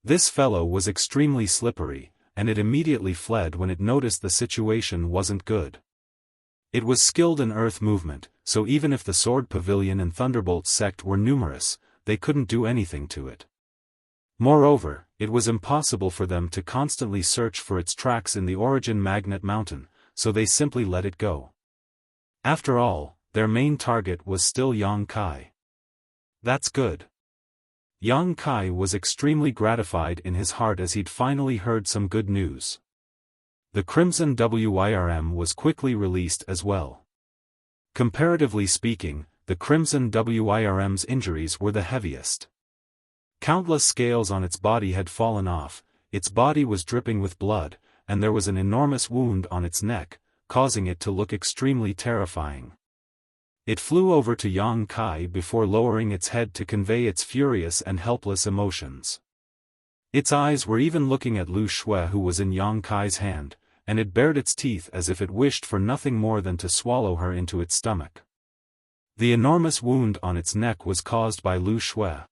This fellow was extremely slippery, and it immediately fled when it noticed the situation wasn't good. It was skilled in earth movement, so even if the Sword Pavilion and Thunderbolt sect were numerous, they couldn't do anything to it. Moreover, it was impossible for them to constantly search for its tracks in the origin magnet mountain, so they simply let it go. After all, their main target was still Yang Kai. That's good. Yang Kai was extremely gratified in his heart as he'd finally heard some good news. The Crimson Wirm was quickly released as well. Comparatively speaking, the Crimson Wirm's injuries were the heaviest. Countless scales on its body had fallen off, its body was dripping with blood, and there was an enormous wound on its neck, causing it to look extremely terrifying. It flew over to Yang Kai before lowering its head to convey its furious and helpless emotions. Its eyes were even looking at Lu Shui, who was in Yang Kai's hand, and it bared its teeth as if it wished for nothing more than to swallow her into its stomach. The enormous wound on its neck was caused by Lu Shui.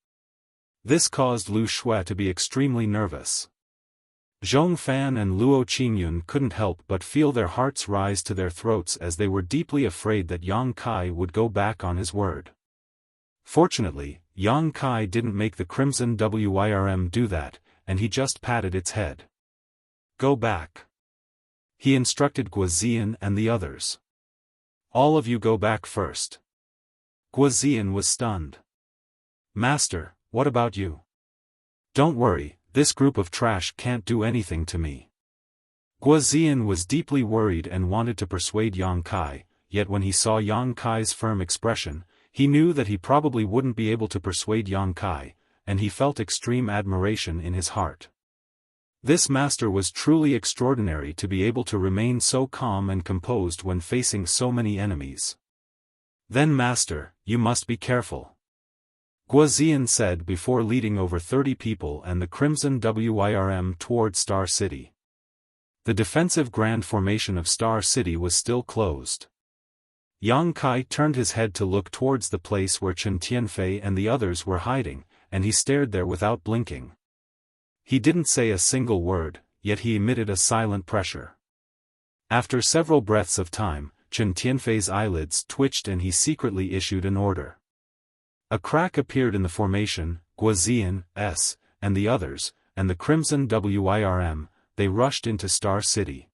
This caused Lu Shui to be extremely nervous. Xiaofan and Luo Qingyun couldn't help but feel their hearts rise to their throats as they were deeply afraid that Yang Kai would go back on his word. Fortunately, Yang Kai didn't make the Crimson Wirm do that, and he just patted its head. "Go back," he instructed Guoziyan and the others. "All of you go back first." Guoziyan was stunned. "Master, what about you?" "Don't worry, this group of trash can't do anything to me." Guoziyan was deeply worried and wanted to persuade Yang Kai, yet when he saw Yang Kai's firm expression, he knew that he probably wouldn't be able to persuade Yang Kai, and he felt extreme admiration in his heart. This master was truly extraordinary to be able to remain so calm and composed when facing so many enemies. "Then master, you must be careful," Guoziyan said before leading over 30 people and the Crimson Wirm toward Star City. The defensive grand formation of Star City was still closed. Yang Kai turned his head to look towards the place where Chen Tianfei and the others were hiding, and he stared there without blinking. He didn't say a single word, yet he emitted a silent pressure. After several breaths of time, Chen Tianfei's eyelids twitched and he secretly issued an order. A crack appeared in the formation, Guoziyan, and the others, and the Crimson Wirm, they rushed into Star City.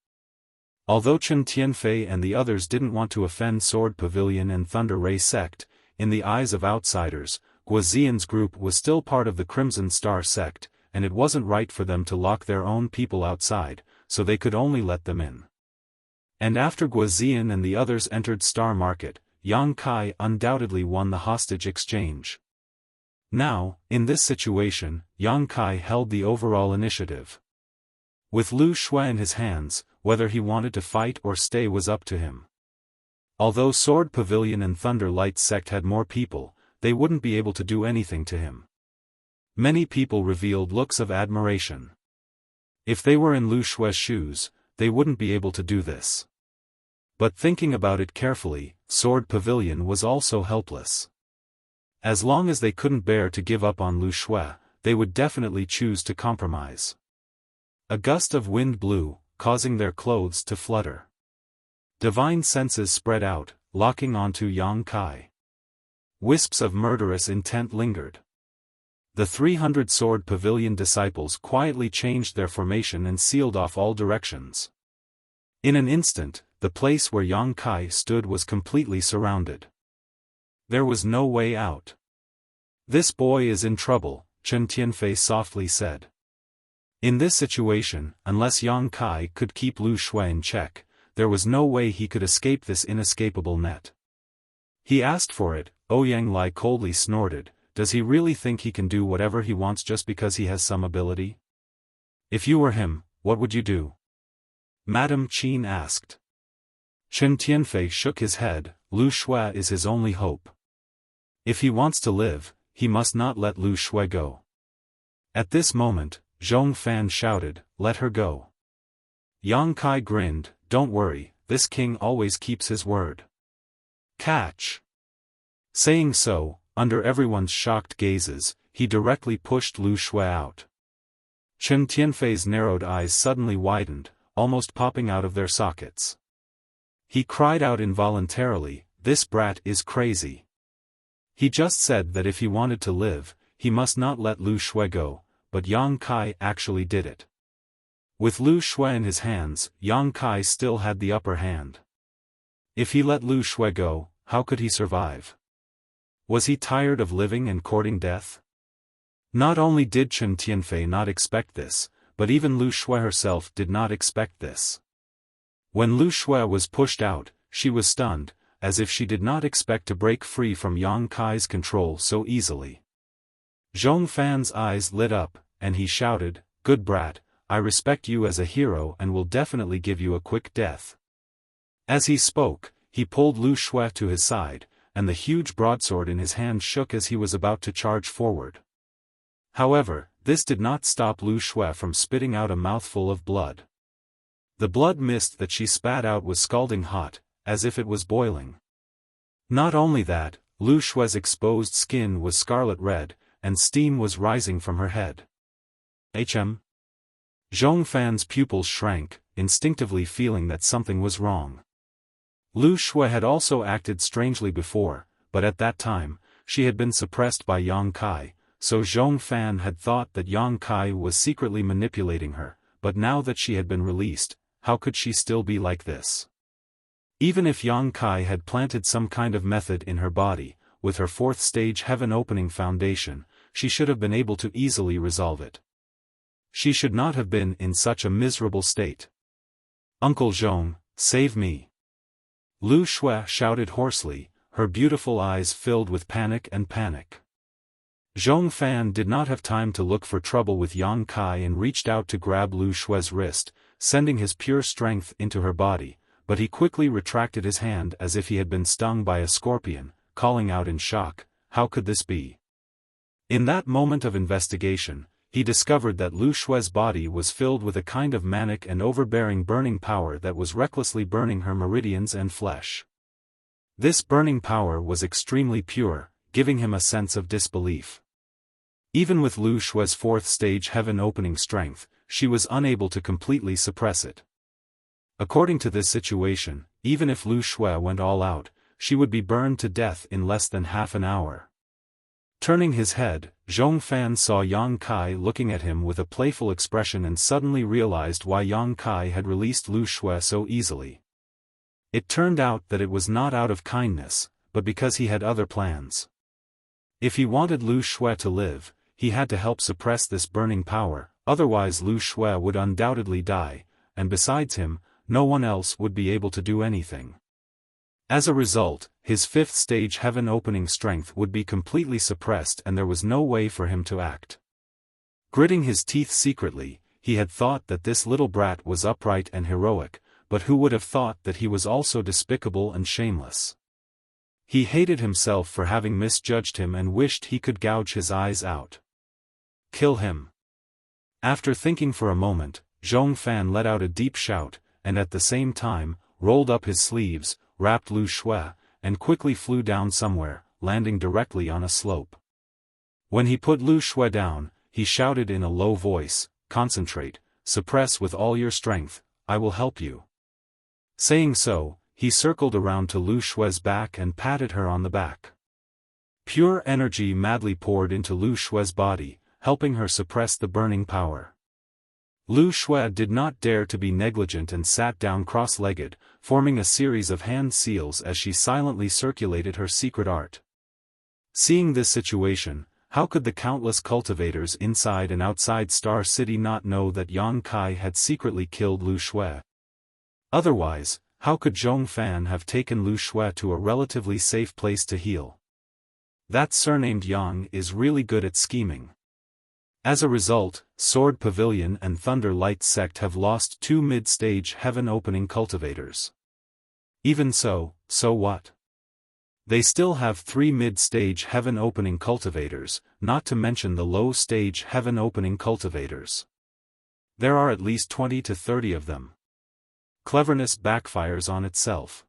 Although Chen Tianfei and the others didn't want to offend Sword Pavilion and Thunder Ray sect, in the eyes of outsiders, Guoziyan's group was still part of the Crimson Star sect, and it wasn't right for them to lock their own people outside, so they could only let them in. And after Guoziyan and the others entered Star Market, Yang Kai undoubtedly won the hostage exchange. Now, in this situation, Yang Kai held the overall initiative. With Lu Shui in his hands, whether he wanted to fight or stay was up to him. Although Sword Pavilion and Thunder Light sect had more people, they wouldn't be able to do anything to him. Many people revealed looks of admiration. If they were in Lu Shui's shoes, they wouldn't be able to do this. But thinking about it carefully, Sword Pavilion was also helpless. As long as they couldn't bear to give up on Lu Shui, they would definitely choose to compromise. A gust of wind blew, causing their clothes to flutter. Divine senses spread out, locking onto Yang Kai. Wisps of murderous intent lingered. The 300 Sword Pavilion disciples quietly changed their formation and sealed off all directions. In an instant, the place where Yang Kai stood was completely surrounded. There was no way out. "This boy is in trouble," Chen Tianfei softly said. In this situation, unless Yang Kai could keep Lu Shui in check, there was no way he could escape this inescapable net. He asked for it. Ouyang Lai coldly snorted. Does he really think he can do whatever he wants just because he has some ability? If you were him, what would you do? Madame Qin asked. Chen Tianfei shook his head. Lu Shui is his only hope. If he wants to live, he must not let Lu Shui go. At this moment, Zhong Fan shouted, let her go. Yang Kai grinned, don't worry, this king always keeps his word. Catch! Saying so, under everyone's shocked gazes, he directly pushed Lu Shui out. Chen Tianfei's narrowed eyes suddenly widened, almost popping out of their sockets. He cried out involuntarily, this brat is crazy. He just said that if he wanted to live, he must not let Lu Shui go, but Yang Kai actually did it. With Lu Shui in his hands, Yang Kai still had the upper hand. If he let Lu Shui go, how could he survive? Was he tired of living and courting death? Not only did Chen Tianfei not expect this, but even Lu Shui herself did not expect this. When Lu Shui was pushed out, she was stunned, as if she did not expect to break free from Yang Kai's control so easily. Zhong Fan's eyes lit up, and he shouted, good brat, I respect you as a hero and will definitely give you a quick death. As he spoke, he pulled Lu Shui to his side, and the huge broadsword in his hand shook as he was about to charge forward. However, this did not stop Lu Shui from spitting out a mouthful of blood. The blood mist that she spat out was scalding hot, as if it was boiling. Not only that, Lu Shui's exposed skin was scarlet red, and steam was rising from her head. Zhong Fan's pupils shrank, instinctively feeling that something was wrong. Lu Shui had also acted strangely before, but at that time, she had been suppressed by Yang Kai, so Zhong Fan had thought that Yang Kai was secretly manipulating her, but now that she had been released, how could she still be like this? Even if Yang Kai had planted some kind of method in her body, with her fourth stage heaven opening foundation, she should have been able to easily resolve it. She should not have been in such a miserable state. Uncle Zhong, save me! Lu Shui shouted hoarsely, her beautiful eyes filled with panic. Zhong Fan did not have time to look for trouble with Yang Kai and reached out to grab Lu Shui's wrist, sending his pure strength into her body, but he quickly retracted his hand as if he had been stung by a scorpion, calling out in shock, how could this be? In that moment of investigation, he discovered that Lu Shui's body was filled with a kind of manic and overbearing burning power that was recklessly burning her meridians and flesh. This burning power was extremely pure, giving him a sense of disbelief. Even with Lu Shui's fourth stage heaven opening strength, she was unable to completely suppress it. According to this situation, even if Lu Shui went all out, she would be burned to death in less than half an hour. Turning his head, Zhong Fan saw Yang Kai looking at him with a playful expression and suddenly realized why Yang Kai had released Lu Shui so easily. It turned out that it was not out of kindness, but because he had other plans. If he wanted Lu Shui to live, he had to help suppress this burning power, otherwise Lu Shui would undoubtedly die, and besides him, no one else would be able to do anything. As a result, his fifth stage heaven opening strength would be completely suppressed and there was no way for him to act. Gritting his teeth secretly, he had thought that this little brat was upright and heroic, but who would have thought that he was also despicable and shameless? He hated himself for having misjudged him and wished he could gouge his eyes out. Kill him. After thinking for a moment, Zhong Fan let out a deep shout, and at the same time, rolled up his sleeves, wrapped Lu Shui, and quickly flew down somewhere, landing directly on a slope. When he put Lu Shui down, he shouted in a low voice, concentrate, suppress with all your strength, I will help you. Saying so, he circled around to Lu Shui's back and patted her on the back. Pure energy madly poured into Lu Shui's body, helping her suppress the burning power. Lu Shui did not dare to be negligent and sat down cross-legged, forming a series of hand seals as she silently circulated her secret art. Seeing this situation, how could the countless cultivators inside and outside Star City not know that Yang Kai had secretly killed Lu Shui? Otherwise, how could Xiaofan have taken Lu Shui to a relatively safe place to heal? That surnamed Yang is really good at scheming. As a result, Sword Pavilion and Thunder Light Sect have lost 2 mid-stage heaven-opening cultivators. Even so, so what? They still have 3 mid-stage heaven-opening cultivators, not to mention the low-stage heaven-opening cultivators. There are at least 20 to 30 of them. Cleverness backfires on itself.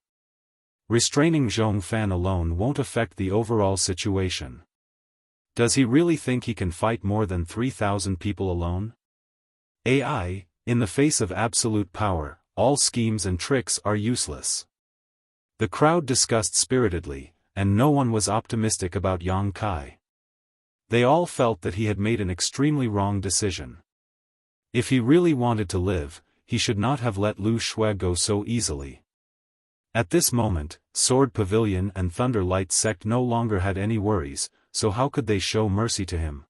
Restraining Xiaofan alone won't affect the overall situation. Does he really think he can fight more than 3,000 people alone? AI, in the face of absolute power, all schemes and tricks are useless. The crowd discussed spiritedly, and no one was optimistic about Yang Kai. They all felt that he had made an extremely wrong decision. If he really wanted to live, he should not have let Lu Shui go so easily. At this moment, Sword Pavilion and Thunder Light Sect no longer had any worries, so how could they show mercy to him?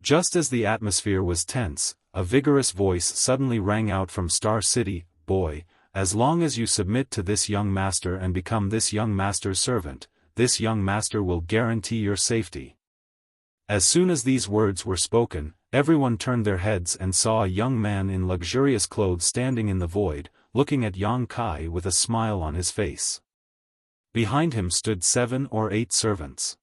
Just as the atmosphere was tense, a vigorous voice suddenly rang out from Star City, "Boy, as long as you submit to this young master and become this young master's servant, this young master will guarantee your safety." As soon as these words were spoken, everyone turned their heads and saw a young man in luxurious clothes standing in the void, looking at Yang Kai with a smile on his face. Behind him stood 7 or 8 servants.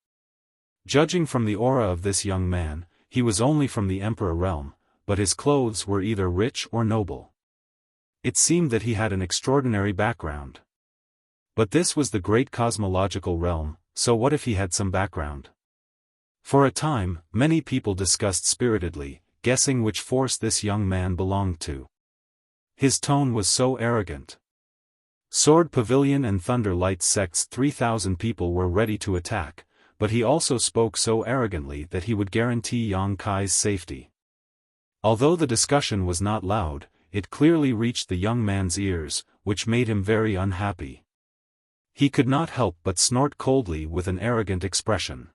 Judging from the aura of this young man, he was only from the Emperor realm, but his clothes were either rich or noble. It seemed that he had an extraordinary background. But this was the great cosmological realm, so what if he had some background? For a time, many people discussed spiritedly, guessing which force this young man belonged to. His tone was so arrogant. Sword Pavilion and Thunder Light Sect's 3,000 people were ready to attack, but he also spoke so arrogantly that he would guarantee Yang Kai's safety. Although the discussion was not loud, it clearly reached the young man's ears, which made him very unhappy. He could not help but snort coldly with an arrogant expression.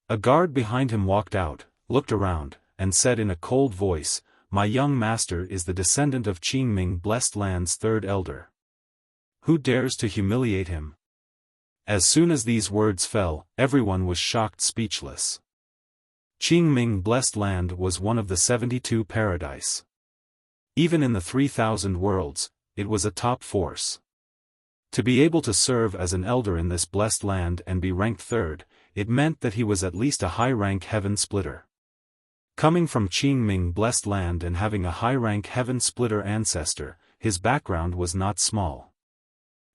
A guard behind him walked out, looked around, and said in a cold voice, "My young master is the descendant of Qingming Blessed Land's 3rd elder. Who dares to humiliate him?" As soon as these words fell, everyone was shocked speechless. Qingming Blessed Land was one of the 72 paradise. Even in the 3,000 worlds, it was a top force. To be able to serve as an elder in this blessed land and be ranked 3rd, it meant that he was at least a high-rank heaven splitter. Coming from Qingming Blessed Land and having a high-rank heaven splitter ancestor, his background was not small.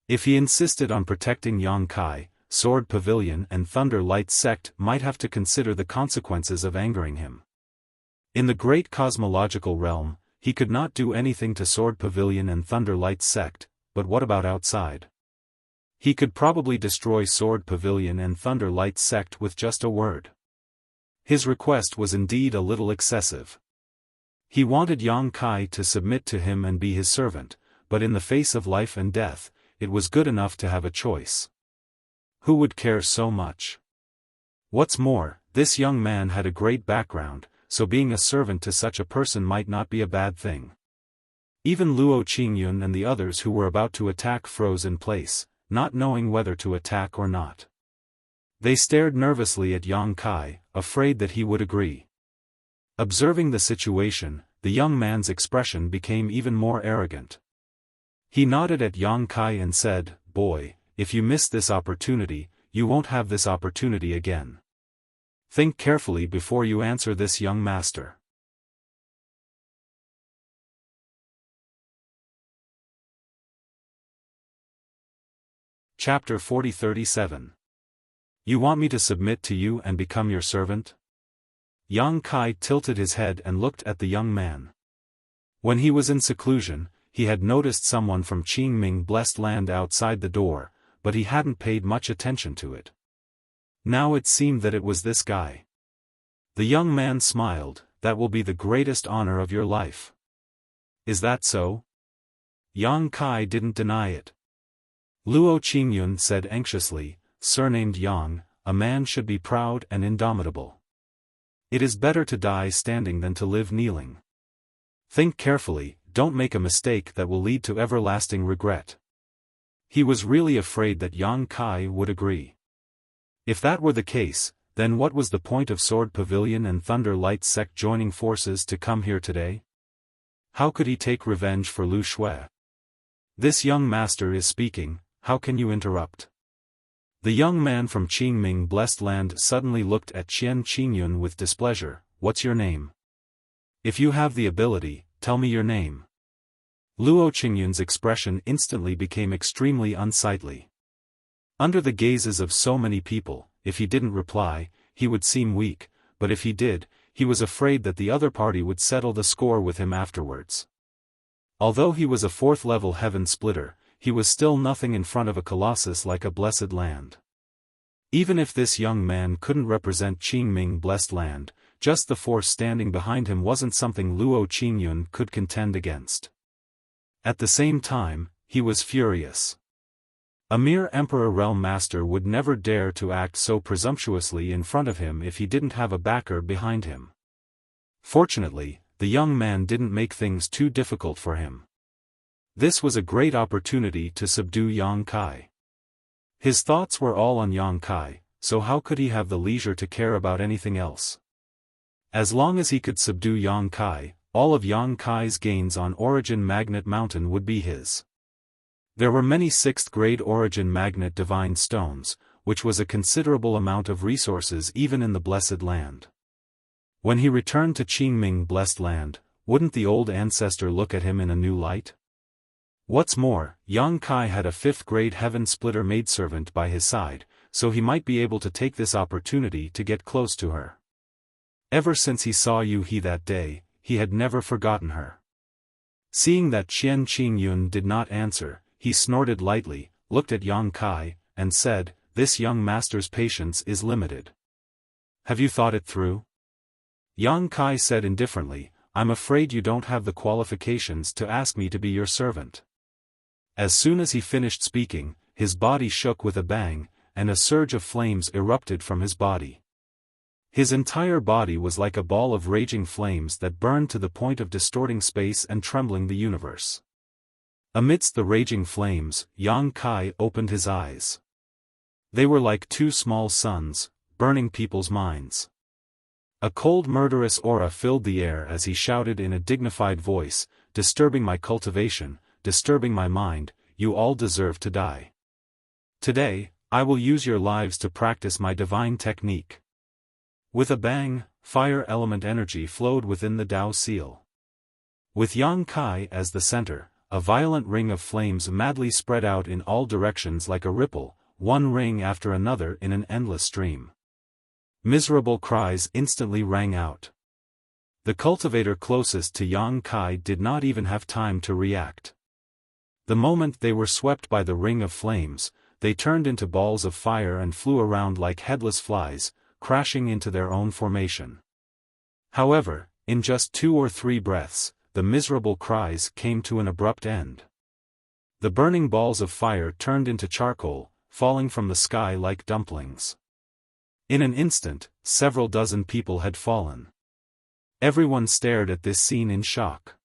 If he insisted on protecting Yang Kai, Sword Pavilion and Thunder Light Sect might have to consider the consequences of angering him. In the great cosmological realm, he could not do anything to Sword Pavilion and Thunder Light Sect, but what about outside? He could probably destroy Sword Pavilion and Thunder Light Sect with just a word. His request was indeed a little excessive. He wanted Yang Kai to submit to him and be his servant, but in the face of life and death, it was good enough to have a choice. Who would care so much? What's more, this young man had a great background, so being a servant to such a person might not be a bad thing. Even Luo Qingyun and the others who were about to attack froze in place, not knowing whether to attack or not. They stared nervously at Yang Kai, afraid that he would agree. Observing the situation, the young man's expression became even more arrogant. He nodded at Yang Kai and said, "Boy, if you miss this opportunity, you won't have this opportunity again. Think carefully before you answer this young master." Chapter 40-37. You want me to submit to you and become your servant? Yang Kai tilted his head and looked at the young man. When he was in seclusion, he had noticed someone from Qingming Blessed Land outside the door, but he hadn't paid much attention to it. Now it seemed that it was this guy. The young man smiled, "That will be the greatest honor of your life." "Is that so?" Yang Kai didn't deny it. Luo Qingyun said anxiously, "Surnamed Yang, a man should be proud and indomitable. It is better to die standing than to live kneeling. Think carefully, don't make a mistake that will lead to everlasting regret. He was really afraid that Yang Kai would agree. If that were the case, then what was the point of Sword Pavilion and Thunder Light Sect joining forces to come here today? How could he take revenge for Lu Shui? This young master is speaking, how can you interrupt? The young man from Qingming Blessed Land suddenly looked at Qian Qingyun with displeasure. What's your name? If you have the ability, tell me your name. Luo Qingyun's expression instantly became extremely unsightly. Under the gazes of so many people, if he didn't reply, he would seem weak, but if he did, he was afraid that the other party would settle the score with him afterwards. Although he was a 4th-level heaven splitter, he was still nothing in front of a colossus like a Blessed Land. Even if this young man couldn't represent Qingming Blessed Land, just the force standing behind him wasn't something Luo Qingyun could contend against. At the same time, he was furious. A mere Emperor Realm Master would never dare to act so presumptuously in front of him if he didn't have a backer behind him. Fortunately, the young man didn't make things too difficult for him. This was a great opportunity to subdue Yang Kai. His thoughts were all on Yang Kai, so how could he have the leisure to care about anything else? As long as he could subdue Yang Kai, all of Yang Kai's gains on Origin Magnet Mountain would be his. There were many 6th-grade Origin Magnet Divine Stones, which was a considerable amount of resources even in the Blessed Land. When he returned to Qingming Blessed Land, wouldn't the old ancestor look at him in a new light? What's more, Yang Kai had a 5th-grade Heaven Splitter maidservant by his side, so he might be able to take this opportunity to get close to her. Ever since he saw Yu He that day, he had never forgotten her. Seeing that Qian Qingyun did not answer, he snorted lightly, looked at Yang Kai, and said, "This young master's patience is limited. Have you thought it through?" Yang Kai said indifferently, "I'm afraid you don't have the qualifications to ask me to be your servant." As soon as he finished speaking, his body shook with a bang, and a surge of flames erupted from his body. His entire body was like a ball of raging flames that burned to the point of distorting space and trembling the universe. Amidst the raging flames, Yang Kai opened his eyes. They were like 2 small suns, burning people's minds. A cold murderous aura filled the air as he shouted in a dignified voice, "Disturbing my cultivation, disturbing my mind, you all deserve to die. Today, I will use your lives to practice my divine technique." With a bang, fire element energy flowed within the Tao seal. With Yang Kai as the center, a violent ring of flames madly spread out in all directions like a ripple, one ring after another in an endless stream. Miserable cries instantly rang out. The cultivator closest to Yang Kai did not even have time to react. The moment they were swept by the ring of flames, they turned into balls of fire and flew around like headless flies, crashing into their own formation. However, in just 2 or 3 breaths, the miserable cries came to an abrupt end. The burning balls of fire turned into charcoal, falling from the sky like dumplings. In an instant, several dozen people had fallen. Everyone stared at this scene in shock.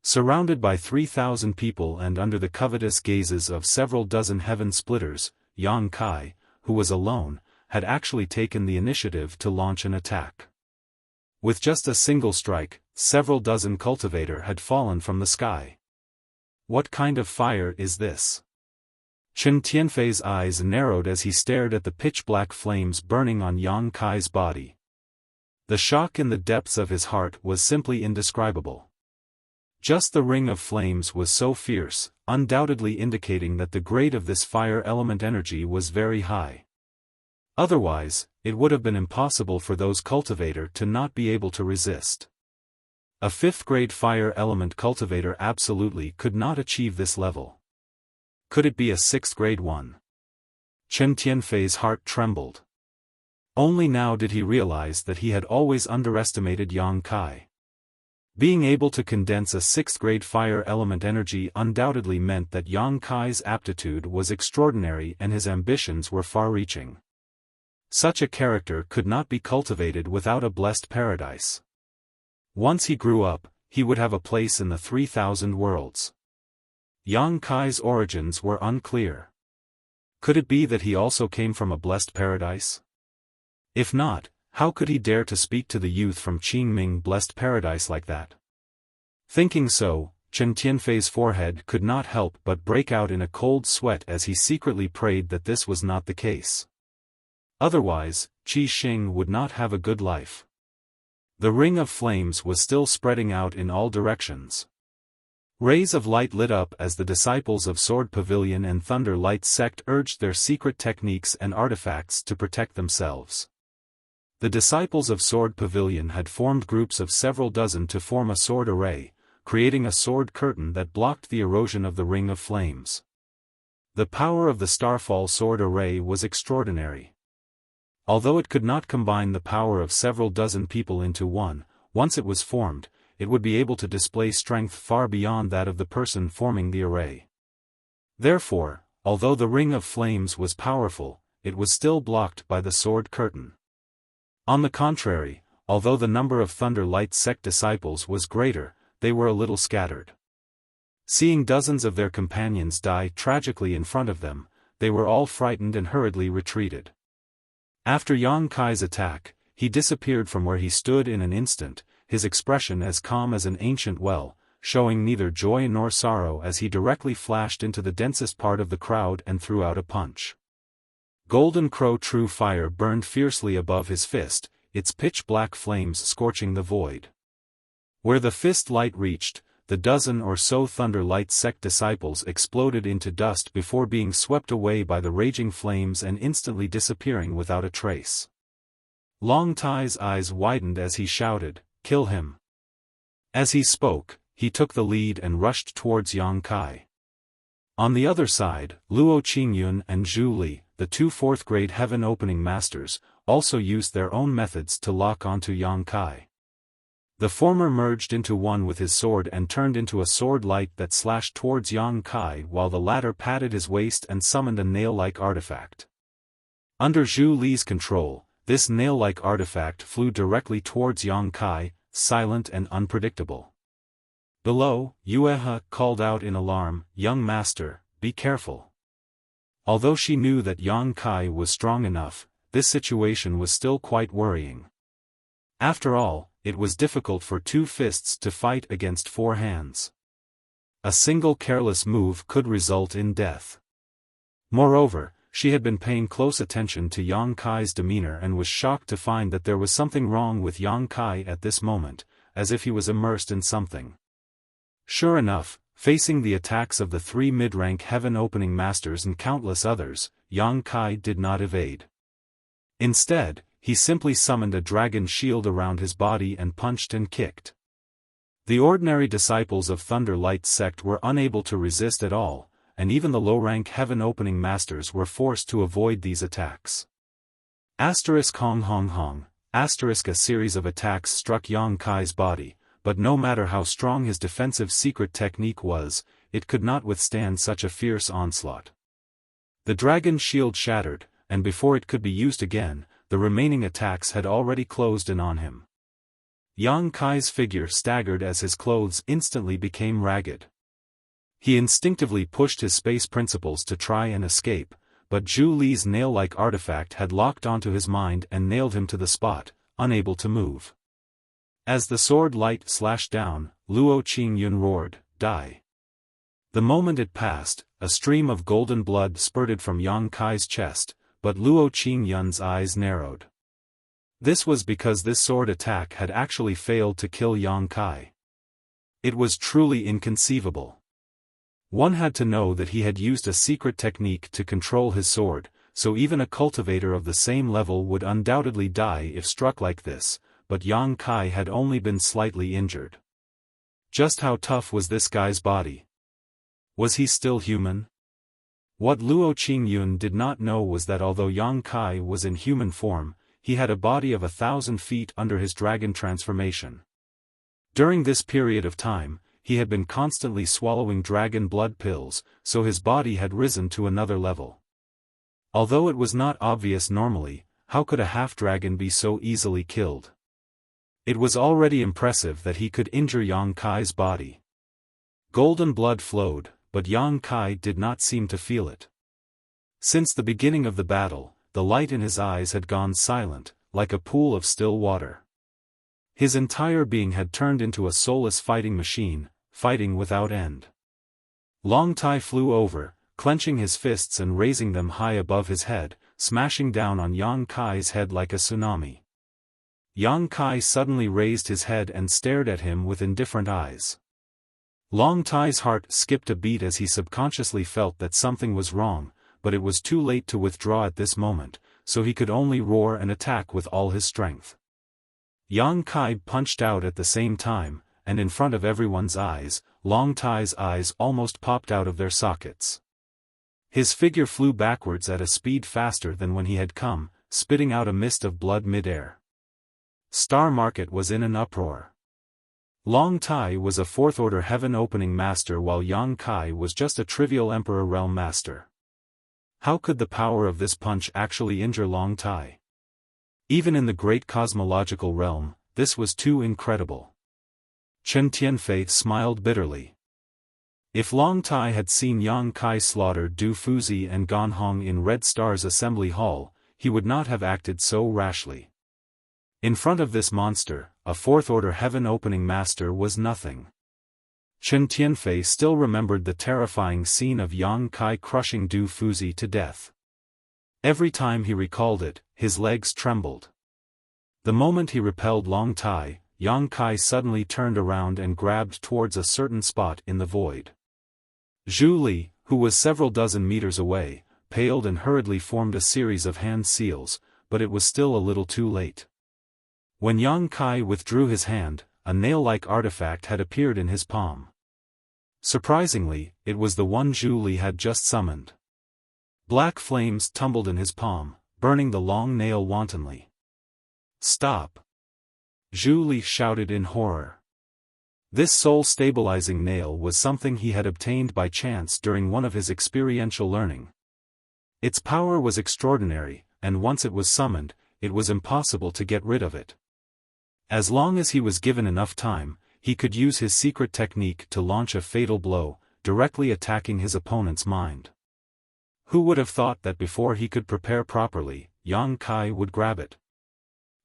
Surrounded by 3,000 people and under the covetous gazes of several dozen heaven splitters, Yang Kai, who was alone, had actually taken the initiative to launch an attack. With just a single strike, several dozen cultivator had fallen from the sky. What kind of fire is this? Chen Tianfei's eyes narrowed as he stared at the pitch-black flames burning on Yang Kai's body. The shock in the depths of his heart was simply indescribable. Just the ring of flames was so fierce, undoubtedly indicating that the grade of this fire element energy was very high. Otherwise, it would have been impossible for those cultivator to not be able to resist. A 5th-grade fire element cultivator absolutely could not achieve this level. Could it be a 6th-grade one? Chen Tianfei's heart trembled. Only now did he realize that he had always underestimated Yang Kai. Being able to condense a 6th-grade fire element energy undoubtedly meant that Yang Kai's aptitude was extraordinary and his ambitions were far-reaching. Such a character could not be cultivated without a blessed paradise. Once he grew up, he would have a place in the 3,000 worlds. Yang Kai's origins were unclear. Could it be that he also came from a blessed paradise? If not, how could he dare to speak to the youth from Qingming blessed paradise like that? Thinking so, Chen Tianfei's forehead could not help but break out in a cold sweat as he secretly prayed that this was not the case. Otherwise, Qi Xing would not have a good life. The ring of flames was still spreading out in all directions. Rays of light lit up as the disciples of Sword Pavilion and Thunder Light sect urged their secret techniques and artifacts to protect themselves. The disciples of Sword Pavilion had formed groups of several dozen to form a sword array, creating a sword curtain that blocked the erosion of the ring of flames. The power of the Starfall sword array was extraordinary. Although it could not combine the power of several dozen people into one, once it was formed, it would be able to display strength far beyond that of the person forming the array. Therefore, although the ring of flames was powerful, it was still blocked by the sword curtain. On the contrary, although the number of Thunder Light sect disciples was greater, they were a little scattered. Seeing dozens of their companions die tragically in front of them, they were all frightened and hurriedly retreated. After Yang Kai's attack, he disappeared from where he stood in an instant, his expression as calm as an ancient well, showing neither joy nor sorrow as he directly flashed into the densest part of the crowd and threw out a punch. Golden Crow True Fire burned fiercely above his fist, its pitch-black flames scorching the void. Where the fist light reached, the dozen or so Thunder Light sect disciples exploded into dust before being swept away by the raging flames and instantly disappearing without a trace. Long Tai's eyes widened as he shouted, "Kill him!" As he spoke, he took the lead and rushed towards Yang Kai. On the other side, Luo Qingyun and Zhu Li, the two fourth-grade heaven-opening masters, also used their own methods to lock onto Yang Kai. The former merged into one with his sword and turned into a sword light that slashed towards Yang Kai while the latter patted his waist and summoned a nail-like artifact. Under Zhu Li's control, this nail-like artifact flew directly towards Yang Kai, silent and unpredictable. Below, Yuehe called out in alarm, "Young master, be careful." Although she knew that Yang Kai was strong enough, this situation was still quite worrying. After all, it was difficult for two fists to fight against four hands. A single careless move could result in death. Moreover, she had been paying close attention to Yang Kai's demeanor and was shocked to find that there was something wrong with Yang Kai at this moment, as if he was immersed in something. Sure enough, facing the attacks of the three mid-rank heaven-opening masters and countless others, Yang Kai did not evade. Instead, he simply summoned a dragon shield around his body and punched and kicked. The ordinary disciples of Thunder Light sect were unable to resist at all, and even the low-rank heaven-opening masters were forced to avoid these attacks. Hong Hong Hong, a series of attacks struck Yang Kai's body, but no matter how strong his defensive secret technique was, it could not withstand such a fierce onslaught. The dragon shield shattered, and before it could be used again, the remaining attacks had already closed in on him. Yang Kai's figure staggered as his clothes instantly became ragged. He instinctively pushed his space principles to try and escape, but Zhu Li's nail-like artifact had locked onto his mind and nailed him to the spot, unable to move. As the sword light slashed down, Luo Qingyun roared, "Die!" The moment it passed, a stream of golden blood spurted from Yang Kai's chest, but Luo Qingyun's eyes narrowed. This was because this sword attack had actually failed to kill Yang Kai. It was truly inconceivable. One had to know that he had used a secret technique to control his sword, so even a cultivator of the same level would undoubtedly die if struck like this, but Yang Kai had only been slightly injured. Just how tough was this guy's body? Was he still human? What Luo Qingyun did not know was that although Yang Kai was in human form, he had a body of 1,000 feet under his dragon transformation. During this period of time, he had been constantly swallowing dragon blood pills, so his body had risen to another level. Although it was not obvious normally, how could a half-dragon be so easily killed? It was already impressive that he could injure Yang Kai's body. Golden blood flowed, but Yang Kai did not seem to feel it. Since the beginning of the battle, the light in his eyes had gone silent, like a pool of still water. His entire being had turned into a soulless fighting machine, fighting without end. Long Tai flew over, clenching his fists and raising them high above his head, smashing down on Yang Kai's head like a tsunami. Yang Kai suddenly raised his head and stared at him with indifferent eyes. Long Tai's heart skipped a beat as he subconsciously felt that something was wrong, but it was too late to withdraw at this moment, so he could only roar and attack with all his strength. Yang Kai punched out at the same time, and in front of everyone's eyes, Long Tai's eyes almost popped out of their sockets. His figure flew backwards at a speed faster than when he had come, spitting out a mist of blood mid-air. Star Market was in an uproar. Long Tai was a fourth-order heaven-opening master while Yang Kai was just a trivial Emperor Realm master. How could the power of this punch actually injure Long Tai? Even in the great cosmological realm, this was too incredible. Chen Tianfei smiled bitterly. If Long Tai had seen Yang Kai slaughter Du Fuzi and Gan Hong in Red Star's assembly hall, he would not have acted so rashly. In front of this monster, a fourth-order heaven-opening master was nothing. Chen Tianfei still remembered the terrifying scene of Yang Kai crushing Du Fuzi to death. Every time he recalled it, his legs trembled. The moment he repelled Long Tai, Yang Kai suddenly turned around and grabbed towards a certain spot in the void. Zhu Li, who was several dozen meters away, paled and hurriedly formed a series of hand seals, but it was still a little too late. When Yang Kai withdrew his hand, a nail-like artifact had appeared in his palm. Surprisingly, it was the one Zhu Li had just summoned. Black flames tumbled in his palm, burning the long nail wantonly. "Stop!" Zhu Li shouted in horror. This soul-stabilizing nail was something he had obtained by chance during one of his experiential learning. Its power was extraordinary, and once it was summoned, it was impossible to get rid of it. As long as he was given enough time, he could use his secret technique to launch a fatal blow, directly attacking his opponent's mind. Who would have thought that before he could prepare properly, Yang Kai would grab it?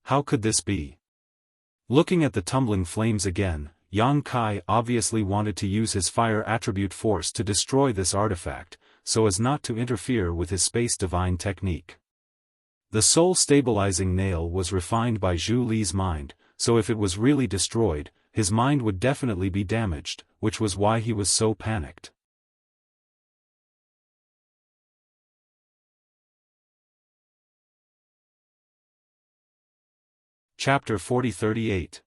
How could this be? Looking at the tumbling flames again, Yang Kai obviously wanted to use his fire attribute force to destroy this artifact, so as not to interfere with his space divine technique. The soul-stabilizing nail was refined by Zhu Li's mind, so if it was really destroyed, his mind would definitely be damaged, which was why he was so panicked. Chapter 40-38.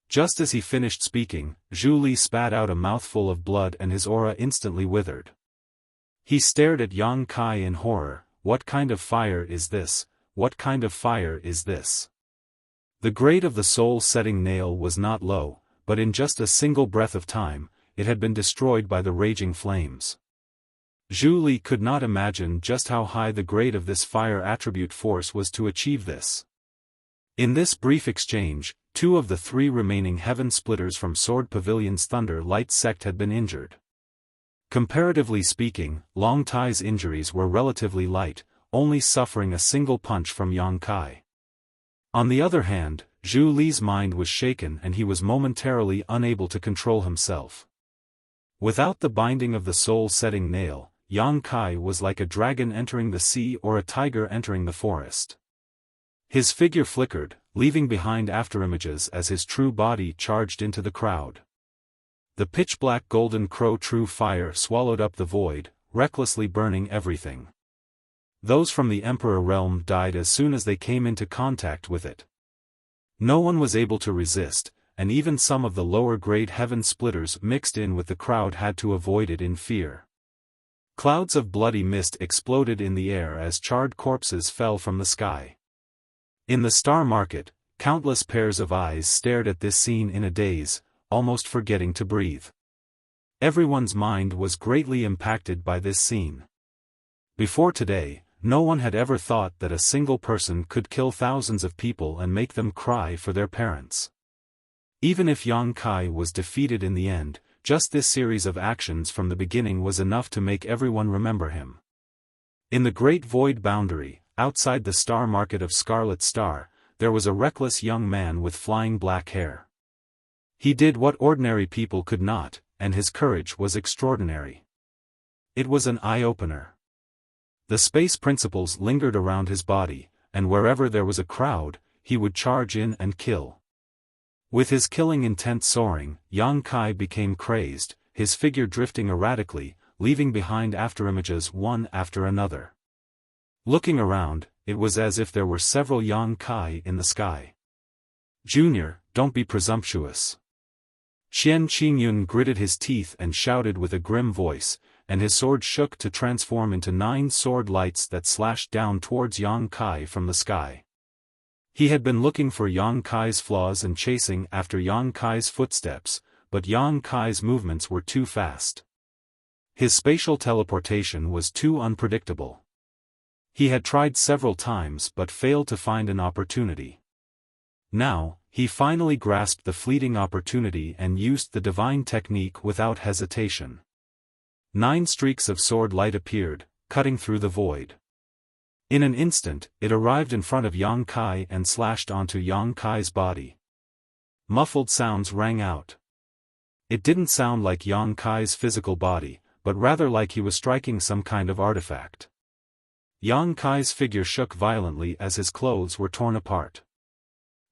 Just as he finished speaking, Zhu Li spat out a mouthful of blood and his aura instantly withered. He stared at Yang Kai in horror. What kind of fire is this? What kind of fire is this? The grade of the soul-setting nail was not low, but in just a single breath of time, it had been destroyed by the raging flames. Zhu Li could not imagine just how high the grade of this fire attribute force was to achieve this. In this brief exchange, 2 of the 3 remaining heaven splitters from Sword Pavilion's Thunder Light sect had been injured. Comparatively speaking, Long Tai's injuries were relatively light, only suffering a single punch from Yang Kai. On the other hand, Zhu Li's mind was shaken and he was momentarily unable to control himself. Without the binding of the soul-setting nail, Yang Kai was like a dragon entering the sea or a tiger entering the forest. His figure flickered, leaving behind afterimages as his true body charged into the crowd. The pitch-black golden crow true fire swallowed up the void, recklessly burning everything. Those from the Emperor realm died as soon as they came into contact with it. No one was able to resist, and even some of the lower-grade heaven splitters mixed in with the crowd had to avoid it in fear. Clouds of bloody mist exploded in the air as charred corpses fell from the sky. In the Star Market, countless pairs of eyes stared at this scene in a daze, almost forgetting to breathe. Everyone's mind was greatly impacted by this scene. Before today, no one had ever thought that a single person could kill thousands of people and make them cry for their parents. Even if Yang Kai was defeated in the end, just this series of actions from the beginning was enough to make everyone remember him. In the great void boundary, outside the star market of Scarlet Star, there was a reckless young man with flying black hair. He did what ordinary people could not, and his courage was extraordinary. It was an eye-opener. The space principles lingered around his body, and wherever there was a crowd, he would charge in and kill. With his killing intent soaring, Yang Kai became crazed, his figure drifting erratically, leaving behind afterimages one after another. Looking around, it was as if there were several Yang Kai in the sky. "Junior, don't be presumptuous." Qian Qingyun gritted his teeth and shouted with a grim voice, and his sword shook to transform into 9 sword lights that slashed down towards Yang Kai from the sky. He had been looking for Yang Kai's flaws and chasing after Yang Kai's footsteps, but Yang Kai's movements were too fast. His spatial teleportation was too unpredictable. He had tried several times but failed to find an opportunity. Now, he finally grasped the fleeting opportunity and used the divine technique without hesitation. 9 streaks of sword light appeared, cutting through the void. In an instant, it arrived in front of Yang Kai and slashed onto Yang Kai's body. Muffled sounds rang out. It didn't sound like Yang Kai's physical body, but rather like he was striking some kind of artifact. Yang Kai's figure shook violently as his clothes were torn apart.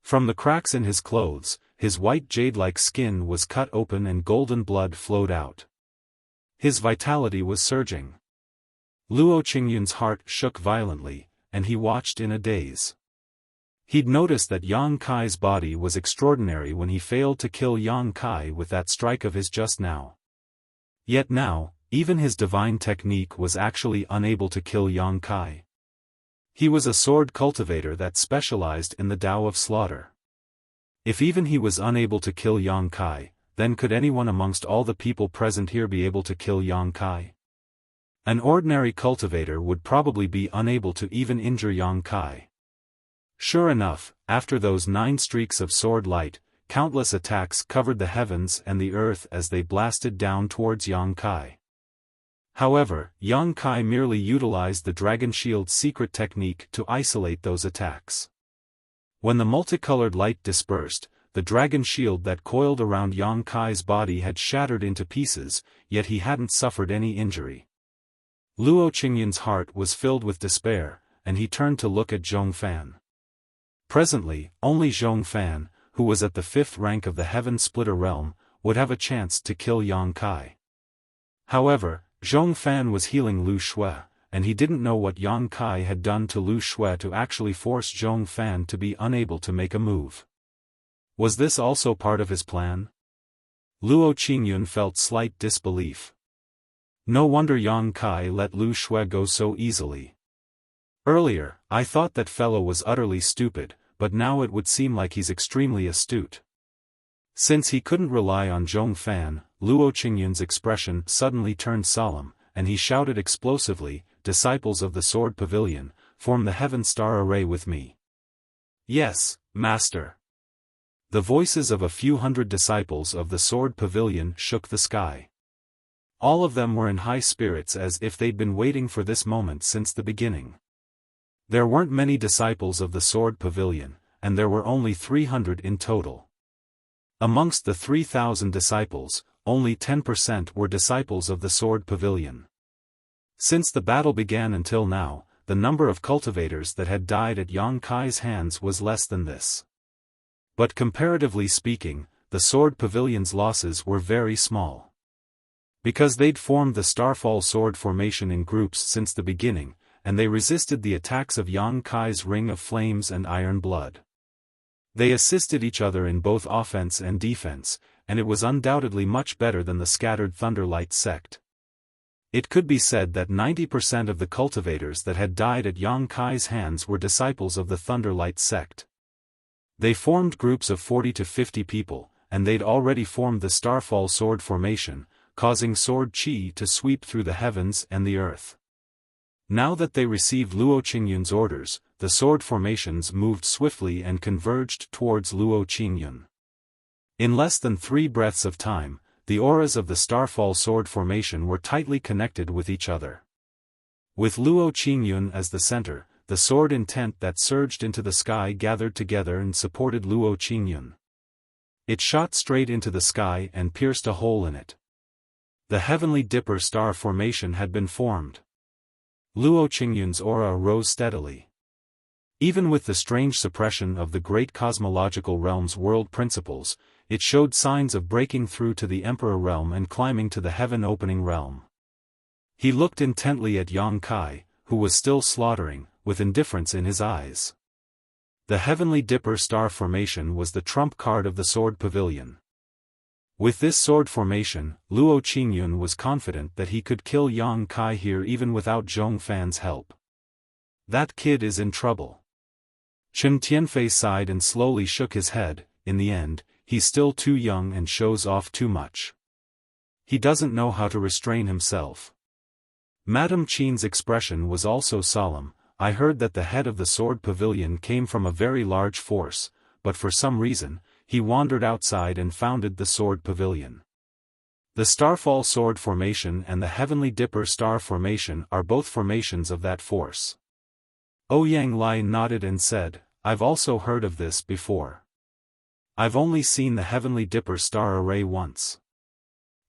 From the cracks in his clothes, his white jade-like skin was cut open and golden blood flowed out. His vitality was surging. Luo Qingyun's heart shook violently, and he watched in a daze. He'd noticed that Yang Kai's body was extraordinary when he failed to kill Yang Kai with that strike of his just now. Yet now, even his divine technique was actually unable to kill Yang Kai. He was a sword cultivator that specialized in the Tao of slaughter. If even he was unable to kill Yang Kai, then could anyone amongst all the people present here be able to kill Yang Kai? An ordinary cultivator would probably be unable to even injure Yang Kai. Sure enough, after those 9 streaks of sword light, countless attacks covered the heavens and the earth as they blasted down towards Yang Kai. However, Yang Kai merely utilized the Dragon Shield's secret technique to isolate those attacks. When the multicolored light dispersed, the Dragon Shield that coiled around Yang Kai's body had shattered into pieces, yet he hadn't suffered any injury. Luo Qingyun's heart was filled with despair, and he turned to look at Xiaofan. Presently, only Xiaofan, who was at the 5th rank of the Heaven Splitter realm, would have a chance to kill Yang Kai. However, Xiaofan was healing Lu Shui, and he didn't know what Yang Kai had done to Lu Shui to actually force Xiaofan to be unable to make a move. Was this also part of his plan? Luo Qingyun felt slight disbelief. No wonder Yang Kai let Lu Shui go so easily. Earlier, I thought that fellow was utterly stupid, but now it would seem like he's extremely astute. Since he couldn't rely on Xiaofan, Luo Qingyun's expression suddenly turned solemn, and he shouted explosively, "Disciples of the Sword Pavilion, form the Heaven Star Array with me." "Yes, Master." The voices of a few hundred disciples of the Sword Pavilion shook the sky. All of them were in high spirits as if they'd been waiting for this moment since the beginning. There weren't many disciples of the Sword Pavilion, and there were only 300 in total. Amongst the 3,000 disciples, only 10% were disciples of the Sword Pavilion. Since the battle began until now, the number of cultivators that had died at Yang Kai's hands was less than this. But comparatively speaking, the Sword Pavilion's losses were very small. Because they'd formed the Starfall Sword formation in groups since the beginning, and they resisted the attacks of Yang Kai's Ring of Flames and Iron Blood. They assisted each other in both offense and defense, and it was undoubtedly much better than the scattered Thunderlight sect. It could be said that 90% of the cultivators that had died at Yang Kai's hands were disciples of the Thunderlight sect. They formed groups of 40 to 50 people, and they'd already formed the Starfall Sword formation, causing sword chi to sweep through the heavens and the earth. Now that they received Luo Qingyun's orders, the sword formations moved swiftly and converged towards Luo Qingyun. In less than 3 breaths of time, the auras of the Starfall sword formation were tightly connected with each other. With Luo Qingyun as the center, the sword intent that surged into the sky gathered together and supported Luo Qingyun. It shot straight into the sky and pierced a hole in it. The Heavenly Dipper star formation had been formed. Luo Qingyun's aura rose steadily. Even with the strange suppression of the great cosmological realm's world principles, it showed signs of breaking through to the Emperor realm and climbing to the heaven-opening realm. He looked intently at Yang Kai, who was still slaughtering, with indifference in his eyes. The Heavenly Dipper star formation was the trump card of the sword pavilion. With this sword formation, Luo Qingyun was confident that he could kill Yang Kai here even without Zhong Fan's help. That kid is in trouble. Chen Tianfei sighed and slowly shook his head. In the end, he's still too young and shows off too much. He doesn't know how to restrain himself. Madame Qin's expression was also solemn. I heard that the head of the sword pavilion came from a very large force, but for some reason, he wandered outside and founded the sword pavilion. The Starfall sword formation and the Heavenly Dipper star formation are both formations of that force. Ouyang Lai nodded and said, I've also heard of this before. I've only seen the Heavenly Dipper star array once.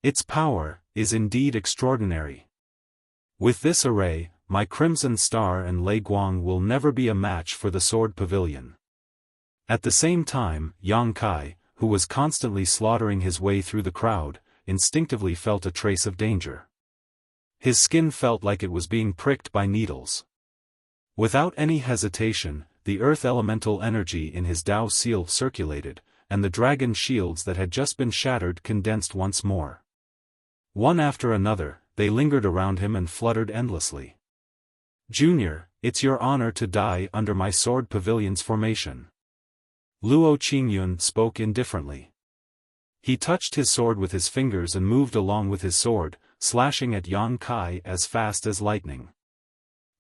Its power is indeed extraordinary. With this array, my Crimson Star and Lei Guang will never be a match for the sword pavilion. At the same time, Yang Kai, who was constantly slaughtering his way through the crowd, instinctively felt a trace of danger. His skin felt like it was being pricked by needles. Without any hesitation, the earth elemental energy in his Dao seal circulated, and the dragon shields that had just been shattered condensed once more. One after another, they lingered around him and fluttered endlessly. Junior, it's your honor to die under my sword pavilion's formation. Luo Qingyun spoke indifferently. He touched his sword with his fingers and moved along with his sword, slashing at Yang Kai as fast as lightning.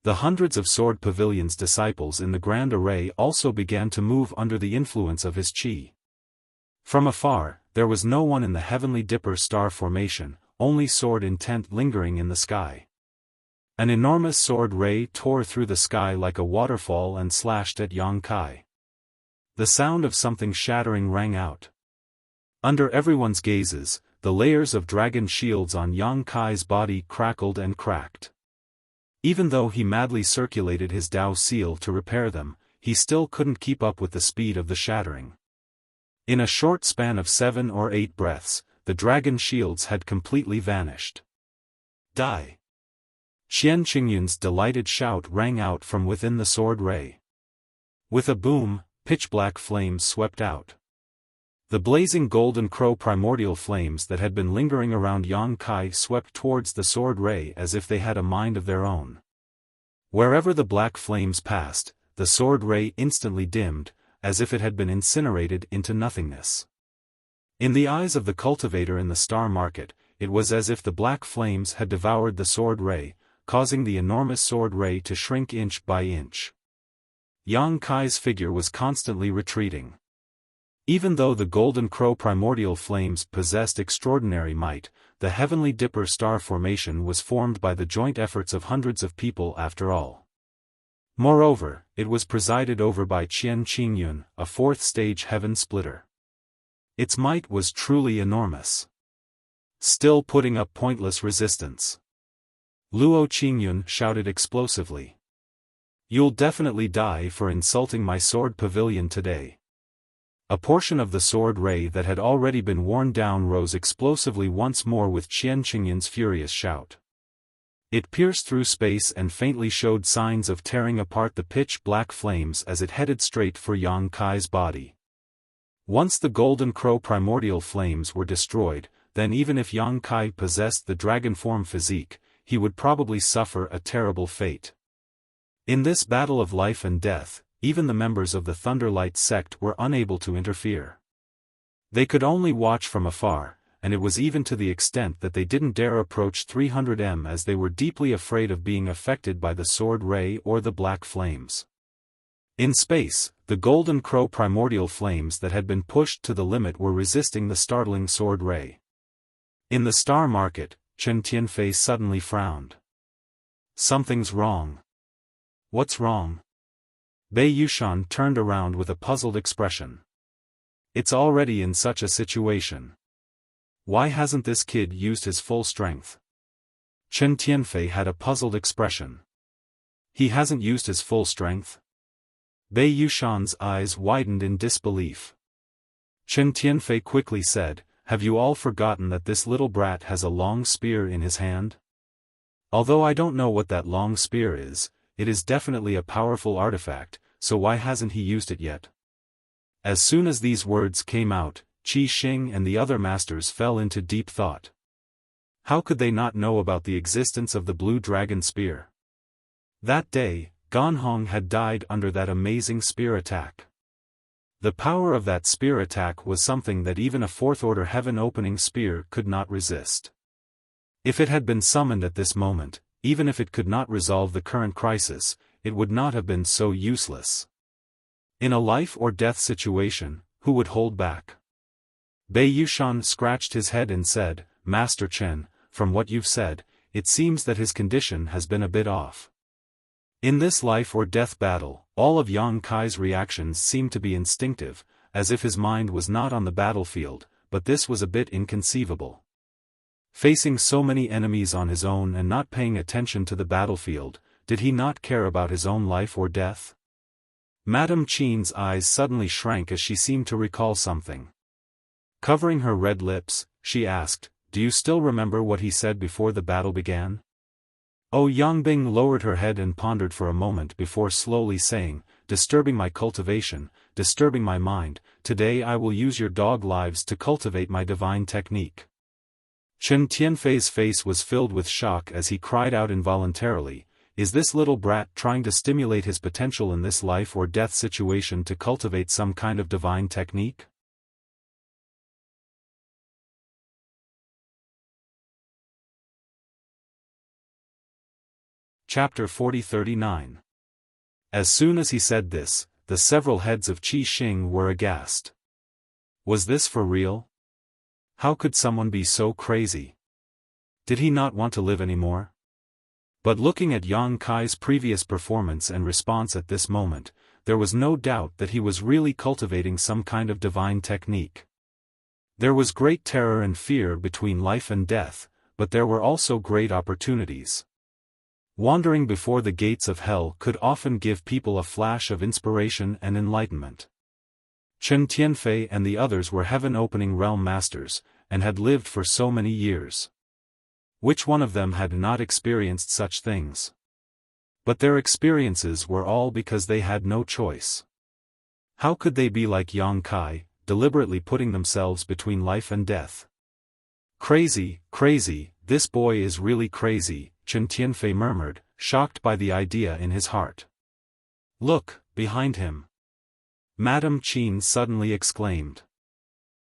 The hundreds of sword pavilion's disciples in the grand array also began to move under the influence of his qi. From afar, there was no one in the Heavenly Dipper star formation, only sword intent lingering in the sky. An enormous sword ray tore through the sky like a waterfall and slashed at Yang Kai. The sound of something shattering rang out. Under everyone's gazes, the layers of dragon shields on Yang Kai's body crackled and cracked. Even though he madly circulated his Dao seal to repair them, he still couldn't keep up with the speed of the shattering. In a short span of 7 or 8 breaths, the dragon shields had completely vanished. Die! Qian Qingyun's delighted shout rang out from within the sword ray. With a boom, pitch-black flames swept out. The blazing golden crow primordial flames that had been lingering around Yang Kai swept towards the sword ray as if they had a mind of their own. Wherever the black flames passed, the sword ray instantly dimmed, as if it had been incinerated into nothingness. In the eyes of the cultivator in the star market, it was as if the black flames had devoured the sword ray, causing the enormous sword ray to shrink inch by inch. Yang Kai's figure was constantly retreating. Even though the Golden Crow primordial flames possessed extraordinary might, the Heavenly Dipper star formation was formed by the joint efforts of hundreds of people after all. Moreover, it was presided over by Qian Qingyun, a 4th-stage heaven splitter. Its might was truly enormous. Still putting up pointless resistance. Luo Qingyun shouted explosively. You'll definitely die for insulting my sword pavilion today. A portion of the sword ray that had already been worn down rose explosively once more with Qian Qingyun's furious shout. It pierced through space and faintly showed signs of tearing apart the pitch-black flames as it headed straight for Yang Kai's body. Once the Golden Crow primordial flames were destroyed, then even if Yang Kai possessed the dragon form physique, he would probably suffer a terrible fate. In this battle of life and death, even the members of the Thunderlight sect were unable to interfere. They could only watch from afar, and it was even to the extent that they didn't dare approach 300m as they were deeply afraid of being affected by the sword ray or the black flames. In space, the golden crow primordial flames that had been pushed to the limit were resisting the startling sword ray. In the star market, Chen Tianfei suddenly frowned. Something's wrong. What's wrong? Bei Yushan turned around with a puzzled expression. It's already in such a situation. Why hasn't this kid used his full strength? Chen Tianfei had a puzzled expression. He hasn't used his full strength? Bei Yushan's eyes widened in disbelief. Chen Tianfei quickly said, "Have you all forgotten that this little brat has a long spear in his hand? Although I don't know what that long spear is, it is definitely a powerful artifact, so why hasn't he used it yet?" As soon as these words came out, Qi Xing and the other masters fell into deep thought. How could they not know about the existence of the blue dragon spear? That day, Ganhong had died under that amazing spear attack. The power of that spear attack was something that even a fourth-order heaven-opening spear could not resist. If it had been summoned at this moment, even if it could not resolve the current crisis, it would not have been so useless. In a life-or-death situation, who would hold back? Bei Yushan scratched his head and said, "Master Chen, from what you've said, it seems that his condition has been a bit off." In this life-or-death battle, all of Yang Kai's reactions seemed to be instinctive, as if his mind was not on the battlefield, but this was a bit inconceivable. Facing so many enemies on his own and not paying attention to the battlefield, did he not care about his own life or death? Madame Qin's eyes suddenly shrank as she seemed to recall something. Covering her red lips, she asked, "Do you still remember what he said before the battle began?" Yangbing lowered her head and pondered for a moment before slowly saying, "Disturbing my cultivation, disturbing my mind, today I will use your dog lives to cultivate my divine technique." Chen Tianfei's face was filled with shock as he cried out involuntarily, "Is this little brat trying to stimulate his potential in this life-or-death situation to cultivate some kind of divine technique?" Chapter 40-39. As soon as he said this, the several heads of Qi Xing were aghast. Was this for real? How could someone be so crazy? Did he not want to live anymore? But looking at Yang Kai's previous performance and response at this moment, there was no doubt that he was really cultivating some kind of divine technique. There was great terror and fear between life and death, but there were also great opportunities. Wandering before the gates of hell could often give people a flash of inspiration and enlightenment. Chen Tianfei and the others were heaven-opening realm masters, and had lived for so many years. Which one of them had not experienced such things? But their experiences were all because they had no choice. How could they be like Yang Kai, deliberately putting themselves between life and death? Crazy, crazy, this boy is really crazy, Chen Tianfei murmured, shocked by the idea in his heart. "Look, behind him!" Madame Qin suddenly exclaimed.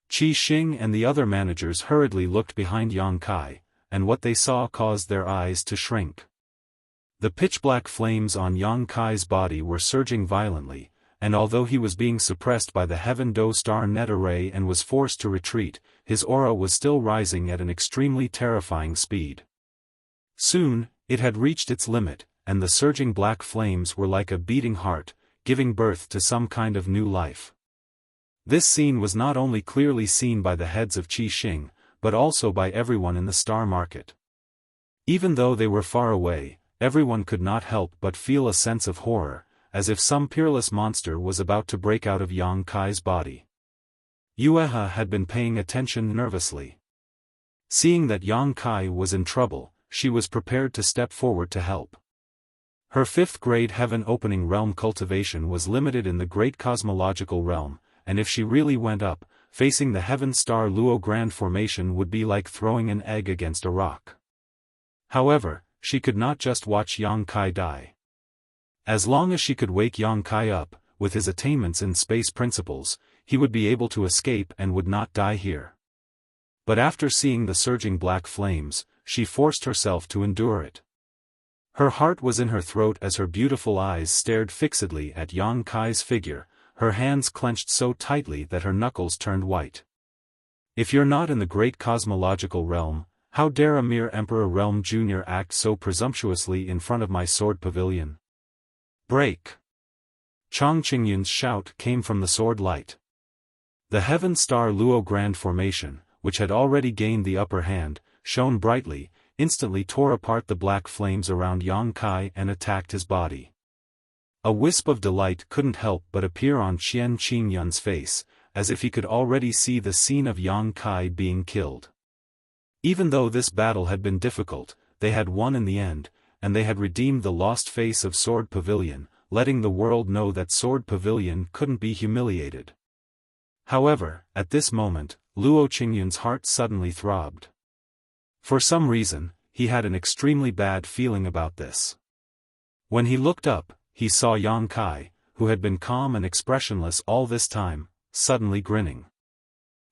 Qi Xing and the other managers hurriedly looked behind Yang Kai, and what they saw caused their eyes to shrink. The pitch-black flames on Yang Kai's body were surging violently, and although he was being suppressed by the Heaven Do Star Net Array and was forced to retreat, his aura was still rising at an extremely terrifying speed. Soon, it had reached its limit, and the surging black flames were like a beating heart, giving birth to some kind of new life. This scene was not only clearly seen by the heads of Qi Xing, but also by everyone in the star market. Even though they were far away, everyone could not help but feel a sense of horror, as if some peerless monster was about to break out of Yang Kai's body. Yuehe had been paying attention nervously. Seeing that Yang Kai was in trouble, she was prepared to step forward to help. Her fifth-grade heaven-opening realm cultivation was limited in the great cosmological realm, and if she really went up, facing the heaven star Luo Grand formation would be like throwing an egg against a rock. However, she could not just watch Yang Kai die. As long as she could wake Yang Kai up, with his attainments in space principles, he would be able to escape and would not die here. But after seeing the surging black flames, she forced herself to endure it. Her heart was in her throat as her beautiful eyes stared fixedly at Yang Kai's figure, her hands clenched so tightly that her knuckles turned white. If you're not in the great cosmological realm, how dare a mere Emperor Realm Junior act so presumptuously in front of my sword pavilion? Break! Chang Qingyun's shout came from the sword light. The heaven star Luo Grand Formation, which had already gained the upper hand, shone brightly, instantly tore apart the black flames around Yang Kai and attacked his body. A wisp of delight couldn't help but appear on Qian Qingyun's face, as if he could already see the scene of Yang Kai being killed. Even though this battle had been difficult, they had won in the end, and they had redeemed the lost face of Sword Pavilion, letting the world know that Sword Pavilion couldn't be humiliated. However, at this moment, Luo Qingyun's heart suddenly throbbed. For some reason, he had an extremely bad feeling about this. When he looked up, he saw Yang Kai, who had been calm and expressionless all this time, suddenly grinning.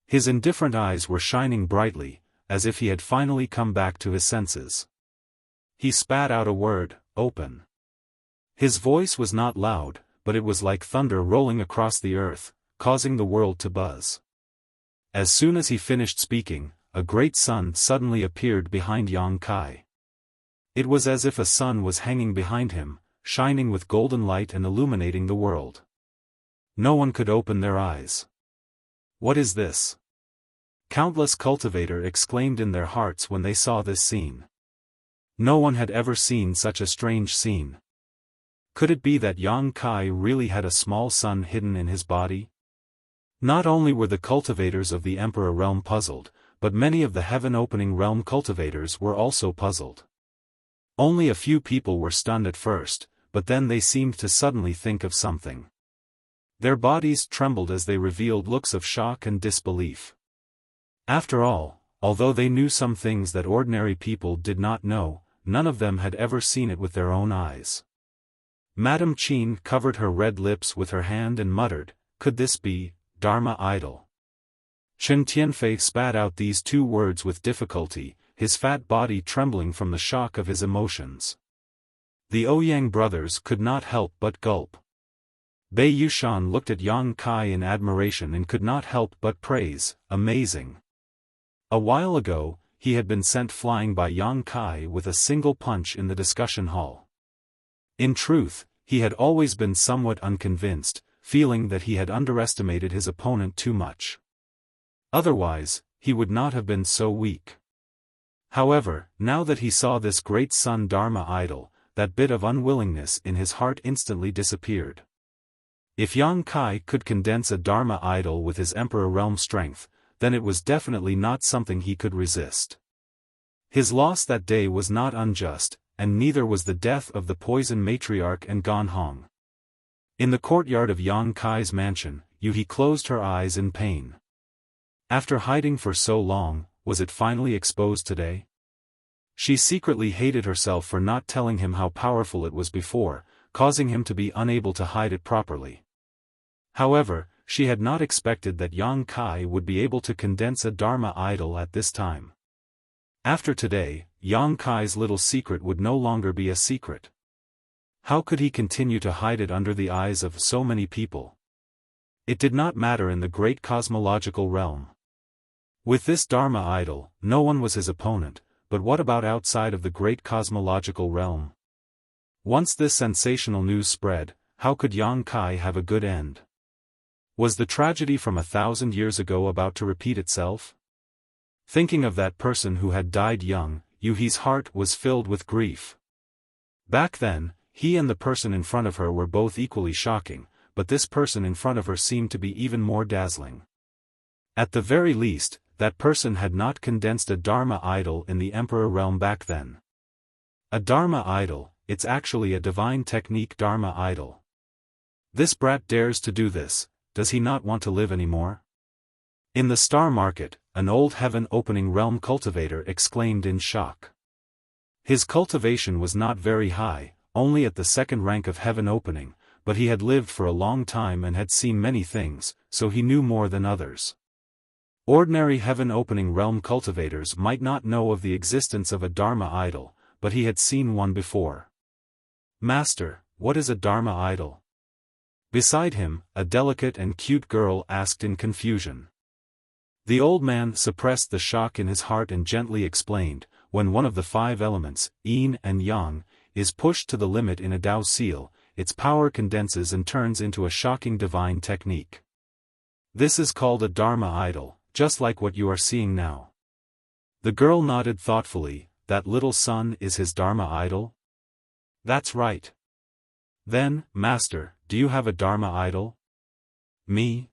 His indifferent eyes were shining brightly, as if he had finally come back to his senses. He spat out a word, "Open." His voice was not loud, but it was like thunder rolling across the earth, causing the world to buzz. As soon as he finished speaking, a great sun suddenly appeared behind Yang Kai. It was as if a sun was hanging behind him, shining with golden light and illuminating the world. No one could open their eyes. "What is this?" Countless cultivators exclaimed in their hearts when they saw this scene. No one had ever seen such a strange scene. Could it be that Yang Kai really had a small sun hidden in his body? Not only were the cultivators of the Emperor Realm puzzled, but many of the heaven-opening realm cultivators were also puzzled. Only a few people were stunned at first, but then they seemed to suddenly think of something. Their bodies trembled as they revealed looks of shock and disbelief. After all, although they knew some things that ordinary people did not know, none of them had ever seen it with their own eyes. Madame Qin covered her red lips with her hand and muttered, "Could this be Dharma idol?" Chen Tianfei spat out these two words with difficulty, his fat body trembling from the shock of his emotions. The Ouyang brothers could not help but gulp. Bei Yushan looked at Yang Kai in admiration and could not help but praise, "Amazing." A while ago, he had been sent flying by Yang Kai with a single punch in the discussion hall. In truth, he had always been somewhat unconvinced, feeling that he had underestimated his opponent too much. Otherwise, he would not have been so weak. However, now that he saw this great sun Dharma idol, that bit of unwillingness in his heart instantly disappeared. If Yang Kai could condense a Dharma idol with his Emperor Realm strength, then it was definitely not something he could resist. His loss that day was not unjust, and neither was the death of the poison matriarch and Gan Hong. In the courtyard of Yang Kai's mansion, Yuhi closed her eyes in pain. After hiding for so long, was it finally exposed today? She secretly hated herself for not telling him how powerful it was before, causing him to be unable to hide it properly. However, she had not expected that Yang Kai would be able to condense a Dharma idol at this time. After today, Yang Kai's little secret would no longer be a secret. How could he continue to hide it under the eyes of so many people? It did not matter in the great cosmological realm. With this Dharma idol, no one was his opponent, but what about outside of the great cosmological realm? Once this sensational news spread, how could Yang Kai have a good end? Was the tragedy from 1,000 years ago about to repeat itself? Thinking of that person who had died young, Yuhi's heart was filled with grief. Back then, he and the person in front of her were both equally shocking, but this person in front of her seemed to be even more dazzling. At the very least, that person had not condensed a Dharma idol in the Emperor Realm back then. A Dharma idol, it's actually a divine technique Dharma idol. This brat dares to do this, does he not want to live anymore? In the star market, an old heaven-opening realm cultivator exclaimed in shock. His cultivation was not very high, only at the second rank of heaven opening, but he had lived for a long time and had seen many things, so he knew more than others. Ordinary heaven-opening realm cultivators might not know of the existence of a Dharma idol, but he had seen one before. "Master, what is a Dharma idol?" Beside him, a delicate and cute girl asked in confusion. The old man suppressed the shock in his heart and gently explained, when one of the 5 elements, yin and yang, is pushed to the limit in a Tao seal, its power condenses and turns into a shocking divine technique. This is called a Dharma idol, just like what you are seeing now. The girl nodded thoughtfully. That little son is his Dharma idol? That's right. Then, Master, do you have a Dharma idol? Me?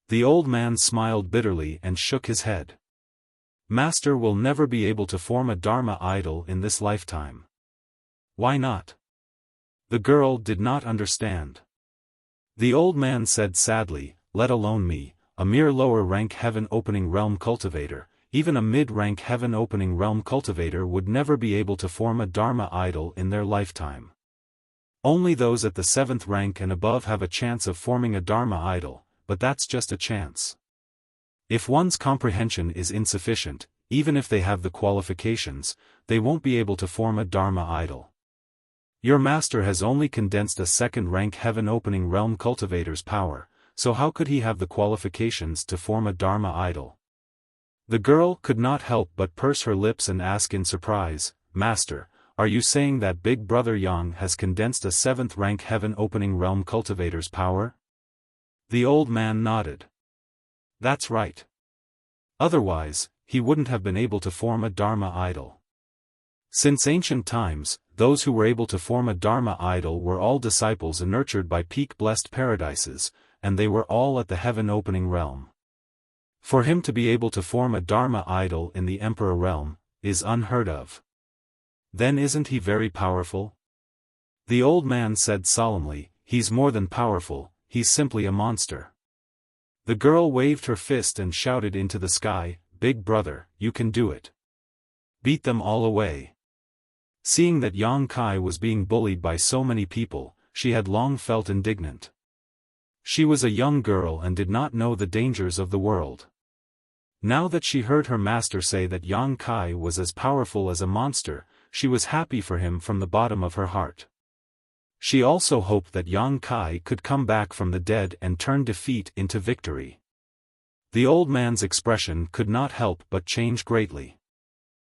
The old man smiled bitterly and shook his head. Master will never be able to form a Dharma idol in this lifetime. Why not? The girl did not understand. The old man said sadly, let alone me, a mere lower-rank heaven-opening realm cultivator, even a mid-rank heaven-opening realm cultivator would never be able to form a Dharma idol in their lifetime. Only those at the 7th rank and above have a chance of forming a Dharma idol, but that's just a chance. If one's comprehension is insufficient, even if they have the qualifications, they won't be able to form a Dharma idol. Your master has only condensed a 2nd-rank heaven-opening realm cultivator's power, so how could he have the qualifications to form a Dharma idol? The girl could not help but purse her lips and ask in surprise, Master, are you saying that Big Brother Yang has condensed a 7th-rank heaven-opening realm cultivator's power? The old man nodded. That's right. Otherwise, he wouldn't have been able to form a Dharma idol. Since ancient times, those who were able to form a Dharma idol were all disciples and nurtured by peak-blessed paradises, and they were all at the heaven-opening realm. For him to be able to form a Dharma idol in the Emperor realm, is unheard of. Then isn't he very powerful? The old man said solemnly, he's more than powerful, he's simply a monster. The girl waved her fist and shouted into the sky, Big Brother, you can do it. Beat them all away. Seeing that Yang Kai was being bullied by so many people, she had long felt indignant. She was a young girl and did not know the dangers of the world. Now that she heard her master say that Yang Kai was as powerful as a monster, she was happy for him from the bottom of her heart. She also hoped that Yang Kai could come back from the dead and turn defeat into victory. The old man's expression could not help but change greatly.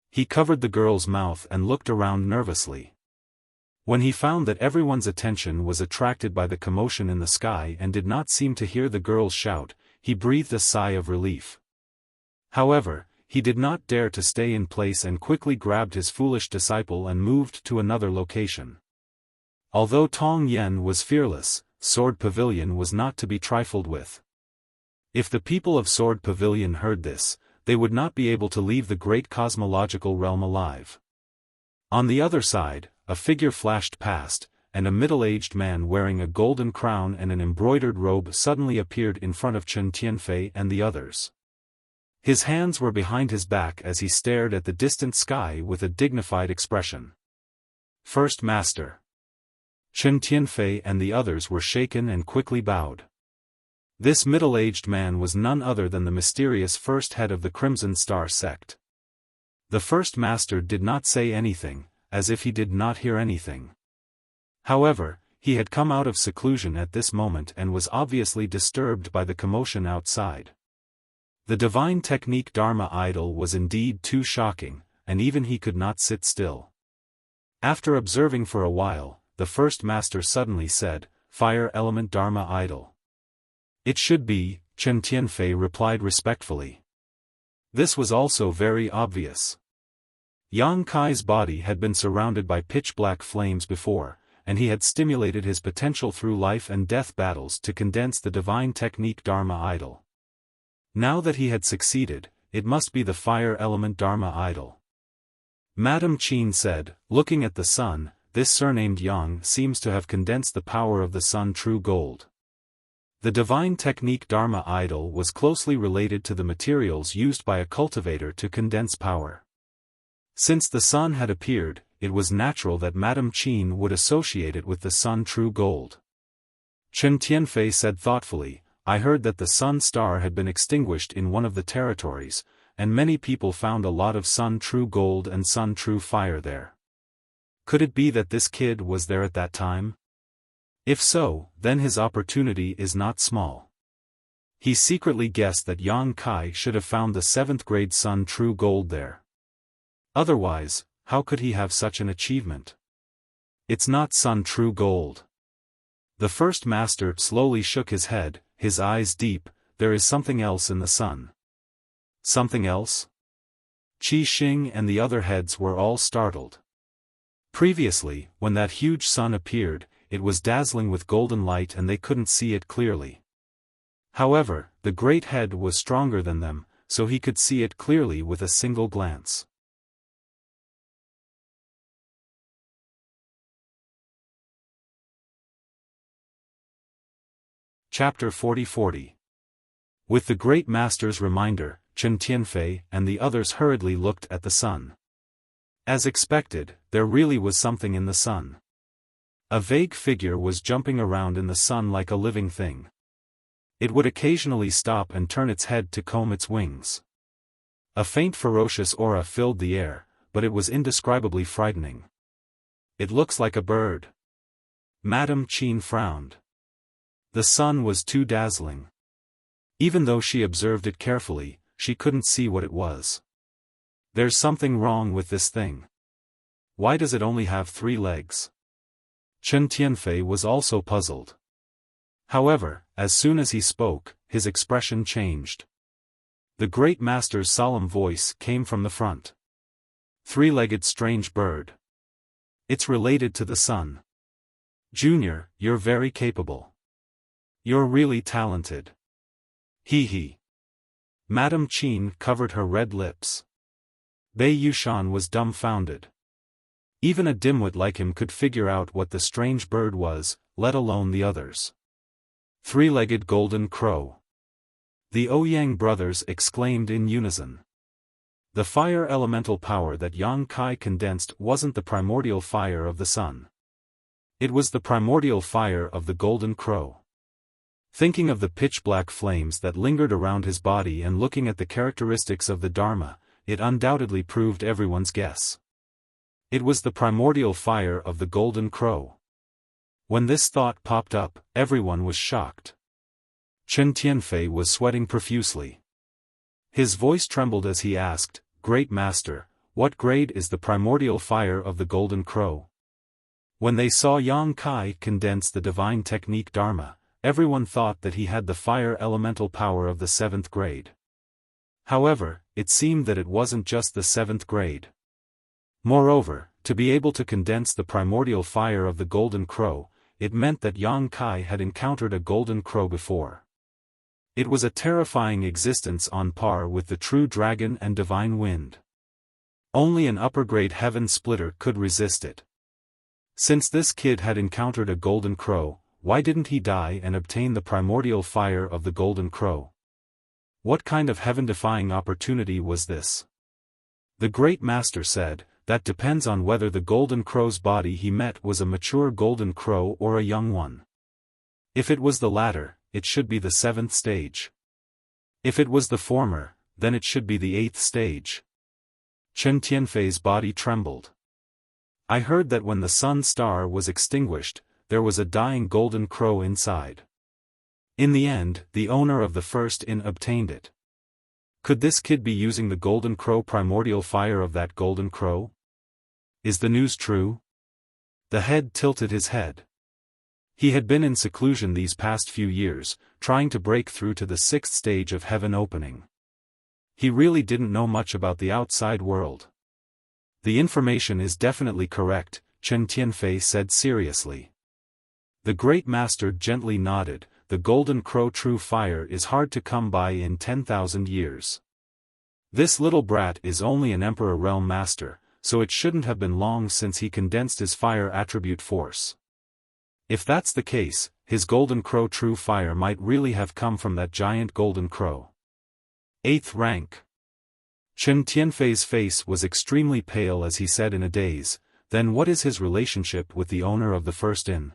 He covered the girl's mouth and looked around nervously. When he found that everyone's attention was attracted by the commotion in the sky and did not seem to hear the girl's shout, he breathed a sigh of relief. However, he did not dare to stay in place and quickly grabbed his foolish disciple and moved to another location. Although Tong Yen was fearless, Sword Pavilion was not to be trifled with. If the people of Sword Pavilion heard this, they would not be able to leave the great cosmological realm alive. On the other side, a figure flashed past, and a middle-aged man wearing a golden crown and an embroidered robe suddenly appeared in front of Chen Tianfei and the others. His hands were behind his back as he stared at the distant sky with a dignified expression. First Master. Chen Tianfei and the others were shaken and quickly bowed. This middle-aged man was none other than the mysterious first head of the Crimson Star sect. The first master did not say anything, as if he did not hear anything. However, he had come out of seclusion at this moment and was obviously disturbed by the commotion outside. The divine technique Dharma idol was indeed too shocking, and even he could not sit still. After observing for a while, the first master suddenly said, Fire element Dharma idol. It should be, Chen Tianfei replied respectfully. This was also very obvious. Yang Kai's body had been surrounded by pitch-black flames before, and he had stimulated his potential through life and death battles to condense the divine technique Dharma idol. Now that he had succeeded, it must be the fire element Dharma idol. Madame Qin said, looking at the sun, this surnamed Yang seems to have condensed the power of the sun true gold. The divine technique Dharma idol was closely related to the materials used by a cultivator to condense power. Since the sun had appeared, it was natural that Madame Qin would associate it with the sun true gold. Chen Tianfei said thoughtfully, I heard that the sun star had been extinguished in one of the territories, and many people found a lot of sun true gold and sun true fire there. Could it be that this kid was there at that time? If so, then his opportunity is not small. He secretly guessed that Yang Kai should have found the 7th grade sun true gold there. Otherwise, how could he have such an achievement? It's not sun true gold. The first master slowly shook his head, his eyes deep. There is something else in the sun. Something else? Qi Xing and the other heads were all startled. Previously, when that huge sun appeared, it was dazzling with golden light and they couldn't see it clearly. However, the great head was stronger than them, so he could see it clearly with a single glance. Chapter 40. With the great master's reminder, Chen Tianfei and the others hurriedly looked at the sun. As expected, there really was something in the sun. A vague figure was jumping around in the sun like a living thing. It would occasionally stop and turn its head to comb its wings. A faint ferocious aura filled the air, but it was indescribably frightening. It looks like a bird. Madame Qin frowned. The sun was too dazzling. Even though she observed it carefully, she couldn't see what it was. There's something wrong with this thing. Why does it only have 3 legs? Chen Tianfei was also puzzled. However, as soon as he spoke, his expression changed. The great master's solemn voice came from the front. 3-legged strange bird. It's related to the sun. Junior, you're very capable. You're really talented. Hee. Madame Qin covered her red lips. Bei Yushan was dumbfounded. Even a dimwit like him could figure out what the strange bird was, let alone the others. 3-legged golden crow. The Ouyang brothers exclaimed in unison. The fire elemental power that Yang Kai condensed wasn't the primordial fire of the sun. It was the primordial fire of the golden crow. Thinking of the pitch-black flames that lingered around his body and looking at the characteristics of the Dharma, it undoubtedly proved everyone's guess. It was the primordial fire of the golden crow. When this thought popped up, everyone was shocked. Chen Tianfei was sweating profusely. His voice trembled as he asked, "Great Master, what grade is the primordial fire of the golden crow?" When they saw Yang Kai condense the divine technique Dharma, everyone thought that he had the fire elemental power of the 7th grade. However, it seemed that it wasn't just the 7th grade. Moreover, to be able to condense the primordial fire of the golden crow, it meant that Yang Kai had encountered a golden crow before. It was a terrifying existence on par with the true dragon and divine wind. Only an upper-grade heaven splitter could resist it. Since this kid had encountered a golden crow, why didn't he die and obtain the primordial fire of the golden crow? What kind of heaven-defying opportunity was this? The great master said, "That depends on whether the golden crow's body he met was a mature golden crow or a young one. If it was the latter, it should be the 7th stage. If it was the former, then it should be the 8th stage." Chen Tianfei's body trembled. "I heard that when the sun star was extinguished, there was a dying golden crow inside. In the end, the owner of the first inn obtained it. Could this kid be using the golden crow primordial fire of that golden crow? Is the news true?" The head tilted his head. He had been in seclusion these past few years, trying to break through to the 6th stage of heaven opening. He really didn't know much about the outside world. "The information is definitely correct," Chen Tianfei said seriously. The great master gently nodded. "The golden crow true fire is hard to come by in 10,000 years. This little brat is only an emperor realm master, so it shouldn't have been long since he condensed his fire attribute force. If that's the case, his golden crow true fire might really have come from that giant golden crow. 8th rank." Chen Tianfei's face was extremely pale as he said in a daze, "Then what is his relationship with the owner of the first inn?"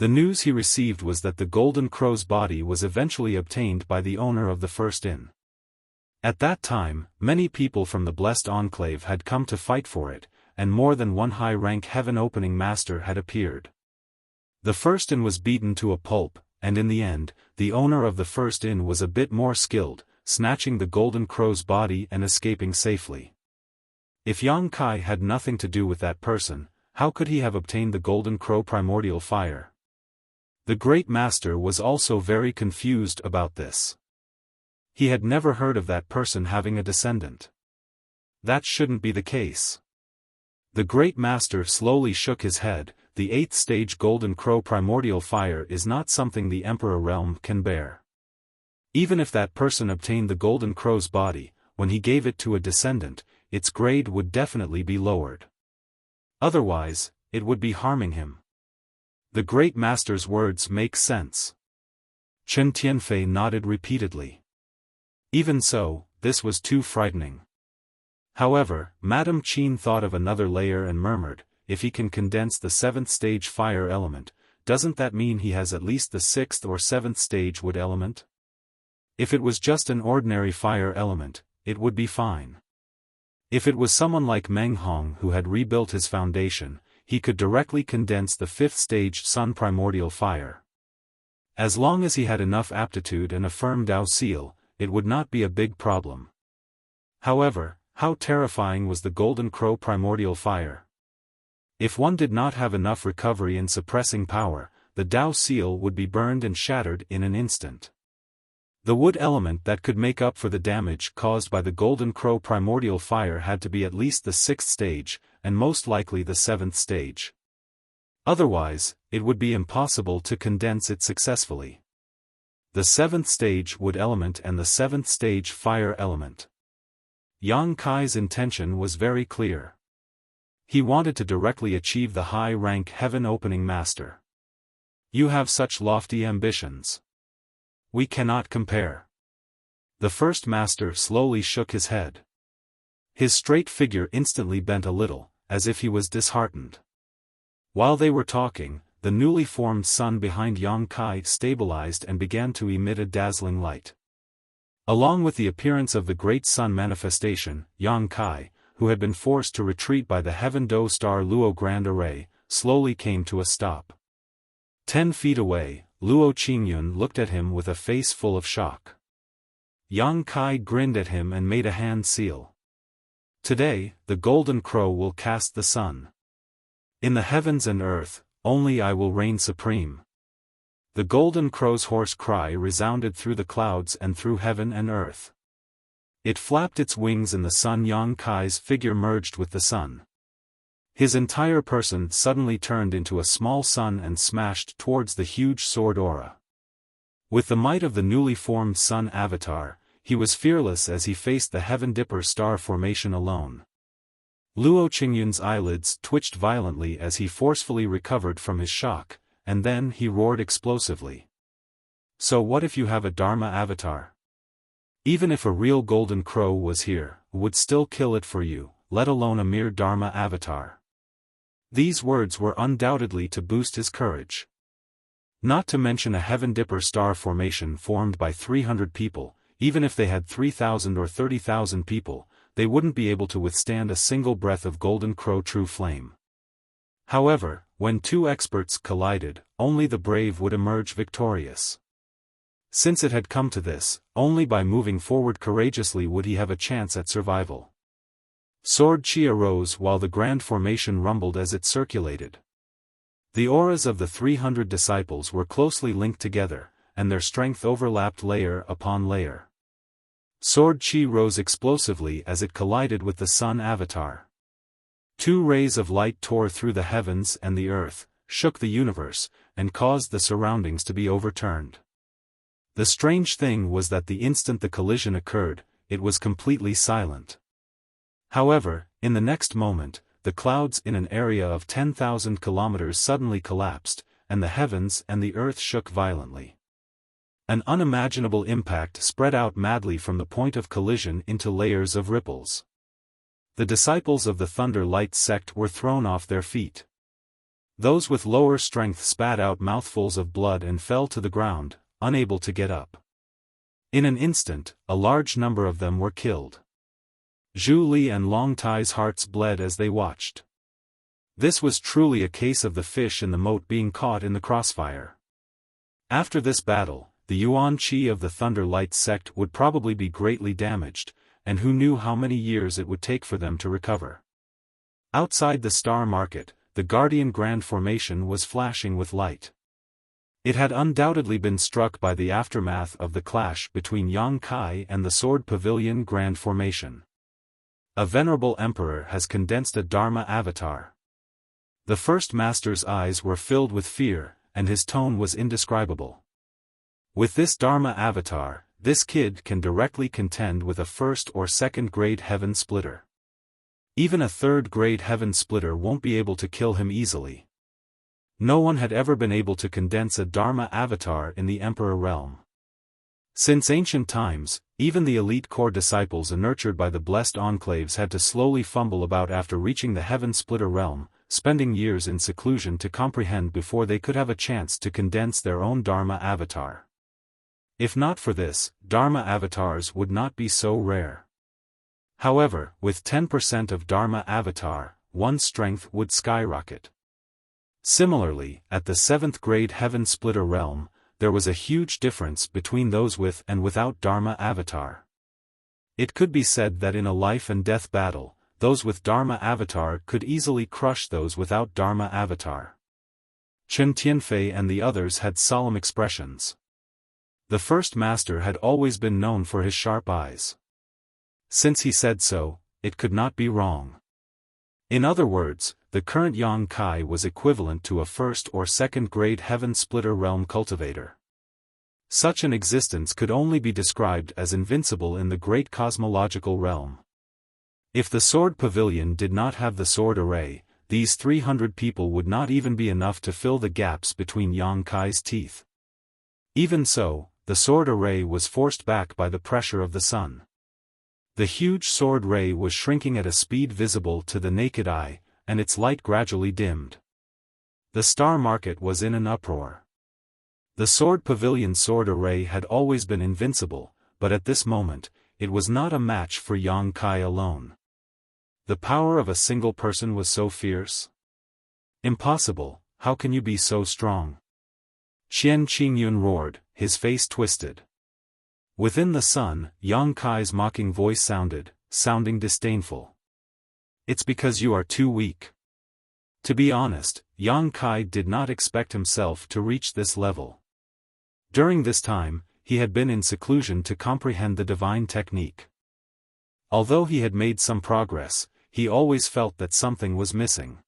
The news he received was that the Golden Crow's body was eventually obtained by the owner of the first inn. At that time, many people from the Blessed Enclave had come to fight for it, and more than one high-rank heaven-opening master had appeared. The first inn was beaten to a pulp, and in the end, the owner of the first inn was a bit more skilled, snatching the Golden Crow's body and escaping safely. If Yang Kai had nothing to do with that person, how could he have obtained the Golden Crow primordial fire? The great master was also very confused about this. He had never heard of that person having a descendant. That shouldn't be the case. The great master slowly shook his head. The 8th stage Golden Crow primordial fire is not something the Emperor realm can bear. Even if that person obtained the Golden Crow's body, when he gave it to a descendant, its grade would definitely be lowered. Otherwise, it would be harming him. The great master's words make sense. Chen Tianfei nodded repeatedly. Even so, this was too frightening. However, Madame Qin thought of another layer and murmured, if he can condense the 7th stage fire element, doesn't that mean he has at least the 6th or 7th stage wood element? If it was just an ordinary fire element, it would be fine. If it was someone like Meng Hong who had rebuilt his foundation, he could directly condense the 5th stage sun primordial fire. As long as he had enough aptitude and a firm Dao seal, it would not be a big problem. However, how terrifying was the Golden Crow primordial fire? If one did not have enough recovery and suppressing power, the Dao seal would be burned and shattered in an instant. The wood element that could make up for the damage caused by the Golden Crow primordial fire had to be at least the 6th stage, and most likely the 7th stage. Otherwise, it would be impossible to condense it successfully. The 7th stage wood element and the 7th stage fire element. Yang Kai's intention was very clear. He wanted to directly achieve the high-rank heaven-opening master. You have such lofty ambitions. We cannot compare. The first master slowly shook his head. His straight figure instantly bent a little, as if he was disheartened. While they were talking, the newly formed sun behind Yang Kai stabilized and began to emit a dazzling light. Along with the appearance of the great sun manifestation, Yang Kai, who had been forced to retreat by the Heaven Do Star Luo Grand Array, slowly came to a stop. 10 feet away, Luo Qingyun looked at him with a face full of shock. Yang Kai grinned at him and made a hand seal. Today, the Golden Crow will cast the sun. In the heavens and earth, only I will reign supreme. The Golden Crow's hoarse cry resounded through the clouds and through heaven and earth. It flapped its wings in the sun. Yang Kai's figure merged with the sun. His entire person suddenly turned into a small sun and smashed towards the huge sword aura. With the might of the newly formed sun avatar, he was fearless as he faced the Heaven Dipper star formation alone. Luo Qingyun's eyelids twitched violently as he forcefully recovered from his shock, and then he roared explosively. So what if you have a Dharma avatar? Even if a real Golden Crow was here, would still kill it for you, let alone a mere Dharma avatar. These words were undoubtedly to boost his courage. Not to mention a Heaven Dipper star formation formed by 300 people, even if they had 3,000 or 30,000 people, they wouldn't be able to withstand a single breath of Golden Crow true flame. However, when two experts collided, only the brave would emerge victorious. Since it had come to this, only by moving forward courageously would he have a chance at survival. Sword Chi arose while the grand formation rumbled as it circulated. The auras of the 300 disciples were closely linked together, and their strength overlapped layer upon layer. Sword Chi rose explosively as it collided with the sun avatar. Two rays of light tore through the heavens and the earth, shook the universe, and caused the surroundings to be overturned. The strange thing was that the instant the collision occurred, it was completely silent. However, in the next moment, the clouds in an area of 10,000 kilometers suddenly collapsed, and the heavens and the earth shook violently. An unimaginable impact spread out madly from the point of collision into layers of ripples. The disciples of the Thunder Light sect were thrown off their feet. Those with lower strength spat out mouthfuls of blood and fell to the ground, unable to get up. In an instant, a large number of them were killed. Zhu Li and Long Tai's hearts bled as they watched. This was truly a case of the fish in the moat being caught in the crossfire. After this battle, the Yuan Qi of the Thunder Light sect would probably be greatly damaged, and who knew how many years it would take for them to recover. Outside the Star Market, the Guardian Grand Formation was flashing with light. It had undoubtedly been struck by the aftermath of the clash between Yang Kai and the Sword Pavilion Grand Formation. A venerable emperor has condensed a Dharma avatar. The first master's eyes were filled with fear, and his tone was indescribable. With this Dharma avatar, this kid can directly contend with a first or second grade heaven splitter. Even a third grade heaven splitter won't be able to kill him easily. No one had ever been able to condense a Dharma avatar in the Emperor realm. Since ancient times, even the elite core disciples nurtured by the blessed enclaves had to slowly fumble about after reaching the heaven splitter realm, spending years in seclusion to comprehend before they could have a chance to condense their own Dharma avatar. If not for this, Dharma avatars would not be so rare. However, with 10% of Dharma avatar, one's strength would skyrocket. Similarly, at the 7th grade Heaven Splitter realm, there was a huge difference between those with and without Dharma avatar. It could be said that in a life and death battle, those with Dharma avatar could easily crush those without Dharma avatar. Chen Tianfei and the others had solemn expressions. The first master had always been known for his sharp eyes. Since he said so, it could not be wrong. In other words, the current Yang Kai was equivalent to a first or second grade heaven splitter realm cultivator. Such an existence could only be described as invincible in the great cosmological realm. If the Sword Pavilion did not have the sword array, these 300 people would not even be enough to fill the gaps between Yang Kai's teeth. Even so, the sword array was forced back by the pressure of the sun. The huge sword ray was shrinking at a speed visible to the naked eye, and its light gradually dimmed. The Star Market was in an uproar. The Sword Pavilion sword array had always been invincible, but at this moment, it was not a match for Yang Kai alone. The power of a single person was so fierce. Impossible, how can you be so strong? Qian Qingyun roared, his face twisted. Within the sun, Yang Kai's mocking voice sounding disdainful. It's because you are too weak. To be honest, Yang Kai did not expect himself to reach this level. During this time, he had been in seclusion to comprehend the divine technique. Although he had made some progress, he always felt that something was missing.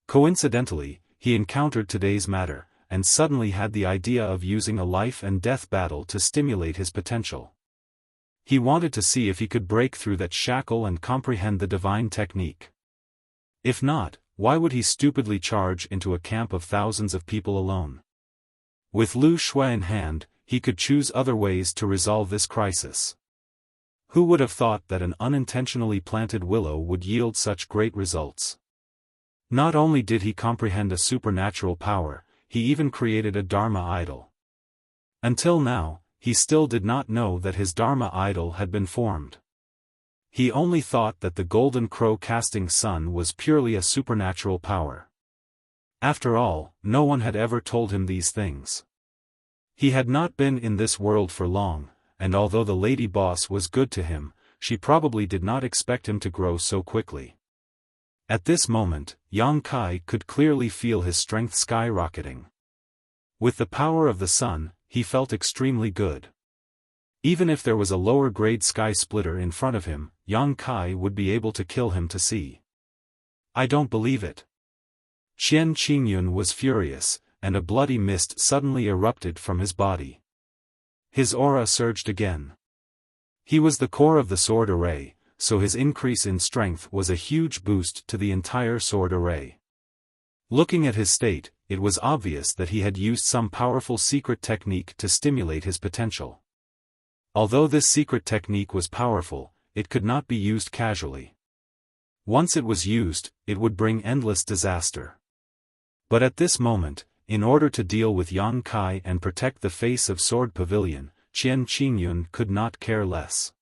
Coincidentally, he encountered today's matter, and suddenly had the idea of using a life and death battle to stimulate his potential. He wanted to see if he could break through that shackle and comprehend the divine technique. If not, why would he stupidly charge into a camp of thousands of people alone? With Lu Shui in hand, he could choose other ways to resolve this crisis. Who would have thought that an unintentionally planted willow would yield such great results? Not only did he comprehend a supernatural power, he even created a Dharma idol. Until now, he still did not know that his Dharma idol had been formed. He only thought that the golden crow casting sun was purely a supernatural power. After all, no one had ever told him these things. He had not been in this world for long, and although the lady boss was good to him, she probably did not expect him to grow so quickly. At this moment, Yang Kai could clearly feel his strength skyrocketing. With the power of the sun, he felt extremely good. Even if there was a lower grade sky splitter in front of him, Yang Kai would be able to kill him to see. I don't believe it. Qian Qingyun was furious, and a bloody mist suddenly erupted from his body. His aura surged again. He was the core of the sword array, so his increase in strength was a huge boost to the entire sword array. Looking at his state, it was obvious that he had used some powerful secret technique to stimulate his potential. Although this secret technique was powerful, it could not be used casually. Once it was used, it would bring endless disaster. But at this moment, in order to deal with Yang Kai and protect the face of Sword Pavilion, Qian Qingyun could not care less.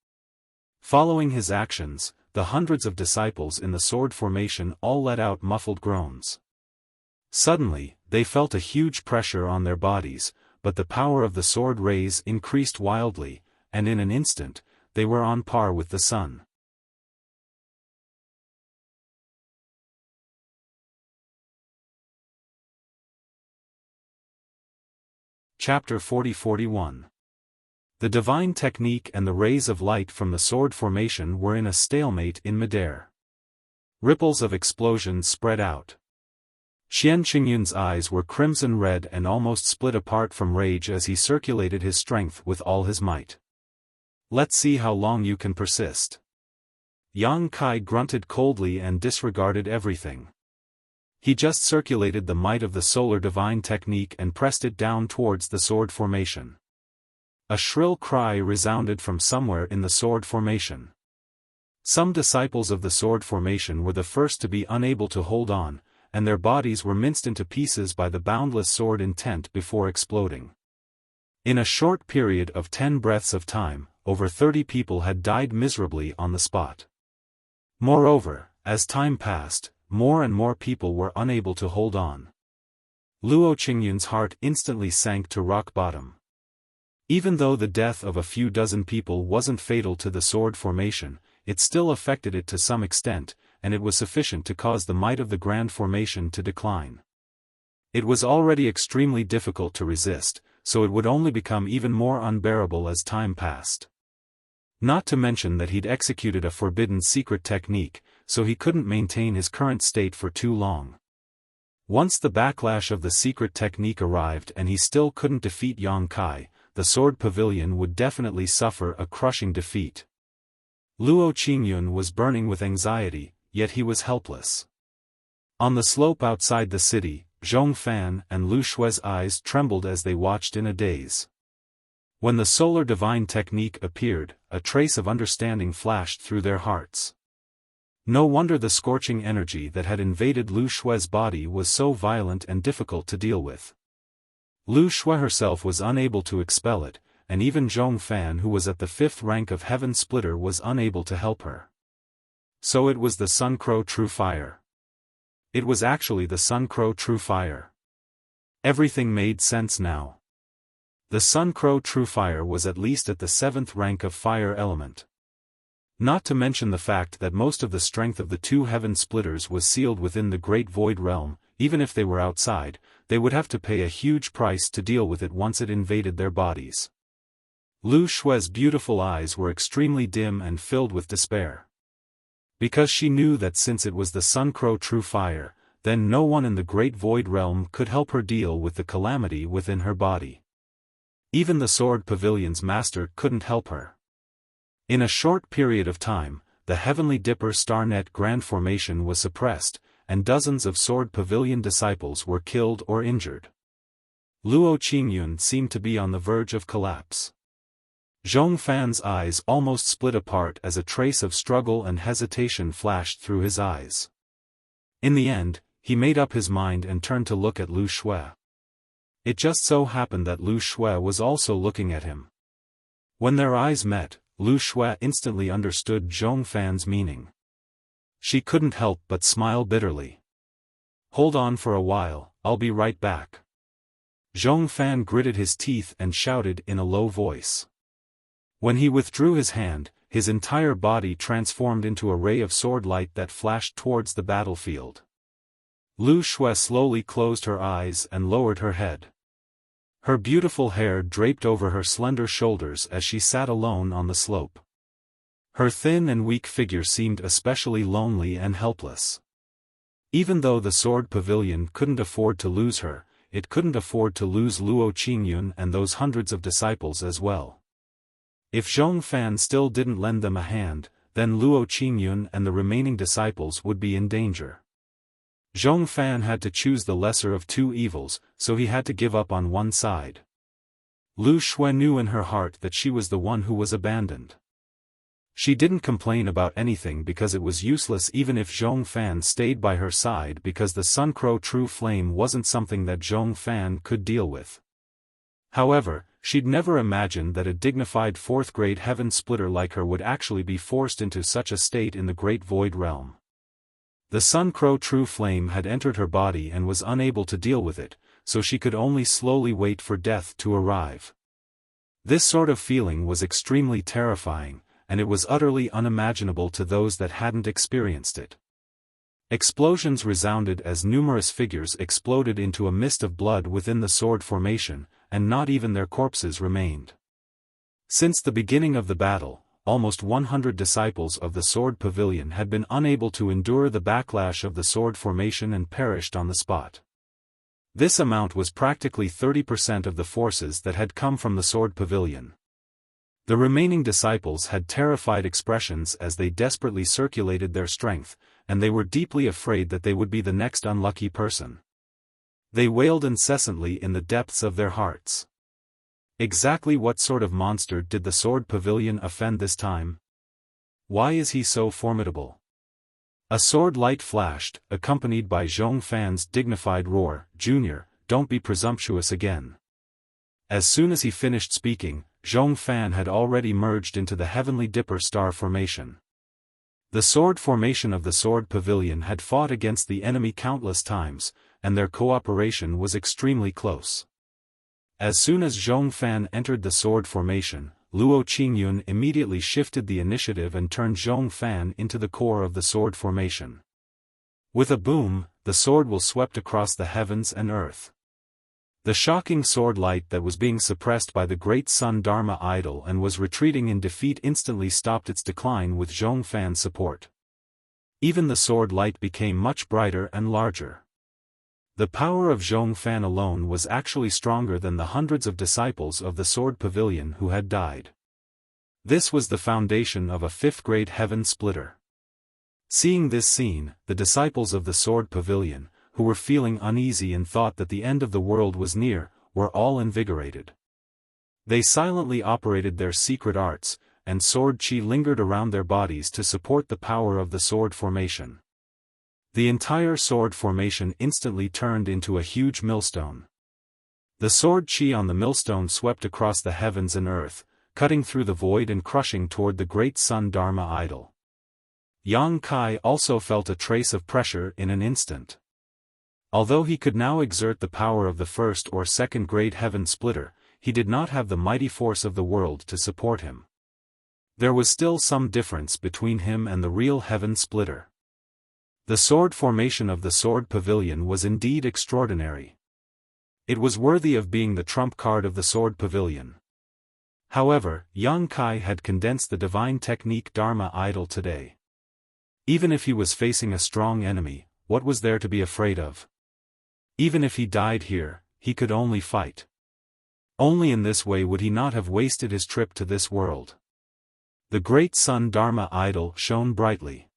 Following his actions, the hundreds of disciples in the sword formation all let out muffled groans. Suddenly, they felt a huge pressure on their bodies, but the power of the sword rays increased wildly, and in an instant, they were on par with the sun. Chapter 40-41. The divine technique and the rays of light from the sword formation were in a stalemate in midair. Ripples of explosions spread out. Qian Qingyun's eyes were crimson red and almost split apart from rage as he circulated his strength with all his might. Let's see how long you can persist. Yang Kai grunted coldly and disregarded everything. He just circulated the might of the solar divine technique and pressed it down towards the sword formation. A shrill cry resounded from somewhere in the sword formation. Some disciples of the sword formation were the first to be unable to hold on, and their bodies were minced into pieces by the boundless sword intent before exploding. In a short period of 10 breaths of time, over 30 people had died miserably on the spot. Moreover, as time passed, more and more people were unable to hold on. Luo Qingyun's heart instantly sank to rock bottom. Even though the death of a few dozen people wasn't fatal to the sword formation, it still affected it to some extent, and it was sufficient to cause the might of the grand formation to decline. It was already extremely difficult to resist, so it would only become even more unbearable as time passed. Not to mention that he'd executed a forbidden secret technique, so he couldn't maintain his current state for too long. Once the backlash of the secret technique arrived and he still couldn't defeat Yang Kai, the sword pavilion would definitely suffer a crushing defeat. Luo Qingyun was burning with anxiety, yet he was helpless. On the slope outside the city, Xiaofan and Lu Shue's eyes trembled as they watched in a daze. When the solar divine technique appeared, a trace of understanding flashed through their hearts. No wonder the scorching energy that had invaded Lu Shue's body was so violent and difficult to deal with. Lu Shue herself was unable to expel it, and even Xiaofan, who was at the 5th rank of Heaven Splitter, was unable to help her. So it was the Sun Crow True Fire. It was actually the Sun Crow True Fire. Everything made sense now. The Sun Crow True Fire was at least at the 7th rank of fire element. Not to mention the fact that most of the strength of the 2 Heaven Splitters was sealed within the Great Void Realm. Even if they were outside, they would have to pay a huge price to deal with it once it invaded their bodies. Lu Shue's beautiful eyes were extremely dim and filled with despair. Because she knew that since it was the Sun Crow True Fire, then no one in the Great Void Realm could help her deal with the calamity within her body. Even the Sword Pavilion's master couldn't help her. In a short period of time, the Heavenly Dipper Starnet Grand Formation was suppressed, and dozens of Sword Pavilion disciples were killed or injured. Luo Qingyun seemed to be on the verge of collapse. Xiaofan's eyes almost split apart as a trace of struggle and hesitation flashed through his eyes. In the end, he made up his mind and turned to look at Lu Shue. It just so happened that Lu Shue was also looking at him. When their eyes met, Lu Shue instantly understood Xiaofan's meaning. She couldn't help but smile bitterly. "Hold on for a while, I'll be right back." Xiaofan gritted his teeth and shouted in a low voice. When he withdrew his hand, his entire body transformed into a ray of sword light that flashed towards the battlefield. Lu Shue slowly closed her eyes and lowered her head. Her beautiful hair draped over her slender shoulders as she sat alone on the slope. Her thin and weak figure seemed especially lonely and helpless. Even though the Sword Pavilion couldn't afford to lose her, it couldn't afford to lose Luo Qingyun and those hundreds of disciples as well. If Xiaofan still didn't lend them a hand, then Luo Qingyun and the remaining disciples would be in danger. Xiaofan had to choose the lesser of two evils, so he had to give up on one side. Lu Shue knew in her heart that she was the one who was abandoned. She didn't complain about anything because it was useless, even if Xiaofan stayed by her side, because the Sun Crow True Flame wasn't something that Xiaofan could deal with. However, she'd never imagined that a dignified fourth-grade heaven splitter like her would actually be forced into such a state in the Great Void Realm. The Sun Crow True Flame had entered her body and was unable to deal with it, so she could only slowly wait for death to arrive. This sort of feeling was extremely terrifying, and it was utterly unimaginable to those that hadn't experienced it. Explosions resounded as numerous figures exploded into a mist of blood within the sword formation, and not even their corpses remained. Since the beginning of the battle, almost 100 disciples of the Sword Pavilion had been unable to endure the backlash of the sword formation and perished on the spot. This amount was practically 30% of the forces that had come from the Sword Pavilion. The remaining disciples had terrified expressions as they desperately circulated their strength, and they were deeply afraid that they would be the next unlucky person. They wailed incessantly in the depths of their hearts. Exactly what sort of monster did the Sword Pavilion offend this time? Why is he so formidable? A sword light flashed, accompanied by Xiaofan's dignified roar, "Junior, don't be presumptuous again." As soon as he finished speaking, Xiaofan had already merged into the Heavenly Dipper star formation. The sword formation of the Sword Pavilion had fought against the enemy countless times, and their cooperation was extremely close. As soon as Xiaofan entered the sword formation, Luo Qingyun immediately shifted the initiative and turned Xiaofan into the core of the sword formation. With a boom, the sword will swept across the heavens and earth. The shocking sword light that was being suppressed by the great Sun Dharma idol and was retreating in defeat instantly stopped its decline with Xiaofan's support. Even the sword light became much brighter and larger. The power of Xiaofan alone was actually stronger than the hundreds of disciples of the Sword Pavilion who had died. This was the foundation of a fifth-grade heaven splitter. Seeing this scene, the disciples of the Sword Pavilion, who were feeling uneasy and thought that the end of the world was near, were all invigorated. They silently operated their secret arts, and sword chi lingered around their bodies to support the power of the sword formation. The entire sword formation instantly turned into a huge millstone. The sword chi on the millstone swept across the heavens and earth, cutting through the void and crushing toward the great Sun Dharma idol. Yang Kai also felt a trace of pressure in an instant. Although he could now exert the power of the first or second grade heaven splitter, he did not have the mighty force of the world to support him. There was still some difference between him and the real heaven splitter. The sword formation of the Sword Pavilion was indeed extraordinary. It was worthy of being the trump card of the Sword Pavilion. However, Yang Kai had condensed the divine technique Dharma idol today. Even if he was facing a strong enemy, what was there to be afraid of? Even if he died here, he could only fight. Only in this way would he not have wasted his trip to this world. The great Sun Dharma idol shone brightly.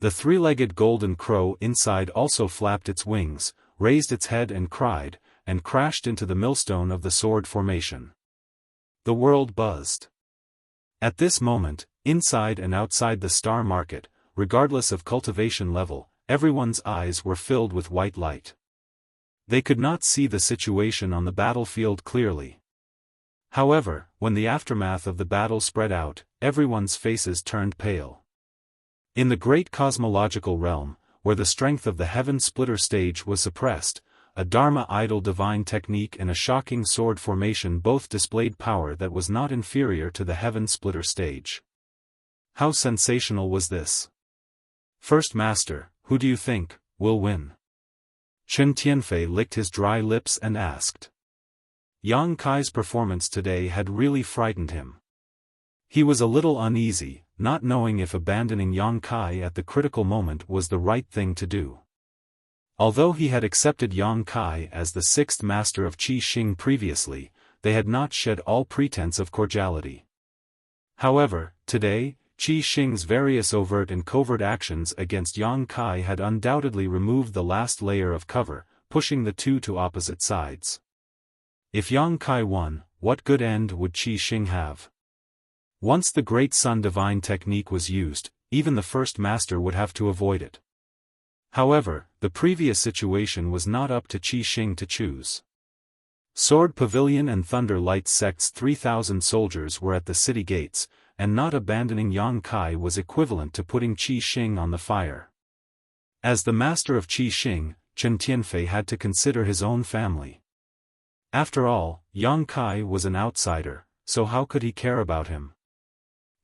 The three-legged golden crow inside also flapped its wings, raised its head and cried, and crashed into the millstone of the sword formation. The world buzzed. At this moment, inside and outside the star market, regardless of cultivation level, everyone's eyes were filled with white light. They could not see the situation on the battlefield clearly. However, when the aftermath of the battle spread out, everyone's faces turned pale. In the great cosmological realm, where the strength of the heaven splitter stage was suppressed, a Dharma idol divine technique and a shocking sword formation both displayed power that was not inferior to the heaven splitter stage. How sensational was this? First Master, who do you think will win? Chen Tianfei licked his dry lips and asked. Yang Kai's performance today had really frightened him. He was a little uneasy, not knowing if abandoning Yang Kai at the critical moment was the right thing to do. Although he had accepted Yang Kai as the sixth master of Qi Xing previously, they had not shed all pretense of cordiality. However, today, Qi Xing's various overt and covert actions against Yang Kai had undoubtedly removed the last layer of cover, pushing the two to opposite sides. If Yang Kai won, what good end would Qi Xing have? Once the Great Sun Divine technique was used, even the first master would have to avoid it. However, the previous situation was not up to Qi Xing to choose. Sword Pavilion and Thunder Light Sect's 3,000 soldiers were at the city gates, and not abandoning Yang Kai was equivalent to putting Qi Xing on the fire. As the master of Qi Xing, Chen Tianfei had to consider his own family. After all, Yang Kai was an outsider, so how could he care about him?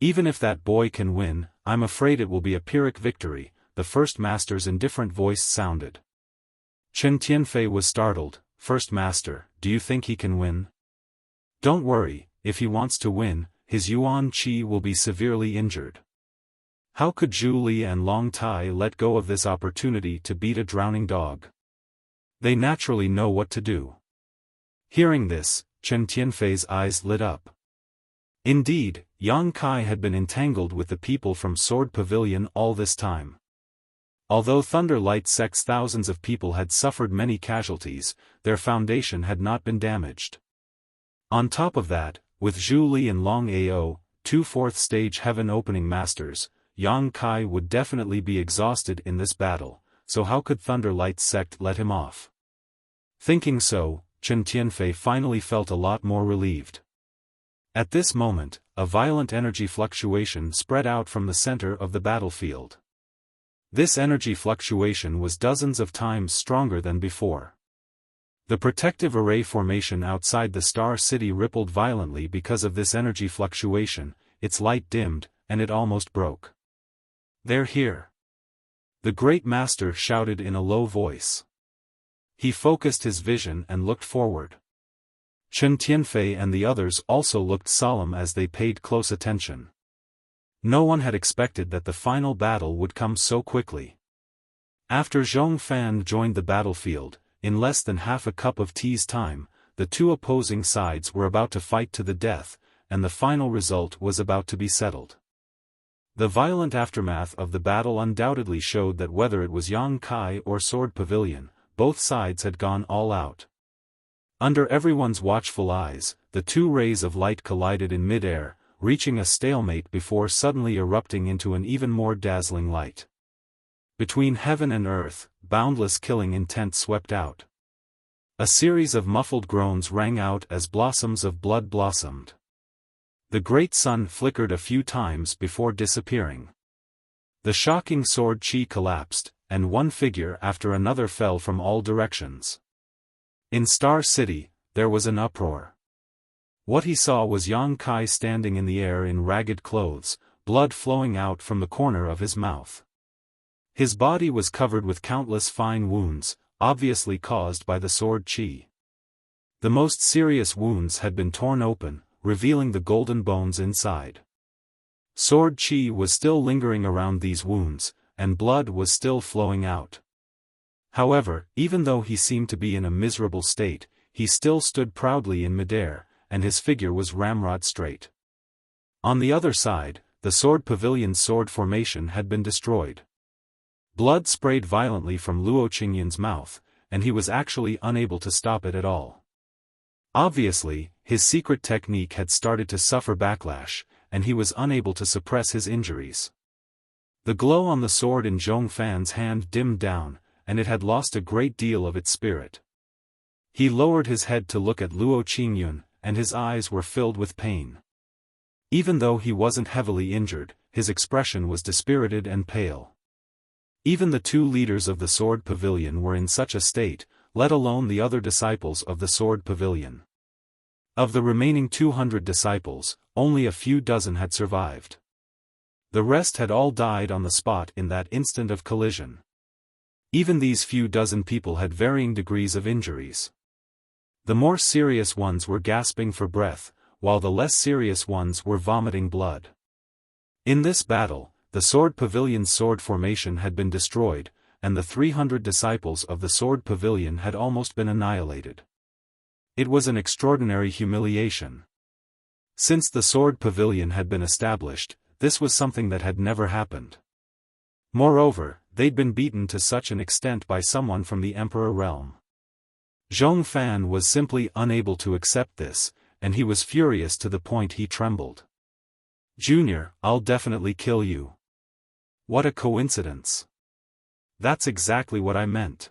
Even if that boy can win, I'm afraid it will be a Pyrrhic victory, the first master's indifferent voice sounded. Chen Tianfei was startled. First master, do you think he can win? Don't worry, if he wants to win, his Yuan Qi will be severely injured. How could Zhu Li and Long Tai let go of this opportunity to beat a drowning dog? They naturally know what to do. Hearing this, Chen Tianfei's eyes lit up. Indeed, Yang Kai had been entangled with the people from Sword Pavilion all this time. Although Thunder Light Sect's thousands of people had suffered many casualties, their foundation had not been damaged. On top of that, with Zhu Li and Long Ao, two fourth-stage heaven-opening masters, Yang Kai would definitely be exhausted in this battle, so how could Thunder Light Sect let him off? Thinking so, Chen Tianfei finally felt a lot more relieved. At this moment, a violent energy fluctuation spread out from the center of the battlefield. This energy fluctuation was dozens of times stronger than before. The protective array formation outside the Star City rippled violently because of this energy fluctuation, its light dimmed, and it almost broke. They're here. The Great Master shouted in a low voice. He focused his vision and looked forward. Chen Tianfei and the others also looked solemn as they paid close attention. No one had expected that the final battle would come so quickly. After Xiaofan joined the battlefield, in less than half a cup of tea's time, the two opposing sides were about to fight to the death, and the final result was about to be settled. The violent aftermath of the battle undoubtedly showed that whether it was Yang Kai or Sword Pavilion, both sides had gone all out. Under everyone's watchful eyes, the two rays of light collided in mid-air, reaching a stalemate before suddenly erupting into an even more dazzling light. Between heaven and earth, boundless killing intent swept out. A series of muffled groans rang out as blossoms of blood blossomed. The great sun flickered a few times before disappearing. The shocking sword chi collapsed, and one figure after another fell from all directions. In Star City, there was an uproar. What he saw was Yang Kai standing in the air in ragged clothes, blood flowing out from the corner of his mouth. His body was covered with countless fine wounds, obviously caused by the sword chi. The most serious wounds had been torn open, revealing the golden bones inside. Sword chi was still lingering around these wounds, and blood was still flowing out. However, even though he seemed to be in a miserable state, he still stood proudly in midair, and his figure was ramrod straight. On the other side, the Sword Pavilion's sword formation had been destroyed. Blood sprayed violently from Luo Qingyun's mouth, and he was actually unable to stop it at all. Obviously, his secret technique had started to suffer backlash, and he was unable to suppress his injuries. The glow on the sword in Xiaofan's hand dimmed down, and it had lost a great deal of its spirit. He lowered his head to look at Luo Qingyun, and his eyes were filled with pain. Even though he wasn't heavily injured, his expression was dispirited and pale. Even the two leaders of the Sword Pavilion were in such a state, let alone the other disciples of the Sword Pavilion. Of the remaining 200 disciples, only a few dozen had survived. The rest had all died on the spot in that instant of collision. Even these few dozen people had varying degrees of injuries. The more serious ones were gasping for breath, while the less serious ones were vomiting blood. In this battle, the Sword Pavilion's sword formation had been destroyed, and the 300 disciples of the Sword Pavilion had almost been annihilated. It was an extraordinary humiliation. Since the Sword Pavilion had been established, this was something that had never happened. Moreover, they'd been beaten to such an extent by someone from the Emperor realm. Xiaofan was simply unable to accept this, and he was furious to the point he trembled. Junior, I'll definitely kill you. What a coincidence. That's exactly what I meant.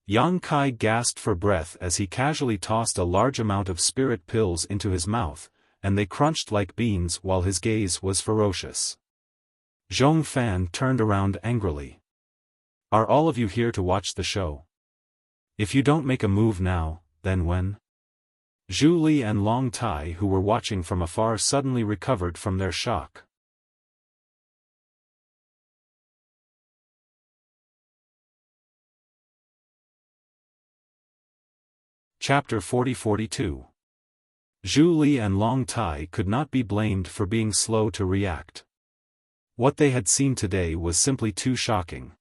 Yang Kai gasped for breath as he casually tossed a large amount of spirit pills into his mouth, and they crunched like beans while his gaze was ferocious. Xiaofan turned around angrily. Are all of you here to watch the show? If you don't make a move now, then when? Zhu Li and Long Tai, who were watching from afar, suddenly recovered from their shock. Chapter 40-42. Zhu Li and Long Tai could not be blamed for being slow to react. What they had seen today was simply too shocking.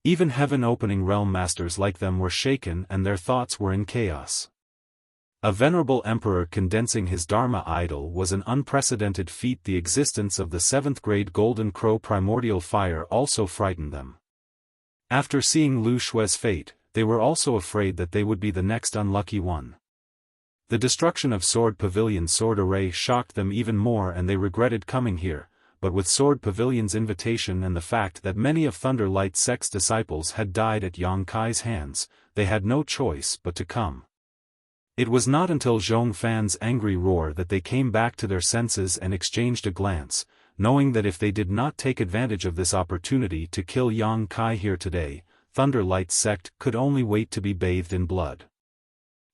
Even heaven-opening realm masters like them were shaken and their thoughts were in chaos. A venerable emperor condensing his Dharma idol was an unprecedented feat. The existence of the 7th-grade Golden Crow primordial fire also frightened them. After seeing Lu Xue's fate, they were also afraid that they would be the next unlucky one. The destruction of Sword Pavilion's sword array shocked them even more, and they regretted coming here, but with Sword Pavilion's invitation and the fact that many of Thunder Light Sect's disciples had died at Yang Kai's hands, they had no choice but to come. It was not until Xiaofan's angry roar that they came back to their senses and exchanged a glance, knowing that if they did not take advantage of this opportunity to kill Yang Kai here today, Thunder Light Sect could only wait to be bathed in blood.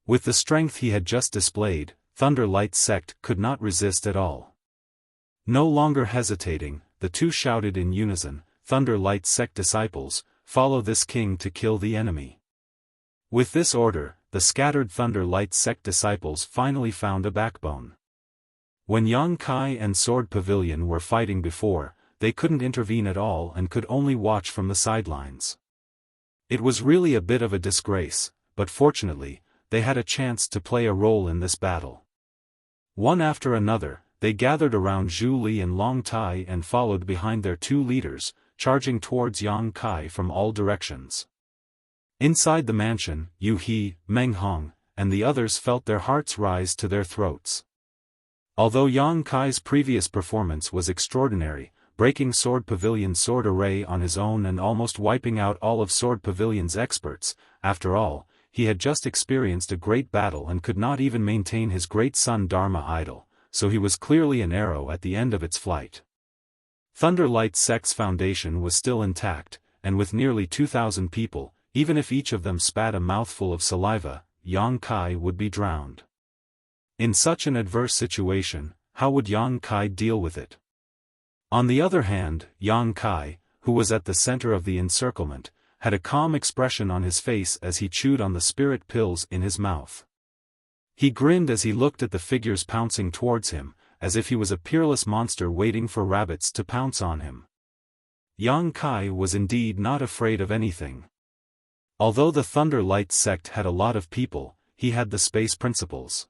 With the strength he had just displayed, Thunder Light Sect could not resist at all. No longer hesitating, the two shouted in unison, "Thunder Light Sect disciples, follow this king to kill the enemy." With this order, the scattered Thunder Light Sect disciples finally found a backbone. When Yang Kai and Sword Pavilion were fighting before, they couldn't intervene at all and could only watch from the sidelines. It was really a bit of a disgrace, but fortunately, they had a chance to play a role in this battle. One after another, they gathered around Zhu Li and Long Tai and followed behind their two leaders, charging towards Yang Kai from all directions. Inside the mansion, Yu He, Meng Hong, and the others felt their hearts rise to their throats. Although Yang Kai's previous performance was extraordinary, breaking Sword Pavilion's sword array on his own and almost wiping out all of Sword Pavilion's experts, after all, he had just experienced a great battle and could not even maintain his great son Dharma idol, so he was clearly an arrow at the end of its flight. Thunder Light Sect's foundation was still intact, and with nearly 2,000 people, even if each of them spat a mouthful of saliva, Yang Kai would be drowned. In such an adverse situation, how would Yang Kai deal with it? On the other hand, Yang Kai, who was at the center of the encirclement, had a calm expression on his face as he chewed on the spirit pills in his mouth. He grinned as he looked at the figures pouncing towards him, as if he was a peerless monster waiting for rabbits to pounce on him. Yang Kai was indeed not afraid of anything. Although the Thunder Light Sect had a lot of people, he had the space principles.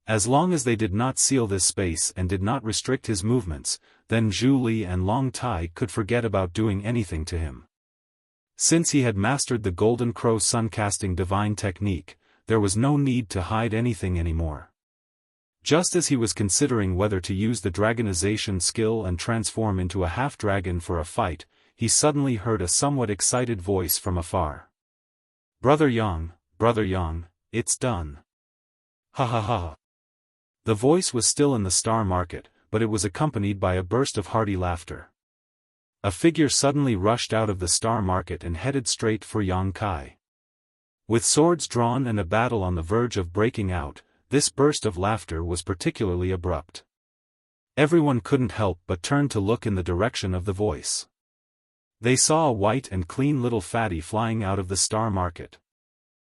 As long as they did not seal this space and did not restrict his movements, then Zhu Li and Long Tai could forget about doing anything to him. Since he had mastered the Golden Crow Suncasting Divine Technique, there was no need to hide anything anymore. Just as he was considering whether to use the dragonization skill and transform into a half-dragon for a fight, he suddenly heard a somewhat excited voice from afar. Brother Yang, it's done. Ha ha ha. The voice was still in the Star Market, but it was accompanied by a burst of hearty laughter. A figure suddenly rushed out of the Star Market and headed straight for Yang Kai. With swords drawn and a battle on the verge of breaking out, this burst of laughter was particularly abrupt. Everyone couldn't help but turn to look in the direction of the voice. They saw a white and clean little fatty flying out of the Star Market.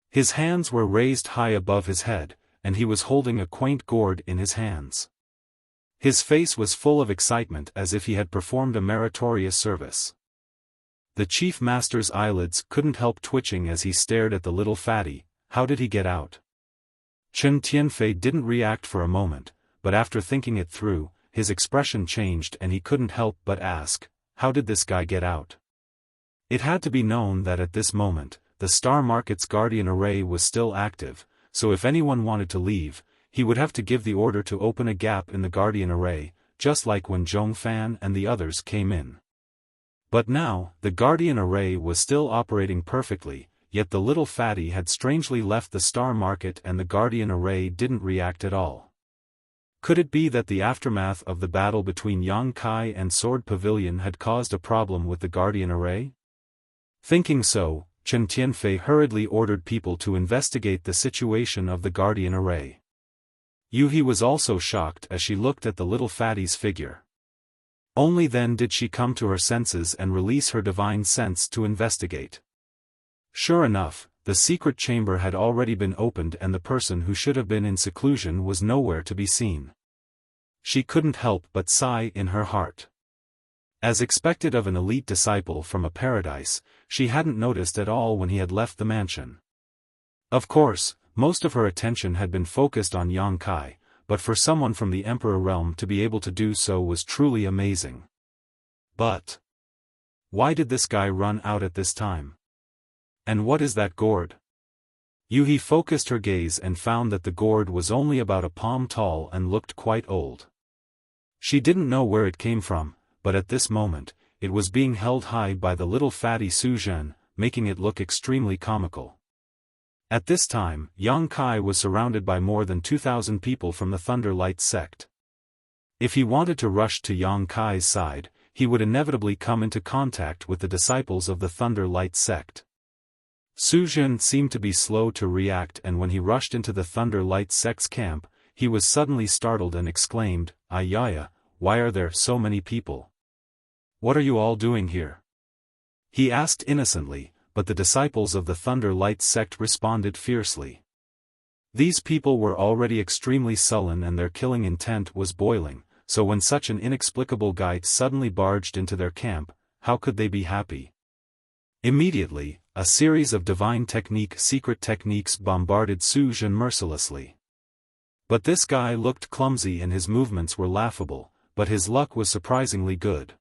His hands were raised high above his head, and he was holding a quaint gourd in his hands. His face was full of excitement as if he had performed a meritorious service. The chief master's eyelids couldn't help twitching as he stared at the little fatty. How did he get out? Chen Tianfei didn't react for a moment, but after thinking it through, his expression changed and he couldn't help but ask, how did this guy get out? It had to be known that at this moment, the Star Market's Guardian Array was still active, so if anyone wanted to leave, he would have to give the order to open a gap in the Guardian Array, just like when Xiaofan and the others came in. But now, the Guardian Array was still operating perfectly, yet the little fatty had strangely left the star market and the Guardian Array didn't react at all. Could it be that the aftermath of the battle between Yang Kai and Sword Pavilion had caused a problem with the Guardian Array? Thinking so, Chen Tianfei hurriedly ordered people to investigate the situation of the Guardian Array. Yuhi was also shocked as she looked at the little fatty's figure. Only then did she come to her senses and release her divine sense to investigate. Sure enough, the secret chamber had already been opened and the person who should have been in seclusion was nowhere to be seen. She couldn't help but sigh in her heart. As expected of an elite disciple from a paradise, she hadn't noticed at all when he had left the mansion. Of course, most of her attention had been focused on Yang Kai, but for someone from the Emperor realm to be able to do so was truly amazing. But why did this guy run out at this time? And what is that gourd? Yuhi focused her gaze and found that the gourd was only about a palm tall and looked quite old. She didn't know where it came from, but at this moment, it was being held high by the little fatty Su Zhen, making it look extremely comical. At this time, Yang Kai was surrounded by more than 2,000 people from the Thunder Light sect. If he wanted to rush to Yang Kai's side, he would inevitably come into contact with the disciples of the Thunder Light sect. Su Zhen seemed to be slow to react, and when he rushed into the Thunder Light sect's camp, he was suddenly startled and exclaimed, "Ayaya, why are there so many people? What are you all doing here?" He asked innocently, but the disciples of the Thunder Light sect responded fiercely. These people were already extremely sullen and their killing intent was boiling, so when such an inexplicable guy suddenly barged into their camp, how could they be happy? Immediately, a series of divine secret techniques bombarded Su Zhen mercilessly. But this guy looked clumsy and his movements were laughable, but his luck was surprisingly good.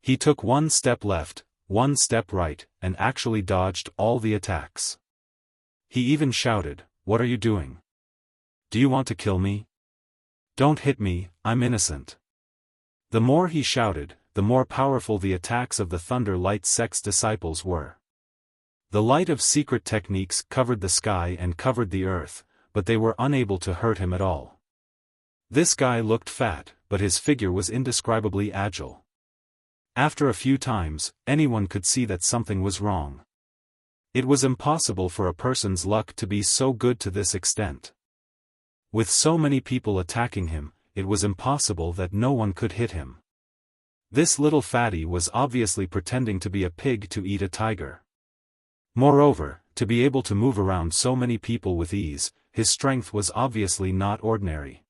He took one step left, one step right, and actually dodged all the attacks. He even shouted, "What are you doing? Do you want to kill me? Don't hit me, I'm innocent." The more he shouted, the more powerful the attacks of the Thunder Light sect's disciples were. The light of secret techniques covered the sky and covered the earth, but they were unable to hurt him at all. This guy looked fat, but his figure was indescribably agile. After a few times, anyone could see that something was wrong. It was impossible for a person's luck to be so good to this extent. With so many people attacking him, it was impossible that no one could hit him. This little fatty was obviously pretending to be a pig to eat a tiger. Moreover, to be able to move around so many people with ease, his strength was obviously not ordinary.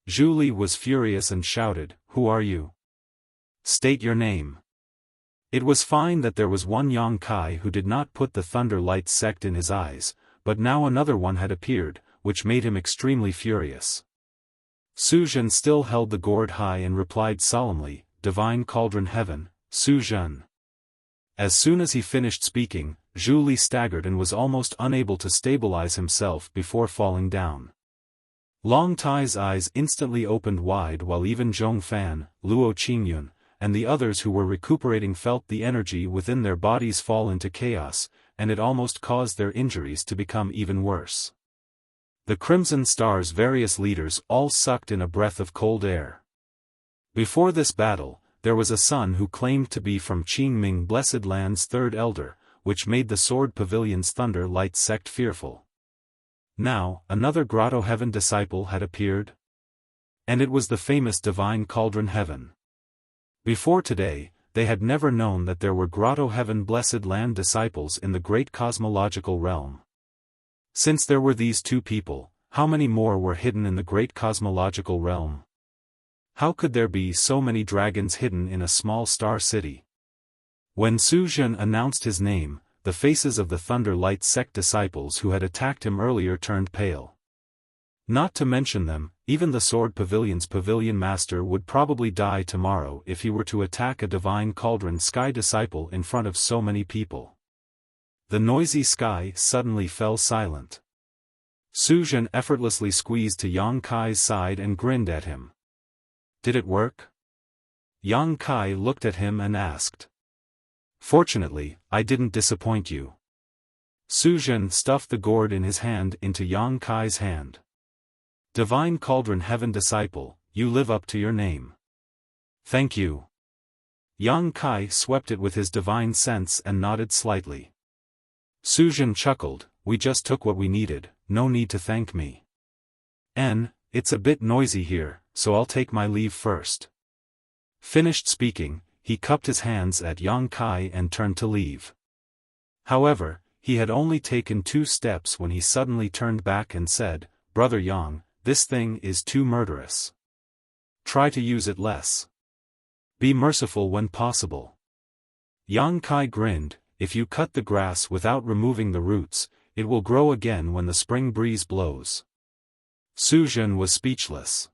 Zhu Li was furious and shouted, "Who are you? State your name." It was fine that there was one Yang Kai who did not put the Thunder Light sect in his eyes, but now another one had appeared, which made him extremely furious. Su Zhen still held the gourd high and replied solemnly, "Divine Cauldron Heaven, Su Zhen." As soon as he finished speaking, Zhu Li staggered and was almost unable to stabilize himself before falling down. Long Tai's eyes instantly opened wide while even Xiaofan, Luo Qingyun, and the others who were recuperating felt the energy within their bodies fall into chaos, and it almost caused their injuries to become even worse. The Crimson Star's various leaders all sucked in a breath of cold air. Before this battle, there was a son who claimed to be from Qingming Blessed Land's third elder, which made the Sword Pavilion's Thunder Light sect fearful. Now, another Grotto Heaven disciple had appeared. And it was the famous Divine Cauldron Heaven. Before today, they had never known that there were Grotto Heaven Blessed Land disciples in the great cosmological realm. Since there were these two people, how many more were hidden in the great cosmological realm? How could there be so many dragons hidden in a small star city? When Su Zhen announced his name, the faces of the Thunder Light sect disciples who had attacked him earlier turned pale. Not to mention them, even the Sword Pavilion's pavilion master would probably die tomorrow if he were to attack a Divine Cauldron Sky disciple in front of so many people. The noisy sky suddenly fell silent. Su Zhen effortlessly squeezed to Yang Kai's side and grinned at him. Did it work? Yang Kai looked at him and asked. Fortunately, I didn't disappoint you. Su Zhen stuffed the gourd in his hand into Yang Kai's hand. Divine Cauldron Heaven Disciple, you live up to your name. Thank you. Yang Kai swept it with his divine sense and nodded slightly. Su Zhen chuckled, we just took what we needed, no need to thank me. It's a bit noisy here, so I'll take my leave first. Finished speaking, he cupped his hands at Yang Kai and turned to leave. However, he had only taken 2 steps when he suddenly turned back and said, Brother Yang, this thing is too murderous. Try to use it less. Be merciful when possible. Yang Kai grinned, if you cut the grass without removing the roots, it will grow again when the spring breeze blows. Su Zhen was speechless.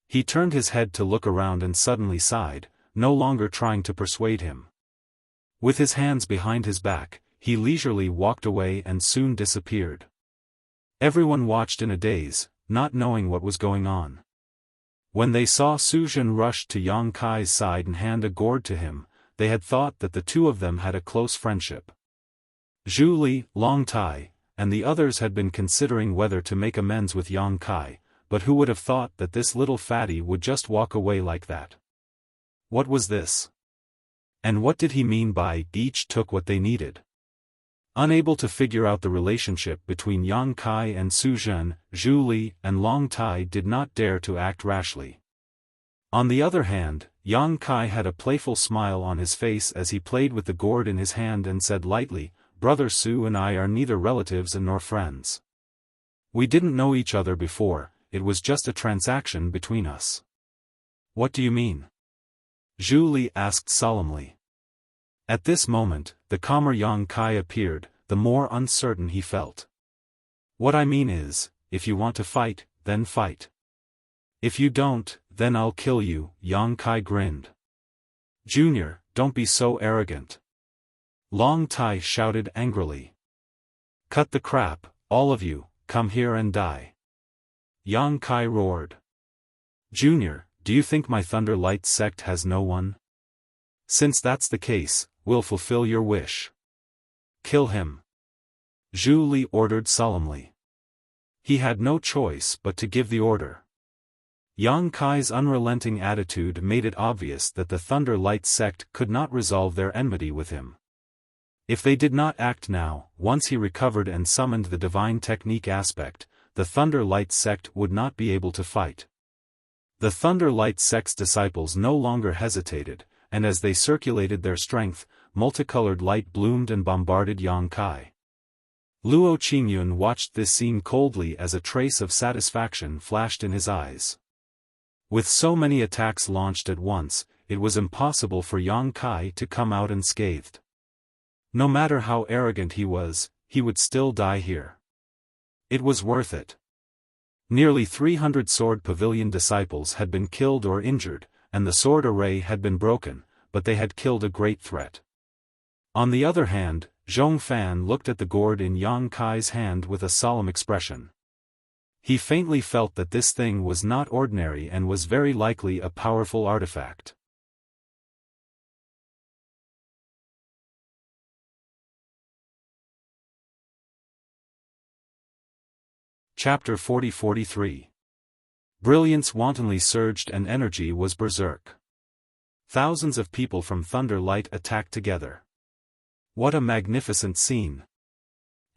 He turned his head to look around and suddenly sighed, no longer trying to persuade him. With his hands behind his back, he leisurely walked away and soon disappeared. Everyone watched in a daze, not knowing what was going on. When they saw Su Zhen rush to Yang Kai's side and hand a gourd to him, they had thought that the two of them had a close friendship. Zhu Li, Long Tai, and the others had been considering whether to make amends with Yang Kai, but who would have thought that this little fatty would just walk away like that? What was this? And what did he mean by, each took what they needed? Unable to figure out the relationship between Yang Kai and Su Zhen, Zhu Li and Long Tai did not dare to act rashly. On the other hand, Yang Kai had a playful smile on his face as he played with the gourd in his hand and said lightly, Brother Su and I are neither relatives nor friends. We didn't know each other before, it was just a transaction between us. What do you mean? Zhu Li asked solemnly. At this moment, the calmer Yang Kai appeared, the more uncertain he felt. What I mean is, if you want to fight, then fight. If you don't, then I'll kill you, Yang Kai grinned. Junior, don't be so arrogant. Long Tai shouted angrily. Cut the crap, all of you, come here and die. Yang Kai roared. Junior, do you think my Thunder Light sect has no one? Since that's the case, we'll fulfill your wish. Kill him. Zhu Li ordered solemnly. He had no choice but to give the order. Yang Kai's unrelenting attitude made it obvious that the Thunder Light sect could not resolve their enmity with him. If they did not act now, once he recovered and summoned the divine technique aspect, the Thunder Light sect would not be able to fight. The Thunder Light sect's disciples no longer hesitated, and as they circulated their strength, multicolored light bloomed and bombarded Yang Kai. Luo Qingyun watched this scene coldly as a trace of satisfaction flashed in his eyes. With so many attacks launched at once, it was impossible for Yang Kai to come out unscathed. No matter how arrogant he would still die here. It was worth it. Nearly 300 Sword Pavilion disciples had been killed or injured, and the sword array had been broken, but they had killed a great threat. On the other hand, Zhong Fan looked at the gourd in Yang Kai's hand with a solemn expression. He faintly felt that this thing was not ordinary and was very likely a powerful artifact. Chapter 40-43. Brilliance wantonly surged and energy was berserk. Thousands of people from Thunder Light attacked together. What a magnificent scene!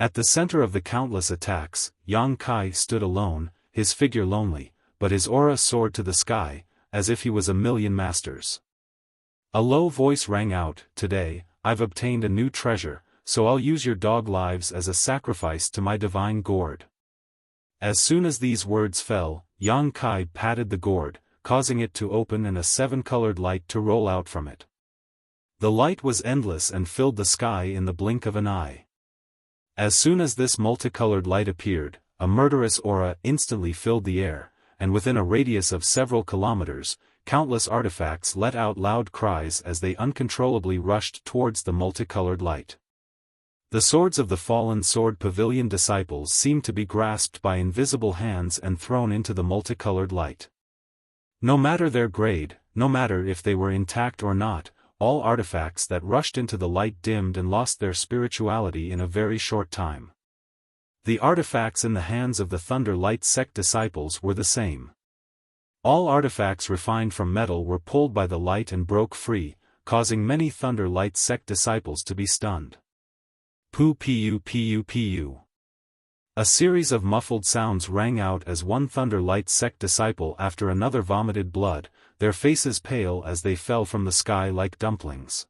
At the center of the countless attacks, Yang Kai stood alone, his figure lonely, but his aura soared to the sky, as if he was a million masters. A low voice rang out, Today, I've obtained a new treasure, so I'll use your dog lives as a sacrifice to my divine gourd. As soon as these words fell, Yang Kai patted the gourd, causing it to open and a 7-colored light to roll out from it. The light was endless and filled the sky in the blink of an eye. As soon as this multicolored light appeared, a murderous aura instantly filled the air, and within a radius of several kilometers, countless artifacts let out loud cries as they uncontrollably rushed towards the multicolored light. The swords of the fallen Sword Pavilion disciples seemed to be grasped by invisible hands and thrown into the multicolored light. No matter their grade, no matter if they were intact or not, all artifacts that rushed into the light dimmed and lost their spirituality in a very short time. The artifacts in the hands of the Thunder Light sect disciples were the same. All artifacts refined from metal were pulled by the light and broke free, causing many Thunder Light sect disciples to be stunned. Pu pu pu pu. A series of muffled sounds rang out as one Thunder Light sect disciple after another vomited blood, their faces pale as they fell from the sky like dumplings.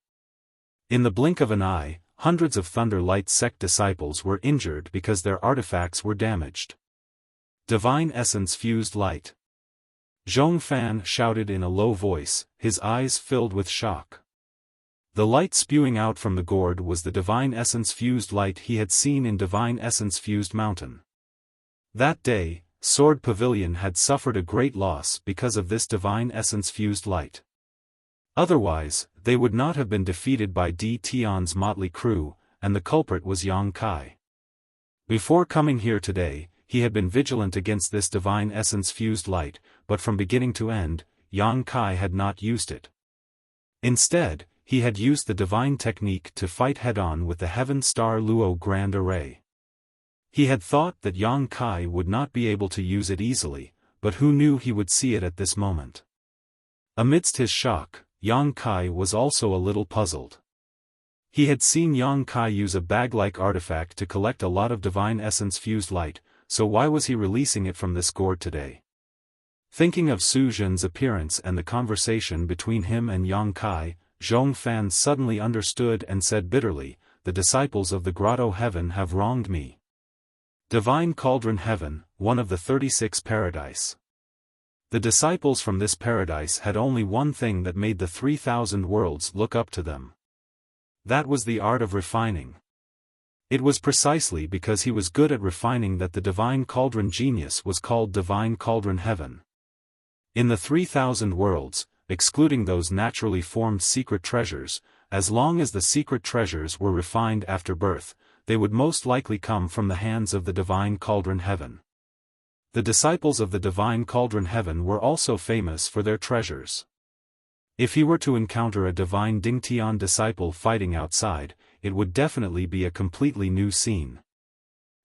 In the blink of an eye, hundreds of Thunder Light sect disciples were injured because their artifacts were damaged. Divine Essence Fused Light. Xiaofan shouted in a low voice, his eyes filled with shock. The light spewing out from the gourd was the Divine Essence Fused Light he had seen in Divine Essence Fused Mountain. That day, Sword Pavilion had suffered a great loss because of this Divine Essence Fused Light. Otherwise, they would not have been defeated by Di Tian's motley crew, and the culprit was Yang Kai. Before coming here today, he had been vigilant against this Divine Essence Fused Light, but from beginning to end, Yang Kai had not used it. Instead, he had used the divine technique to fight head-on with the Heaven Star Luo Grand Array. He had thought that Yang Kai would not be able to use it easily, but who knew he would see it at this moment. Amidst his shock, Yang Kai was also a little puzzled. He had seen Yang Kai use a bag-like artifact to collect a lot of Divine Essence Fused Light, so why was he releasing it from this gourd today? Thinking of Su Zhen's appearance and the conversation between him and Yang Kai, Xiaofan suddenly understood and said bitterly, "The disciples of the Grotto Heaven have wronged me." Divine Cauldron Heaven, one of the 36 paradise. The disciples from this paradise had only one thing that made the 3,000 worlds look up to them. That was the art of refining. It was precisely because he was good at refining that the Divine Cauldron genius was called Divine Cauldron Heaven. In the 3,000 worlds, excluding those naturally formed secret treasures, as long as the secret treasures were refined after birth, they would most likely come from the hands of the Divine Cauldron Heaven. The disciples of the Divine Cauldron Heaven were also famous for their treasures. If he were to encounter a Divine Dingtian disciple fighting outside, it would definitely be a completely new scene.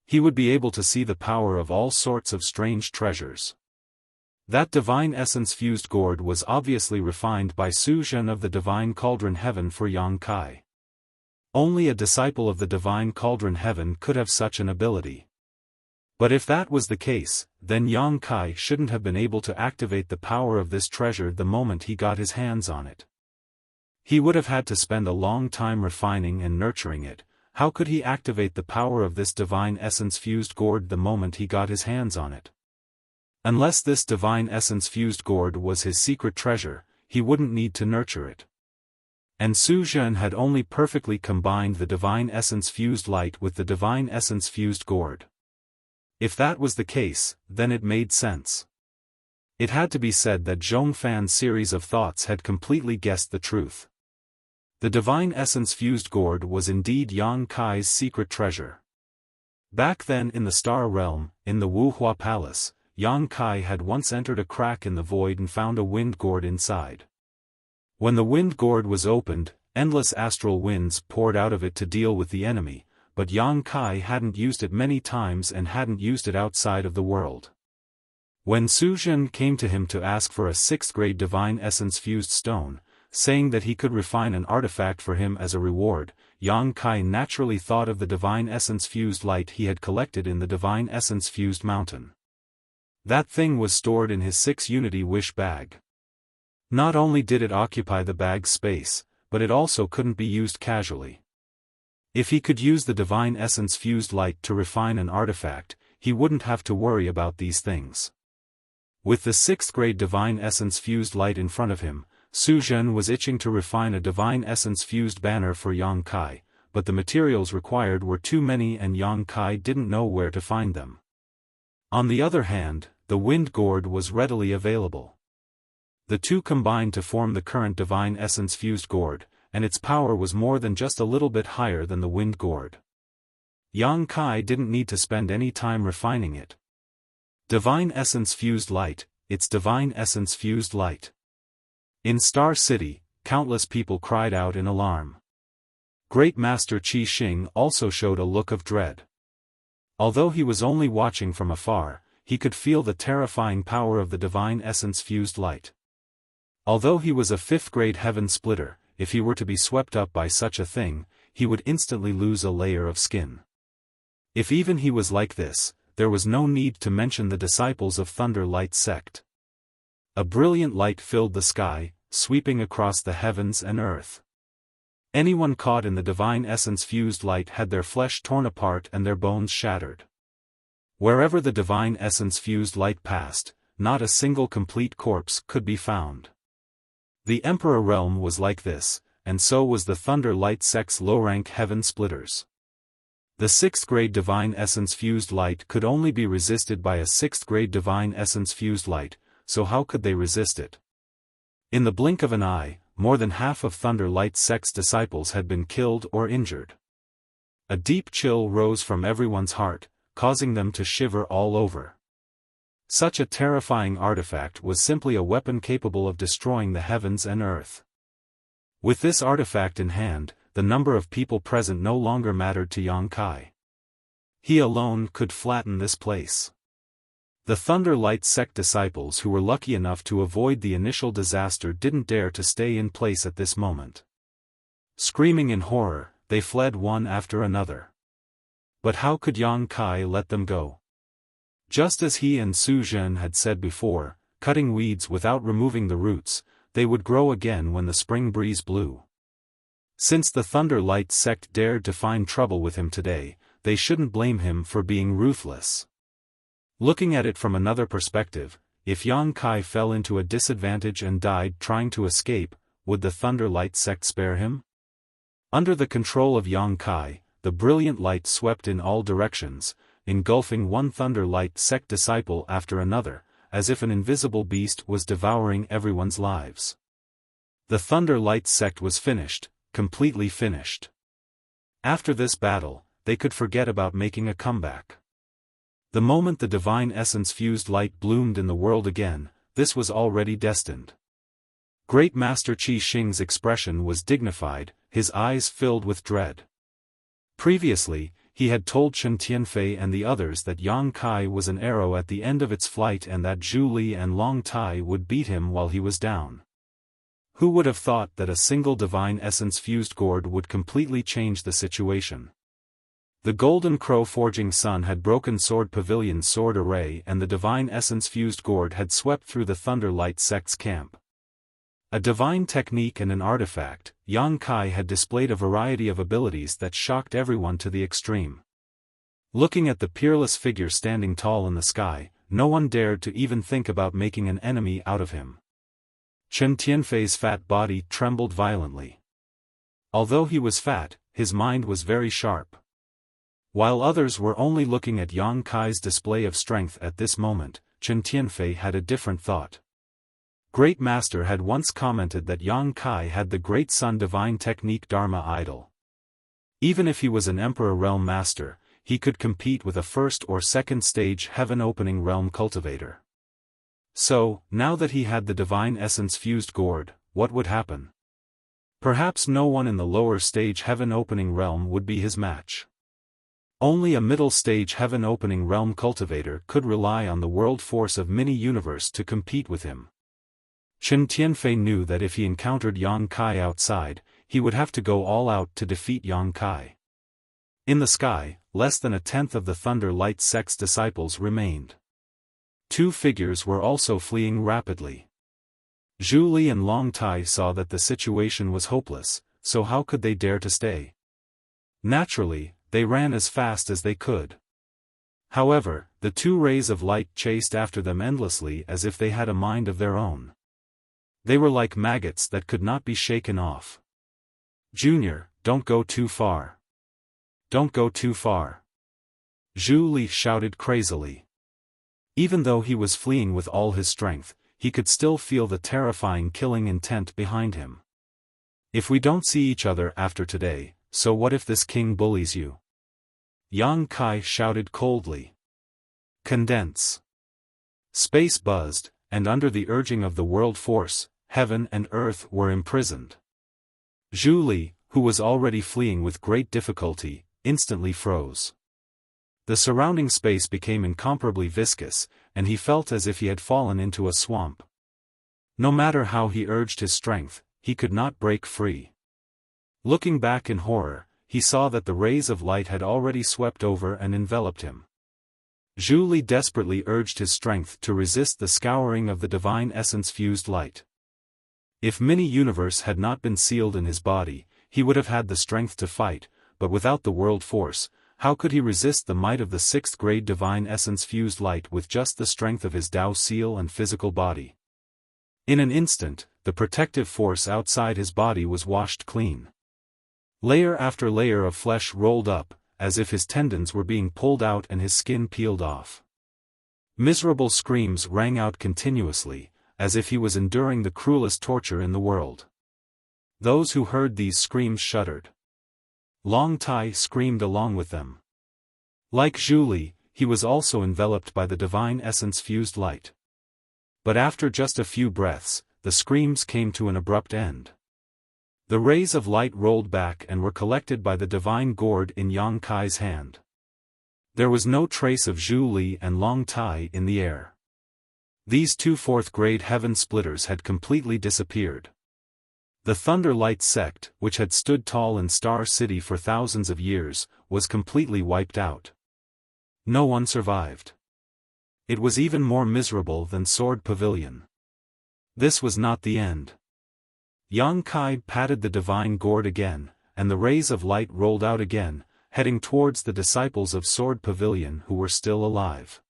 He would be able to see the power of all sorts of strange treasures. That Divine Essence Fused gourd was obviously refined by Su Zhen of the Divine Cauldron Heaven for Yang Kai. Only a disciple of the Divine Cauldron Heaven could have such an ability. But if that was the case, then Yang Kai shouldn't have been able to activate the power of this treasure the moment he got his hands on it. He would have had to spend a long time refining and nurturing it. How could he activate the power of this Divine Essence Fused gourd the moment he got his hands on it? Unless this Divine Essence Fused gourd was his secret treasure, he wouldn't need to nurture it. And Su Zhen had only perfectly combined the Divine Essence Fused Light with the Divine Essence Fused gourd. If that was the case, then it made sense. It had to be said that Xiaofan's series of thoughts had completely guessed the truth. The Divine Essence Fused gourd was indeed Yang Kai's secret treasure. Back then in the Star Realm, in the Wuhua Palace, Yang Kai had once entered a crack in the void and found a wind gourd inside. When the wind gourd was opened, endless astral winds poured out of it to deal with the enemy, but Yang Kai hadn't used it many times and hadn't used it outside of the world. When Su Zhen came to him to ask for a 6th-grade Divine Essence Fused stone, saying that he could refine an artifact for him as a reward, Yang Kai naturally thought of the Divine Essence Fused Light he had collected in the Divine Essence Fused Mountain. That thing was stored in his 6-unity wish bag. Not only did it occupy the bag's space, but it also couldn't be used casually. If he could use the Divine Essence Fused Light to refine an artifact, he wouldn't have to worry about these things. With the 6th-grade Divine Essence Fused Light in front of him, Su Zhen was itching to refine a Divine Essence Fused banner for Yang Kai, but the materials required were too many and Yang Kai didn't know where to find them. On the other hand, the wind gourd was readily available. The two combined to form the current Divine Essence Fused gourd, and its power was more than just a little bit higher than the wind gourd. Yang Kai didn't need to spend any time refining it. Divine Essence Fused Light, its divine essence fused light. In Star City, countless people cried out in alarm. Great Master Qi Xing also showed a look of dread. Although he was only watching from afar, he could feel the terrifying power of the divine essence fused light. Although he was a fifth-grade heaven splitter, if he were to be swept up by such a thing, he would instantly lose a layer of skin. If even he was like this, there was no need to mention the disciples of Thunder Light sect. A brilliant light filled the sky, sweeping across the heavens and earth. Anyone caught in the divine essence fused light had their flesh torn apart and their bones shattered. Wherever the divine essence fused light passed, not a single complete corpse could be found. The Emperor realm was like this, and so was the Thunder Light sect's low-rank heaven splitters. The 6th-grade divine essence fused light could only be resisted by a 6th-grade divine essence fused light, so how could they resist it? In the blink of an eye, more than half of Thunder Light sect's disciples had been killed or injured. A deep chill rose from everyone's heart, causing them to shiver all over. Such a terrifying artifact was simply a weapon capable of destroying the heavens and earth. With this artifact in hand, the number of people present no longer mattered to Yang Kai. He alone could flatten this place. The Thunder Light sect disciples who were lucky enough to avoid the initial disaster didn't dare to stay in place at this moment. Screaming in horror, they fled one after another. But how could Yang Kai let them go? Just as he and Su Zhen had said before, cutting weeds without removing the roots, they would grow again when the spring breeze blew. Since the Thunder Light sect dared to find trouble with him today, they shouldn't blame him for being ruthless. Looking at it from another perspective, if Yang Kai fell into a disadvantage and died trying to escape, would the Thunder Light sect spare him? Under the control of Yang Kai, the brilliant light swept in all directions, engulfing one Thunder Light sect disciple after another, as if an invisible beast was devouring everyone's lives. The Thunder Light sect was finished, completely finished. After this battle, they could forget about making a comeback. The moment the divine essence fused light bloomed in the world again, this was already destined. Great Master Qi Xing's expression was dignified, his eyes filled with dread. Previously, he had told Chen Tianfei and the others that Yang Kai was an arrow at the end of its flight and that Zhu Li and Long Tai would beat him while he was down. Who would have thought that a single divine essence-fused gourd would completely change the situation? The Golden Crow Forging Sun had broken Sword Pavilion's sword array and the divine essence-fused gourd had swept through the Thunder Light sect's camp. A divine technique and an artifact, Yang Kai had displayed a variety of abilities that shocked everyone to the extreme. Looking at the peerless figure standing tall in the sky, no one dared to even think about making an enemy out of him. Chen Tianfei's fat body trembled violently. Although he was fat, his mind was very sharp. While others were only looking at Yang Kai's display of strength at this moment, Chen Tianfei had a different thought. Great Master had once commented that Yang Kai had the Great Sun Divine Technique Dharma Idol. Even if he was an Emperor Realm Master, he could compete with a first or second stage Heaven Opening Realm Cultivator. So, now that he had the Divine Essence Fused Gourd, what would happen? Perhaps no one in the lower stage Heaven Opening Realm would be his match. Only a middle stage Heaven Opening Realm Cultivator could rely on the world force of Mini-Universe to compete with him. Chen Tianfei knew that if he encountered Yang Kai outside, he would have to go all out to defeat Yang Kai. In the sky, less than a tenth of the Thunder Light sect's disciples remained. Two figures were also fleeing rapidly. Zhu Li and Long Tai saw that the situation was hopeless, so how could they dare to stay? Naturally, they ran as fast as they could. However, the two rays of light chased after them endlessly as if they had a mind of their own. They were like maggots that could not be shaken off. "Junior, don't go too far. Don't go too far." Zhu Li shouted crazily. Even though he was fleeing with all his strength, he could still feel the terrifying killing intent behind him. "If we don't see each other after today, so what if this king bullies you?" Yang Kai shouted coldly. Condense. Space buzzed, and under the urging of the world force, heaven and earth were imprisoned. Zhu Li, who was already fleeing with great difficulty, instantly froze. The surrounding space became incomparably viscous, and he felt as if he had fallen into a swamp. No matter how he urged his strength, he could not break free. Looking back in horror, he saw that the rays of light had already swept over and enveloped him. Zhu Li desperately urged his strength to resist the scouring of the divine essence-fused light. If mini-universe had not been sealed in his body, he would have had the strength to fight, but without the world force, how could he resist the might of the sixth-grade divine essence-fused light with just the strength of his Tao seal and physical body? In an instant, the protective force outside his body was washed clean. Layer after layer of flesh rolled up, as if his tendons were being pulled out and his skin peeled off. Miserable screams rang out continuously, as if he was enduring the cruelest torture in the world. Those who heard these screams shuddered. Long Tai screamed along with them. Like Zhu Li, he was also enveloped by the divine essence-fused light. But after just a few breaths, the screams came to an abrupt end. The rays of light rolled back and were collected by the divine gourd in Yang Kai's hand. There was no trace of Zhu Li and Long Tai in the air. These two fourth-grade heaven splitters had completely disappeared. The Thunder Light sect, which had stood tall in Star City for thousands of years, was completely wiped out. No one survived. It was even more miserable than Sword Pavilion. This was not the end. Yang Kai patted the divine gourd again, and the rays of light rolled out again, heading towards the disciples of Sword Pavilion who were still alive.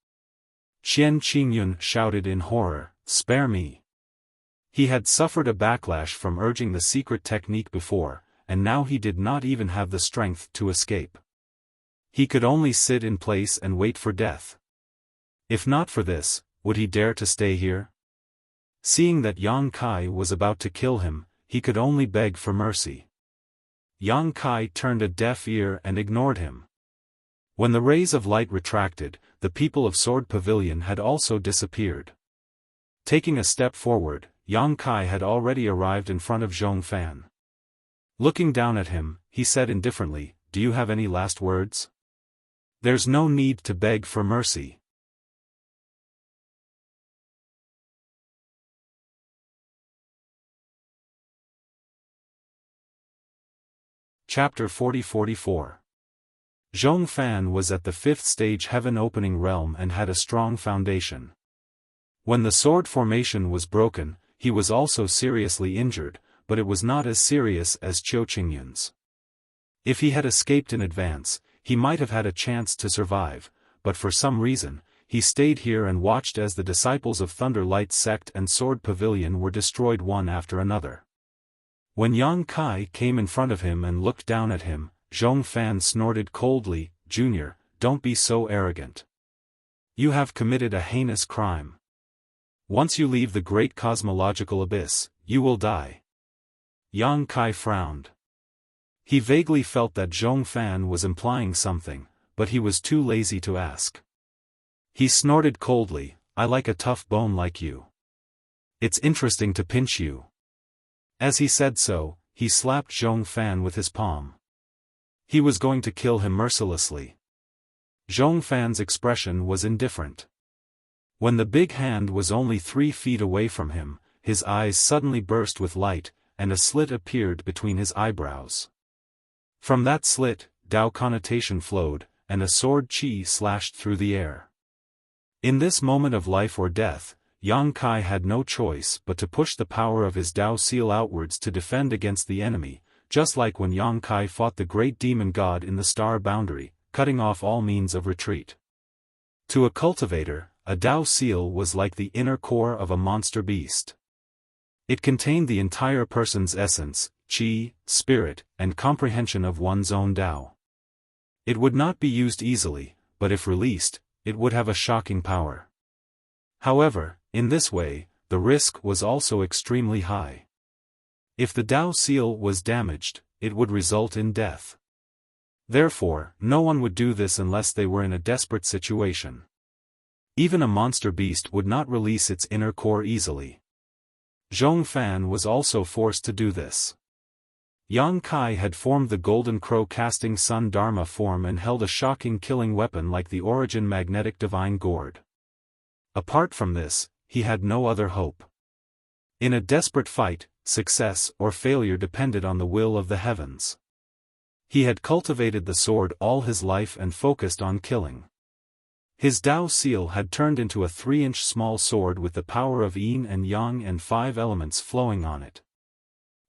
Qian Qingyun shouted in horror, "Spare me!" He had suffered a backlash from urging the secret technique before, and now he did not even have the strength to escape. He could only sit in place and wait for death. If not for this, would he dare to stay here? Seeing that Yang Kai was about to kill him, he could only beg for mercy. Yang Kai turned a deaf ear and ignored him. When the rays of light retracted, the people of Sword Pavilion had also disappeared. Taking a step forward, Yang Kai had already arrived in front of Xiaofan. Looking down at him, he said indifferently, "Do you have any last words? There's no need to beg for mercy." Chapter 40-44. Xiaofan was at the fifth stage heaven opening realm and had a strong foundation. When the sword formation was broken, he was also seriously injured, but it was not as serious as Qiu Qingyun's. If he had escaped in advance, he might have had a chance to survive, but for some reason, he stayed here and watched as the disciples of Thunder Light sect and Sword Pavilion were destroyed one after another. When Yang Kai came in front of him and looked down at him, Xiaofan snorted coldly, "Junior, don't be so arrogant. You have committed a heinous crime. Once you leave the great cosmological abyss, you will die." Yang Kai frowned. He vaguely felt that Xiaofan was implying something, but he was too lazy to ask. He snorted coldly, "I like a tough bone like you. It's interesting to pinch you." As he said so, he slapped Xiaofan with his palm. He was going to kill him mercilessly. Xiaofan's expression was indifferent. When the big hand was only 3 feet away from him, his eyes suddenly burst with light, and a slit appeared between his eyebrows. From that slit, Tao connotation flowed, and a sword qi slashed through the air. In this moment of life or death, Yang Kai had no choice but to push the power of his Tao seal outwards to defend against the enemy, just like when Yang Kai fought the great demon god in the star boundary, cutting off all means of retreat. To a cultivator, a Tao seal was like the inner core of a monster beast. It contained the entire person's essence, qi, spirit, and comprehension of one's own Tao. It would not be used easily, but if released, it would have a shocking power. However, in this way, the risk was also extremely high. If the Tao seal was damaged, it would result in death. Therefore, no one would do this unless they were in a desperate situation. Even a monster beast would not release its inner core easily. Xiaofan was also forced to do this. Yang Kai had formed the golden crow casting sun dharma form and held a shocking killing weapon like the origin magnetic divine gourd. Apart from this, he had no other hope. In a desperate fight, success or failure depended on the will of the heavens. He had cultivated the sword all his life and focused on killing. His Dao seal had turned into a 3-inch small sword with the power of yin and yang and 5 elements flowing on it.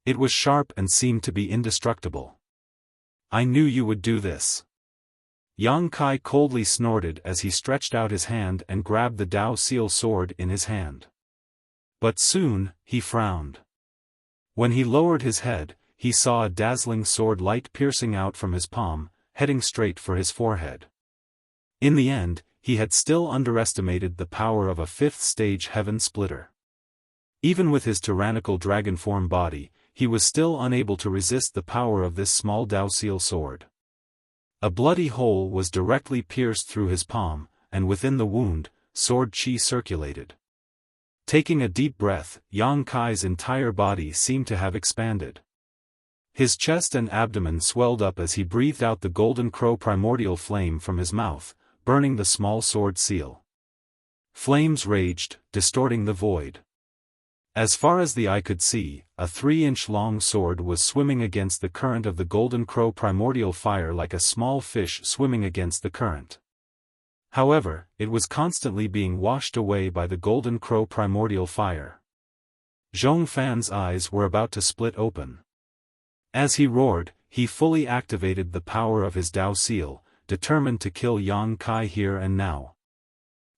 It was sharp and seemed to be indestructible. "I knew you would do this." Yang Kai coldly snorted as he stretched out his hand and grabbed the Dao seal sword in his hand. But soon, he frowned. When he lowered his head, he saw a dazzling sword light piercing out from his palm, heading straight for his forehead. In the end, he had still underestimated the power of a 5th-stage heaven splitter. Even with his tyrannical dragon-form body, he was still unable to resist the power of this small Dao seal sword. A bloody hole was directly pierced through his palm, and within the wound, sword qi circulated. Taking a deep breath, Yang Kai's entire body seemed to have expanded. His chest and abdomen swelled up as he breathed out the golden crow primordial flame from his mouth, burning the small sword seal. Flames raged, distorting the void. As far as the eye could see, a 3-inch long sword was swimming against the current of the golden crow primordial fire like a small fish swimming against the current. However, it was constantly being washed away by the golden crow primordial fire. Xiaofan's eyes were about to split open. As he roared, he fully activated the power of his Dao seal, determined to kill Yang Kai here and now.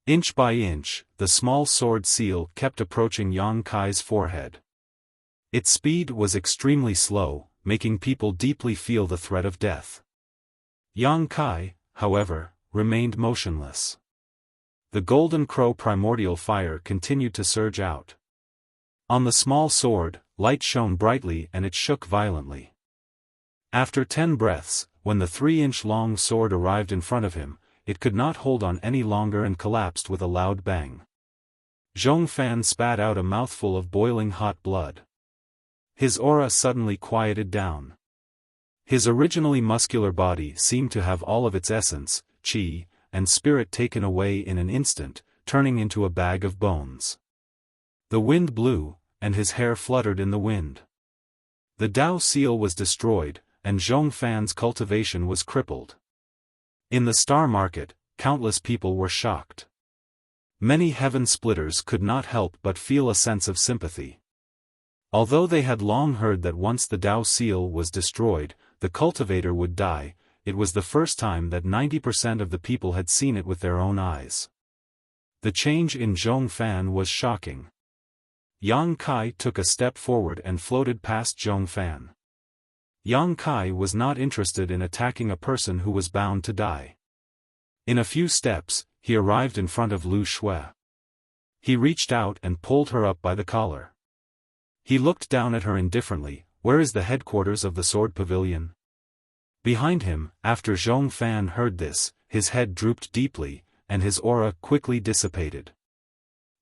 Inch by inch, the small sword seal kept approaching Yang Kai's forehead. Its speed was extremely slow, making people deeply feel the threat of death. Yang Kai, however, remained motionless. The golden crow primordial fire continued to surge out. On the small sword, light shone brightly and it shook violently. After 10 breaths, when the 3-inch long sword arrived in front of him, it could not hold on any longer and collapsed with a loud bang. Xiaofan spat out a mouthful of boiling hot blood. His aura suddenly quieted down. His originally muscular body seemed to have all of its essence, qi, and spirit taken away in an instant, turning into a bag of bones. The wind blew, and his hair fluttered in the wind. The Dao seal was destroyed, and Xiaofan's cultivation was crippled. In the star market, countless people were shocked. Many heaven splitters could not help but feel a sense of sympathy. Although they had long heard that once the Dao seal was destroyed, the cultivator would die, it was the first time that 90% of the people had seen it with their own eyes. The change in Xiaofan was shocking. Yang Kai took a step forward and floated past Xiaofan. Yang Kai was not interested in attacking a person who was bound to die. In a few steps, he arrived in front of Lu Shui. He reached out and pulled her up by the collar. He looked down at her indifferently. "Where is the headquarters of the sword pavilion?" Behind him, after Xiaofan heard this, his head drooped deeply, and his aura quickly dissipated.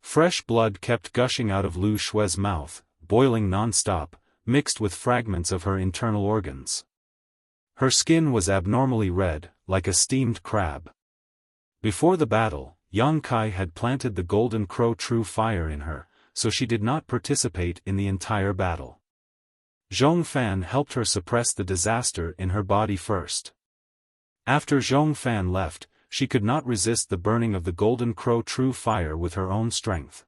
Fresh blood kept gushing out of Lu Shui's mouth, boiling non-stop, mixed with fragments of her internal organs. Her skin was abnormally red, like a steamed crab. Before the battle, Yang Kai had planted the golden crow true fire in her, so she did not participate in the entire battle. Xiaofan helped her suppress the disaster in her body first. After Xiaofan left, she could not resist the burning of the golden crow true fire with her own strength.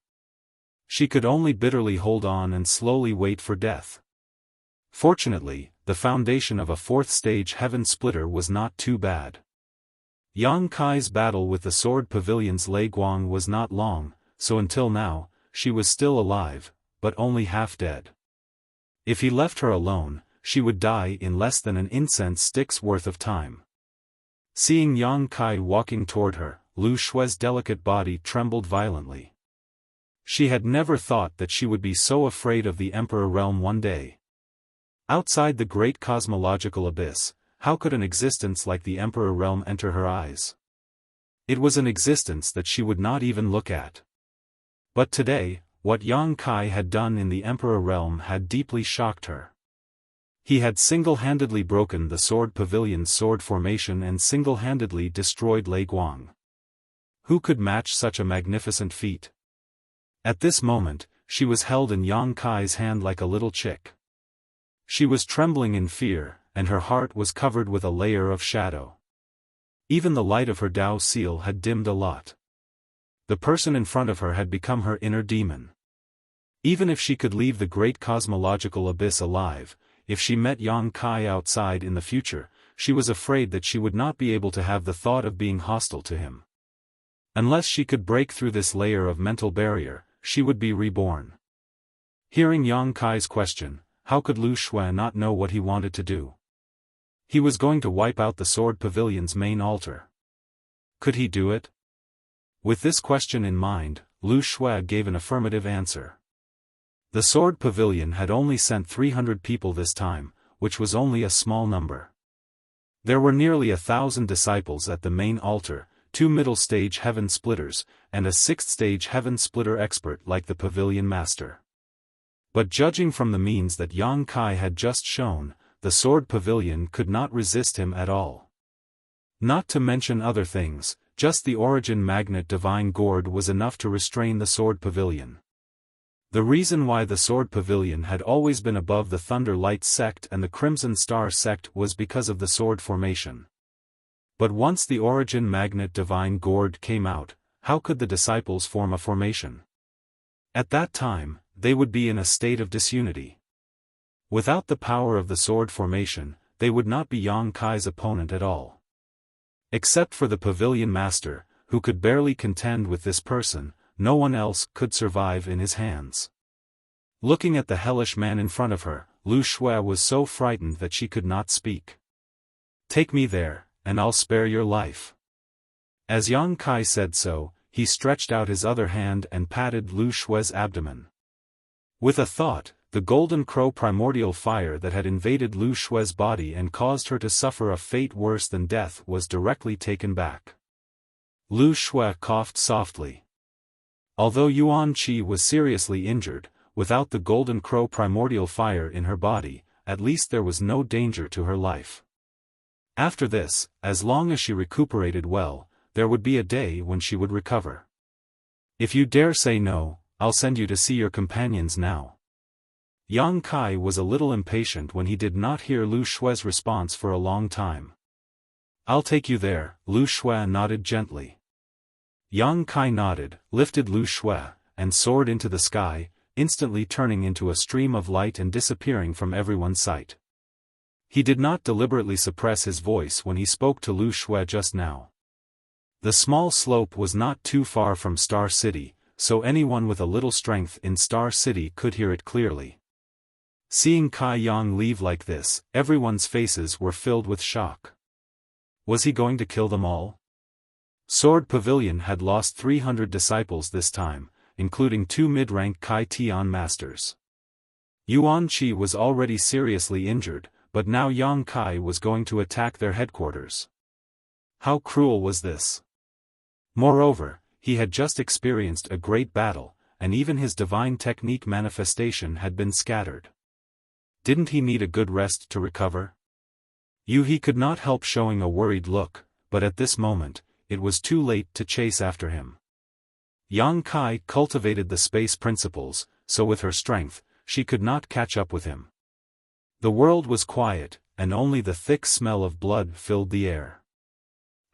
She could only bitterly hold on and slowly wait for death. Fortunately, the foundation of a 4th-stage heaven splitter was not too bad. Yang Kai's battle with the sword pavilion's Lei Guang was not long, so until now, she was still alive, but only half dead. If he left her alone, she would die in less than an incense stick's worth of time. Seeing Yang Kai walking toward her, Lu Shui's delicate body trembled violently. She had never thought that she would be so afraid of the Emperor realm one day. Outside the great cosmological abyss, how could an existence like the Emperor realm enter her eyes? It was an existence that she would not even look at. But today, what Yang Kai had done in the Emperor realm had deeply shocked her. He had single-handedly broken the Sword Pavilion's sword formation and single-handedly destroyed Lei Guang. Who could match such a magnificent feat? At this moment, she was held in Yang Kai's hand like a little chick. She was trembling in fear, and her heart was covered with a layer of shadow. Even the light of her Dao seal had dimmed a lot. The person in front of her had become her inner demon. Even if she could leave the great cosmological abyss alive, if she met Yang Kai outside in the future, she was afraid that she would not be able to have the thought of being hostile to him. Unless she could break through this layer of mental barrier, she would be reborn. Hearing Yang Kai's question, how could Lu Xue not know what he wanted to do? He was going to wipe out the Sword Pavilion's main altar. Could he do it? With this question in mind, Lu Xue gave an affirmative answer. The Sword Pavilion had only sent 300 people this time, which was only a small number. There were nearly 1,000 disciples at the main altar, 2 middle-stage heaven splitters, and a 6th-stage heaven splitter expert like the pavilion master. But judging from the means that Yang Kai had just shown, the Sword Pavilion could not resist him at all. Not to mention other things, just the origin magnet divine gourd was enough to restrain the Sword Pavilion. The reason why the Sword Pavilion had always been above the Thunder Light sect and the Crimson Star sect was because of the sword formation. But once the origin magnet divine gourd came out, how could the disciples form a formation? At that time, they would be in a state of disunity. Without the power of the sword formation, they would not be Yang Kai's opponent at all. Except for the pavilion master, who could barely contend with this person, no one else could survive in his hands. Looking at the hellish man in front of her, Lu Xue was so frightened that she could not speak. "Take me there, and I'll spare your life." As Yang Kai said so, he stretched out his other hand and patted Lu Xue's abdomen. With a thought, the golden crow primordial fire that had invaded Lu Xue's body and caused her to suffer a fate worse than death was directly taken back. Lu Xue coughed softly. Although Yuan Qi was seriously injured, without the golden crow primordial fire in her body, at least there was no danger to her life. After this, as long as she recuperated well, there would be a day when she would recover. "If you dare say no, I'll send you to see your companions now." Yang Kai was a little impatient when he did not hear Lu Xue's response for a long time. "I'll take you there," Lu Xue nodded gently. Yang Kai nodded, lifted Lu Xue, and soared into the sky, instantly turning into a stream of light and disappearing from everyone's sight. He did not deliberately suppress his voice when he spoke to Lu Xue just now. The small slope was not too far from Star City, so anyone with a little strength in Star City could hear it clearly. Seeing Kai Yang leave like this, everyone's faces were filled with shock. Was he going to kill them all? Sword Pavilion had lost 300 disciples this time, including 2 mid-rank Kai Tian masters. Yuan Qi was already seriously injured, but now Yang Kai was going to attack their headquarters. How cruel was this? Moreover, he had just experienced a great battle, and even his divine technique manifestation had been scattered. Didn't he need a good rest to recover? He could not help showing a worried look, but at this moment, it was too late to chase after him. Yang Kai cultivated the space principles, so with her strength, she could not catch up with him. The world was quiet, and only the thick smell of blood filled the air.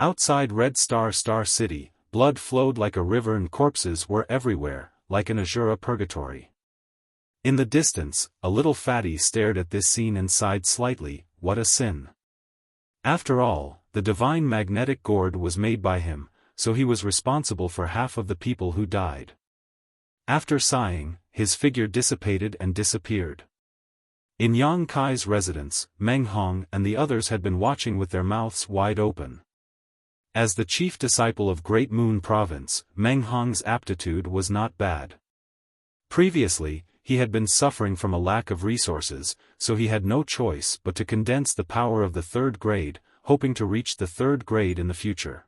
Outside Red Star City, blood flowed like a river and corpses were everywhere, like an Azura purgatory. In the distance, a little fatty stared at this scene and sighed slightly, what a sin. After all, the divine magnetic gourd was made by him, so he was responsible for half of the people who died. After sighing, his figure dissipated and disappeared. In Yang Kai's residence, Meng Hong and the others had been watching with their mouths wide open. As the chief disciple of Great Moon Province, Meng Hong's aptitude was not bad. Previously, he had been suffering from a lack of resources, so he had no choice but to condense the power of the 3rd grade, hoping to reach the 3rd grade in the future.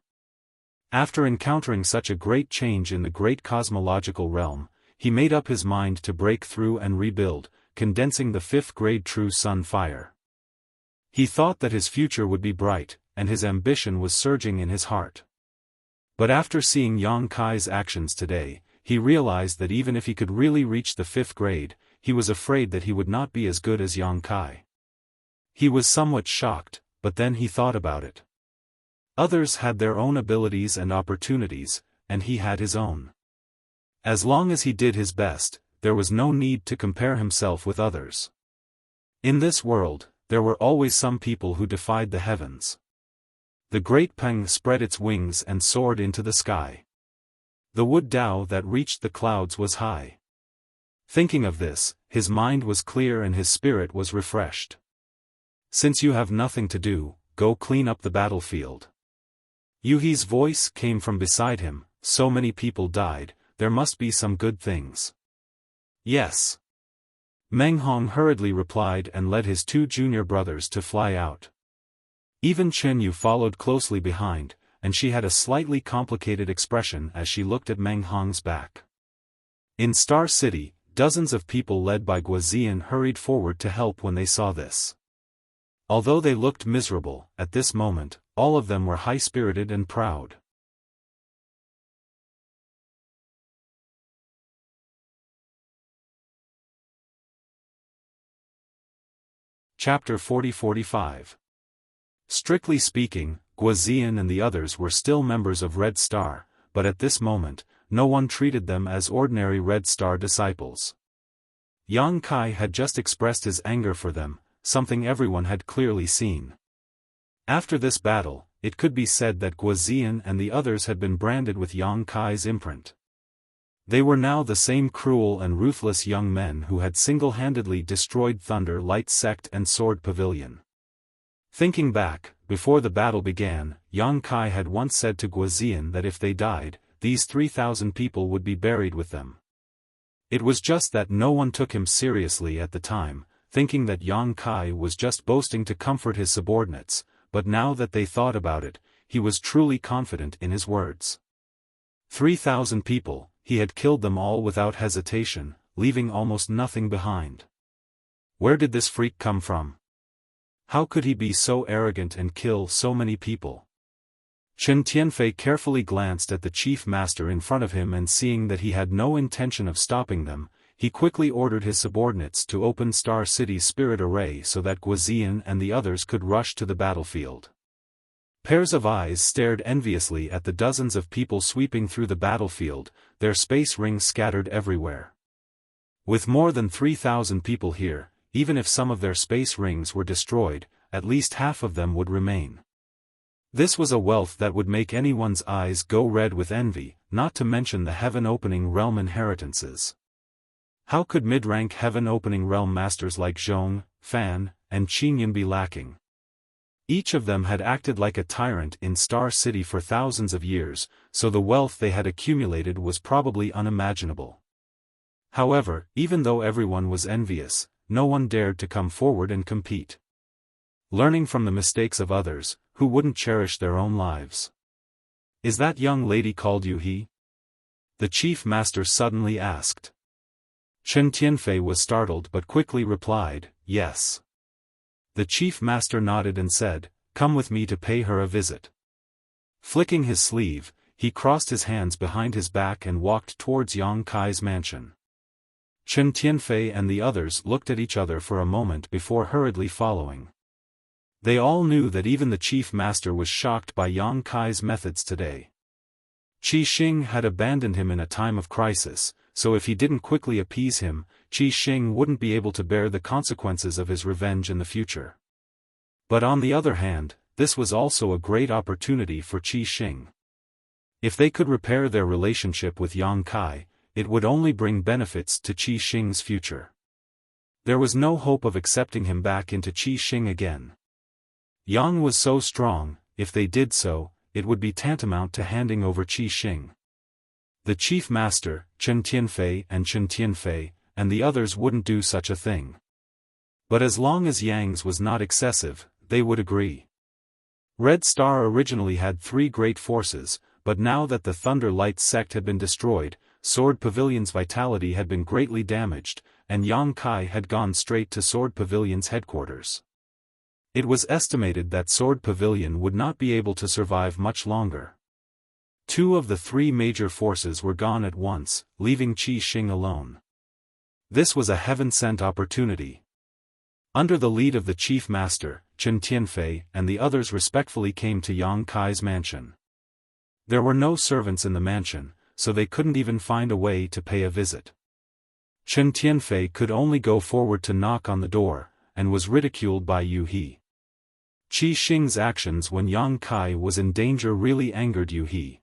After encountering such a great change in the great cosmological realm, he made up his mind to break through and rebuild, condensing the 5th grade true sun fire. He thought that his future would be bright, and his ambition was surging in his heart. But after seeing Yang Kai's actions today, he realized that even if he could really reach the 5th grade, he was afraid that he would not be as good as Yang Kai. He was somewhat shocked, but then he thought about it. Others had their own abilities and opportunities, and he had his own. As long as he did his best, there was no need to compare himself with others. In this world, there were always some people who defied the heavens. The great Peng spread its wings and soared into the sky. The wood Dao that reached the clouds was high. Thinking of this, his mind was clear and his spirit was refreshed. Since you have nothing to do, go clean up the battlefield. Yuhi's voice came from beside him. So many people died, there must be some good things. Yes. Meng Hong hurriedly replied and led his 2 junior brothers to fly out. Even Chen Yu followed closely behind, and she had a slightly complicated expression as she looked at Meng Hong's back. In Star City, dozens of people led by Guozian hurried forward to help when they saw this. Although they looked miserable, at this moment, all of them were high-spirited and proud. Chapter 40-45. Strictly speaking, Guozian and the others were still members of Red Star, but at this moment, no one treated them as ordinary Red Star disciples. Yang Kai had just expressed his anger for them, something everyone had clearly seen. After this battle, it could be said that Guozian and the others had been branded with Yang Kai's imprint. They were now the same cruel and ruthless young men who had single-handedly destroyed Thunder Light Sect and Sword Pavilion. Thinking back, before the battle began, Yang Kai had once said to Guozian that if they died, these 3,000 people would be buried with them. It was just that no one took him seriously at the time, thinking that Yang Kai was just boasting to comfort his subordinates, but now that they thought about it, he was truly confident in his words. 3,000 people, he had killed them all without hesitation, leaving almost nothing behind. Where did this freak come from? How could he be so arrogant and kill so many people? Chen Tianfei carefully glanced at the chief master in front of him and seeing that he had no intention of stopping them, he quickly ordered his subordinates to open Star City's spirit array so that Guozian and the others could rush to the battlefield. Pairs of eyes stared enviously at the dozens of people sweeping through the battlefield, their space rings scattered everywhere. With more than 3,000 people here, even if some of their space rings were destroyed, at least half of them would remain. This was a wealth that would make anyone's eyes go red with envy, not to mention the heaven-opening realm inheritances. How could mid-rank heaven-opening realm masters like Zhong, Fan, and Qinyan be lacking? Each of them had acted like a tyrant in Star City for thousands of years, so the wealth they had accumulated was probably unimaginable. However, even though everyone was envious, no one dared to come forward and compete. Learning from the mistakes of others, who wouldn't cherish their own lives? Is that young lady called Yuhi? The chief master suddenly asked. Chen Tianfei was startled but quickly replied, yes. The chief master nodded and said, come with me to pay her a visit. Flicking his sleeve, he crossed his hands behind his back and walked towards Yang Kai's mansion. Chen Tianfei and the others looked at each other for a moment before hurriedly following. They all knew that even the chief master was shocked by Yang Kai's methods today. Qi Xing had abandoned him in a time of crisis, so if he didn't quickly appease him, Qi Xing wouldn't be able to bear the consequences of his revenge in the future. But on the other hand, this was also a great opportunity for Qi Xing. If they could repair their relationship with Yang Kai, it would only bring benefits to Qi Xing's future. There was no hope of accepting him back into Qi Xing again. Yang was so strong, if they did so, it would be tantamount to handing over Qi Xing. The chief master, Chen Tianfei, and the others wouldn't do such a thing. But as long as Yang's was not excessive, they would agree. Red Star originally had 3 great forces, but now that the Thunder Light sect had been destroyed, Sword Pavilion's vitality had been greatly damaged, and Yang Kai had gone straight to Sword Pavilion's headquarters. It was estimated that Sword Pavilion would not be able to survive much longer. 2 of the 3 major forces were gone at once, leaving Qi Xing alone. This was a heaven-sent opportunity. Under the lead of the chief master, Chen Tianfei, and the others respectfully came to Yang Kai's mansion. There were no servants in the mansion, so they couldn't even find a way to pay a visit. Chen Tianfei could only go forward to knock on the door, and was ridiculed by Yu He. Qi Xing's actions when Yang Kai was in danger really angered Yu He.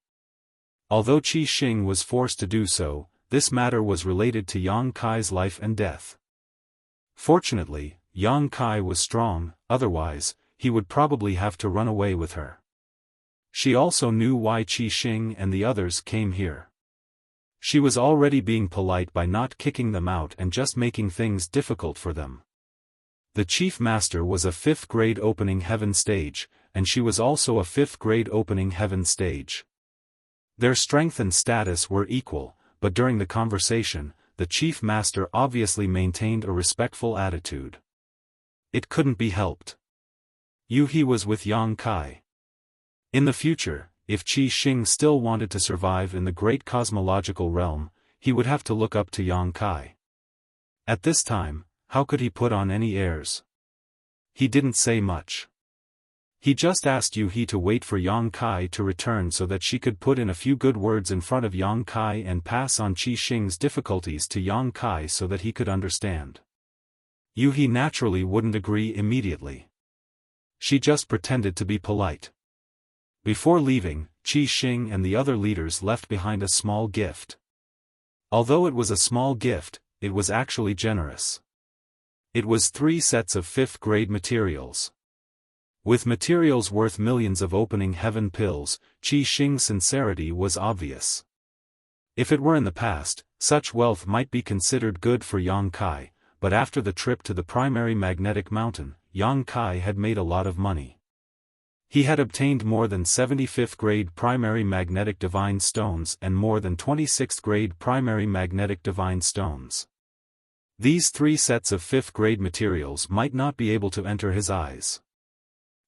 Although Qi Xing was forced to do so, this matter was related to Yang Kai's life and death. Fortunately, Yang Kai was strong, otherwise, he would probably have to run away with her. She also knew why Qi Xing and the others came here. She was already being polite by not kicking them out and just making things difficult for them. The chief master was a 5th grade opening heaven stage, and she was also a 5th grade opening heaven stage. Their strength and status were equal, but during the conversation, the chief master obviously maintained a respectful attitude. It couldn't be helped. Yu He was with Yang Kai. In the future, if Qi Xing still wanted to survive in the great cosmological realm, he would have to look up to Yang Kai. At this time, how could he put on any airs? He didn't say much. He just asked Yu He to wait for Yang Kai to return so that she could put in a few good words in front of Yang Kai and pass on Qi Xing's difficulties to Yang Kai so that he could understand. Yu He naturally wouldn't agree immediately. She just pretended to be polite. Before leaving, Qi Xing and the other leaders left behind a small gift. Although it was a small gift, it was actually generous. It was 3 sets of 5th grade materials. With materials worth millions of opening heaven pills, Qi Xing's sincerity was obvious. If it were in the past, such wealth might be considered good for Yang Kai, but after the trip to the primary magnetic mountain, Yang Kai had made a lot of money. He had obtained more than 75th grade primary magnetic divine stones and more than 26th grade primary magnetic divine stones. These 3 sets of 5th grade materials might not be able to enter his eyes.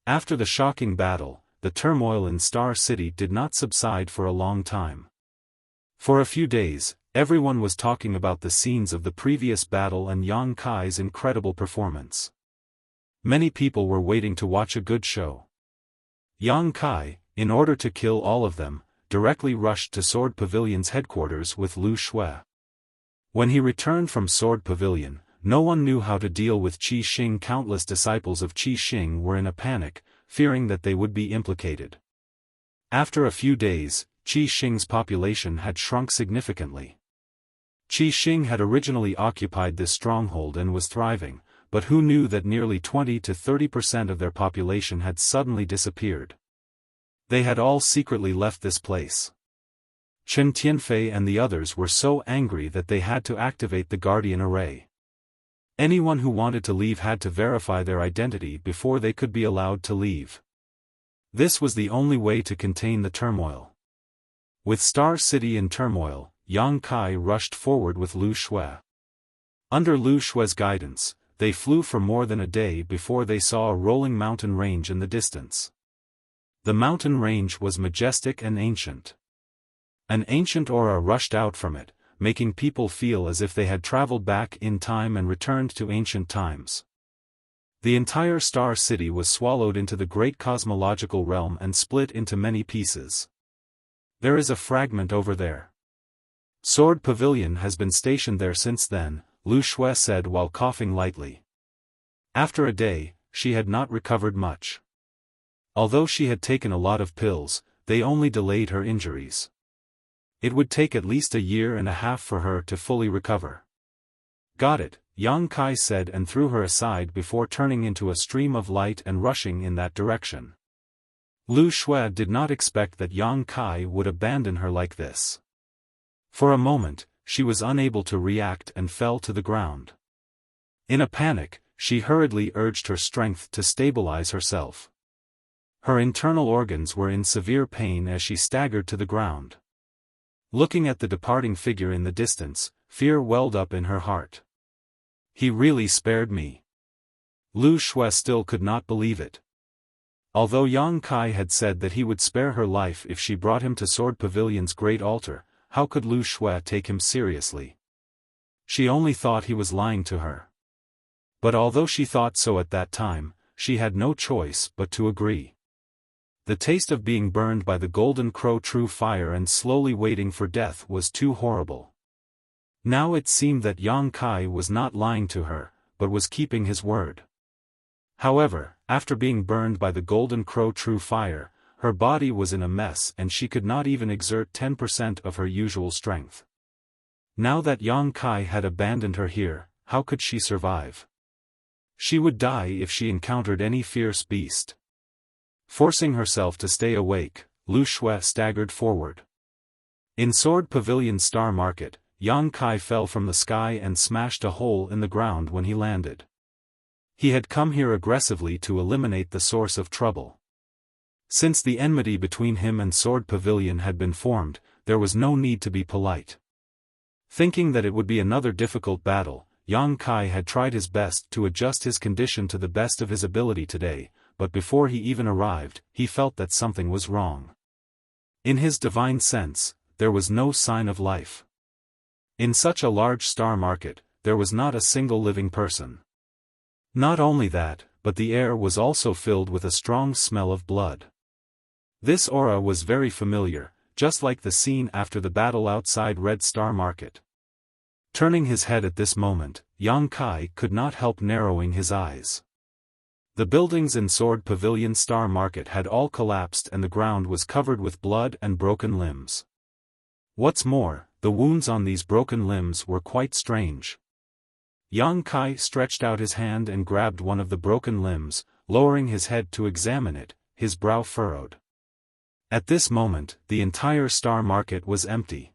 After the shocking battle, the turmoil in Star City did not subside for a long time. For a few days, everyone was talking about the scenes of the previous battle and Yang Kai's incredible performance. Many people were waiting to watch a good show. Yang Kai, in order to kill all of them, directly rushed to Sword Pavilion's headquarters with Lu Shui. When he returned from Sword Pavilion, no one knew how to deal with Qi Xing. Countless disciples of Qi Xing were in a panic, fearing that they would be implicated. After a few days, Qi Xing's population had shrunk significantly. Qi Xing had originally occupied this stronghold and was thriving, but who knew that nearly 20 to 30% of their population had suddenly disappeared? They had all secretly left this place. Chen Tianfei and the others were so angry that they had to activate the Guardian Array. Anyone who wanted to leave had to verify their identity before they could be allowed to leave. This was the only way to contain the turmoil. With Star City in turmoil, Yang Kai rushed forward with Lu Shui. Under Lu Shui's guidance, they flew for more than a day before they saw a rolling mountain range in the distance. The mountain range was majestic and ancient. An ancient aura rushed out from it, making people feel as if they had traveled back in time and returned to ancient times. The entire Star City was swallowed into the great cosmological realm and split into many pieces. There is a fragment over there. Sword Pavilion has been stationed there since then, Lu Shui said while coughing lightly. After a day, she had not recovered much. Although she had taken a lot of pills, they only delayed her injuries. It would take at least a year and a half for her to fully recover. Got it, Yang Kai said and threw her aside before turning into a stream of light and rushing in that direction. Lu Shui did not expect that Yang Kai would abandon her like this. For a moment, she was unable to react and fell to the ground. In a panic, she hurriedly urged her strength to stabilize herself. Her internal organs were in severe pain as she staggered to the ground. Looking at the departing figure in the distance, fear welled up in her heart. He really spared me. Lu Shui still could not believe it. Although Yang Kai had said that he would spare her life if she brought him to Sword Pavilion's great altar, how could Lu Shui take him seriously? She only thought he was lying to her. But although she thought so at that time, she had no choice but to agree. The taste of being burned by the golden crow true fire and slowly waiting for death was too horrible. Now it seemed that Yang Kai was not lying to her, but was keeping his word. However, after being burned by the golden crow true fire, her body was in a mess and she could not even exert 10% of her usual strength. Now that Yang Kai had abandoned her here, how could she survive? She would die if she encountered any fierce beast. Forcing herself to stay awake, Lu Shui staggered forward. In Sword Pavilion Star Market, Yang Kai fell from the sky and smashed a hole in the ground when he landed. He had come here aggressively to eliminate the source of trouble. Since the enmity between him and Sword Pavilion had been formed, there was no need to be polite. Thinking that it would be another difficult battle, Yang Kai had tried his best to adjust his condition to the best of his ability today, but before he even arrived, he felt that something was wrong. In his divine sense, there was no sign of life. In such a large star market, there was not a single living person. Not only that, but the air was also filled with a strong smell of blood. This aura was very familiar, just like the scene after the battle outside Red Star Market. Turning his head at this moment, Yang Kai could not help narrowing his eyes. The buildings in Sword Pavilion Star Market had all collapsed and the ground was covered with blood and broken limbs. What's more, the wounds on these broken limbs were quite strange. Yang Kai stretched out his hand and grabbed one of the broken limbs, lowering his head to examine it, his brow furrowed. At this moment, the entire star market was empty.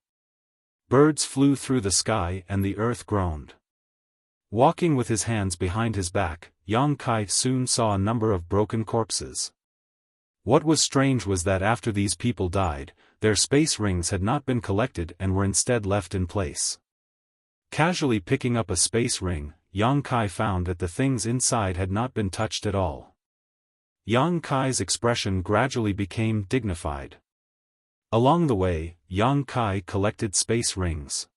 Birds flew through the sky and the earth groaned. Walking with his hands behind his back, Yang Kai soon saw a number of broken corpses. What was strange was that after these people died, their space rings had not been collected and were instead left in place. Casually picking up a space ring, Yang Kai found that the things inside had not been touched at all. Yang Kai's expression gradually became dignified. Along the way, Yang Kai collected space rings.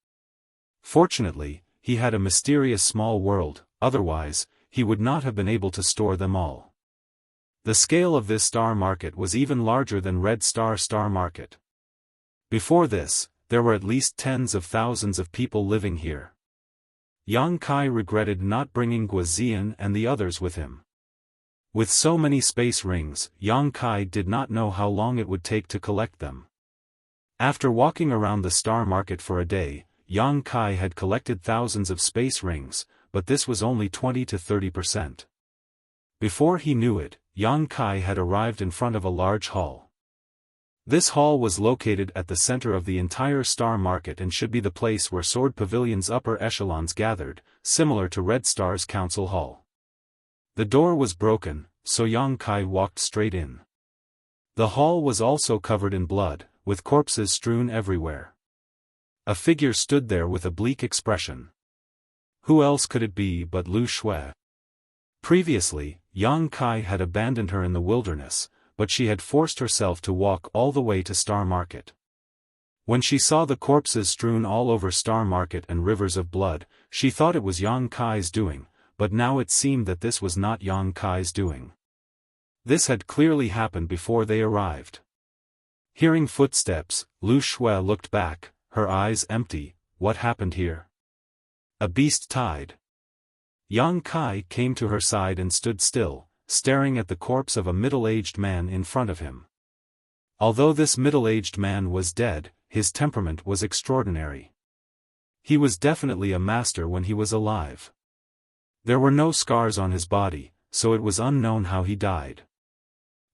Fortunately, he had a mysterious small world, otherwise, he would not have been able to store them all. The scale of this star market was even larger than Red Star Market. Before this, there were at least tens of thousands of people living here. Yang Kai regretted not bringing Guozian and the others with him. With so many space rings, Yang Kai did not know how long it would take to collect them. After walking around the star market for a day, Yang Kai had collected thousands of space rings, but this was only 20 to 30%. Before he knew it, Yang Kai had arrived in front of a large hall. This hall was located at the center of the entire star market and should be the place where Sword Pavilion's upper echelons gathered, similar to Red Star's council hall. The door was broken, so Yang Kai walked straight in. The hall was also covered in blood, with corpses strewn everywhere. A figure stood there with a bleak expression. Who else could it be but Lu Shui? Previously, Yang Kai had abandoned her in the wilderness, but she had forced herself to walk all the way to Star Market. When she saw the corpses strewn all over Star Market and rivers of blood, she thought it was Yang Kai's doing, but now it seemed that this was not Yang Kai's doing. This had clearly happened before they arrived. Hearing footsteps, Lu Shui looked back, her eyes empty. What happened here? A beast tied. Yang Kai came to her side and stood still, staring at the corpse of a middle-aged man in front of him. Although this middle-aged man was dead, his temperament was extraordinary. He was definitely a master when he was alive. There were no scars on his body, so it was unknown how he died.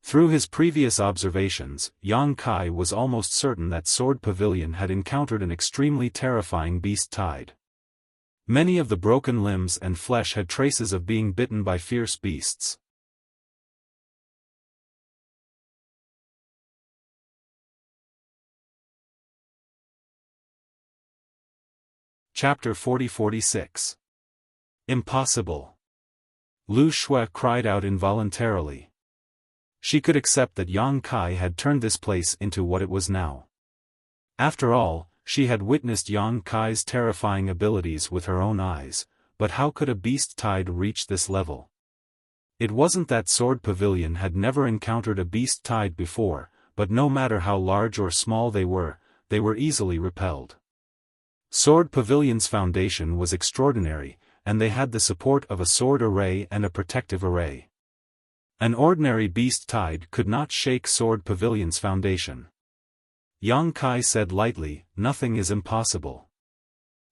Through his previous observations, Yang Kai was almost certain that Sword Pavilion had encountered an extremely terrifying beast tied. Many of the broken limbs and flesh had traces of being bitten by fierce beasts. Chapter 40-46. Impossible. Lu Shui cried out involuntarily. She could accept that Yang Kai had turned this place into what it was now. After all, she had witnessed Yang Kai's terrifying abilities with her own eyes, but how could a beast tide reach this level? It wasn't that Sword Pavilion had never encountered a beast tide before, but no matter how large or small they were easily repelled. Sword Pavilion's foundation was extraordinary, and they had the support of a sword array and a protective array. An ordinary beast tide could not shake Sword Pavilion's foundation. Yang Kai said lightly, "Nothing is impossible."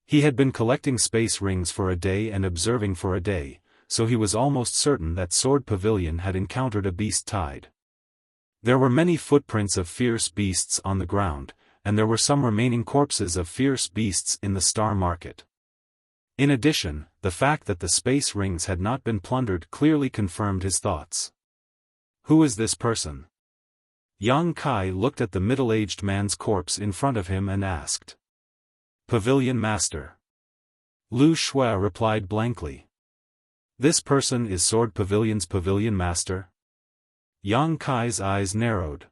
He had been collecting space rings for a day and observing for a day, so he was almost certain that Sword Pavilion had encountered a beast tide. There were many footprints of fierce beasts on the ground, and there were some remaining corpses of fierce beasts in the star market. In addition, the fact that the space rings had not been plundered clearly confirmed his thoughts. Who is this person? Yang Kai looked at the middle-aged man's corpse in front of him and asked. Pavilion Master. Lu Shui replied blankly. This person is Sword Pavilion's Pavilion Master? Yang Kai's eyes narrowed.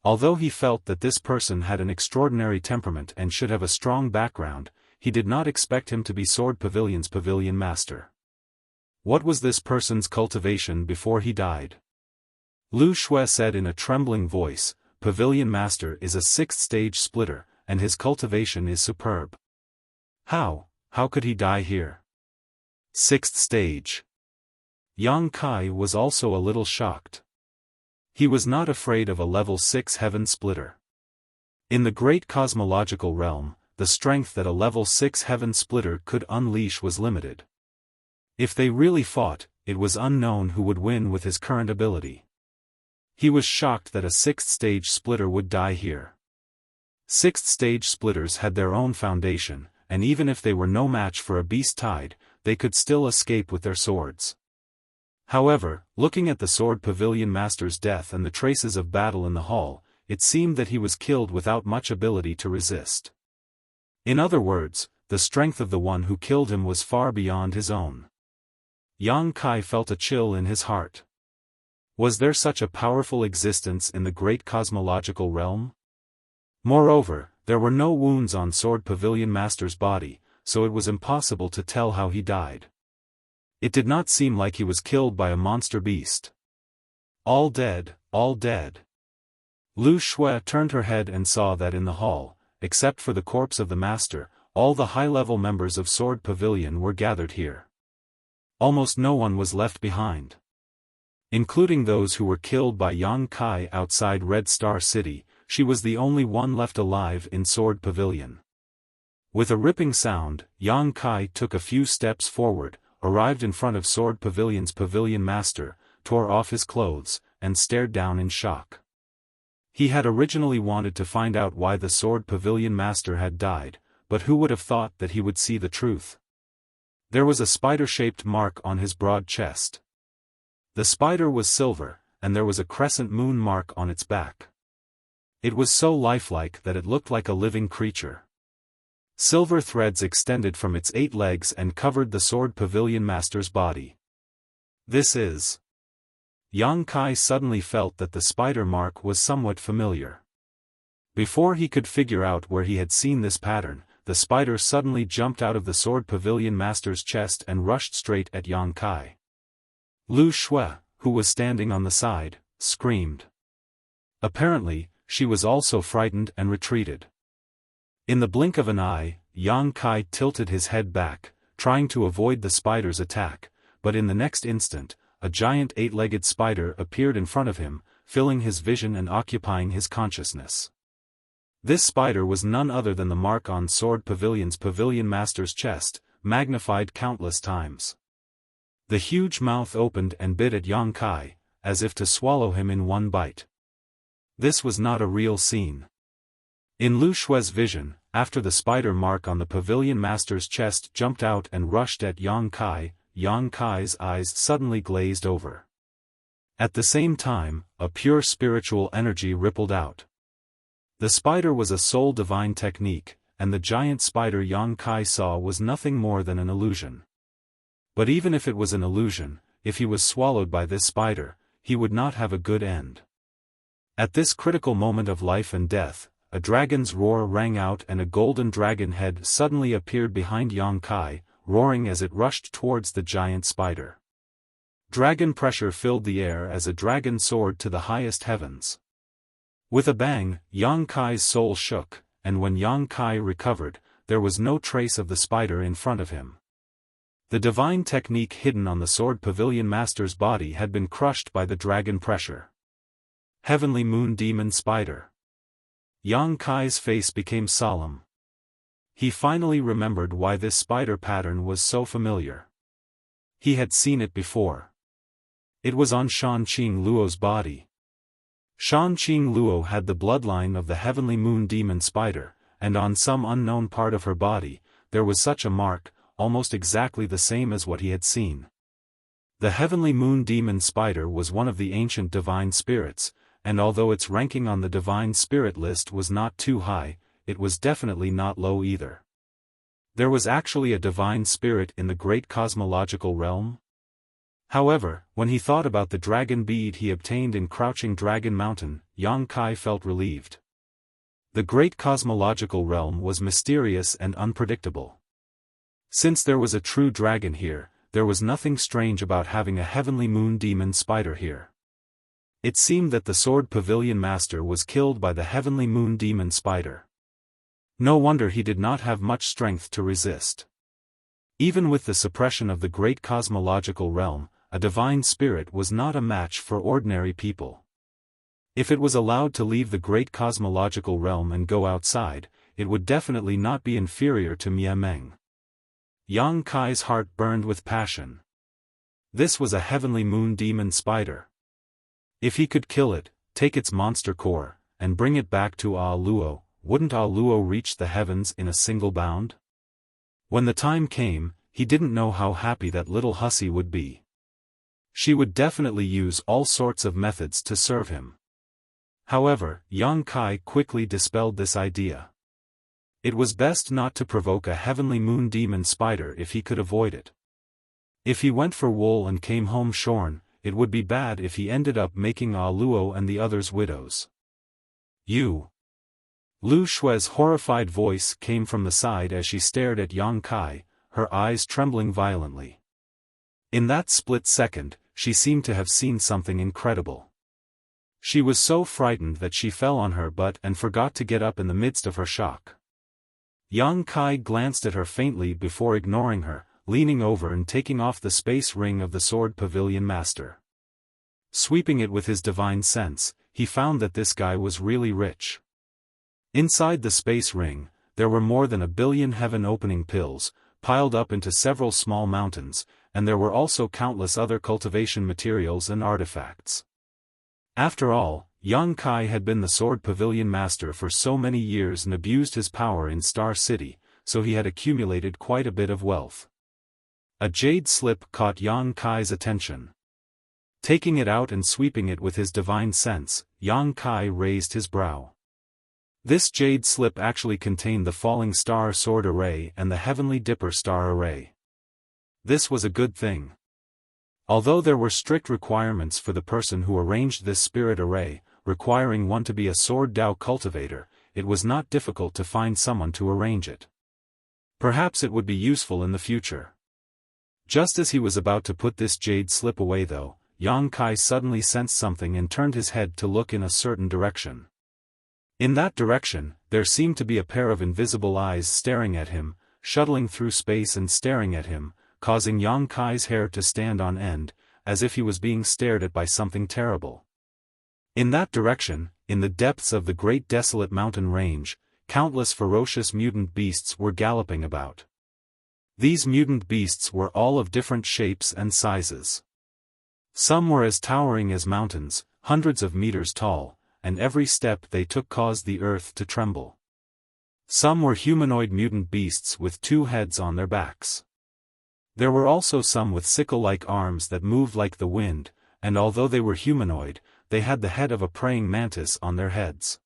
Although he felt that this person had an extraordinary temperament and should have a strong background, he did not expect him to be Sword Pavilion's Pavilion Master. What was this person's cultivation before he died? Lu Shui said in a trembling voice, Pavilion Master is a 6th stage splitter, and his cultivation is superb. How could he die here? 6th stage. Yang Kai was also a little shocked. He was not afraid of a level 6 heaven splitter. In the great cosmological realm, the strength that a level 6 heaven splitter could unleash was limited. If they really fought, it was unknown who would win with his current ability. He was shocked that a 6th stage splitter would die here. 6th stage splitters had their own foundation, and even if they were no match for a beast tide, they could still escape with their swords. However, looking at the Sword Pavilion Master's death and the traces of battle in the hall, it seemed that he was killed without much ability to resist. In other words, the strength of the one who killed him was far beyond his own. Yang Kai felt a chill in his heart. Was there such a powerful existence in the great cosmological realm? Moreover, there were no wounds on Sword Pavilion Master's body, so it was impossible to tell how he died. It did not seem like he was killed by a monster beast. All dead, all dead. Lu Shui turned her head and saw that in the hall, except for the corpse of the master, all the high-level members of Sword Pavilion were gathered here. Almost no one was left behind. Including those who were killed by Yang Kai outside Red Star City, she was the only one left alive in Sword Pavilion. With a ripping sound, Yang Kai took a few steps forward, arrived in front of Sword Pavilion's Pavilion Master, tore off his clothes, and stared down in shock. He had originally wanted to find out why the Sword Pavilion Master had died, but who would have thought that he would see the truth? There was a spider-shaped mark on his broad chest. The spider was silver, and there was a crescent moon mark on its back. It was so lifelike that it looked like a living creature. Silver threads extended from its 8 legs and covered the Sword Pavilion Master's body. This is... Yang Kai suddenly felt that the spider mark was somewhat familiar. Before he could figure out where he had seen this pattern, the spider suddenly jumped out of the Sword Pavilion Master's chest and rushed straight at Yang Kai. Lu Shui, who was standing on the side, screamed. Apparently, she was also frightened and retreated. In the blink of an eye, Yang Kai tilted his head back, trying to avoid the spider's attack, but in the next instant, a giant 8-legged spider appeared in front of him, filling his vision and occupying his consciousness. This spider was none other than the mark on Sword Pavilion's Pavilion Master's chest, magnified countless times. The huge mouth opened and bit at Yang Kai, as if to swallow him in one bite. This was not a real scene. In Lu Shui's vision, after the spider mark on the Pavilion Master's chest jumped out and rushed at Yang Kai's eyes suddenly glazed over. At the same time, a pure spiritual energy rippled out. The spider was a soul divine technique, and the giant spider Yang Kai saw was nothing more than an illusion. But even if it was an illusion, if he was swallowed by this spider, he would not have a good end. At this critical moment of life and death, a dragon's roar rang out and a golden dragon head suddenly appeared behind Yang Kai, roaring as it rushed towards the giant spider. Dragon pressure filled the air as a dragon soared to the highest heavens. With a bang, Yang Kai's soul shook, and when Yang Kai recovered, there was no trace of the spider in front of him. The divine technique hidden on the Sword Pavilion Master's body had been crushed by the dragon pressure. Heavenly Moon Demon Spider. Yang Kai's face became solemn. He finally remembered why this spider pattern was so familiar. He had seen it before. It was on Shan Qing Luo's body. Shan Qing Luo had the bloodline of the Heavenly Moon Demon Spider, and on some unknown part of her body, there was such a mark, almost exactly the same as what he had seen. The Heavenly Moon Demon Spider was one of the ancient divine spirits, and although its ranking on the divine spirit list was not too high, it was definitely not low either. There was actually a divine spirit in the great cosmological realm. However, when he thought about the dragon bead he obtained in Crouching Dragon Mountain, Yang Kai felt relieved. The great cosmological realm was mysterious and unpredictable. Since there was a true dragon here, there was nothing strange about having a Heavenly Moon Demon Spider here. It seemed that the Sword Pavilion Master was killed by the Heavenly Moon Demon Spider. No wonder he did not have much strength to resist. Even with the suppression of the great cosmological realm, a divine spirit was not a match for ordinary people. If it was allowed to leave the great cosmological realm and go outside, it would definitely not be inferior to Mia Meng. Yang Kai's heart burned with passion. This was a Heavenly Moon Demon Spider. If he could kill it, take its monster core, and bring it back to A Luo, wouldn't A Luo reach the heavens in a single bound? When the time came, he didn't know how happy that little hussy would be. She would definitely use all sorts of methods to serve him. However, Yang Kai quickly dispelled this idea. It was best not to provoke a Heavenly Moon Demon Spider if he could avoid it. If he went for wool and came home shorn, it would be bad if he ended up making A Luo and the others widows. You. Lu Shue's horrified voice came from the side as she stared at Yang Kai, her eyes trembling violently. In that split second, she seemed to have seen something incredible. She was so frightened that she fell on her butt and forgot to get up in the midst of her shock. Yang Kai glanced at her faintly before ignoring her, leaning over and taking off the space ring of the Sword Pavilion Master. Sweeping it with his divine sense, he found that this guy was really rich. Inside the space ring, there were more than 1 billion heaven-opening pills, piled up into several small mountains, and there were also countless other cultivation materials and artifacts. After all, Yang Kai had been the Sword Pavilion Master for so many years and abused his power in Star City, so he had accumulated quite a bit of wealth. A jade slip caught Yang Kai's attention. Taking it out and sweeping it with his divine sense, Yang Kai raised his brow. This jade slip actually contained the Falling Star Sword Array and the Heavenly Dipper Star Array. This was a good thing. Although there were strict requirements for the person who arranged this spirit array, requiring one to be a Sword Dao cultivator, it was not difficult to find someone to arrange it. Perhaps it would be useful in the future. Just as he was about to put this jade slip away though, Yang Kai suddenly sensed something and turned his head to look in a certain direction. In that direction, there seemed to be a pair of invisible eyes staring at him, shuttling through space and staring at him, causing Yang Kai's hair to stand on end, as if he was being stared at by something terrible. In that direction, in the depths of the great desolate mountain range, countless ferocious mutant beasts were galloping about. These mutant beasts were all of different shapes and sizes. Some were as towering as mountains, hundreds of meters tall, and every step they took caused the earth to tremble. Some were humanoid mutant beasts with 2 heads on their backs. There were also some with sickle-like arms that moved like the wind, and although they were humanoid, they had the head of a praying mantis on their heads.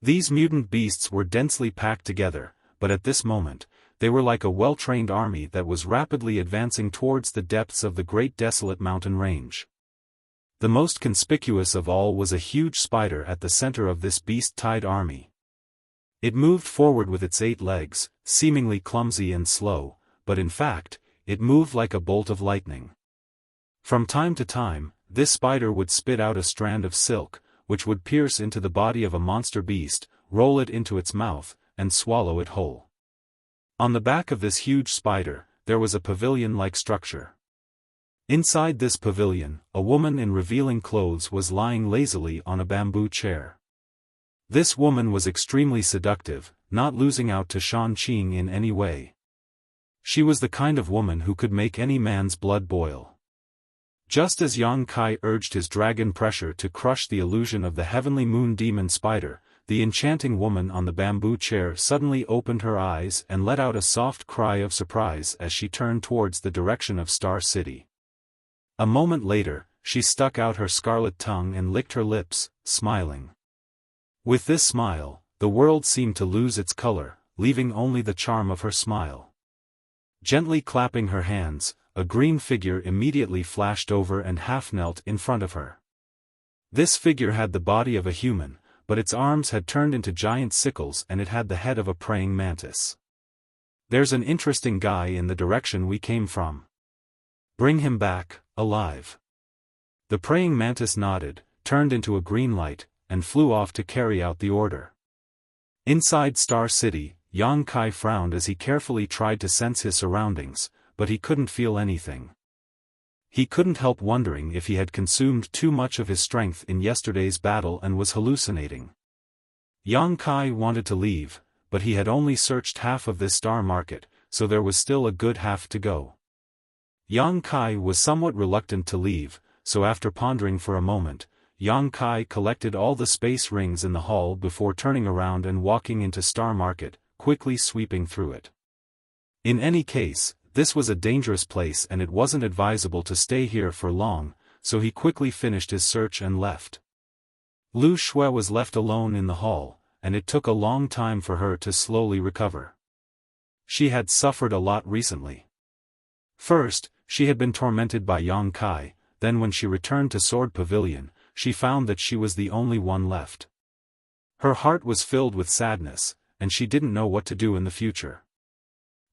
These mutant beasts were densely packed together, but at this moment, they were like a well-trained army that was rapidly advancing towards the depths of the great desolate mountain range. The most conspicuous of all was a huge spider at the center of this beast-tied army. It moved forward with its 8 legs, seemingly clumsy and slow, but in fact, it moved like a bolt of lightning. From time to time, this spider would spit out a strand of silk, which would pierce into the body of a monster beast, roll it into its mouth, and swallow it whole. On the back of this huge spider, there was a pavilion-like structure. Inside this pavilion, a woman in revealing clothes was lying lazily on a bamboo chair. This woman was extremely seductive, not losing out to Shan Qing in any way. She was the kind of woman who could make any man's blood boil. Just as Yang Kai urged his dragon pressure to crush the illusion of the heavenly moon demon spider, the enchanting woman on the bamboo chair suddenly opened her eyes and let out a soft cry of surprise as she turned towards the direction of Star City. A moment later, she stuck out her scarlet tongue and licked her lips, smiling. With this smile, the world seemed to lose its color, leaving only the charm of her smile. Gently clapping her hands, a green figure immediately flashed over and half-knelt in front of her. This figure had the body of a human, but its arms had turned into giant sickles and it had the head of a praying mantis. "There's an interesting guy in the direction we came from. Bring him back, alive." The praying mantis nodded, turned into a green light, and flew off to carry out the order. Inside Star City, Yang Kai frowned as he carefully tried to sense his surroundings, but he couldn't feel anything. He couldn't help wondering if he had consumed too much of his strength in yesterday's battle and was hallucinating. Yang Kai wanted to leave, but he had only searched half of this star market, so there was still a good half to go. Yang Kai was somewhat reluctant to leave, so after pondering for a moment, Yang Kai collected all the space rings in the hall before turning around and walking into Star Market, quickly sweeping through it. In any case, this was a dangerous place and it wasn't advisable to stay here for long, so he quickly finished his search and left. Lu Shui was left alone in the hall, and it took a long time for her to slowly recover. She had suffered a lot recently. First, she had been tormented by Yang Kai, then when she returned to Sword Pavilion, she found that she was the only one left. Her heart was filled with sadness, and she didn't know what to do in the future.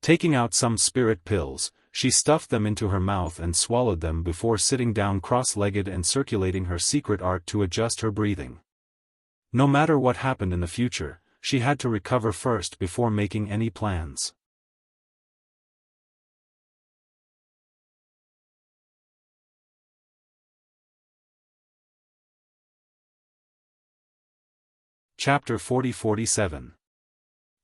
Taking out some spirit pills, she stuffed them into her mouth and swallowed them before sitting down cross-legged and circulating her secret art to adjust her breathing. No matter what happened in the future, she had to recover first before making any plans. Chapter 40-47.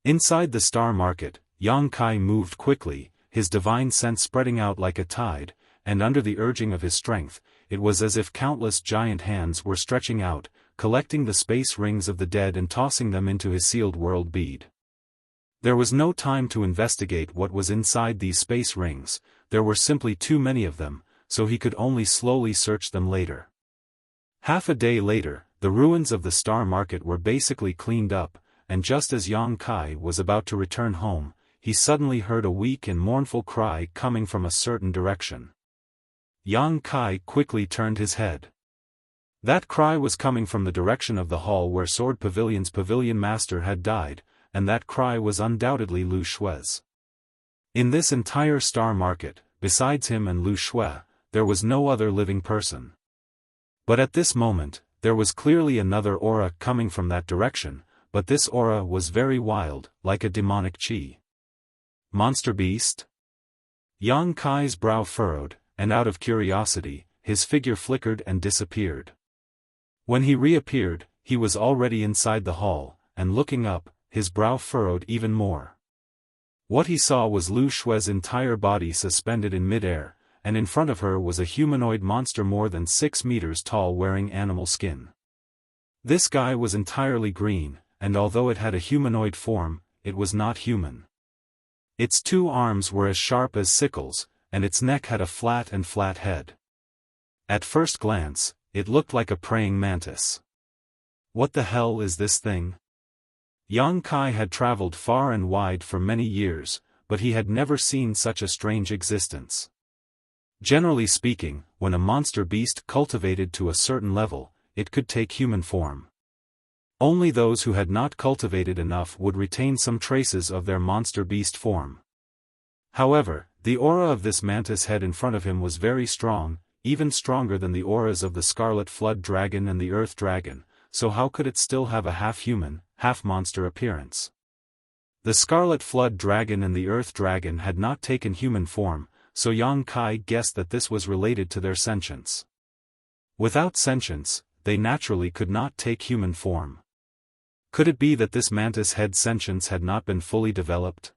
Inside the Star Market, Yang Kai moved quickly, his divine sense spreading out like a tide, and under the urging of his strength, it was as if countless giant hands were stretching out, collecting the space rings of the dead and tossing them into his sealed world bead. There was no time to investigate what was inside these space rings, there were simply too many of them, so he could only slowly search them later. Half a day later, the ruins of the Star Market were basically cleaned up, and just as Yang Kai was about to return home, he suddenly heard a weak and mournful cry coming from a certain direction. Yang Kai quickly turned his head. That cry was coming from the direction of the hall where Sword Pavilion's pavilion master had died, and that cry was undoubtedly Lu Shui's. In this entire Star Market, besides him and Lu Shui, there was no other living person. But at this moment, there was clearly another aura coming from that direction, but this aura was very wild, like a demonic chi. Monster beast? Yang Kai's brow furrowed, and out of curiosity, his figure flickered and disappeared. When he reappeared, he was already inside the hall, and looking up, his brow furrowed even more. What he saw was Lu Shui's entire body suspended in mid-air, and in front of her was a humanoid monster more than 6 meters tall wearing animal skin. This guy was entirely green, and although it had a humanoid form, it was not human. Its 2 arms were as sharp as sickles, and its neck had a flat head. At first glance, it looked like a praying mantis. What the hell is this thing? Yang Kai had traveled far and wide for many years, but he had never seen such a strange existence. Generally speaking, when a monster beast cultivated to a certain level, it could take human form. Only those who had not cultivated enough would retain some traces of their monster beast form. However, the aura of this mantis head in front of him was very strong, even stronger than the auras of the Scarlet Flood Dragon and the Earth Dragon, so how could it still have a half-human, half-monster appearance? The Scarlet Flood Dragon and the Earth Dragon had not taken human form, so Yang Kai guessed that this was related to their sentience. Without sentience, they naturally could not take human form. Could it be that this mantis head sentience had not been fully developed?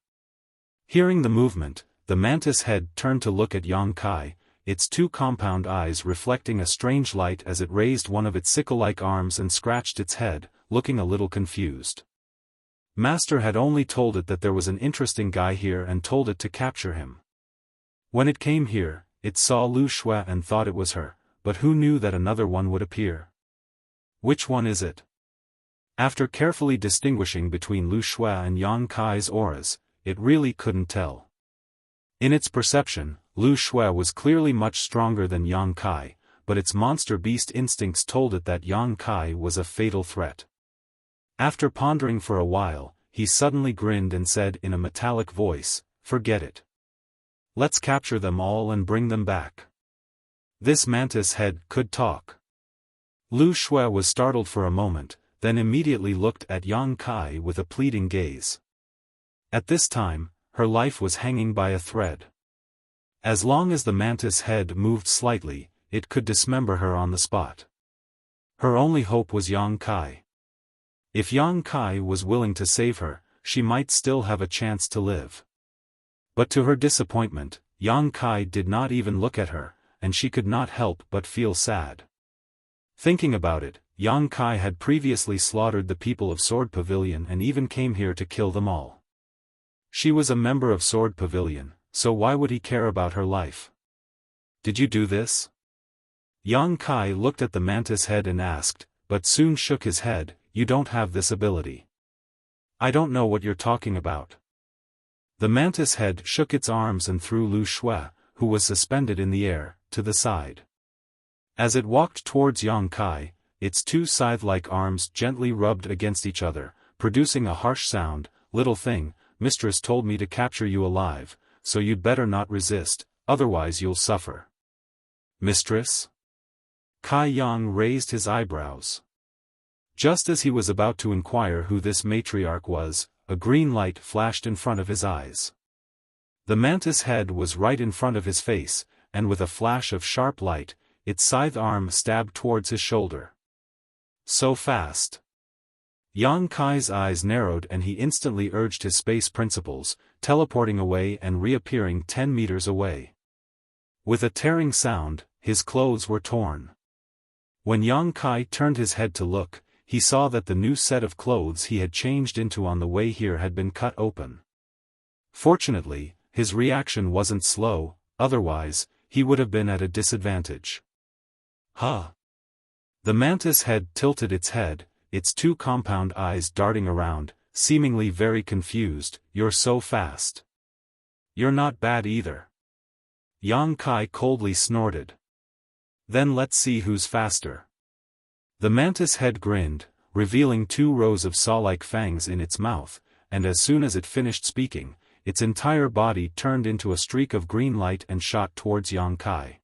Hearing the movement, the mantis head turned to look at Yang Kai, its two compound eyes reflecting a strange light as it raised one of its sickle-like arms and scratched its head, looking a little confused. Master had only told it that there was an interesting guy here and told it to capture him. When it came here, it saw Lu Shui and thought it was her, but who knew that another one would appear? Which one is it? After carefully distinguishing between Lu Shui and Yang Kai's auras, it really couldn't tell. In its perception, Lu Shui was clearly much stronger than Yang Kai, but its monster beast instincts told it that Yang Kai was a fatal threat. After pondering for a while, he suddenly grinned and said in a metallic voice, "Forget it. Let's capture them all and bring them back." This mantis head could talk. Lu Shui was startled for a moment, then immediately looked at Yang Kai with a pleading gaze. At this time, her life was hanging by a thread. As long as the mantis head moved slightly, it could dismember her on the spot. Her only hope was Yang Kai. If Yang Kai was willing to save her, she might still have a chance to live. But to her disappointment, Yang Kai did not even look at her, and she could not help but feel sad. Thinking about it, Yang Kai had previously slaughtered the people of Sword Pavilion and even came here to kill them all. She was a member of Sword Pavilion, so why would he care about her life? "Did you do this?" Yang Kai looked at the mantis head and asked, but soon shook his head, "You don't have this ability." "I don't know what you're talking about." The mantis head shook its arms and threw Lu Shui, who was suspended in the air, to the side. As it walked towards Yang Kai, its two scythe-like arms gently rubbed against each other, producing a harsh sound. "Little thing, mistress told me to capture you alive, so you'd better not resist, otherwise you'll suffer." "Mistress?" Kai Yang raised his eyebrows. Just as he was about to inquire who this matriarch was, a green light flashed in front of his eyes. The mantis head was right in front of his face, and with a flash of sharp light, its scythe arm stabbed towards his shoulder. So fast. Yang Kai's eyes narrowed and he instantly urged his space principles, teleporting away and reappearing 10 meters away. With a tearing sound, his clothes were torn. When Yang Kai turned his head to look, he saw that the new set of clothes he had changed into on the way here had been cut open. Fortunately, his reaction wasn't slow, otherwise, he would have been at a disadvantage. "Huh?" The mantis head tilted its head, its two compound eyes darting around, seemingly very confused. "You're so fast." "You're not bad either." Yang Kai coldly snorted. "Then let's see who's faster." The mantis head grinned, revealing 2 rows of saw-like fangs in its mouth, and as soon as it finished speaking, its entire body turned into a streak of green light and shot towards Yang Kai.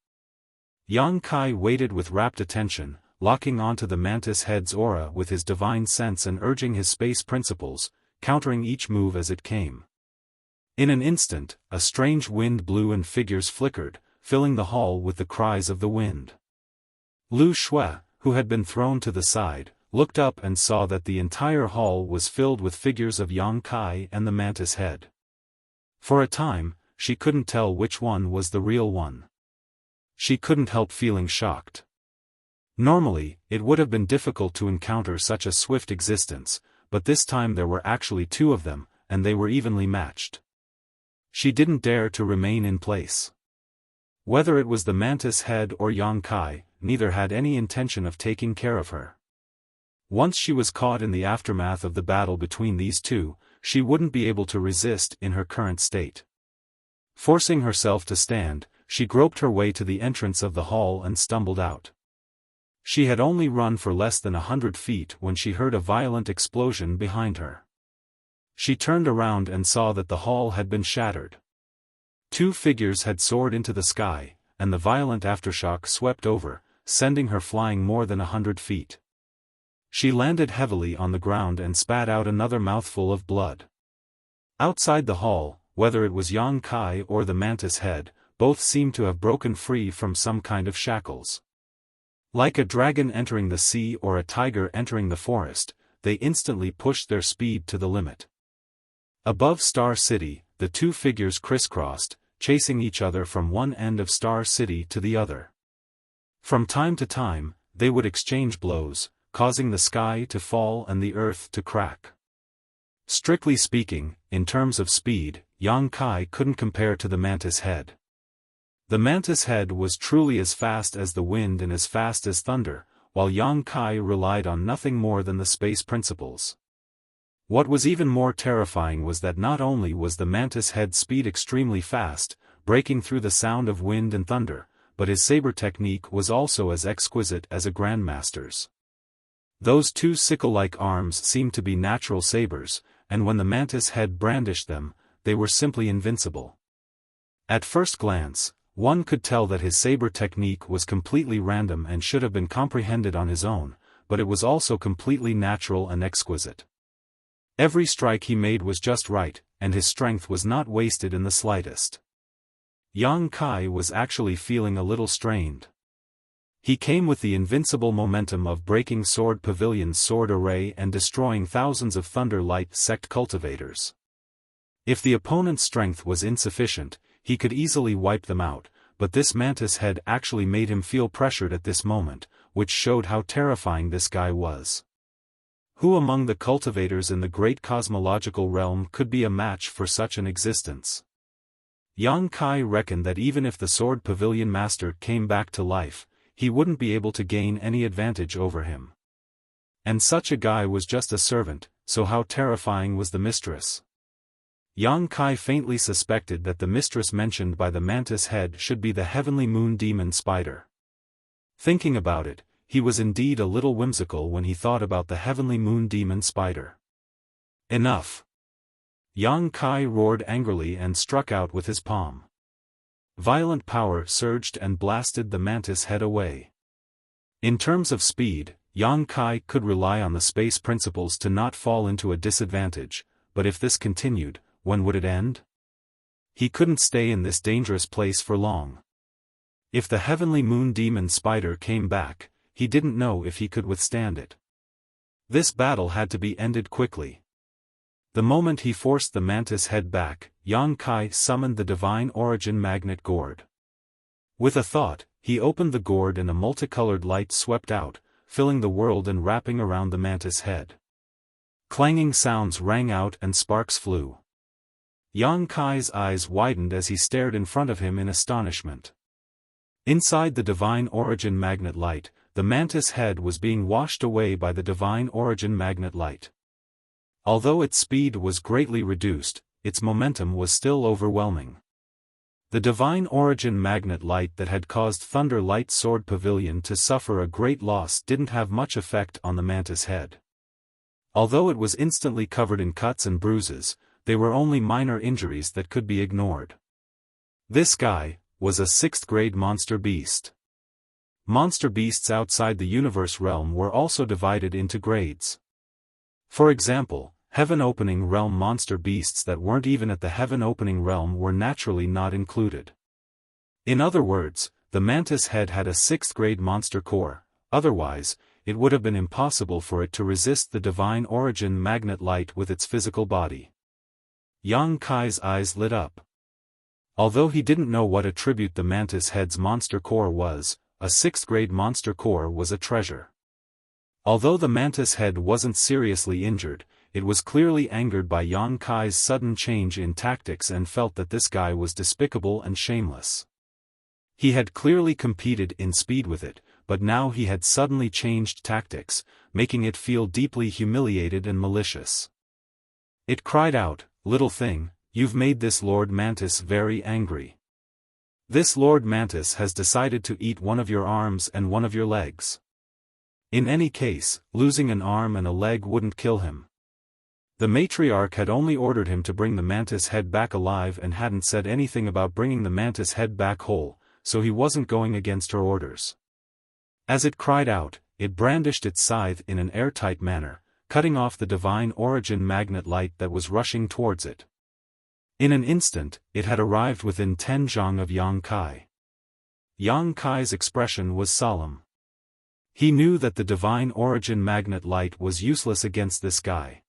Yang Kai waited with rapt attention, locking onto the mantis head's aura with his divine sense and urging his space principles, countering each move as it came. In an instant, a strange wind blew and figures flickered, filling the hall with the cries of the wind. Lu Shui, who had been thrown to the side, looked up and saw that the entire hall was filled with figures of Yang Kai and the mantis head. For a time, she couldn't tell which one was the real one. She couldn't help feeling shocked. Normally, it would have been difficult to encounter such a swift existence, but this time there were actually 2 of them, and they were evenly matched. She didn't dare to remain in place. Whether it was the mantis head or Yang Kai, neither had any intention of taking care of her. Once she was caught in the aftermath of the battle between these two, she wouldn't be able to resist in her current state. Forcing herself to stand, she groped her way to the entrance of the hall and stumbled out. She had only run for less than 100 feet when she heard a violent explosion behind her. She turned around and saw that the hall had been shattered. Two figures had soared into the sky, and the violent aftershock swept over, sending her flying more than 100 feet. She landed heavily on the ground and spat out another mouthful of blood. Outside the hall, whether it was Yang Kai or the mantis head, both seemed to have broken free from some kind of shackles. Like a dragon entering the sea or a tiger entering the forest, they instantly pushed their speed to the limit. Above Star City, the two figures crisscrossed, chasing each other from one end of Star City to the other. From time to time, they would exchange blows, causing the sky to fall and the earth to crack. Strictly speaking, in terms of speed, Yang Kai couldn't compare to the mantis head. The mantis head was truly as fast as the wind and as fast as thunder, while Yang Kai relied on nothing more than the space principles. What was even more terrifying was that not only was the mantis head's speed extremely fast, breaking through the sound of wind and thunder, but his saber technique was also as exquisite as a grandmaster's. Those two sickle-like arms seemed to be natural sabers, and when the mantis head brandished them, they were simply invincible. At first glance, one could tell that his saber technique was completely random and should have been comprehended on his own, but it was also completely natural and exquisite. Every strike he made was just right, and his strength was not wasted in the slightest. Yang Kai was actually feeling a little strained. He came with the invincible momentum of breaking Sword Pavilion's sword array and destroying thousands of Thunder Light sect cultivators. If the opponent's strength was insufficient, he could easily wipe them out, but this mantis head actually made him feel pressured at this moment, which showed how terrifying this guy was. Who among the cultivators in the great cosmological realm could be a match for such an existence? Yang Kai reckoned that even if the Sword Pavilion Master came back to life, he wouldn't be able to gain any advantage over him. And such a guy was just a servant, so how terrifying was the mistress? Yang Kai faintly suspected that the mistress mentioned by the mantis head should be the heavenly moon demon spider. Thinking about it, he was indeed a little whimsical when he thought about the heavenly moon demon spider. Enough! Yang Kai roared angrily and struck out with his palm. Violent power surged and blasted the mantis head away. In terms of speed, Yang Kai could rely on the space principles to not fall into a disadvantage, but if this continued, when would it end? He couldn't stay in this dangerous place for long. If the heavenly moon demon spider came back, he didn't know if he could withstand it. This battle had to be ended quickly. The moment he forced the mantis head back, Yang Kai summoned the Divine Origin Magnet Gourd. With a thought, he opened the gourd and a multicolored light swept out, filling the world and wrapping around the mantis head. Clanging sounds rang out and sparks flew. Yang Kai's eyes widened as he stared in front of him in astonishment. Inside the Divine Origin Magnet Light, the mantis head was being washed away by the Divine Origin Magnet Light. Although its speed was greatly reduced, its momentum was still overwhelming. The Divine Origin Magnet Light that had caused Thunder Light Sword Pavilion to suffer a great loss didn't have much effect on the mantis head. Although it was instantly covered in cuts and bruises, they were only minor injuries that could be ignored. This guy was a 6th-grade monster beast. Monster beasts outside the universe realm were also divided into grades. For example, heaven-opening realm monster beasts that weren't even at the heaven-opening realm were naturally not included. In other words, the mantis head had a 6th-grade monster core, otherwise, it would have been impossible for it to resist the Divine Origin Magnet Light with its physical body. Yang Kai's eyes lit up. Although he didn't know what attribute the mantis head's monster core was, a 6th-grade monster core was a treasure. Although the mantis head wasn't seriously injured, it was clearly angered by Yang Kai's sudden change in tactics and felt that this guy was despicable and shameless. He had clearly competed in speed with it, but now he had suddenly changed tactics, making it feel deeply humiliated and malicious. It cried out, "Little thing, you've made this Lord Mantis very angry. This Lord Mantis has decided to eat one of your arms and one of your legs. In any case, losing an arm and a leg wouldn't kill him." The matriarch had only ordered him to bring the mantis head back alive and hadn't said anything about bringing the mantis head back whole, so he wasn't going against her orders. As it cried out, it brandished its scythe in an airtight manner, cutting off the divine origin magnet light that was rushing towards it. In an instant, it had arrived within 10 zhang of Yang Kai. Yang Kai's expression was solemn. He knew that the divine origin magnet light was useless against this guy.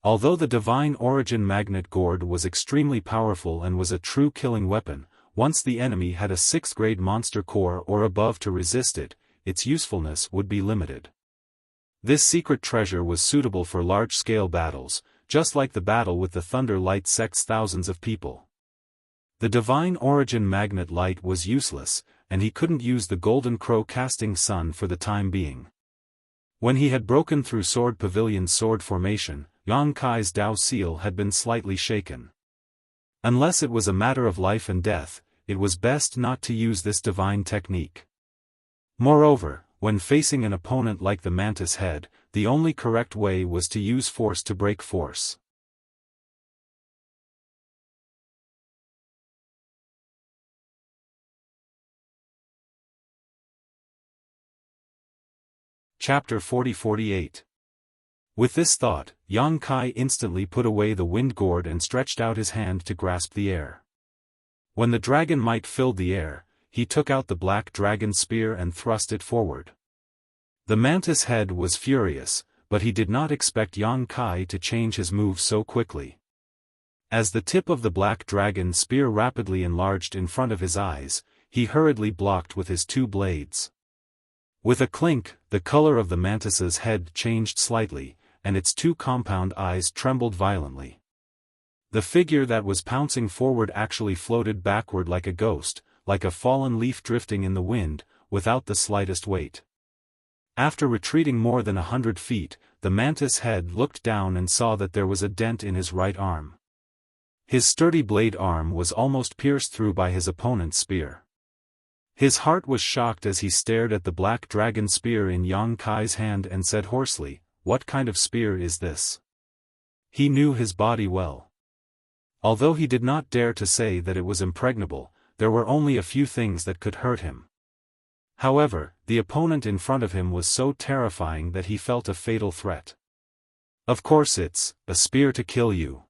Although the divine origin magnet gourd was extremely powerful and was a true killing weapon, once the enemy had a 6th grade monster core or above to resist it, its usefulness would be limited. This secret treasure was suitable for large-scale battles, just like the battle with the Thunder Light sect's thousands of people. The divine origin magnet light was useless, and he couldn't use the golden crow casting sun for the time being. When he had broken through Sword Pavilion's sword formation, Yang Kai's Dao seal had been slightly shaken. Unless it was a matter of life and death, it was best not to use this divine technique. Moreover, when facing an opponent like the mantis head, the only correct way was to use force to break force. Chapter 40-48. With this thought, Yang Kai instantly put away the wind gourd and stretched out his hand to grasp the air. When the dragon might filled the air, he took out the black dragon spear and thrust it forward. The mantis head was furious, but he did not expect Yang Kai to change his move so quickly. As the tip of the black dragon spear rapidly enlarged in front of his eyes, he hurriedly blocked with his 2 blades. With a clink, the color of the mantis's head changed slightly, and its 2 compound eyes trembled violently. The figure that was pouncing forward actually floated backward like a ghost, like a fallen leaf drifting in the wind, without the slightest weight. After retreating more than 100 feet, the mantis head looked down and saw that there was a dent in his right arm. His sturdy blade arm was almost pierced through by his opponent's spear. His heart was shocked as he stared at the black dragon spear in Yang Kai's hand and said hoarsely, "What kind of spear is this?" He knew his body well. Although he did not dare to say that it was impregnable, there were only a few things that could hurt him. However, the opponent in front of him was so terrifying that he felt a fatal threat. "Of course it's a spear to kill you."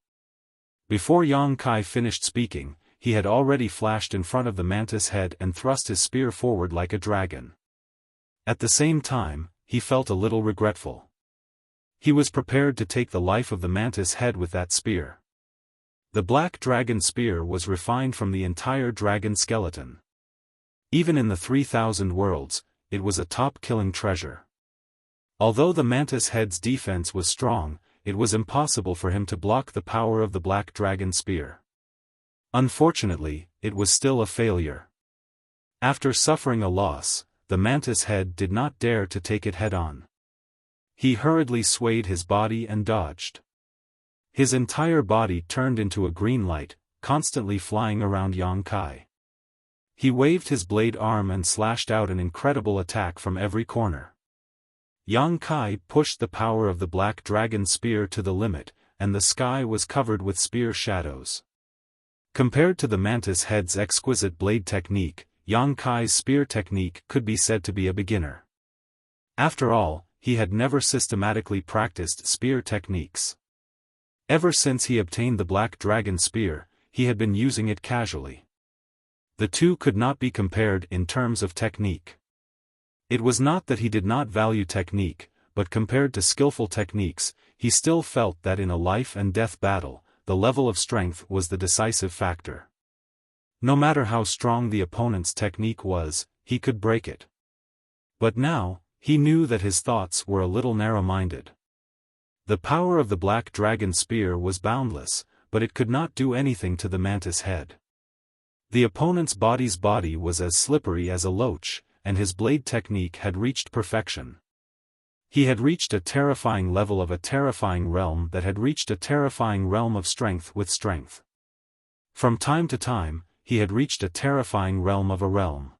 Before Yang Kai finished speaking, he had already flashed in front of the mantis head and thrust his spear forward like a dragon. At the same time, he felt a little regretful. He was prepared to take the life of the mantis head with that spear. The black dragon spear was refined from the entire dragon skeleton. Even in the 3,000 worlds, it was a top-killing treasure. Although the mantis head's defense was strong, it was impossible for him to block the power of the black dragon spear. Unfortunately, it was still a failure. After suffering a loss, the mantis head did not dare to take it head-on. He hurriedly swayed his body and dodged. His entire body turned into a green light, constantly flying around Yang Kai. He waved his blade arm and slashed out an incredible attack from every corner. Yang Kai pushed the power of the black dragon spear to the limit, and the sky was covered with spear shadows. Compared to the mantis head's exquisite blade technique, Yang Kai's spear technique could be said to be a beginner. After all, he had never systematically practiced spear techniques. Ever since he obtained the black dragon spear, he had been using it casually. The two could not be compared in terms of technique. It was not that he did not value technique, but compared to skillful techniques, he still felt that in a life-and-death battle, the level of strength was the decisive factor. No matter how strong the opponent's technique was, he could break it. But now, he knew that his thoughts were a little narrow-minded. The power of the black dragon spear was boundless, but it could not do anything to the mantis head. The opponent's body was as slippery as a loach, and his blade technique had reached perfection. He had reached a terrifying level of a terrifying realm that had reached a terrifying realm of strength with strength. From time to time, he had reached a terrifying realm of a realm.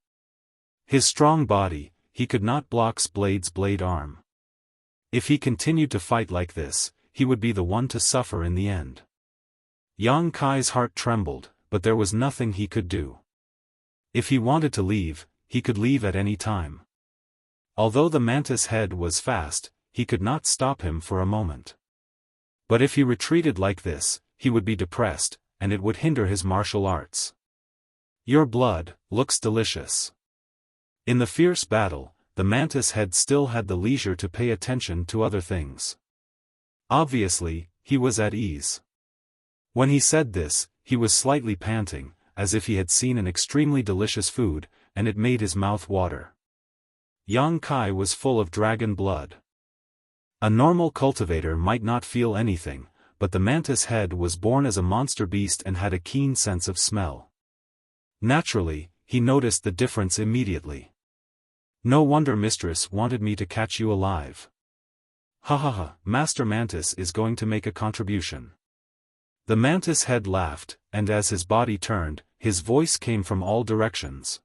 His strong body, he could not block Blade's blade arm. If he continued to fight like this, he would be the one to suffer in the end. Yang Kai's heart trembled, but there was nothing he could do. If he wanted to leave, he could leave at any time. Although the mantis head was fast, he could not stop him for a moment. But if he retreated like this, he would be depressed, and it would hinder his martial arts. Your blood looks delicious. In the fierce battle, the mantis head still had the leisure to pay attention to other things. Obviously, he was at ease. When he said this, he was slightly panting, as if he had seen an extremely delicious food, and it made his mouth water. Yang Kai was full of dragon blood. A normal cultivator might not feel anything, but the mantis head was born as a monster beast and had a keen sense of smell. Naturally, he noticed the difference immediately. No wonder Mistress wanted me to catch you alive. Ha ha ha, Master Mantis is going to make a contribution. The mantis head laughed, and as his body turned, his voice came from all directions.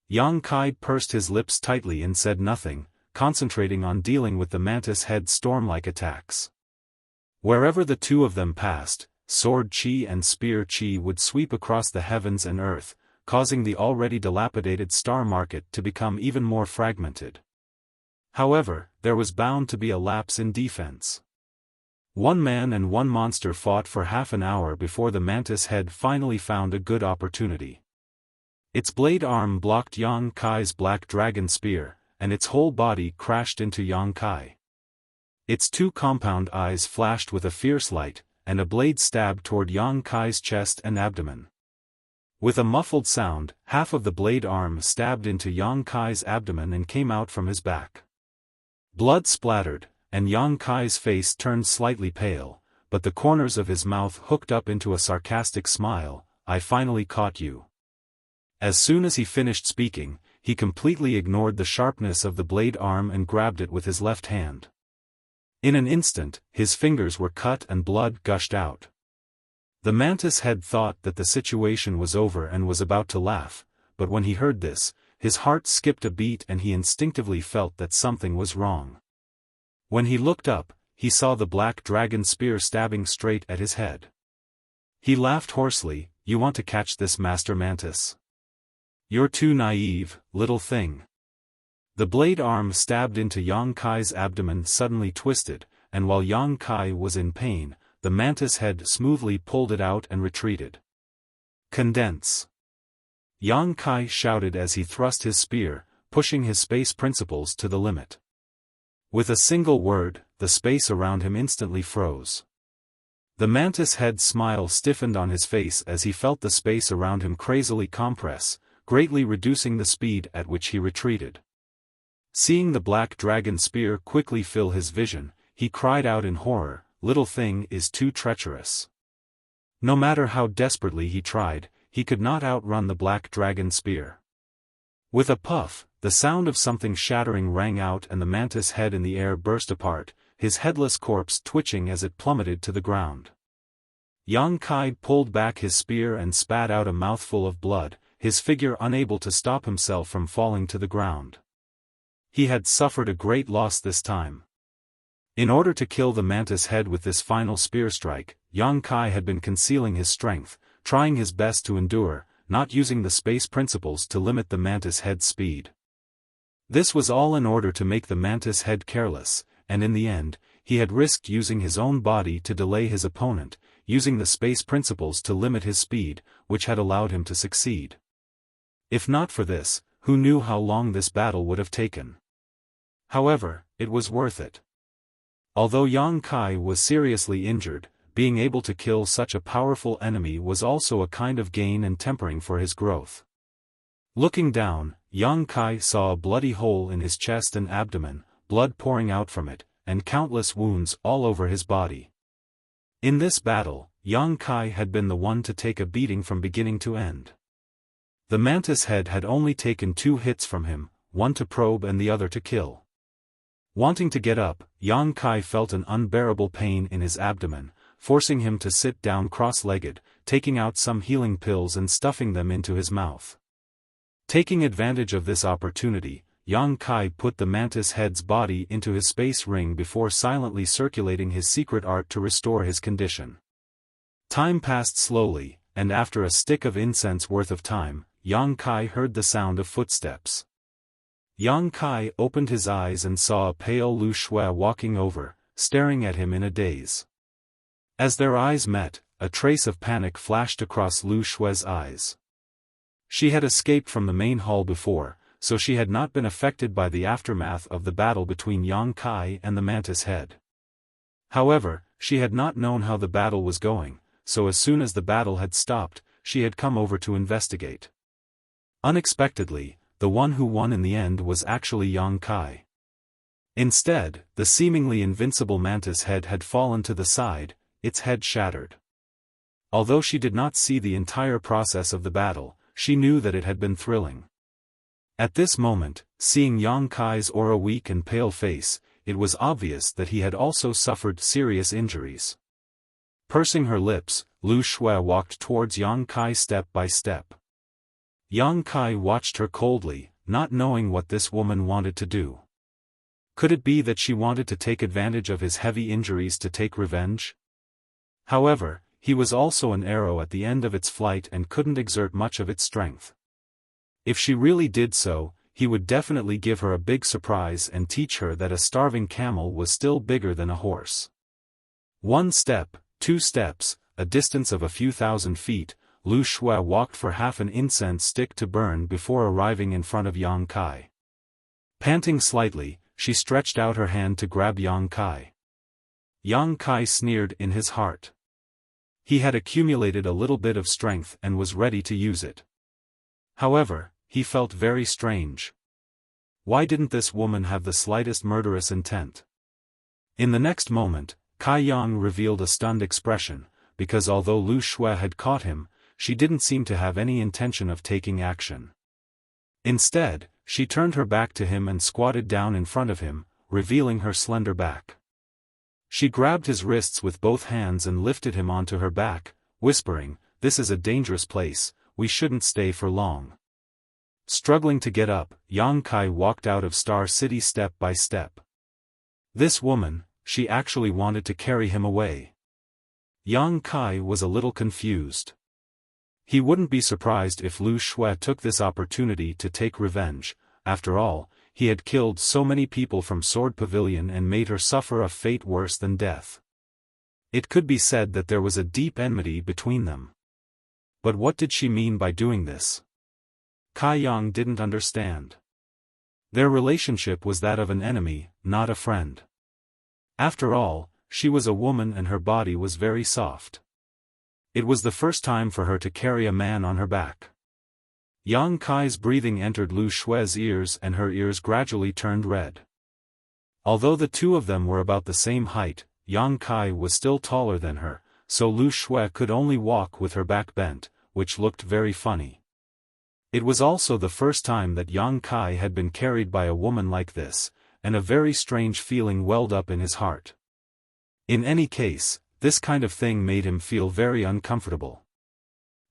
Yang Kai pursed his lips tightly and said nothing, concentrating on dealing with the mantis head's storm-like attacks. Wherever the two of them passed, sword chi and spear chi would sweep across the heavens and earth, causing the already dilapidated star market to become even more fragmented. However, there was bound to be a lapse in defense. One man and one monster fought for half an hour before the mantis head finally found a good opportunity. Its blade arm blocked Yang Kai's black dragon spear, and its whole body crashed into Yang Kai. Its two compound eyes flashed with a fierce light, and a blade stabbed toward Yang Kai's chest and abdomen. With a muffled sound, half of the blade arm stabbed into Yang Kai's abdomen and came out from his back. Blood splattered, and Yang Kai's face turned slightly pale, but the corners of his mouth hooked up into a sarcastic smile. I finally caught you. As soon as he finished speaking, he completely ignored the sharpness of the blade arm and grabbed it with his left hand. In an instant, his fingers were cut and blood gushed out. The mantis head thought that the situation was over and was about to laugh, but when he heard this, his heart skipped a beat and he instinctively felt that something was wrong. When he looked up, he saw the black dragon spear stabbing straight at his head. He laughed hoarsely. You want to catch this, Master Mantis? You're too naive, little thing. The blade arm stabbed into Yang Kai's abdomen suddenly twisted, and while Yang Kai was in pain, the mantis head smoothly pulled it out and retreated. Condense! Yang Kai shouted as he thrust his spear, pushing his space principles to the limit. With a single word, the space around him instantly froze. The mantis head's smile stiffened on his face as he felt the space around him crazily compress, greatly reducing the speed at which he retreated. Seeing the black dragon spear quickly fill his vision, he cried out in horror, "Little thing is too treacherous." No matter how desperately he tried, he could not outrun the black dragon spear. With a puff, the sound of something shattering rang out and the mantis head in the air burst apart, his headless corpse twitching as it plummeted to the ground. Yang Kai pulled back his spear and spat out a mouthful of blood, his figure unable to stop himself from falling to the ground. He had suffered a great loss this time. In order to kill the mantis head with this final spear strike, Yang Kai had been concealing his strength, trying his best to endure, not using the space principles to limit the mantis head's speed. This was all in order to make the mantis head careless, and in the end, he had risked using his own body to delay his opponent, using the space principles to limit his speed, which had allowed him to succeed. If not for this, who knew how long this battle would have taken? However, it was worth it. Although Yang Kai was seriously injured, being able to kill such a powerful enemy was also a kind of gain and tempering for his growth. Looking down, Yang Kai saw a bloody hole in his chest and abdomen, blood pouring out from it, and countless wounds all over his body. In this battle, Yang Kai had been the one to take a beating from beginning to end. The mantis head had only taken 2 hits from him, one to probe and the other to kill. Wanting to get up, Yang Kai felt an unbearable pain in his abdomen, forcing him to sit down cross-legged, taking out some healing pills and stuffing them into his mouth. Taking advantage of this opportunity, Yang Kai put the mantis head's body into his space ring before silently circulating his secret art to restore his condition. Time passed slowly, and after a stick of incense worth of time, Yang Kai heard the sound of footsteps. Yang Kai opened his eyes and saw a pale Lu Shui walking over, staring at him in a daze. As their eyes met, a trace of panic flashed across Lu Shui's eyes. She had escaped from the main hall before, so she had not been affected by the aftermath of the battle between Yang Kai and the mantis head. However, she had not known how the battle was going, so as soon as the battle had stopped, she had come over to investigate. Unexpectedly, the one who won in the end was actually Yang Kai. Instead, the seemingly invincible mantis head had fallen to the side, its head shattered. Although she did not see the entire process of the battle, she knew that it had been thrilling. At this moment, seeing Yang Kai's aura weak and pale face, it was obvious that he had also suffered serious injuries. Pursing her lips, Lu Shui walked towards Yang Kai step by step. Yang Kai watched her coldly, not knowing what this woman wanted to do. Could it be that she wanted to take advantage of his heavy injuries to take revenge? However, he was also an arrow at the end of its flight and couldn't exert much of its strength. If she really did so, he would definitely give her a big surprise and teach her that a starving camel was still bigger than a horse. 1 step, 2 steps, a distance of a few thousand feet, Lu Shui walked for half an incense stick to burn before arriving in front of Yang Kai. Panting slightly, she stretched out her hand to grab Yang Kai. Yang Kai sneered in his heart. He had accumulated a little bit of strength and was ready to use it. However, he felt very strange. Why didn't this woman have the slightest murderous intent? In the next moment, Kai Yang revealed a stunned expression, because although Lu Shui had caught him, she didn't seem to have any intention of taking action. Instead, she turned her back to him and squatted down in front of him, revealing her slender back. She grabbed his wrists with both hands and lifted him onto her back, whispering, "This is a dangerous place, we shouldn't stay for long." Struggling to get up, Yang Kai walked out of Star City step by step. This woman, she actually wanted to carry him away. Yang Kai was a little confused. He wouldn't be surprised if Lu Shui took this opportunity to take revenge. After all, he had killed so many people from Sword Pavilion and made her suffer a fate worse than death. It could be said that there was a deep enmity between them. But what did she mean by doing this? Kai Yang didn't understand. Their relationship was that of an enemy, not a friend. After all, she was a woman and her body was very soft. It was the first time for her to carry a man on her back. Yang Kai's breathing entered Lu Shui's ears and her ears gradually turned red. Although the two of them were about the same height, Yang Kai was still taller than her, so Lu Shui could only walk with her back bent, which looked very funny. It was also the first time that Yang Kai had been carried by a woman like this, and a very strange feeling welled up in his heart. In any case, this kind of thing made him feel very uncomfortable.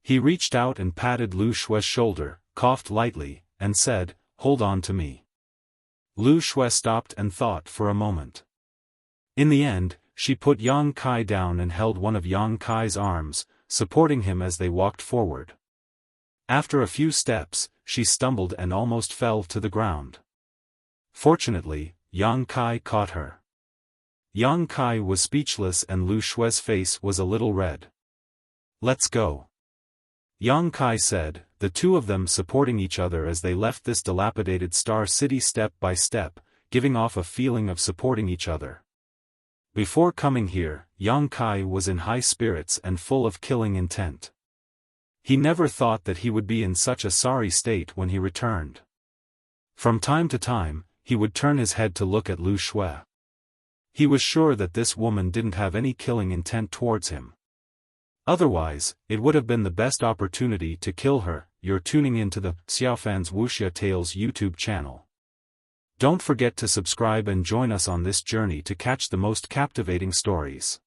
He reached out and patted Lu Shui's shoulder, coughed lightly, and said, "Hold on to me." Lu Shui stopped and thought for a moment. In the end, she put Yang Kai down and held one of Yang Kai's arms, supporting him as they walked forward. After a few steps, she stumbled and almost fell to the ground. Fortunately, Yang Kai caught her. Yang Kai was speechless and Lu Shui's face was a little red. "Let's go," Yang Kai said, the two of them supporting each other as they left this dilapidated Star City step by step, giving off a feeling of supporting each other. Before coming here, Yang Kai was in high spirits and full of killing intent. He never thought that he would be in such a sorry state when he returned. From time to time, he would turn his head to look at Lu Shui. He was sure that this woman didn't have any killing intent towards him. Otherwise, it would have been the best opportunity to kill her. You're tuning into the Xiaofan's Wuxia Tales YouTube channel. Don't forget to subscribe and join us on this journey to catch the most captivating stories.